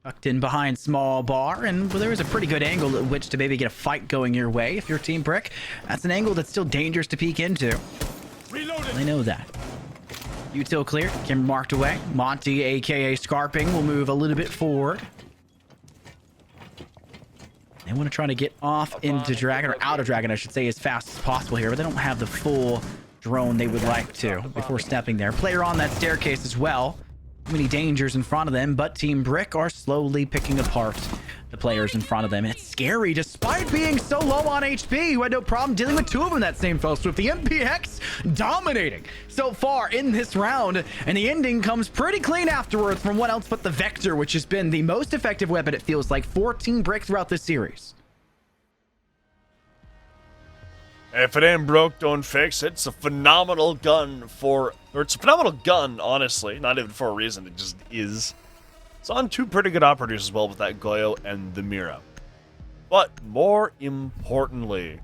Tucked in behind small bar, and well, there is a pretty good angle at which to maybe get a fight going your way if you're Team Brick. That's an angle that's still dangerous to peek into. They know that. Util clear, camera marked away. Monty, aka Scarping, will move a little bit forward. They want to try to get off into Dragon, or out of Dragon, I should say, as fast as possible here, but they don't have the full drone they would like to before stepping there. Player on that staircase as well. Many dangers in front of them, but Team Brick are slowly picking apart the players in front of them. And it's scary, despite being so low on HP, who had no problem dealing with two of them that same fell swoop. The MPX dominating so far in this round, and the ending comes pretty clean afterwards from what else but the Vector, which has been the most effective weapon, it feels like, for Team Brick throughout this series. If it ain't broke, don't fix it. It's a phenomenal gun it's a phenomenal gun, honestly. Not even for a reason, it just is. It's on two pretty good operators as well with that Goyo and the Mira. But more importantly,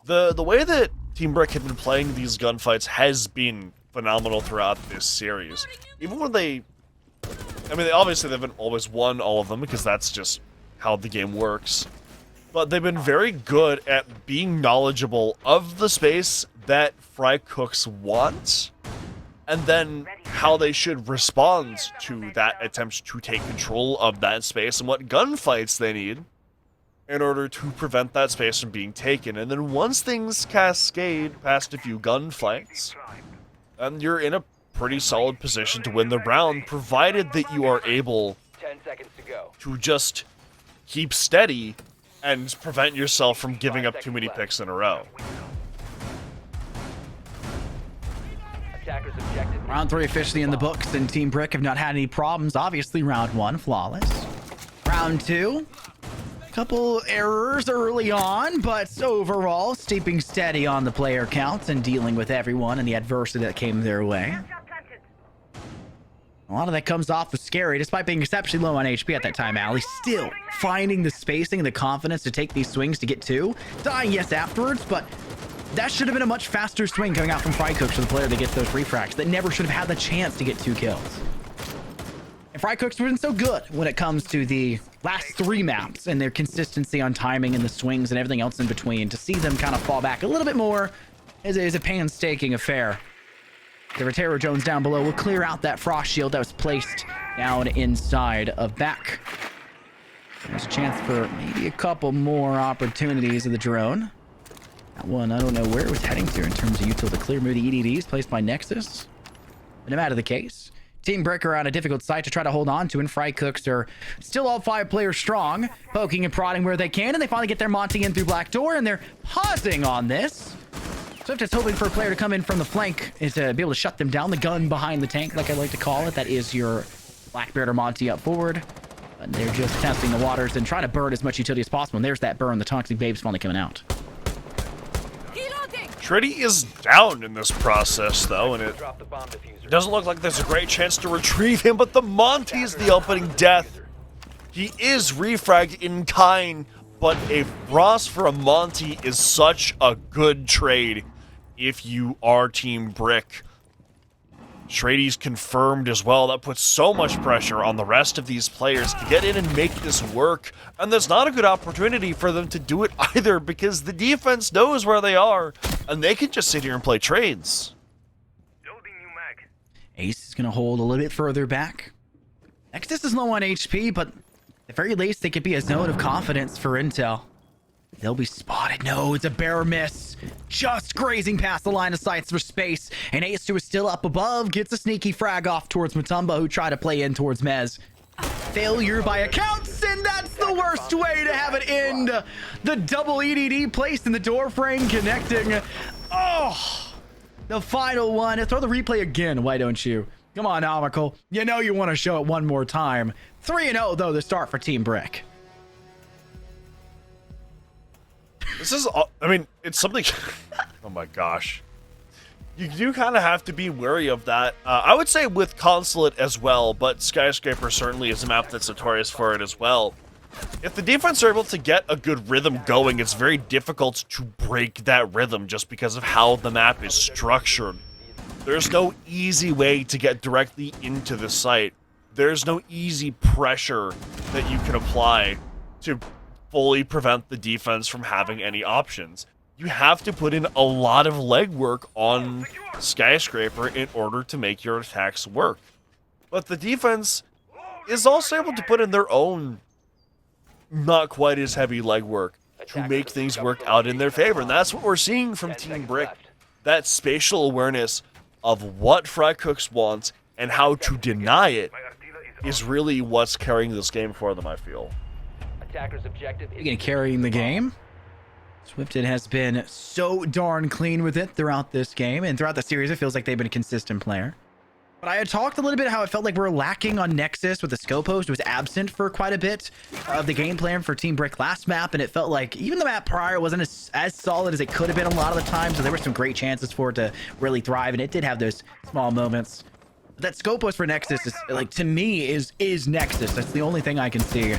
the way that Team Brick had been playing these gunfights has been phenomenal throughout this series. Even when they obviously they've been always won all of them because that's just how the game works. But they've been very good at being knowledgeable of the space that Frycooks want, and then how they should respond to that attempt to take control of that space and what gunfights they need in order to prevent that space from being taken. And then once things cascade past a few gunfights, and you're in a pretty solid position to win the round, provided that you are able 10 seconds to go. to just keep steady and prevent yourself from giving up too many picks in a row. Attackers objective. Round 3 officially in the books, and Team Brick have not had any problems. Obviously, round 1, flawless. Round 2, couple errors early on, but overall, steeping steady on the player counts and dealing with everyone and the adversity that came their way. A lot of that comes off of Scary, despite being exceptionally low on HP at that time, Allie. Still finding the spacing and the confidence to take these swings to get 2. Dying, yes, afterwards, but that should have been a much faster swing coming out from Frycooks for the player that gets those refracts. That never should have had the chance to get 2 kills. And Frycooks wasn't so good when it comes to the last 3 maps and their consistency on timing and the swings and everything else in between. To see them kind of fall back a little bit more is a painstaking affair. The Rotero Jones down below will clear out that frost shield that was placed down inside of back. There's a chance for maybe a couple more opportunities of the drone. That one, I don't know where it was heading to in terms of util to clear. Maybe the EDDs placed by Nexus. But no matter the case, Team Brick are on a difficult site to try to hold on to, and Frycooks are still all 5 players strong, poking and prodding where they can, and they finally get their Monty in through Black Door, and they're pausing on this. Swift is hoping for a player to come in from the flank and to be able to shut them down. The gun behind the tank, like I like to call it. That is your Blackbeard or Monty up forward. And they're just testing the waters and trying to burn as much utility as possible. And there's that burn. The Toxic Babe's finally coming out. Shreddy is down in this process, though, and it Drop the bomb diffuser. doesn't look like there's a great chance to retrieve him, but the Monty's the opening death. He is refragged in kind, but a Frost for a Monty is such a good trade if you are Team Brick. Shredy's confirmed as well. That puts so much pressure on the rest of these players to get in and make this work. And there's not a good opportunity for them to do it either, because the defense knows where they are, and they can just sit here and play trades. Ace is going to hold a little bit further back. Nexus is low on HP, but at the very least, they could be a zone of confidence for intel. They'll be spotted. No, it's a bare miss. Just grazing past the line of sight for space. And Ace 2 is still up above. Gets a sneaky frag off towards Matumba, who tried to play in towards Mez. Failure by accounts, and that's the worst way to have it end. The double EDD placed in the door frame, connecting. Oh, the final one. Throw the replay again, why don't you? Come on, Amical. You know you want to show it one more time. 3-0, though, the start for Team Brick. This is, I mean, it's something. Oh my gosh. You do kind of have to be wary of that. I would say with Consulate as well, but Skyscraper certainly is a map that's notorious for it as well. If the defense are able to get a good rhythm going, it's very difficult to break that rhythm just because of how the map is structured. There's no easy way to get directly into the site. There's no easy pressure that you can apply to fully prevent the defense from having any options. You have to put in a lot of legwork on Skyscraper in order to make your attacks work. But the defense is also able to put in their own not quite as heavy legwork to make things work out in their favor. And that's what we're seeing from Team Brick. That spatial awareness of what Frycooks wants and how to deny it is really what's carrying this game for them, I feel. Attackers objective. Again, carrying the game. Swifted has been so darn clean with it throughout this game, and throughout the series it feels like they've been a consistent player. But I had talked a little bit how it felt like we're lacking on Nexus with the scope host. It was absent for quite a bit of the game plan for Team Brick last map, and it felt like even the map prior wasn't as solid as it could have been a lot of the time, so there were some great chances for it to really thrive, and it did have those small moments. But that scope host for Nexus is, like, to me, is Nexus. That's the only thing I can see.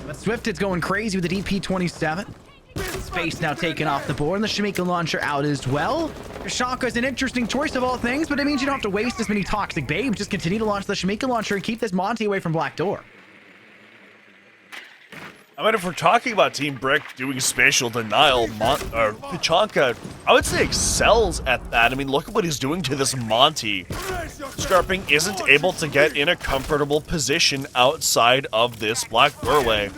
But Swifted's going crazy with the DP27. Space now taken off the board, and the Shamika launcher out as well. Shaka is an interesting choice of all things, but it means you don't have to waste as many toxic babes. Just continue to launch the Shamika launcher and keep this Monty away from Black Door. I mean, if we're talking about Team Brick doing spatial denial, Tachanka, I would say excels at that. I mean, look at what he's doing to this Monty. Scarping isn't able to get in a comfortable position outside of this black doorway.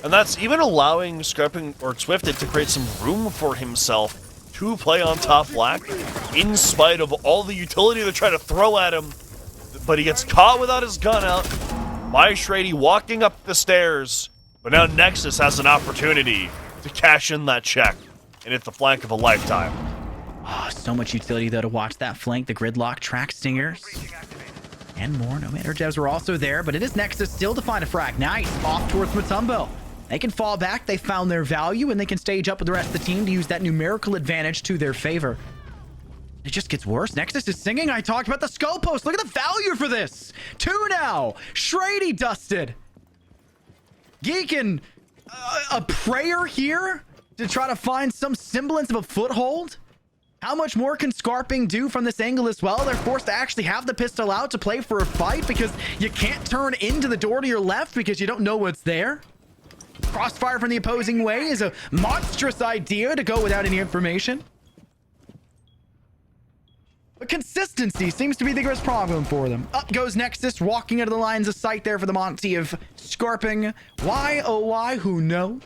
And that's even allowing Scarping or Swifted to create some room for himself to play on top black, in spite of all the utility they're trying to throw at him. But he gets caught without his gun out. My Shrady walking up the stairs. But now Nexus has an opportunity to cash in that check, and it's the flank of a lifetime. Oh, so much utility, though, to watch that flank. The gridlock, track stingers, and more. No matter Jebs were also there, but it is Nexus still to find a frag. Nice, off towards Matumbo. They can fall back. They found their value, and they can stage up with the rest of the team to use that numerical advantage to their favor. It just gets worse. Nexus is singing. I talked about the skull post. Look at the value for this. 2 now. Shrady dusted. Geekin, a prayer here to try to find some semblance of a foothold. How much more can Scarping do from this angle as well? They're forced to actually have the pistol out to play for a fight because you can't turn into the door to your left because you don't know what's there. Crossfire from the opposing way is a monstrous idea to go without any information. But consistency seems to be the biggest problem for them. Up goes Nexus, walking out of the lines of sight there for the Monty of Scarping. Why, oh why, who knows?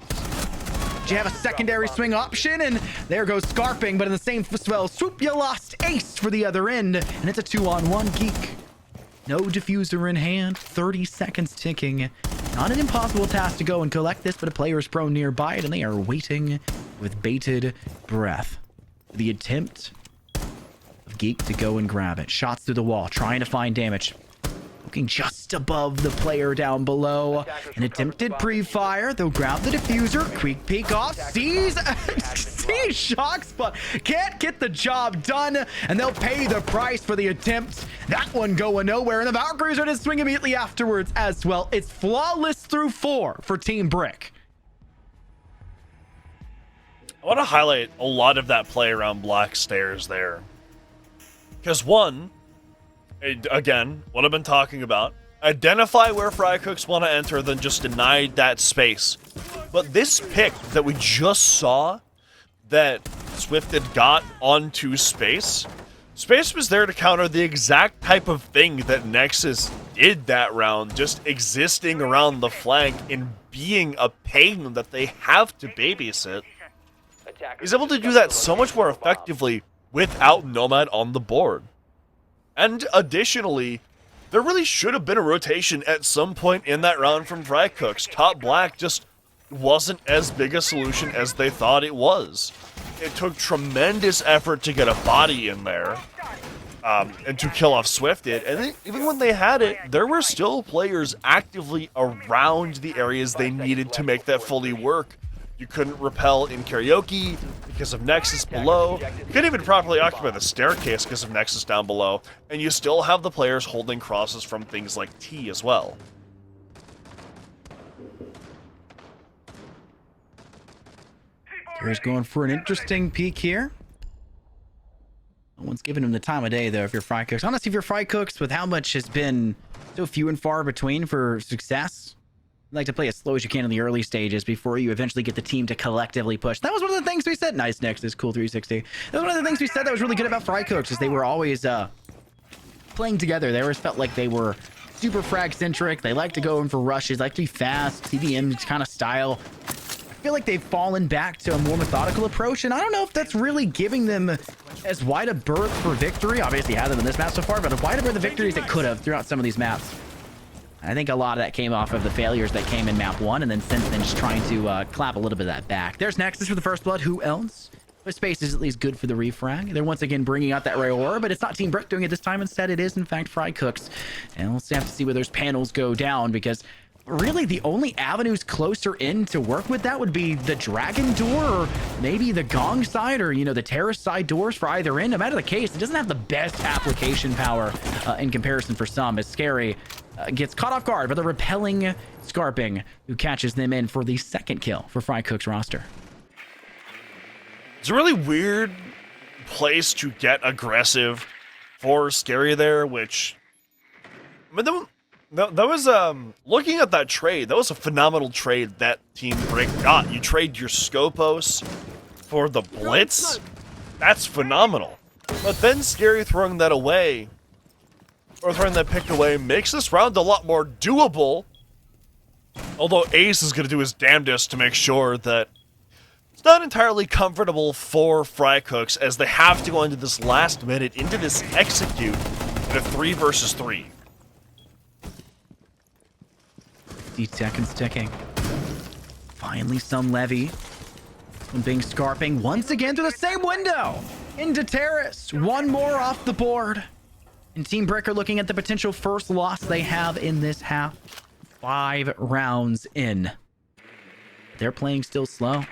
You have a secondary swing option, and there goes Scarping, but in the same spell swoop, you lost ace for the other end, and it's a 2-on-1 Geek. No diffuser in hand, 30 seconds ticking. Not an impossible task to go and collect this, but a player is prone nearby it, and they are waiting with bated breath. The attempt of Geek to go and grab it. Shots through the wall, trying to find damage. Looking just above the player down below. An attempted pre-fire. They'll grab the diffuser. Quick peek off. Sees shocks, but can't get the job done. And they'll pay the price for the attempt. That one going nowhere. And the Valkyries are to swing immediately afterwards as well. It's flawless through 4 for Team Brick. I want to highlight a lot of that play around Black Stairs there. Because one, again, what I've been talking about, identify where Frycooks want to enter, then just deny that space. But this pick that we just saw that Swifted got onto Space was there to counter the exact type of thing that Nexus did that round, just existing around the flank and being a pain that they have to babysit. He's able to do that so much more effectively without Nomad on the board. And additionally, there really should have been a rotation at some point in that round from Frycooks. Top Black just wasn't as big a solution as they thought it was. It took tremendous effort to get a body in there and to kill off Swifted. And even when they had it, there were still players actively around the areas they needed to make that fully work. You couldn't repel in Karaoke because of Nexus below. You couldn't even properly occupy the staircase because of Nexus down below. And you still have the players holding crosses from things like T as well. Here's going for an interesting peek here. No one's giving him the time of day, though, if you're Frycooks. Honestly, if you're Frycooks, with how much has been so few and far between for success, you like to play as slow as you can in the early stages before you eventually get the team to collectively push. That was one of the things we said. Nice Nexus, cool 360. That was one of the things we said that was really good about Frycooks, is they were always playing together. They always felt like they were super frag-centric. They like to go in for rushes, like to be fast, CDM kind of style. I feel like they've fallen back to a more methodical approach, and I don't know if that's really giving them as wide a berth for victory. Obviously, hasn't in this map so far, but as wide a berth of victories it could have throughout some of these maps. I think a lot of that came off of the failures that came in map 1, and then since then just trying to clap a little bit of that back. There's Nexus for the first blood. Who else? But space is at least good for the refrag. They're once again bringing out that RIOT, but it's not Team Brick doing it this time. Instead, it is, in fact, Frycooks. And we'll have to see where those panels go down, because really the only avenues closer in to work with that would be the Dragon door, or maybe the Gong side, or, you know, the Terrace side doors for either end. No matter the case, it doesn't have the best application power in comparison for some. It's scary. Gets caught off guard by the repelling Scarping, who catches them in for the second kill for Frycooks roster. It's a really weird place to get aggressive for Scary there, which... I mean, that was, looking at that trade, that was a phenomenal trade that Team Brick got. You trade your Scopos for the Blitz. That's phenomenal. But then Scary throwing that away, or throwing that pick away, makes this round a lot more doable. Although Ace is going to do his damnedest to make sure that it's not entirely comfortable for Frycooks, as they have to go into this last minute, into this execute, in a 3 versus 3. 50 seconds ticking. Finally some Levy. One being Scarping once again through the same window. Into Terrace. One more off the board. And Team Brick are looking at the potential first loss they have in this half. 5 rounds in. They're playing still slow.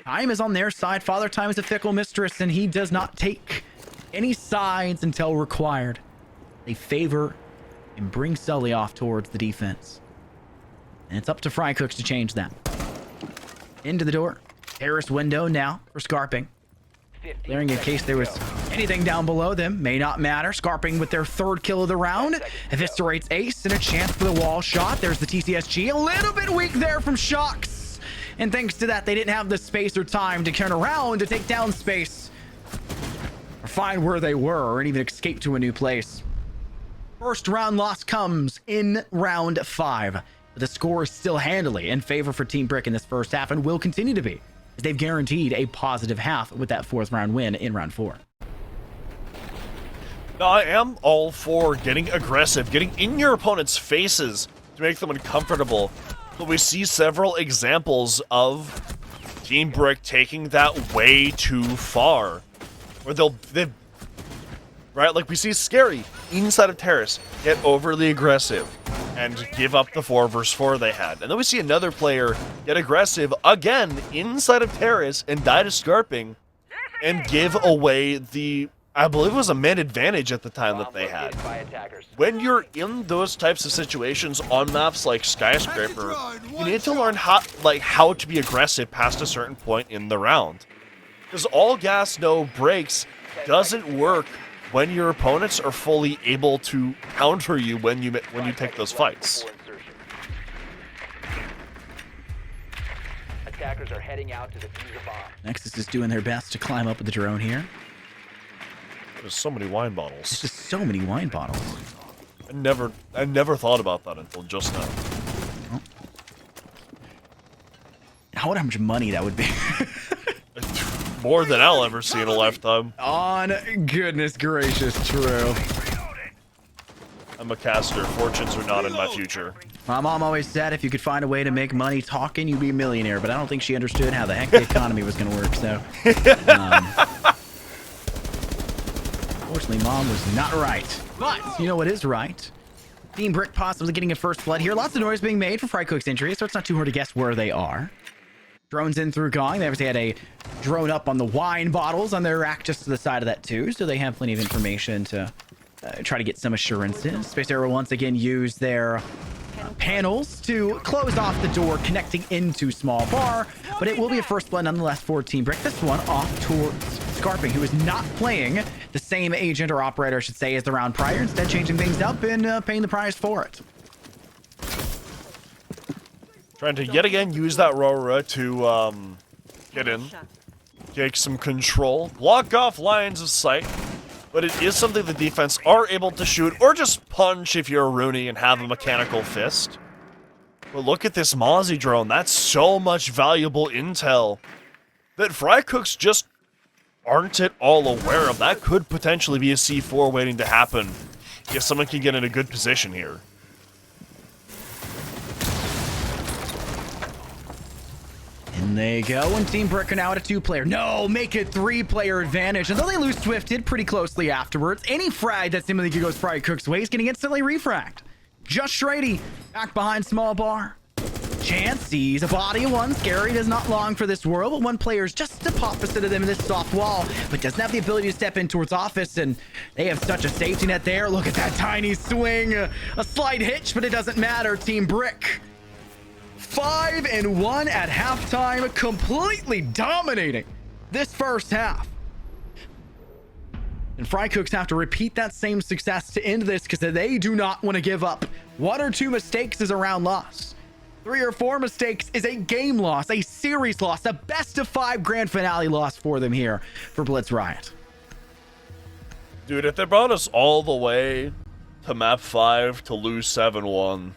Time is on their side. Father Time is a fickle mistress, and he does not take any sides until required. They favor and bring Sully off towards the defense. And it's up to Frycooks to change that. Into the door. Terrace window now for Scarping. Clearing in case there was anything down below them. May not matter. Scarping with their 3rd kill of the round. Eviscerates Ace and a chance for the wall shot. There's the TCSG. A little bit weak there from Shocks. And thanks to that, they didn't have the space or time to turn around to take down space. Or find where they were, or even escape to a new place. First round loss comes in round 5. But the score is still handily in favor for Team Brick in this first half, and will continue to be, as they've guaranteed a positive half with that 4th round win in round 4. Now, I am all for getting aggressive, getting in your opponent's faces to make them uncomfortable, but we see several examples of Team Brick taking that way too far, where they've right, like we see Scary inside of Terrace get overly aggressive and give up the 4 versus 4 they had. And then we see another player get aggressive again inside of Terrace and die to Scarping and give away the, I believe it was a man advantage at the time that they had. When you're in those types of situations on maps like Skyscraper, you need to learn how to be aggressive past a certain point in the round. Because all gas, no brakes doesn't work when your opponents are fully able to counter you when you take those fights. Attackers are heading out to defuse a bomb. Nexus is doing their best to climb up with the drone here. There's so many wine bottles. There's just so many wine bottles. I never thought about that until just now. Oh. I wonder how much money that would be. More than I'll ever see in a lifetime. On goodness gracious, true. I'm a caster. Fortunes are not in my future. My mom always said if you could find a way to make money talking, you'd be a millionaire, but I don't think she understood how the heck the economy was going to work, so. Unfortunately, Mom was not right. But you know what is right? Team Brick possibly getting a first blood here. Lots of noise being made for Frycooks' entry, so it's not too hard to guess where they are. Drones in through Gong. They obviously had a drone up on the wine bottles on their rack just to the side of that too, so they have plenty of information to try to get some assurances. Space Arrow once again used their panels to close off the door connecting into Small Bar, but it will be a first blood nonetheless for Team Brick. This one off towards Scarping, who is not playing the same agent or operator, I should say, as the round prior, instead changing things up and paying the price for it. Trying to yet again use that Aurora to get in, take some control, block off lines of sight, but it is something the defense are able to shoot, or just punch if you're a Rooney and have a mechanical fist. But look at this Mozzie drone, that's so much valuable intel that Frycooks just aren't at all aware of. That could potentially be a C4 waiting to happen if someone can get in a good position here. And they go, and Team Brick are now at a 2-player. No, make it 3-player advantage. And though they lose Swifted pretty closely afterwards, any frag that seemingly goes Frycooks' way is getting instantly refragged. Just Shrady, back behind Small Bar. Chance sees a body of one. Scary does not long for this world, but one player is just opposite of them in this soft wall, but doesn't have the ability to step in towards office, and they have such a safety net there. Look at that tiny swing. A slight hitch, but it doesn't matter. Team Brick 5-1 at halftime, completely dominating this first half. And Frycooks have to repeat that same success to end this because they do not want to give up. 1 or 2 mistakes is a round loss. 3 or 4 mistakes is a game loss, a series loss, a best of 5 grand finale loss for them here for Blitz Riot. Dude, if they brought us all the way to map 5 to lose 7-1,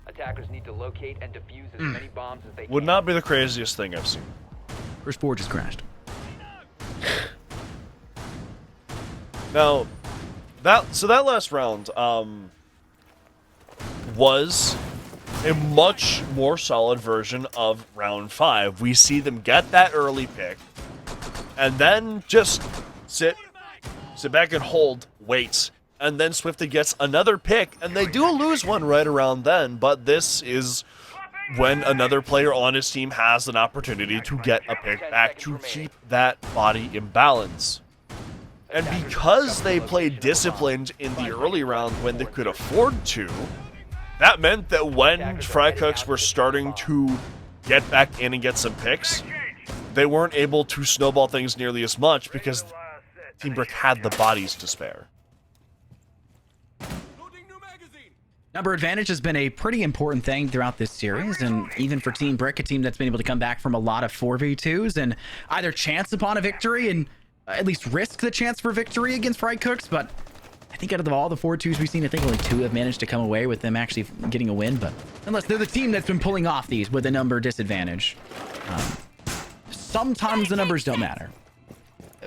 Attackers need to locate and defuse as many bombs as they would can. not be the craziest thing I've seen. First board just crashed. Now, that last round was a much more solid version of round 5. We see them get that early pick, and then just sit back and hold, wait, and then Swifted gets another pick, and they do lose one right around then, but this is when another player on his team has an opportunity to get a pick back to keep that body in balance. And because they played disciplined in the early round when they could afford to, that meant that when Frycooks were starting to get back in and get some picks, they weren't able to snowball things nearly as much because Team Brick had the bodies to spare. Number advantage has been a pretty important thing throughout this series, and even for Team Brick, a team that's been able to come back from a lot of 4v2s and either chance upon a victory and at least risk the chance for victory against Frycooks. But I think out of all the 4-2s we've seen, I think only 2 have managed to come away with them actually getting a win. But unless they're the team that's been pulling off these with a number disadvantage, sometimes the numbers don't matter.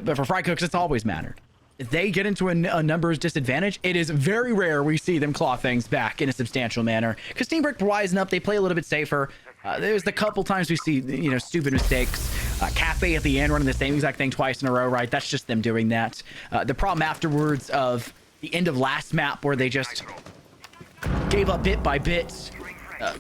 But for Frycooks, it's always mattered. If they get into a numbers disadvantage, it is very rare we see them claw things back in a substantial manner. Because Team Brick wisen up, they play a little bit safer. There's the couple times we see, stupid mistakes. Cafe at the end running the same exact thing twice in a row, right? That's just them doing that. The problem afterwards of the end of last map where they just gave up bit by bit,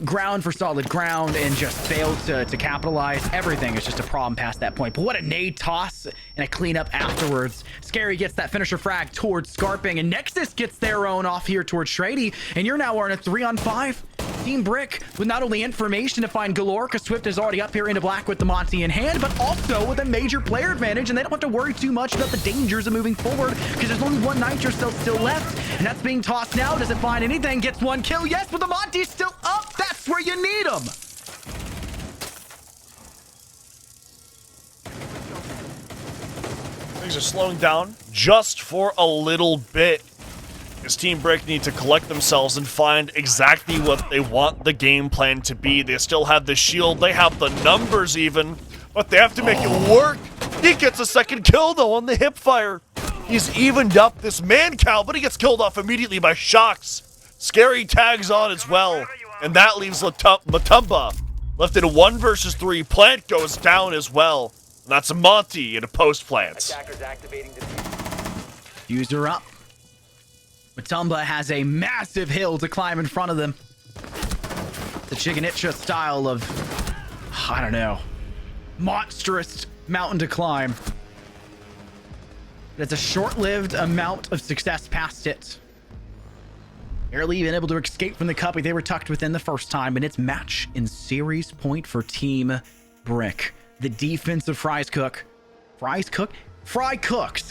ground for solid ground, and just failed to capitalize. Everything is just a problem past that point. But what a nade toss and a cleanup afterwards. Scary gets that finisher frag towards Scarping, and Nexus gets their own off here towards Shrady, and you're now on a 3-on-5. Team Brick with not only information to find galore, because Swift is already up here into black with the Monty in hand, but also with a major player advantage, and they don't have to worry too much about the dangers of moving forward, because there's only 1 Nitro cell still left, and that's being tossed now. Does it find anything? Gets 1 kill. Yes, but the Monty's still up. That's where you need him. Things are slowing down just for a little bit. As Team Brick need to collect themselves and find exactly what they want the game plan to be. They still have the shield, they have the numbers even, but they have to make it work. He gets a second kill though on the hip fire. He's evened up this man count, but he gets killed off immediately by Shocks. Scary tags on as well, and that leaves Matumba left in a 1 versus 3. Plant goes down as well. And that's a Monty in a post plant. Attackers activating the User up. Matumba has a massive hill to climb in front of them. The Chicken Itcha style of, I don't know, monstrous mountain to climb. But it's a short-lived amount of success past it. Barely even able to escape from the cuppy they were tucked within the first time, and it's match in series point for Team Brick. The defense of Frycooks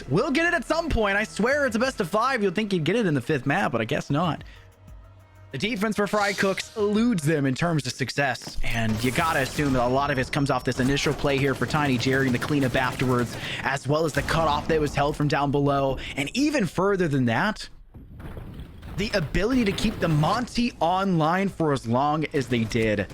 will get it at some point. I swear it's a best of 5. You'd think you'd get it in the 5th map, but I guess not. The defense for Frycooks eludes them in terms of success, and you gotta assume that a lot of it comes off this initial play here for Tiny Jerry and the cleanup afterwards, as well as the cutoff that was held from down below, and even further than that, the ability to keep the Monty online for as long as they did.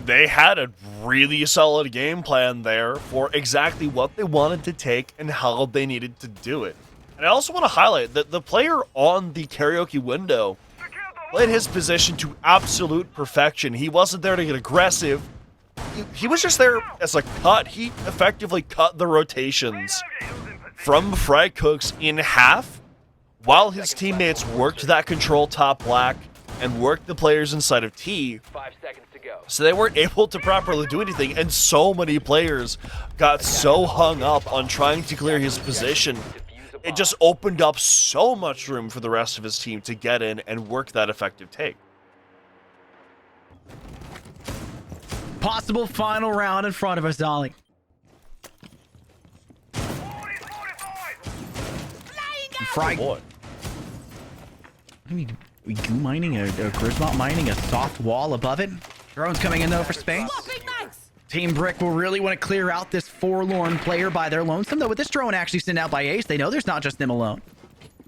They had a really solid game plan there for exactly what they wanted to take and how they needed to do it. And I also want to highlight that the player on the karaoke window played his position to absolute perfection. He wasn't there to get aggressive. He was just there as a cut. He effectively cut the rotations from Frycooks in half while his teammates worked that control top black and worked the players inside of T. 5 seconds to go. So they weren't able to properly do anything, and so many players got so hung up on trying to clear his position. It just opened up so much room for the rest of his team to get in and work that effective take. possible final round in front of us, Ollie. Fry. Boy. I mean, we goo mining, a Grismont mining, a soft wall above it. Drones coming in though for space. Team Brick will really want to clear out this forlorn player by their lonesome, though with this drone actually sent out by Ace, they know there's not just them alone.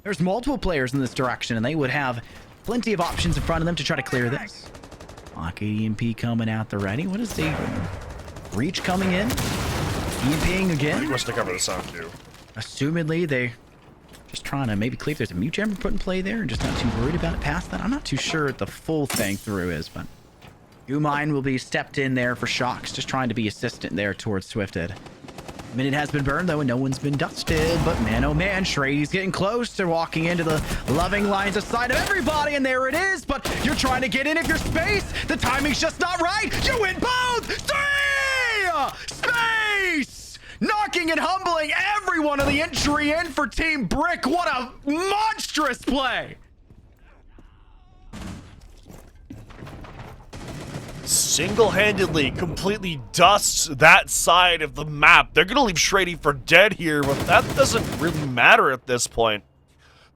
There's multiple players in this direction, and they would have plenty of options in front of them to try to clear this. Lock EMP coming out the ready. What is the Reach coming in? EMPing He again. wants to cover the sound too. Assumedly, they just trying to maybe clear if there's a mute jammer put in play there and just not too worried about it past that. I'm not too sure what the full thing through is, but Mine will be stepped in there for Shocks, just trying to be assistant there towards Swifted. Minute has been burned though, and no one's been dusted, but man, oh man, Schrady's getting close to walking into the loving lines of sight of everybody, and there it is, but you're trying to get in if you're space. The timing's just not right. You win both. 3! Space! Knocking and humbling everyone on the entry in for Team Brick. What a monstrous play. Single-handedly completely dusts that side of the map. They're gonna leave Shrady for dead here, but that doesn't really matter at this point.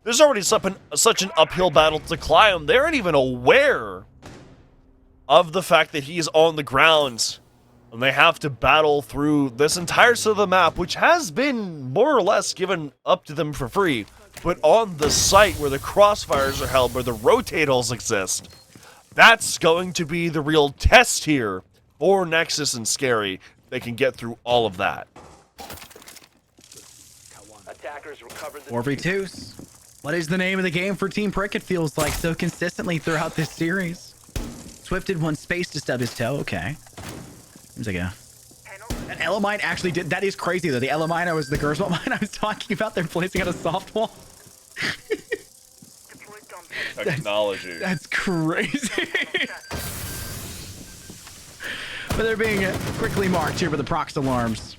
There's already such an uphill battle to climb. They aren't even aware of the fact that he's on the ground, and they have to battle through this entire side of the map, which has been more or less given up to them for free, but on the site where the crossfires are held, where the rotatals exist. That's going to be the real test here for Nexus and Scary. They can get through all of that. Attackers recovered the 4v2s. What is the name of the game for Team Brick? It feels like so consistently throughout this series. Swifted won space to stub his toe. Okay. Seems like a... That Elamine actually did... That is crazy, though. The Elamine was the Gerswell mine I was talking about. They're placing out a soft wall. Technology. That's crazy. But they're being quickly marked here with the prox alarms.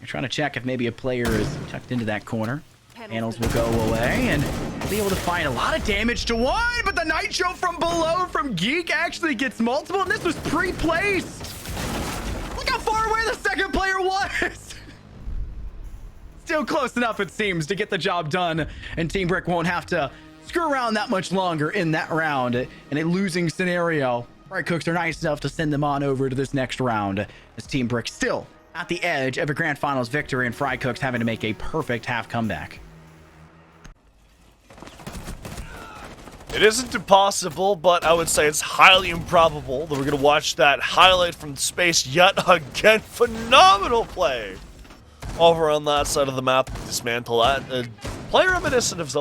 You're trying to check if maybe a player is tucked into that corner. Panels will go away and be able to find a lot of damage to one, but the Nitro from below from Geek actually gets multiple, and this was pre-placed. Look how far away the second player was. Still close enough, it seems, to get the job done, and Team Brick won't have to screw around that much longer in that round. In a losing scenario, Frycooks are nice enough to send them on over to this next round, as Team Brick still at the edge of a grand finals victory, and Frycooks having to make a perfect half comeback. It isn't impossible, but I would say it's highly improbable that we're going to watch that highlight from space yet again. Phenomenal play over on that side of the map. Dismantle that. Play reminiscent of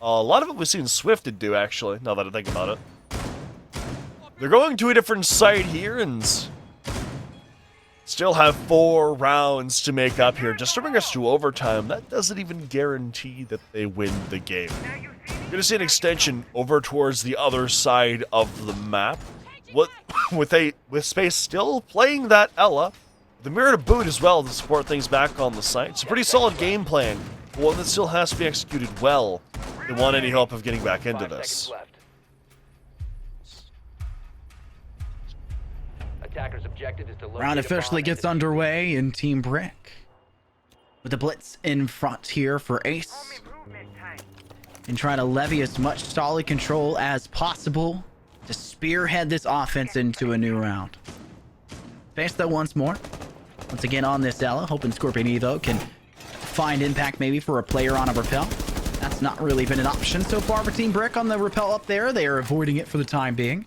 a lot of it we've seen Swifted do, actually, now that I think about it. They're going to a different site here and still have 4 rounds to make up here. Just to bring us to overtime, that doesn't even guarantee that they win the game. You're going to see an extension over towards the other side of the map. With Space still playing that Ella, the mirror to boot as well to support things back on the site. It's a pretty solid game plan, but one that still has to be executed well. They want any hope of getting back into 5 seconds this. left. Attackers' objective is to locate Round a officially bomb gets and underway in Team Brick, with the Blitz in front here for Ace, and trying to levy as much solid control as possible to spearhead this offense into a new round. Face though once more. Once again on this Ella, hoping Scorpion Evo can find impact maybe for a player on a rappel. That's not really been an option so far for Team Brick on the rappel up there. They are avoiding it for the time being.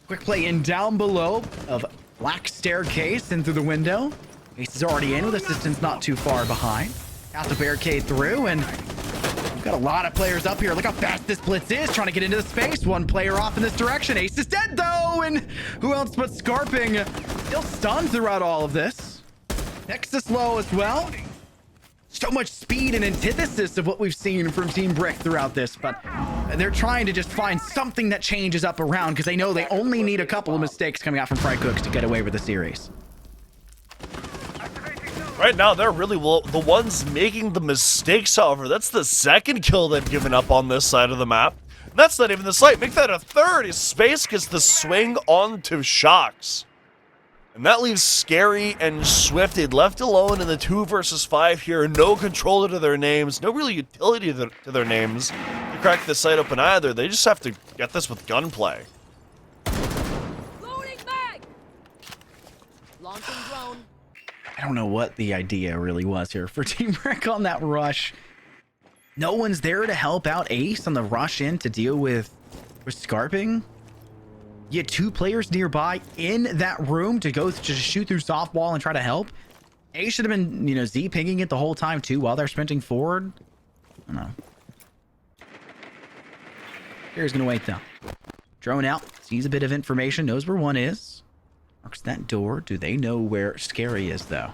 Quick play in down below of Black Staircase in through the window. Ace is already in with assistance not too far behind. Got the barricade through, and we've got a lot of players up here. Look how fast this Blitz is, trying to get into the space. One player off in this direction. Ace is dead though, and who else but Scarping still stunned throughout all of this. Nexus low as well. So much speed and antithesis of what we've seen from Team Brick throughout this, but they're trying to just find something that changes up around because they know they only need a couple of mistakes coming out from Frycooks to get away with the series. Right now, they're really the ones making the mistakes, however. That's the second kill they've given up on this side of the map. And that's not even the site. Make that a third as Space gets the swing onto Shocks. And that leaves Scary and Swifted left alone in the 2 versus 5 here. No controller to their names, no real utility to their names to crack the site open either. They just have to get this with gunplay. Loading mag. Launching drone. I don't know what the idea really was here for Team Brick on that rush. No one's there to help out Ace on the rush in to deal with Scarping. You had 2 players nearby in that room to go to shoot through softball and try to help. Ace should have been, Z-pinging it the whole time too while they're sprinting forward. I don't know. Here's gonna wait though. Drone out, sees a bit of information, knows where one is. Marks that door. Do they know where Scary is though?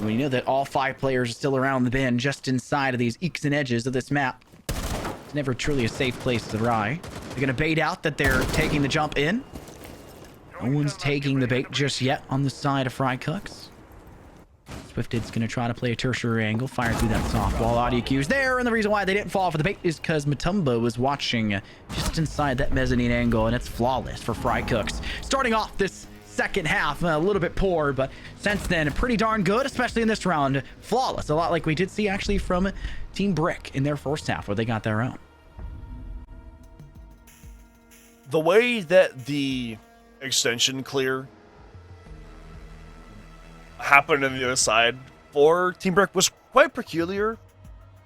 We know that all 5 players are still around the bend, just inside of these eeks and edges of this map. It's never truly a safe place to ride. They're gonna bait out that they're taking the jump in. No one's taking the bait just yet on the side of Frycooks. Swifted's gonna try to play a tertiary angle, fire through that softball. Audio cues there, and the reason why they didn't fall for the bait is because Matumba was watching just inside that mezzanine angle, and it's flawless for Frycooks. Starting off this second half, a little bit poor, but since then, pretty darn good, especially in this round. Flawless, a lot like we did see actually from Team Brick in their first half, where they got their own. The way that the extension clear happened on the other side for Team Brick was quite peculiar.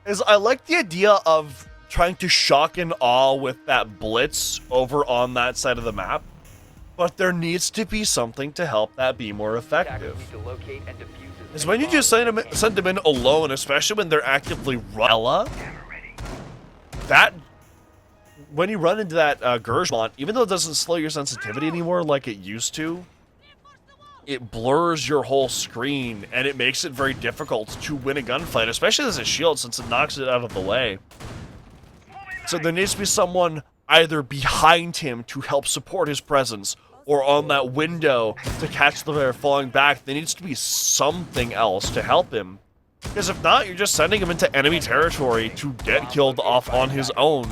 Is I like the idea of trying to shock and awe with that blitz over on that side of the map, but there needs to be something to help that be more effective. Is when you just send them in alone, especially when they're actively running. That when you run into that Gershmont, even though it doesn't slow your sensitivity anymore like it used to, it blurs your whole screen, and it makes it very difficult to win a gunfight, especially as a shield, since it knocks it out of the way. So there needs to be someone either behind him to help support his presence, or on that window to catch the player falling back. There needs to be something else to help him. Because if not, you're just sending him into enemy territory to get killed off on his own,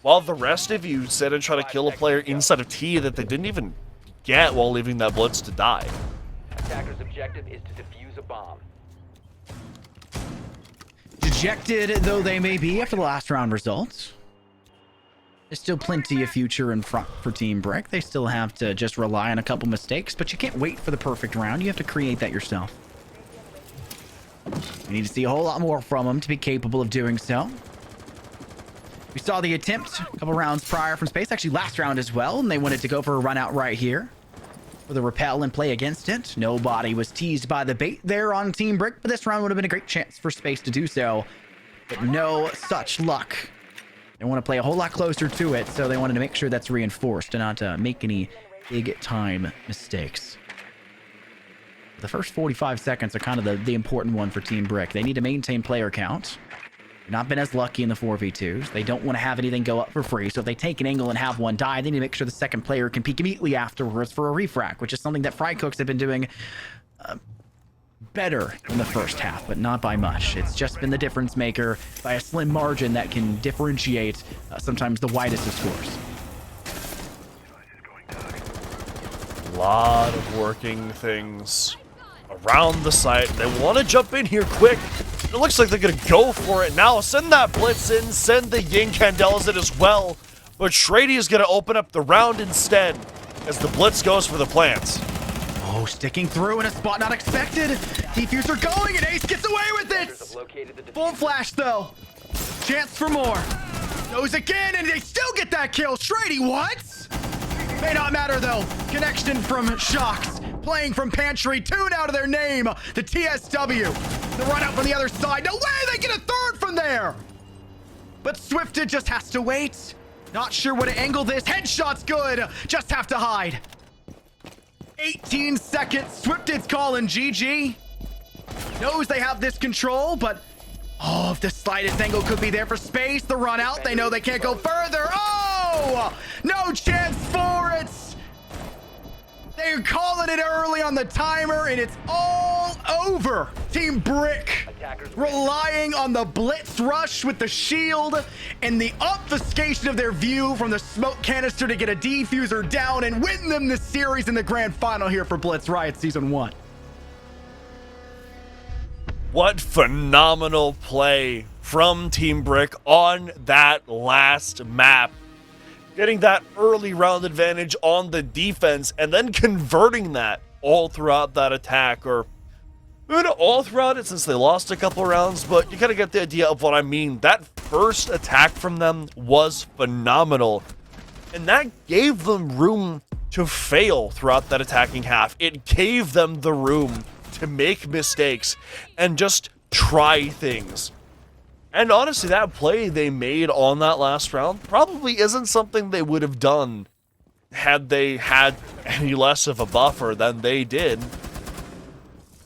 while the rest of you sit and try to kill a player inside of T that they didn't even get while leaving that blitz to die. Attacker's objective is to defuse a bomb. Dejected though they may be after the last round results, there's still plenty of future in front for Team Brick. They still have to just rely on a couple mistakes, but you can't wait for the perfect round. You have to create that yourself. You need to see a whole lot more from them to be capable of doing so. We saw the attempt a couple rounds prior from Space, actually last round as well, and they wanted to go for a run out right here for the repel and play against it. Nobody was teased by the bait there on Team Brick, but this round would have been a great chance for Space to do so, but no such luck. They want to play a whole lot closer to it, so they wanted to make sure that's reinforced and not make any big time mistakes. The first 45 seconds are kind of the important one for Team Brick. They need to maintain player count. They've not been as lucky in the 4v2s. They don't want to have anything go up for free, so if they take an angle and have one die, they need to make sure the second player can peek immediately afterwards for a refrac, which is something that Frycooks have been doing better in the first half, but not by much. It's just been the difference maker by a slim margin that can differentiate sometimes the widest of scores. A lot of working things around the site. They want to jump in here quick. It looks like they're going to go for it now. Send that blitz in, send the Yin Candelas in as well. But Shrady is going to open up the round instead as the blitz goes for the plants. Oh, sticking through in a spot not expected. Defuser going, and Ace gets away with it. Full flash, though. Chance for more. Goes again, and they still get that kill. Shrady, what? May not matter, though. Connection from Shocks. Playing from Pantry. Tune out of their name. The TSW. The run out from the other side. No way they get a third from there. But Swifted just has to wait. Not sure what to angle this. Headshot's good. Just have to hide. 18 seconds. Swifted's calling GG. Knows they have this control, but oh, if the slightest angle could be there for Space. The run out. They know they can't go further. Oh, no chance for it. They're calling it early on the timer, and it's all over. Team Brick relying on the blitz rush with the shield and the obfuscation of their view from the smoke canister to get a defuser down and win them the series in the grand final here for Blitz Riot Season 1. What phenomenal play from Team Brick on that last map. Getting that early round advantage on the defense and then converting that all throughout that attack, or maybe not all throughout it since they lost a couple rounds, but you kind of get the idea of what I mean. That first attack from them was phenomenal, and that gave them room to fail throughout that attacking half. It gave them the room to make mistakes and just try things. And honestly, that play they made on that last round probably isn't something they would have done had they had any less of a buffer than they did.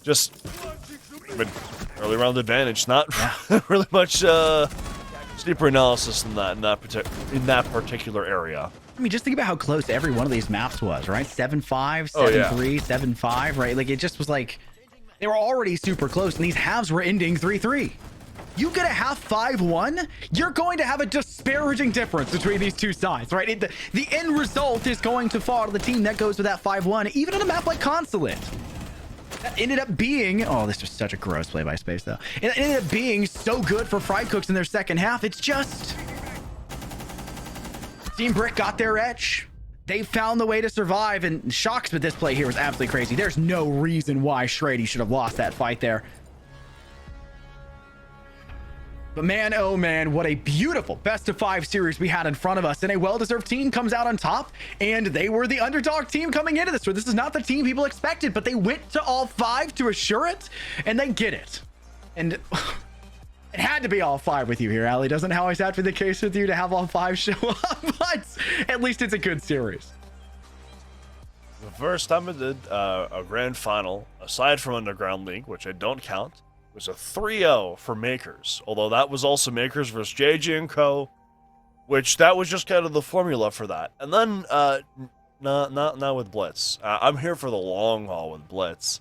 Just early round advantage, not really much deeper analysis than that in that particular area. I mean, just think about how close every one of these maps was, right? 7-5, 7-3, Oh, yeah. 7-5, right? Like, it just was like, they were already super close, and these halves were ending 3-3. You get a half 5-1, you're going to have a disparaging difference between these two sides, right? The end result is going to fall to the team that goes with that 5-1, even on a map like Consulate. That ended up being, oh, this was such a gross play by Space, though. It ended up being so good for Frycooks in their second half. It's just, Team Brick got their edge. They found the way to survive, and Shocks with this play here was absolutely crazy. There's no reason why Shrady should have lost that fight there. But man, oh man, what a beautiful best of 5 series we had in front of us, and a well-deserved team comes out on top, and they were the underdog team coming into this. So this is not the team people expected, but they went to all 5 to assure it, and they get it. And it had to be all 5 with you here, Ali. Doesn't it always have to be the case with you to have all 5 show up? But at least it's a good series. The first time I did a grand final, aside from Underground League, which I don't count, was a 3-0 for Makers. Although that was also Makers versus JJ and Co., which that was just kind of the formula for that. And then, not with Blitz. I'm here for the long haul with Blitz.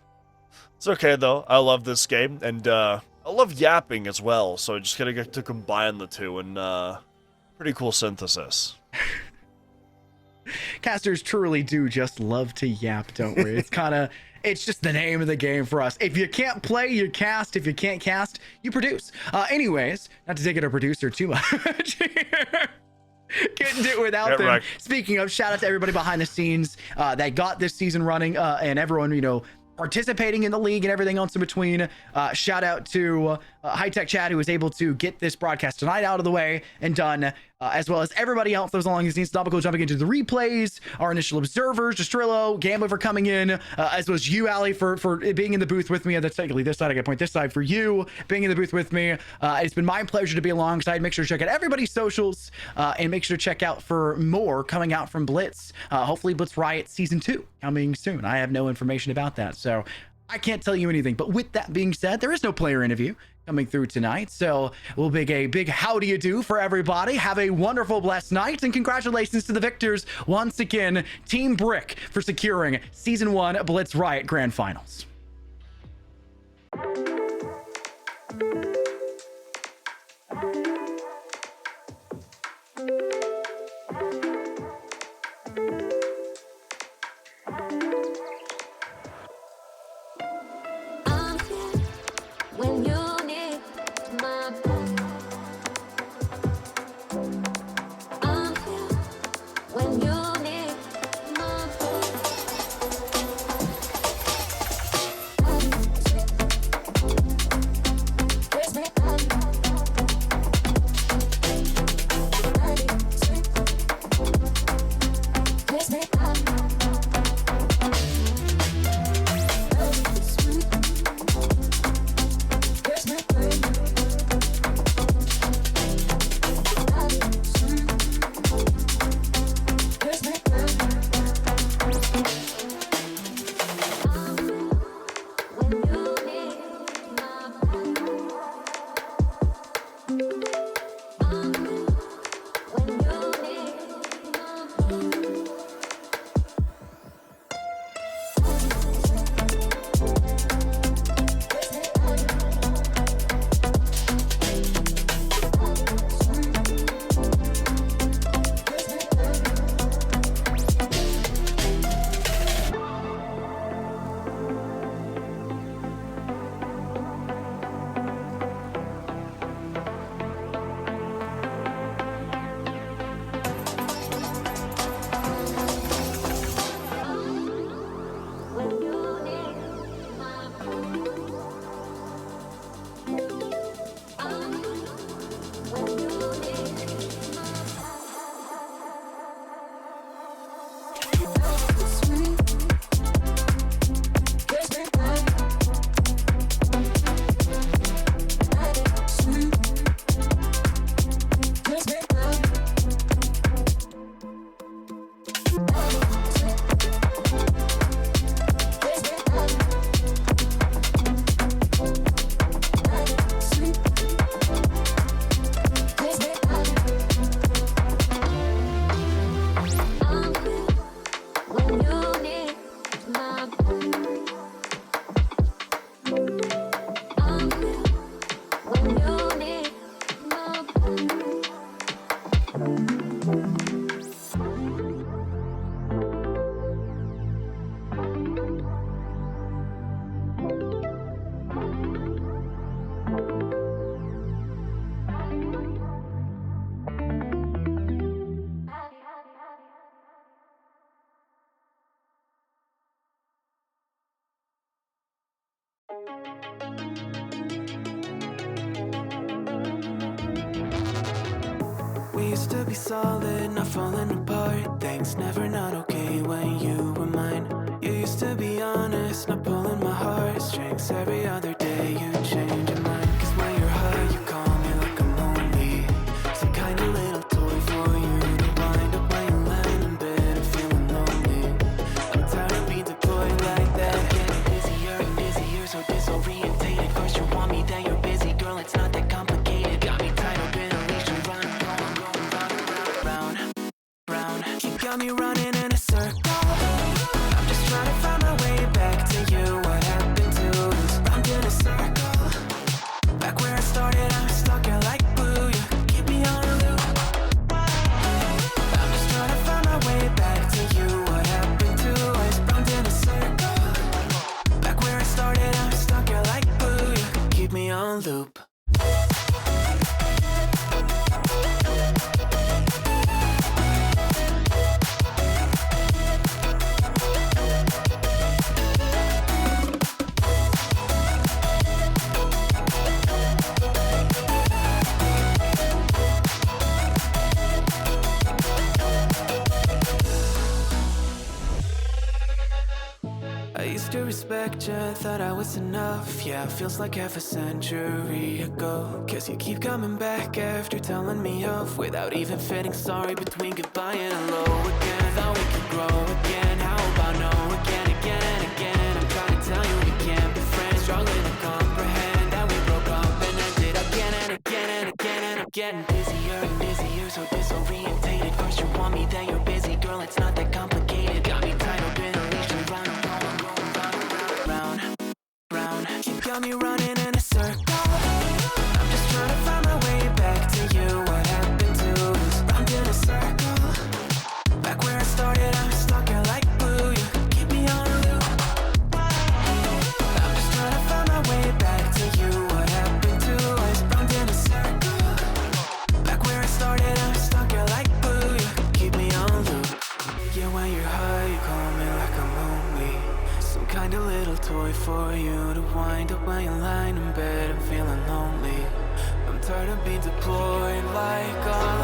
It's okay though. I love this game, and I love yapping as well. So I just gotta get to combine the two, and pretty cool synthesis. Casters truly do just love to yap, don't we? It's just the name of the game for us. If you can't play, you cast. If you can't cast, you produce. Anyways, not to take it a producer too much here. Couldn't do it without them. Speaking of, shout out to everybody behind the scenes that got this season running, and everyone, you know, participating in the league and everything else in between. Shout out to High Tech Chad, who was able to get this broadcast tonight out of the way and done, as well as everybody else that was along these scenes. Topical jumping into the replays, our initial observers, Destrillo, Gambler for coming in, as well as you, Ali, for being in the booth with me. That's technically this side. I got to point this side for you being in the booth with me. It's been my pleasure to be alongside. Make sure to check out everybody's socials, and make sure to check out for more coming out from Blitz. Hopefully Blitz Riot Season 2 coming soon. I have no information about that, so I can't tell you anything. But with that being said, there is no player interview coming through tonight, so we'll make a big how do you do for everybody. Have a wonderful, blessed night, and congratulations to the victors once again, Team Brick, for securing Season 1 Blitz Riot Grand Finals. When you need my phone, I'm here. When you need my phone, We used to be solid, not falling apart. Things never not okay when you were mine. You used to be honest, not pulling my heartstrings. Every other day you change your mind. Cause when you're high, you call me like I'm lonely. Some kind of little toy for you to wind up when you land in bed and feeling lonely. I'm tired of being deployed like that. Getting busier and busier, so disorientated. First you want me, then you're busy. Girl, it's not that complicated. Got me tied up in a leash and round, round, round. You got me running in a circle. I'm just trying to find my way back to you. What happened to us? Round in a circle. Back where I started, I'm stuck here like glue. You keep me on a loop. I'm just trying to find my way back to you. What happened to us? Round in a circle. Back where I started, I'm stuck here like glue. You keep me on loop. I used to respect you, thought I was enough. Yeah, feels like half a century ago. Guess you keep coming back after telling me off, without even feeling sorry between goodbye and hello again. Thought we could grow again, how about no again, again and again. I'm trying to tell you we can't be friends, struggling to comprehend that we broke up and ended again and again and again. And I'm getting busier and busier, so disorientated. First you want me, then you're busy. Girl, it's not that complicated. Got me tied up in a leash and round. You got me running in a circle. I'm just trying to find my way back to you. What happened to us? Round in a circle. Back where I started, I'm stuck here like glue. You keep me on a loop. I'm just trying to find my way back to you. What happened to us? Round in a circle. Back where I started, I'm stuck here like glue. You keep me on loop. Yeah, when you're high, you call me like I'm lonely. Some kind of little toy for you to wind up when you're lying in bed and feeling lonely. I'm tired of being deployed like all